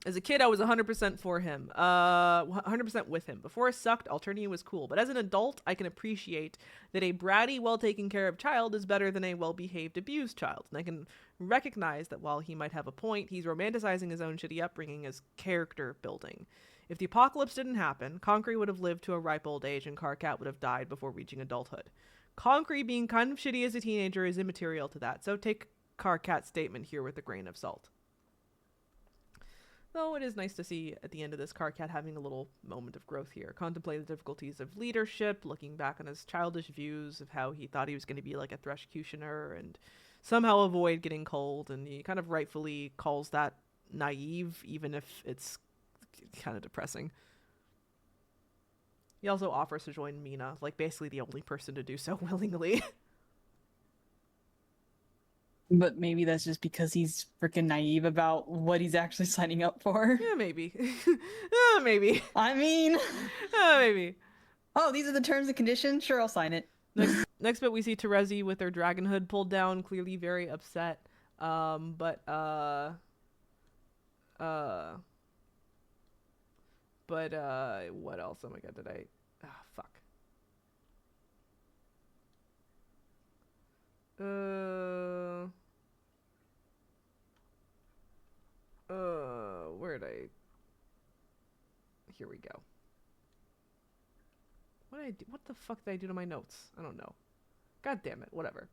As a kid, I was 100% for him. 100% with him. Before it sucked, Alternia was cool. But as an adult, I can appreciate that a bratty, well-taken care of child is better than a well-behaved, abused child. And I can recognize that while he might have a point, he's romanticizing his own shitty upbringing as character building. If the apocalypse didn't happen, Concrete would have lived to a ripe old age and Karkat would have died before reaching adulthood. Concrete being kind of shitty as a teenager is immaterial to that, so take Karkat's statement here with a grain of salt. Though it is nice to see at the end of this Karkat having a little moment of growth here. Contemplate the difficulties of leadership, looking back on his childish views of how he thought he was going to be like a Threshcutioner and somehow avoid getting cold, and he kind of rightfully calls that naive, even if it's kind of depressing. He also offers to join Mina, like basically the only person to do so willingly. But maybe that's just because he's freaking naive about what he's actually signing up for. Yeah, maybe. Maybe. I mean... maybe. Oh, these are the terms and conditions? Sure, I'll sign it. Next bit, we see Terezi with her dragon hood pulled down, clearly very upset. But what else? Oh my god, did I... Ah, fuck. Where did I... Here we go. What the fuck did I do to my notes? I don't know. God damn it. Whatever.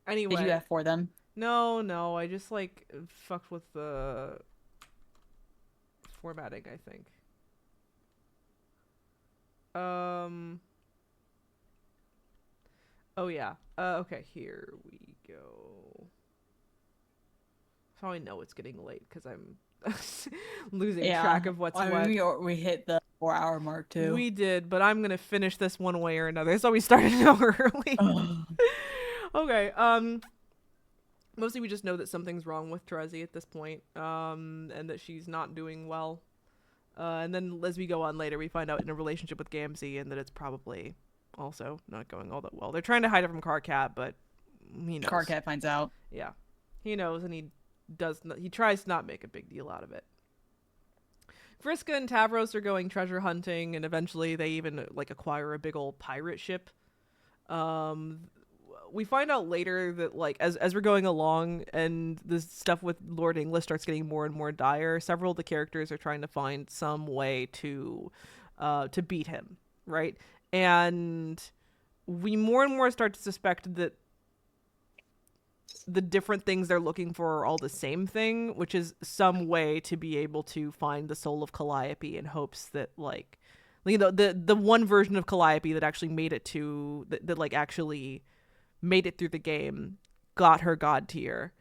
Anyway. Did you F4 them? No. I just, like, fucked with the formatting, I think. Oh, yeah. Okay, here we go. So I know it's getting late, because I'm losing track of what's what. We hit the 4-hour mark, too. We did, but I'm gonna finish this one way or another, so we started an hour early. Okay, mostly we just know that something's wrong with Terezi at this point, and that she's not doing well. And then as we go on later, we find out in a relationship with Gamzee, and that it's probably also not going all that well. They're trying to hide it from Karkat, but he knows. Karkat finds out. Yeah, he knows, and he tries to not make a big deal out of it. Vriska and Tavros are going treasure hunting, and eventually they even like acquire a big old pirate ship. We find out later that like as we're going along and this stuff with Lord English starts getting more and more dire, several of the characters are trying to find some way to beat him, right? And we more and more start to suspect that the different things they're looking for are all the same thing, which is some way to be able to find the soul of Calliope in hopes that like you know the one version of Calliope that actually made it to that like actually made it through the game got her god tier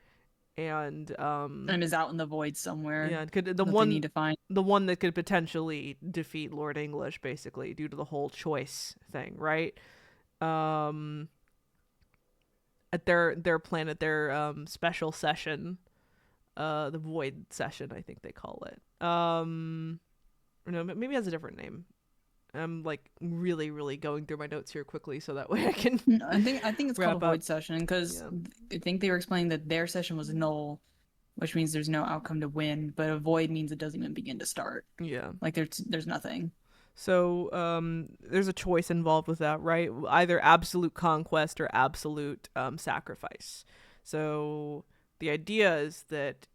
and is out in the void somewhere. Yeah, they need to find the one that could potentially defeat Lord English, basically due to the whole choice thing, right? At their planet, their special session, the Void session, I think they call it. No, maybe it has a different name. I'm like really, really going through my notes here quickly so that way I can. I think it's called a Void session because I think they were explaining that their session was null, which means there's no outcome to win, but a void means it doesn't even begin to start. Yeah, like there's nothing. So there's a choice involved with that, right? Either absolute conquest or absolute sacrifice. So the idea is that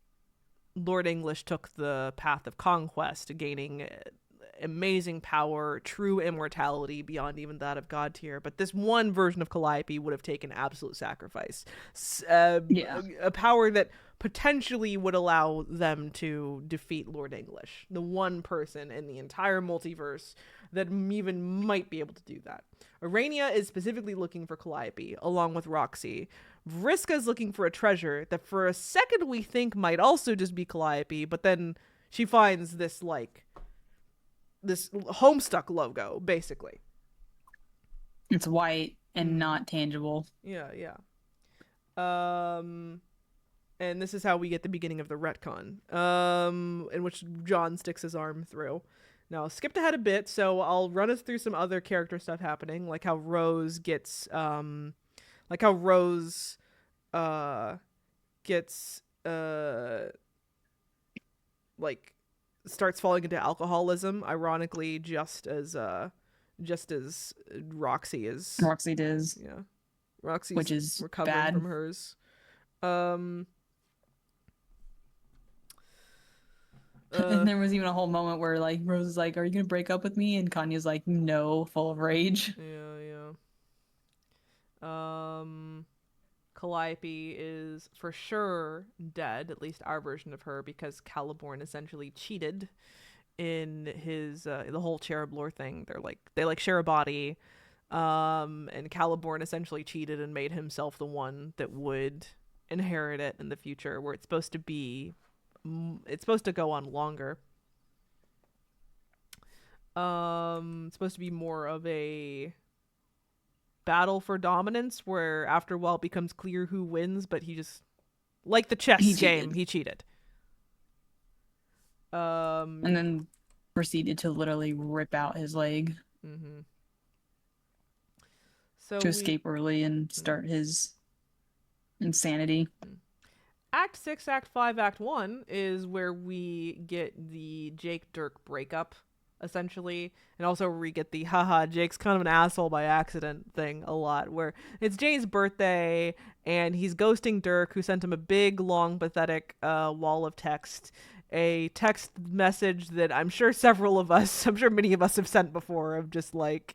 Lord English took the path of conquest, gaining amazing power, true immortality beyond even that of god tier. But this one version of Calliope would have taken absolute sacrifice. A power that potentially would allow them to defeat Lord English. The one person in the entire multiverse that even might be able to do that. Arania is specifically looking for Calliope, along with Roxy. Vriska is looking for a treasure that for a second we think might also just be Calliope, but then she finds this, like, this Homestuck logo, basically. It's white and not tangible. Yeah. And this is how we get the beginning of the retcon, in which John sticks his arm through. Now, I skipped ahead a bit, so I'll run us through some other character stuff happening, like how Rose gets, starts falling into alcoholism, ironically, just as Roxy is. Roxy does. Yeah. Roxy's which is recovering bad. from hers. And there was even a whole moment where like Rose is like, "Are you gonna break up with me?" And Kanye's like, "No," full of rage. Yeah. Calliope is for sure dead, at least our version of her, because Caliborn essentially cheated in his the whole cherub lore thing. They share a body, and Caliborn essentially cheated and made himself the one that would inherit it in the future, where it's supposed to go on longer. It's supposed to be more of a battle for dominance, where after a while it becomes clear who wins, but he just, like the chess game, he cheated. And then proceeded to literally rip out his leg. Mm-hmm. So to escape early and start his insanity. Act 6, Act 5, Act 1 is where we get the Jake Dirk breakup, essentially, and also we get the haha, Jake's kind of an asshole by accident thing a lot, where it's Jane's birthday and he's ghosting Dirk, who sent him a big, long, pathetic wall of text, a text message that I'm sure I'm sure many of us have sent before, of just like,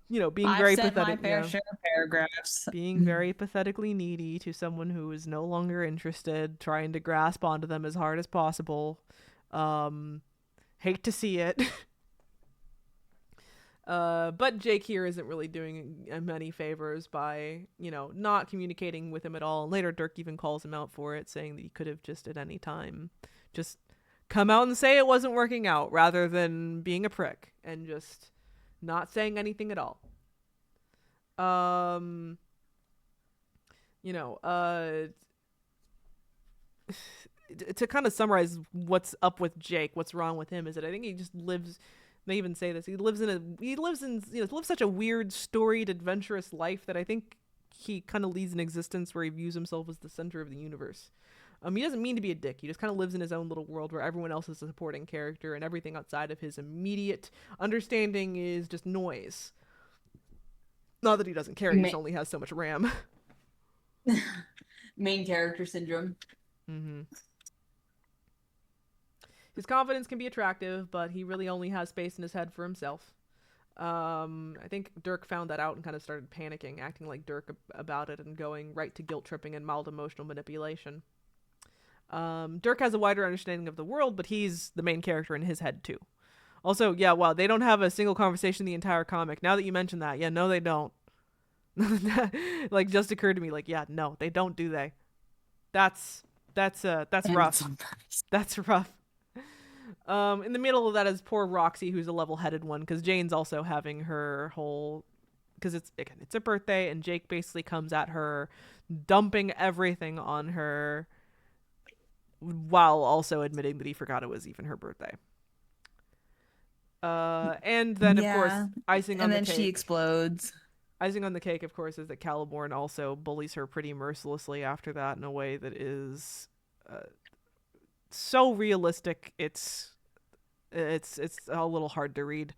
being I've very sent my pathetic, fair share of paragraphs. being very pathetically needy to someone who is no longer interested, trying to grasp onto them as hard as possible. Um, hate to see it. But Jake here isn't really doing him any favors by, not communicating with him at all. And later, Dirk even calls him out for it, saying that he could have just at any time just come out and say it wasn't working out, rather than being a prick and just not saying anything at all. Um, you know, uh, to kind of summarize what's up with Jake, what's wrong with him, is that I think he just lives. They even say this. He lives such a weird, storied, adventurous life that I think he kind of leads an existence where he views himself as the center of the universe. He doesn't mean to be a dick. He just kind of lives in his own little world where everyone else is a supporting character, and everything outside of his immediate understanding is just noise. Not that he doesn't care. He just only has so much RAM. Main character syndrome. Mm-hmm. His confidence can be attractive, but he really only has space in his head for himself. I think Dirk found that out and kind of started panicking, acting like Dirk about it, and going right to guilt tripping and mild emotional manipulation. Dirk has a wider understanding of the world, but he's the main character in his head too. Also, yeah, wow, they don't have a single conversation in the entire comic. Now that you mention that, yeah, no, they don't. Like, just occurred to me, like, yeah, no, they don't, do they? That's rough. That's rough. In the middle of that is poor Roxy, who's a level-headed one, because Jane's also having her whole, because it's her birthday, and Jake basically comes at her, dumping everything on her, while also admitting that he forgot it was even her birthday. And then, of course, icing on the cake. And then she explodes. Icing on the cake, of course, is that Caliborn also bullies her pretty mercilessly after that in a way that is so realistic. It's a little hard to read.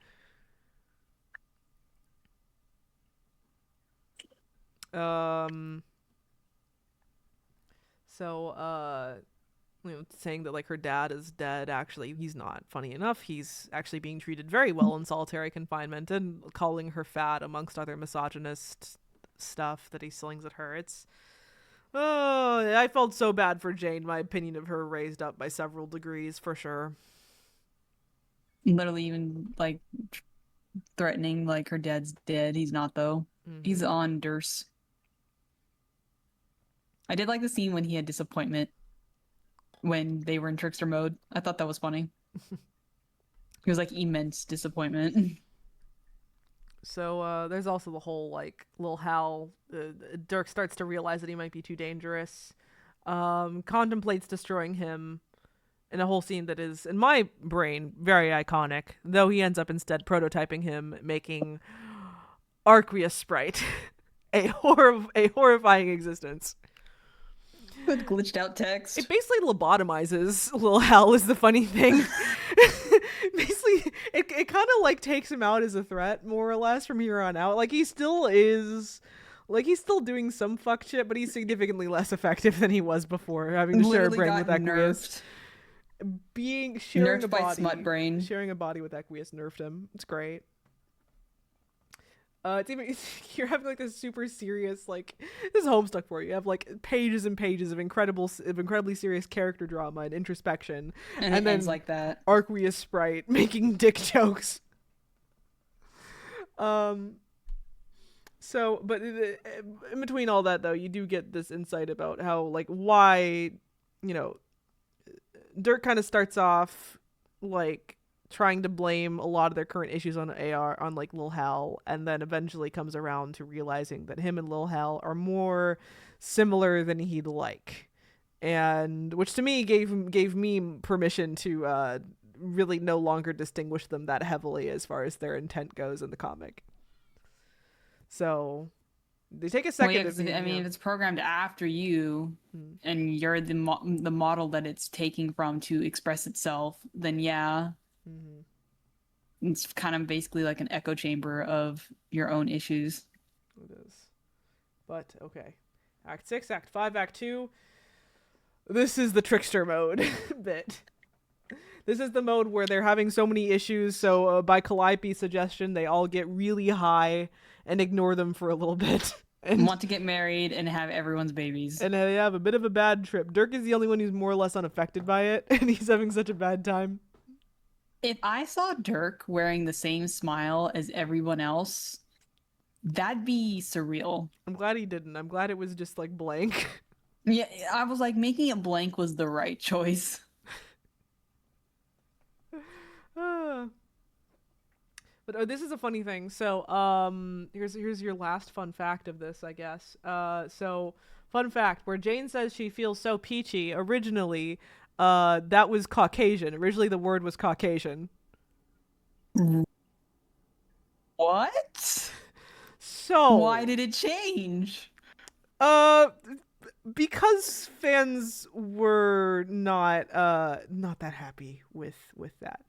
Saying that like her dad is dead. Actually, he's not. Funny enough, he's actually being treated very well in solitary confinement, and calling her fat amongst other misogynist stuff that he slings at her. I felt so bad for Jane. My opinion of her raised up by several degrees for sure. Literally even like threatening like her dad's dead. He's not though. Mm-hmm. He's on Durst. I did like the scene when he had disappointment when they were in trickster mode. I thought that was funny. It was like immense disappointment. So there's also the whole like Lil Hal. Dirk starts to realize that he might be too dangerous. Contemplates destroying him in a whole scene that is, in my brain, very iconic. Though he ends up instead prototyping him, making Arqueous Sprite a horrifying existence. With glitched out text. It basically lobotomizes Lil Hal is the funny thing. Basically, it kind of like takes him out as a threat, more or less, from here on out. Like, he still is... Like, he's still doing some fuck shit, but he's significantly less effective than he was before, having to share a brain with Aqueous. Sharing a body with Aqueous nerfed him. It's great. You're having like this super serious, like, this is Homestuck for you. You have like pages and pages of incredibly serious character drama and introspection, and then like that Arqueous Sprite making dick jokes. So, but in between all that though, you do get this insight about how, like, why, Dirk kind of starts off like trying to blame a lot of their current issues on like Lil Hal, and then eventually comes around to realizing that him and Lil Hal are more similar than he'd like, and which to me gave me permission to really no longer distinguish them that heavily as far as their intent goes in the comic. So they take a second. I mean, if it's programmed after you, and you're the model that it's taking from to express itself, then yeah. Mm-hmm. It's kind of basically like an echo chamber of your own issues. It is. But, okay. Act 6, Act 5, Act 2. this is the trickster mode bit. This is the mode where they're having so many issues, so by Calliope's suggestion, they all get really high and ignore them for a little bit. And Want to get married and have everyone's babies. and they have a bit of a bad trip. Dirk is the only one who's more or less unaffected by it, and he's having such a bad time. If I saw Dirk wearing the same smile as everyone else, that'd be surreal. I'm glad he didn't. I'm glad it was just like blank. Yeah, I was like, making it blank was the right choice. But this is a funny thing. So here's your last fun fact of this, I guess. So fun fact, where Jane says she feels so peachy, originally that was Caucasian. Originally the word was Caucasian. What? So Why did it change? because fans were not that happy with that.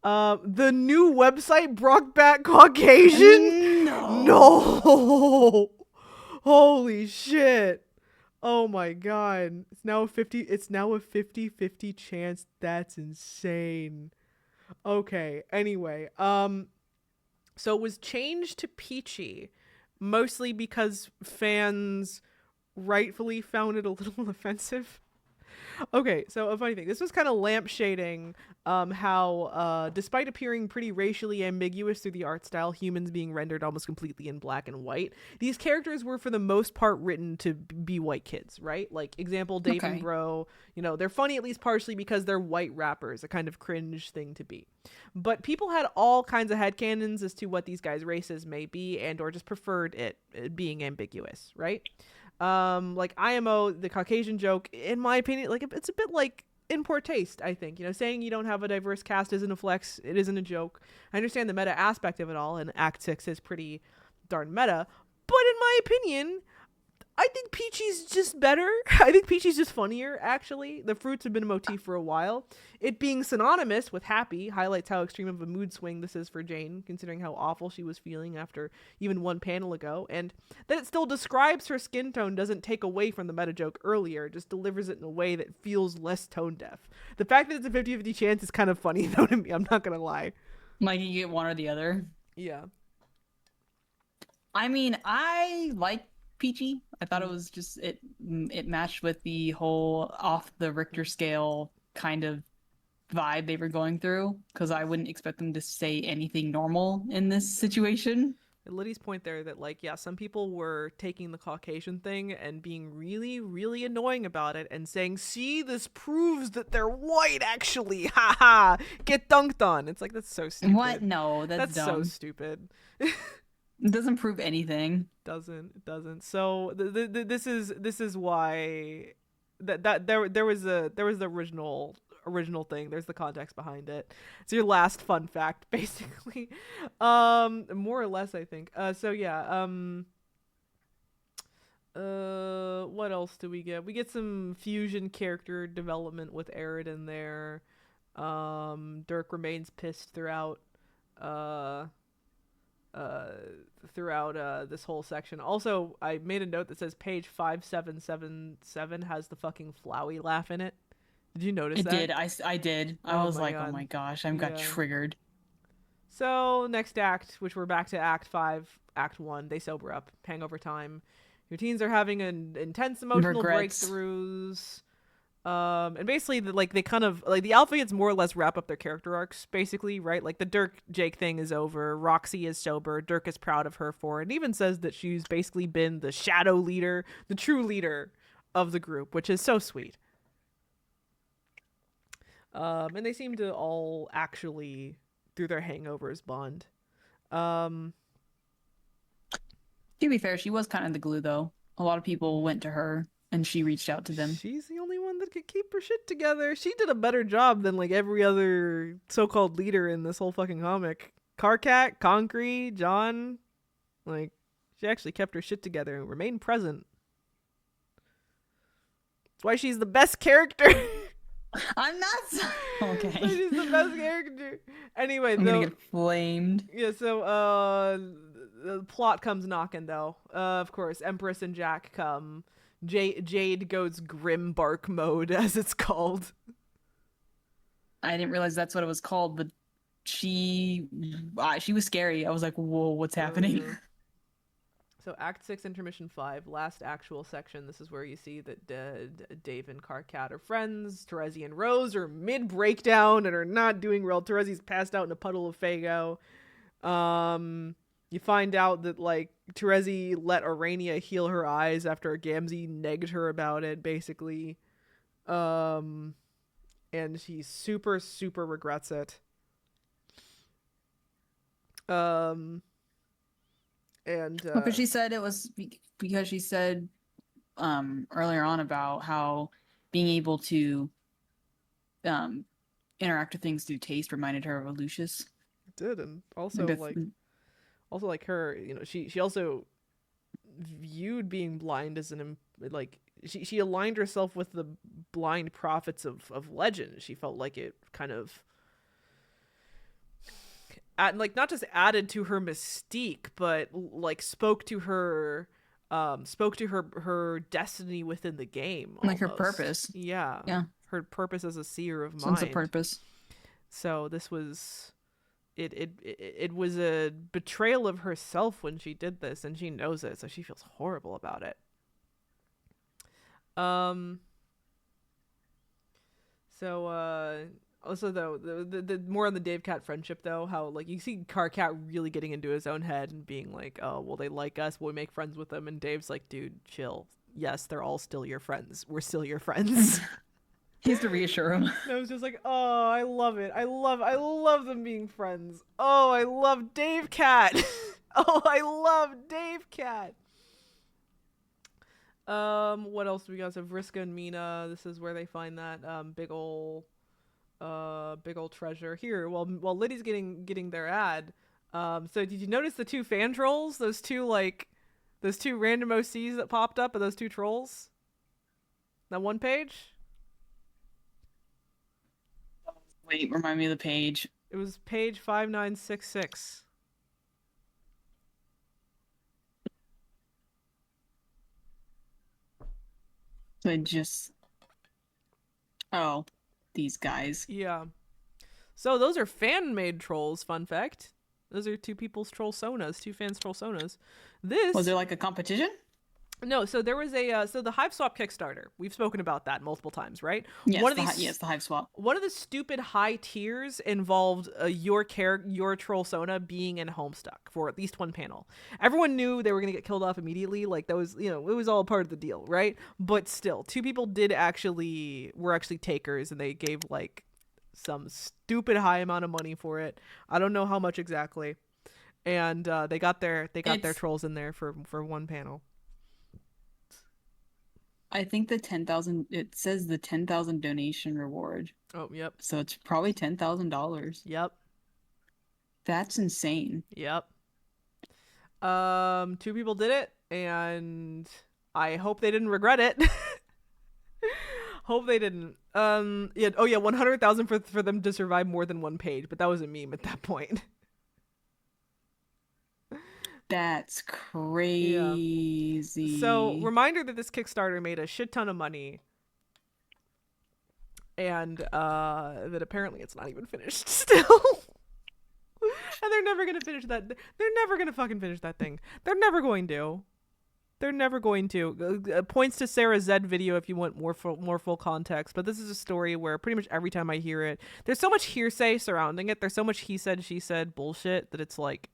The new website brought back Caucasian? No. Holy shit. Oh my god. It's now a 50-50 chance. That's insane. Okay, anyway. So it was changed to Peachy mostly because fans rightfully found it a little offensive. Okay, so a funny thing. This was kind of lampshading how, despite appearing pretty racially ambiguous through the art style, humans being rendered almost completely in black and white, these characters were for the most part written to be white kids, right? Like, example, Dave and Okay. Bro, you know, they're funny at least partially because they're white rappers, a kind of cringe thing to be. But people had all kinds of headcanons as to what these guys' races may be and or just preferred it being ambiguous, right? Like IMO, the Caucasian joke, in my opinion, like it's a bit like in poor taste, I think. You know, saying you don't have a diverse cast isn't a flex, it isn't a joke. I understand the meta aspect of it all, and Act 6 is pretty darn meta, but in my opinion, I think Peachy's just better. I think Peachy's just funnier, actually. The fruits have been a motif for a while. It being synonymous with happy highlights how extreme of a mood swing this is for Jane, considering how awful she was feeling after even one panel ago. And that it still describes her skin tone doesn't take away from the meta joke earlier, it just delivers it in a way that feels less tone deaf. The fact that it's a 50-50 chance is kind of funny, though, to me. I'm not gonna lie. Like you get one or the other. Yeah. I mean, I like Peachy. I thought it was just it matched with the whole off the Richter scale kind of vibe they were going through, because I wouldn't expect them to say anything normal in this situation. And Liddy's point there that, like, yeah, some people were taking the Caucasian thing and being really, really annoying about it and saying, see, this proves that they're white, actually. Ha ha. Get dunked on. It's like, that's so stupid. What? No, that's so dumb. stupid. It doesn't prove anything. It doesn't. So this is why that there was the original thing. There's the context behind it. It's your last fun fact, basically. More or less, I think. So yeah. What else do we get? We get some fusion character development with Arid in there. Dirk remains pissed throughout this whole section. Also, I made a note that says page 5777 has the fucking Flowey laugh in it. Did you notice It that? did. I did. I Oh was my like, God. oh my gosh, I got Yeah. triggered. So, next act, which we're back to Act 5, Act 1, they sober up. Hangover time. Your teens are having an intense emotional Regrets. breakthroughs. And basically, they kind of, like, the alpha gets more or less wrap up their character arcs, basically, right? Like, the Dirk-Jake thing is over, Roxy is sober, Dirk is proud of her for it, and even says that she's basically been the shadow leader, the true leader of the group, which is so sweet. And they seem to all actually, through their hangovers, bond. To be fair, she was kind of the glue, though. A lot of people went to her, and she reached out to them. She's the only one that could keep her shit together. She did a better job than, like, every other so-called leader in this whole fucking comic. Carcat, Concrete, John. Like, she actually kept her shit together and remained present. That's why she's the best character. I'm not okay. She's the best character. Anyway, I'm gonna get flamed. Yeah, so the plot comes knocking, though. Of course, Empress and Jack come Jade goes grim bark mode, as it's called. I didn't realize that's what it was called, but she she was scary. I was like, whoa, what's happening? So Act 6, Intermission 5, last actual section. This is where you see that Dave and Karkat are friends. Terezi and Rose are mid-breakdown and are not doing well. Terezi's passed out in a puddle of Faygo. You find out that, like, Terezi let Aurania heal her eyes after Gamzee negged her about it, basically. And she super, super regrets it. And Because she said it was because she said earlier on about how being able to interact with things through taste reminded her of Lucius. it did, and also like her, you know, she also viewed being blind as like she aligned herself with the blind prophets of legend. She felt like it kind of like not just added to her mystique, but like spoke to her her destiny within the game, like her almost. purpose. Yeah, Yeah, her purpose as a seer of sense mind. of purpose. So this was it was a betrayal of herself when she did this, and she knows it, so she feels horrible about it. So also though the more on the Dave Cat friendship though, how like you see Karkat really getting into his own head and being like, oh well, they like us, we'll make friends with them, and Dave's like, dude, chill. Yes, they're all still your friends. We're still your friends. He has to reassure him. And I was just like, oh, I love it. I love them being friends. Oh, I love Dave Cat. Oh, I love Dave Cat. What else do we got? So Vriska and Mina. This is where they find that big ol' treasure. Here, while Liddy's getting their ad. So did you notice the two fan trolls? Those two random OCs that popped up, are those two trolls? That one page? Wait, remind me of the page. It was page 5966. I just these guys. Yeah. So those are fan-made trolls, fun fact. Those are two people's troll sonas, two fans troll sonas. This Was there like a competition? No, so there was a the Hive Swap Kickstarter. We've spoken about that multiple times, right? Yes, Yes, the Hive Swap. One of the stupid high tiers involved your troll sona being in Homestuck for at least one panel. Everyone knew they were gonna get killed off immediately. Like that was, it was all part of the deal, right? But still, two people were actually takers, and they gave like some stupid high amount of money for it. I don't know how much exactly, and they got their trolls in there for one panel. I think the 10,000. It says the 10,000 donation reward. Oh, yep. So it's probably $10,000. Yep. That's insane. Yep. Two people did it, and I hope they didn't regret it. Hope they didn't. Yeah. Oh, yeah. 100,000 for them to survive more than one page, but that was a meme at that point. That's crazy. Yeah. So, reminder that this Kickstarter made a shit ton of money, and that apparently it's not even finished still. And they're never gonna finish that. They're never gonna fucking finish that thing. They're never going to. They're never going to. Points to Sarah Zed video if you want more full context. But this is a story where pretty much every time I hear it, there's so much hearsay surrounding it. There's so much he said, she said bullshit that it's like,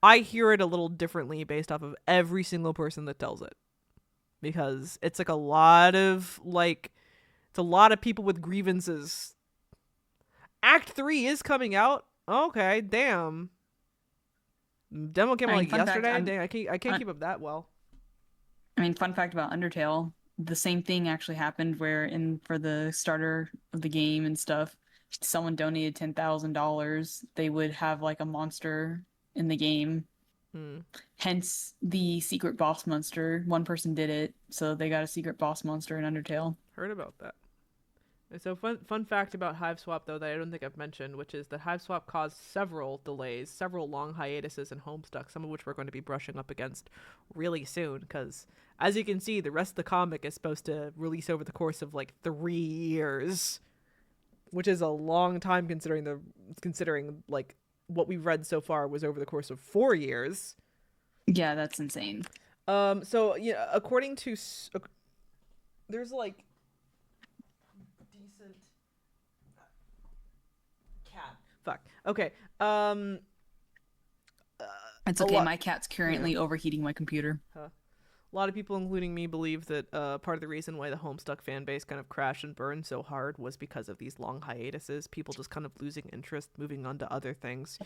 I hear it a little differently based off of every single person that tells it. Because it's like it's a lot of people with grievances. Act 3 is coming out. Okay, damn. Demo came out like yesterday. Dang, I can't keep up that well. I mean, fun fact about Undertale, the same thing actually happened where for the starter of the game and stuff, someone donated $10,000. They would have like a monster in the game. Hence the secret boss monster. One person did it, so they got a secret boss monster in Undertale. Heard about that. So fun fact about Hive Swap though that I don't think I've mentioned, which is that Hive Swap caused several delays, several long hiatuses in Homestuck, some of which we're going to be brushing up against really soon. Because as you can see, the rest of the comic is supposed to release over the course of like 3 years, which is a long time considering like what we've read so far was over the course of 4 years. Yeah, that's insane. So yeah, according to there's like decent cat. Fuck. Okay. It's A okay. lot. My cat's currently overheating my computer. A lot of people, including me, believe that part of the reason why the Homestuck fan base kind of crashed and burned so hard was because of these long hiatuses. People just kind of losing interest, moving on to other things.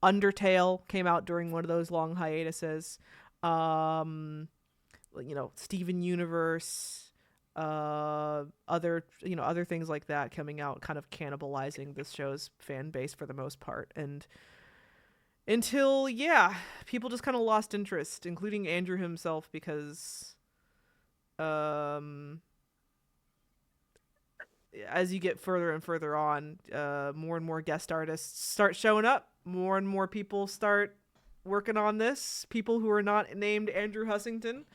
Undertale came out during one of those long hiatuses. Steven Universe, other things like that coming out, kind of cannibalizing this show's fan base for the most part. And until people just kind of lost interest, including Andrew himself, because as you get further and further on, more and more guest artists start showing up, more and more people start working on this, people who are not named Andrew Hussington.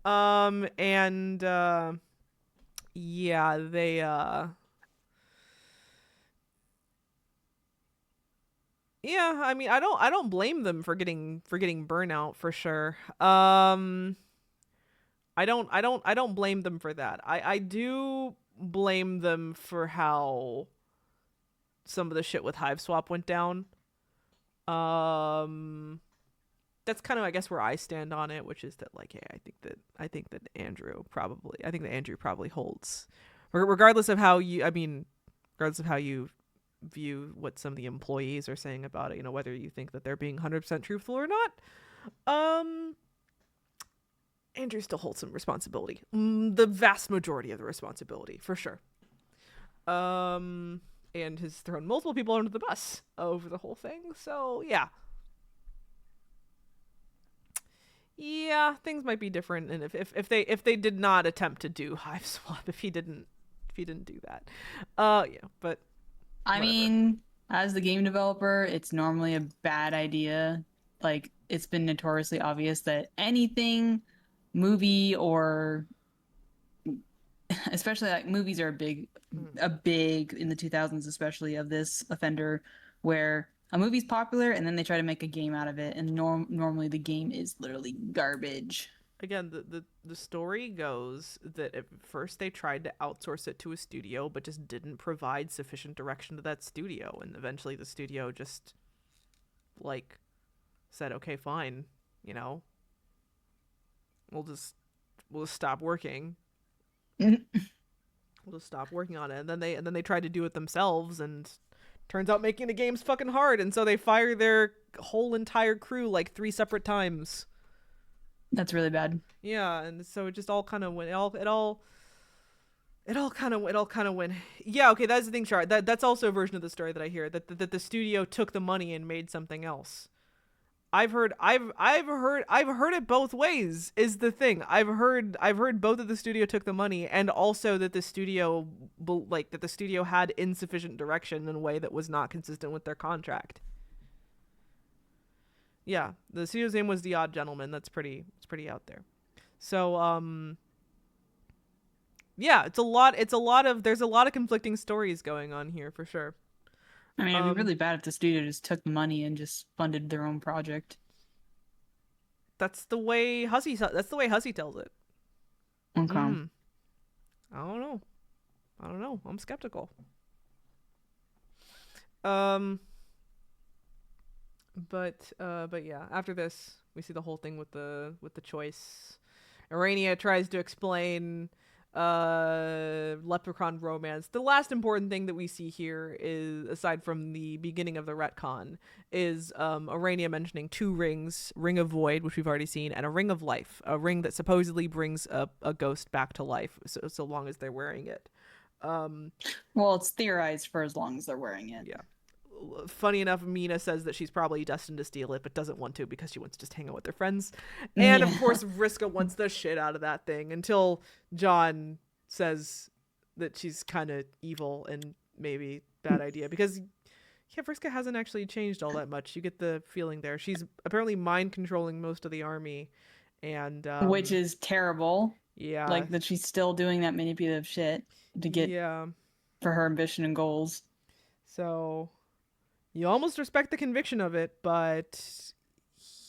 They I mean, I don't blame them for getting burnout for sure. I don't blame them for that. I do blame them for how some of the shit with Hive Swap went down. That's kind of, I guess, where I stand on it, which is that like, hey, I think that Andrew probably holds, regardless of how you view what some of the employees are saying about it, whether you think that they're being 100% truthful or not. Andrew still holds some responsibility, the vast majority of the responsibility for sure. And has thrown multiple people under the bus over the whole thing. So things might be different, and if they did not attempt to do Hive Swap, if he didn't do that, but I whatever. mean, as the game developer, it's normally a bad idea. Like, it's been notoriously obvious that anything movie or especially like movies are a big in the 2000s, especially of this offender, where a movie's popular and then they try to make a game out of it, and normally the game is literally garbage. Again, the story goes that at first they tried to outsource it to a studio, but just didn't provide sufficient direction to that studio, and eventually the studio just like said, okay, fine, we'll just stop working. We'll just stop working on it. And then they tried to do it themselves, and turns out making the game's fucking hard, and so they fire their whole entire crew like 3 separate times. That's really bad. Yeah, and so it just all kind of went. It all kind of went. Yeah, okay, that's the thing, Char. That's also a version of the story that I hear, that the studio took the money and made something else. I've heard it both ways. Is the thing. I've heard both that the studio took the money, and also that the studio had insufficient direction in a way that was not consistent with their contract. Yeah, the studio's name was The Odd Gentleman. It's pretty out there. So there's a lot of conflicting stories going on here for sure. I mean, it'd be really bad if the studio just took the money and just funded their own project. That's the way Hussey tells it. Okay. I don't know. I'm skeptical. But yeah, after this, we see the whole thing with the choice. Arania tries to explain leprechaun romance. The last important thing that we see here is, aside from the beginning of the retcon, is Arania mentioning 2 rings: Ring of Void, which we've already seen, and a Ring of Life, a ring that supposedly brings a ghost back to life so long as they're wearing it. Well, it's theorized for as long as they're wearing it. Yeah. Funny enough, Mina says that she's probably destined to steal it, but doesn't want to because she wants to just hang out with her friends. And of course, Vriska wants the shit out of that thing until John says that she's kind of evil and maybe bad idea because yeah, Vriska hasn't actually changed all that much. You get the feeling there. She's apparently mind controlling most of the army, and Which is terrible. yeah, Like that she's still doing that manipulative shit to get yeah. for her ambition and goals. So you almost respect the conviction of it, but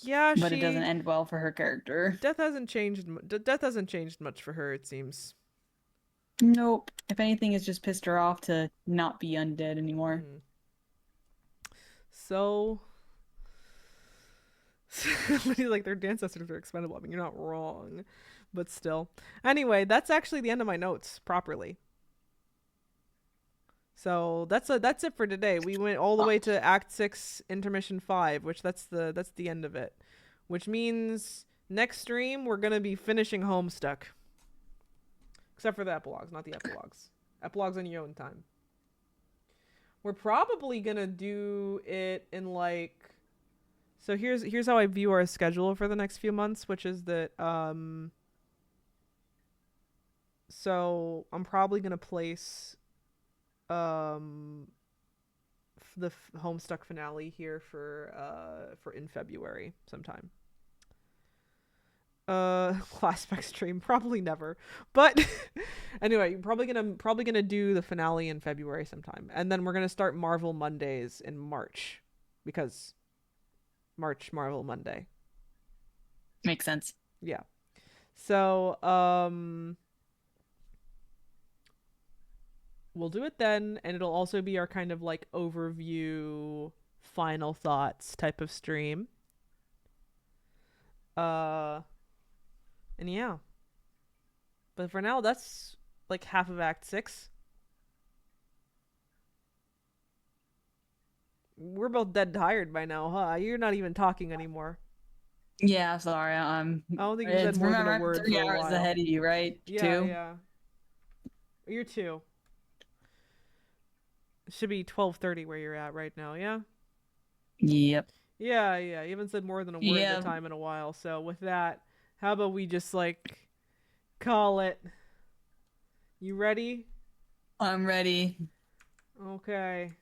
yeah, But it doesn't she end well for her character. death hasn't changed. Death hasn't changed much for her. It seems. Nope. If anything, it's just pissed her off to not be undead anymore. Hmm. So, like their ancestors are expendable. I mean, you're not wrong, but still. Anyway, that's actually the end of my notes properly. So that's it for today. We went all the way to Act 6, Intermission 5, which that's the end of it. Which means next stream we're gonna be finishing Homestuck. Except for the epilogues, not the epilogues. Epilogues on your own time. We're probably gonna do it in like. So here's how I view our schedule for the next few months, which is that so I'm probably gonna place the Homestuck finale here for in February sometime. Class spec stream probably never, but anyway, probably gonna do the finale in February sometime, and then we're gonna start Marvel Mondays in March because March Marvel Monday. Makes sense. Yeah. So we'll do it then, and it'll also be our kind of like overview final thoughts type of stream. And yeah. But for now, that's like half of Act 6. We're both dead tired by now, huh? You're not even talking anymore. Yeah, sorry. I don't think you said more than Remember, a I'm word 3 for a hours while. ahead of you, right? Yeah, 2? yeah. You're 2. It should be 12:30 where you're at right now, yeah? Yep. Yeah, yeah. You haven't said more than a word at a Yeah, time in a while. So with that, how about we just like call it? You ready? I'm ready. Okay.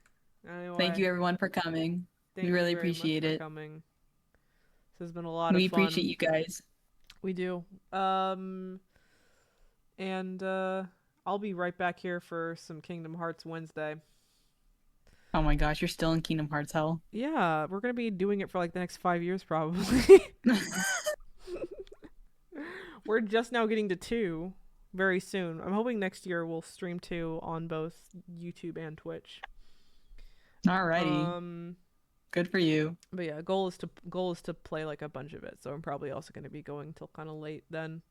Thank Anyway, you everyone for coming. We thank you really very much appreciate for it. coming. This has been a lot of We fun. appreciate you guys. We do. And I'll be right back here for some Kingdom Hearts Wednesday. Oh my gosh, you're still in Kingdom Hearts hell. Yeah, we're gonna be doing it for like the next 5 years probably. We're just now getting to 2 very soon. I'm hoping next year we'll stream 2 on both YouTube and Twitch. Alrighty. Good for you. But yeah, goal is to play like a bunch of it. So I'm probably also going to be going till kind of late then.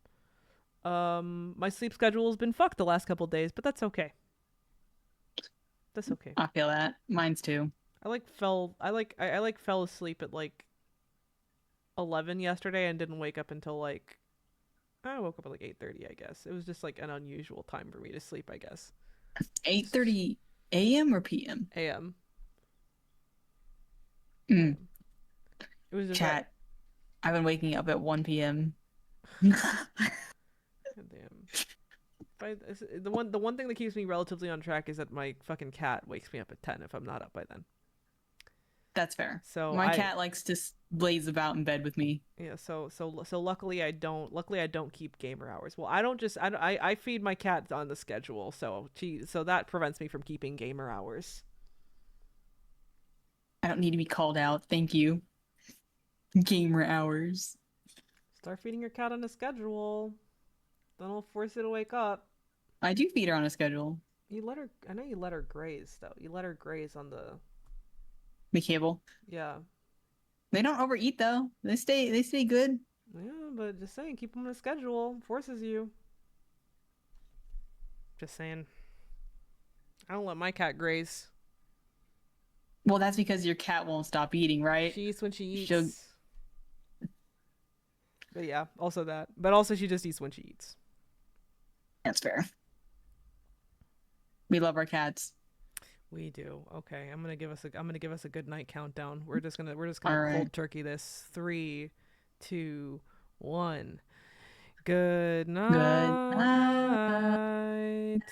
My sleep schedule has been fucked the last couple days, but that's okay. That's okay. I feel that. Mine's too. I fell asleep at like 11 yesterday and didn't wake up until like I woke up at like 8:30, I guess. It was just like an unusual time for me to sleep, I guess. 8:30 a.m. or p.m.? AM. Mm. It was just Chat. I've been waking up at 1 p.m. Damn. The one thing that keeps me relatively on track is that my fucking cat wakes me up at 10 if I'm not up by then. That's fair. So my cat likes to blaze about in bed with me. Yeah, so luckily I don't keep gamer hours. Well, I feed my cat on the schedule, so that prevents me from keeping gamer hours. I don't need to be called out. Thank you. Gamer hours. Start feeding your cat on a schedule. Then I'll force her to wake up. I do feed her on a schedule. I know you let her graze though. You let her graze on the cable. Yeah. They don't overeat though. They stay good. Yeah, but just saying, keep them on a schedule. Forces you. Just saying. I don't let my cat graze. Well, that's because your cat won't stop eating, right? She eats when she eats. But yeah, also that. But also she just eats when she eats. That's fair. We love our cats. We do. Okay, I'm gonna give us a good night countdown. We're just gonna All right. cold turkey this. 3, 2, 1. Good Good night. night.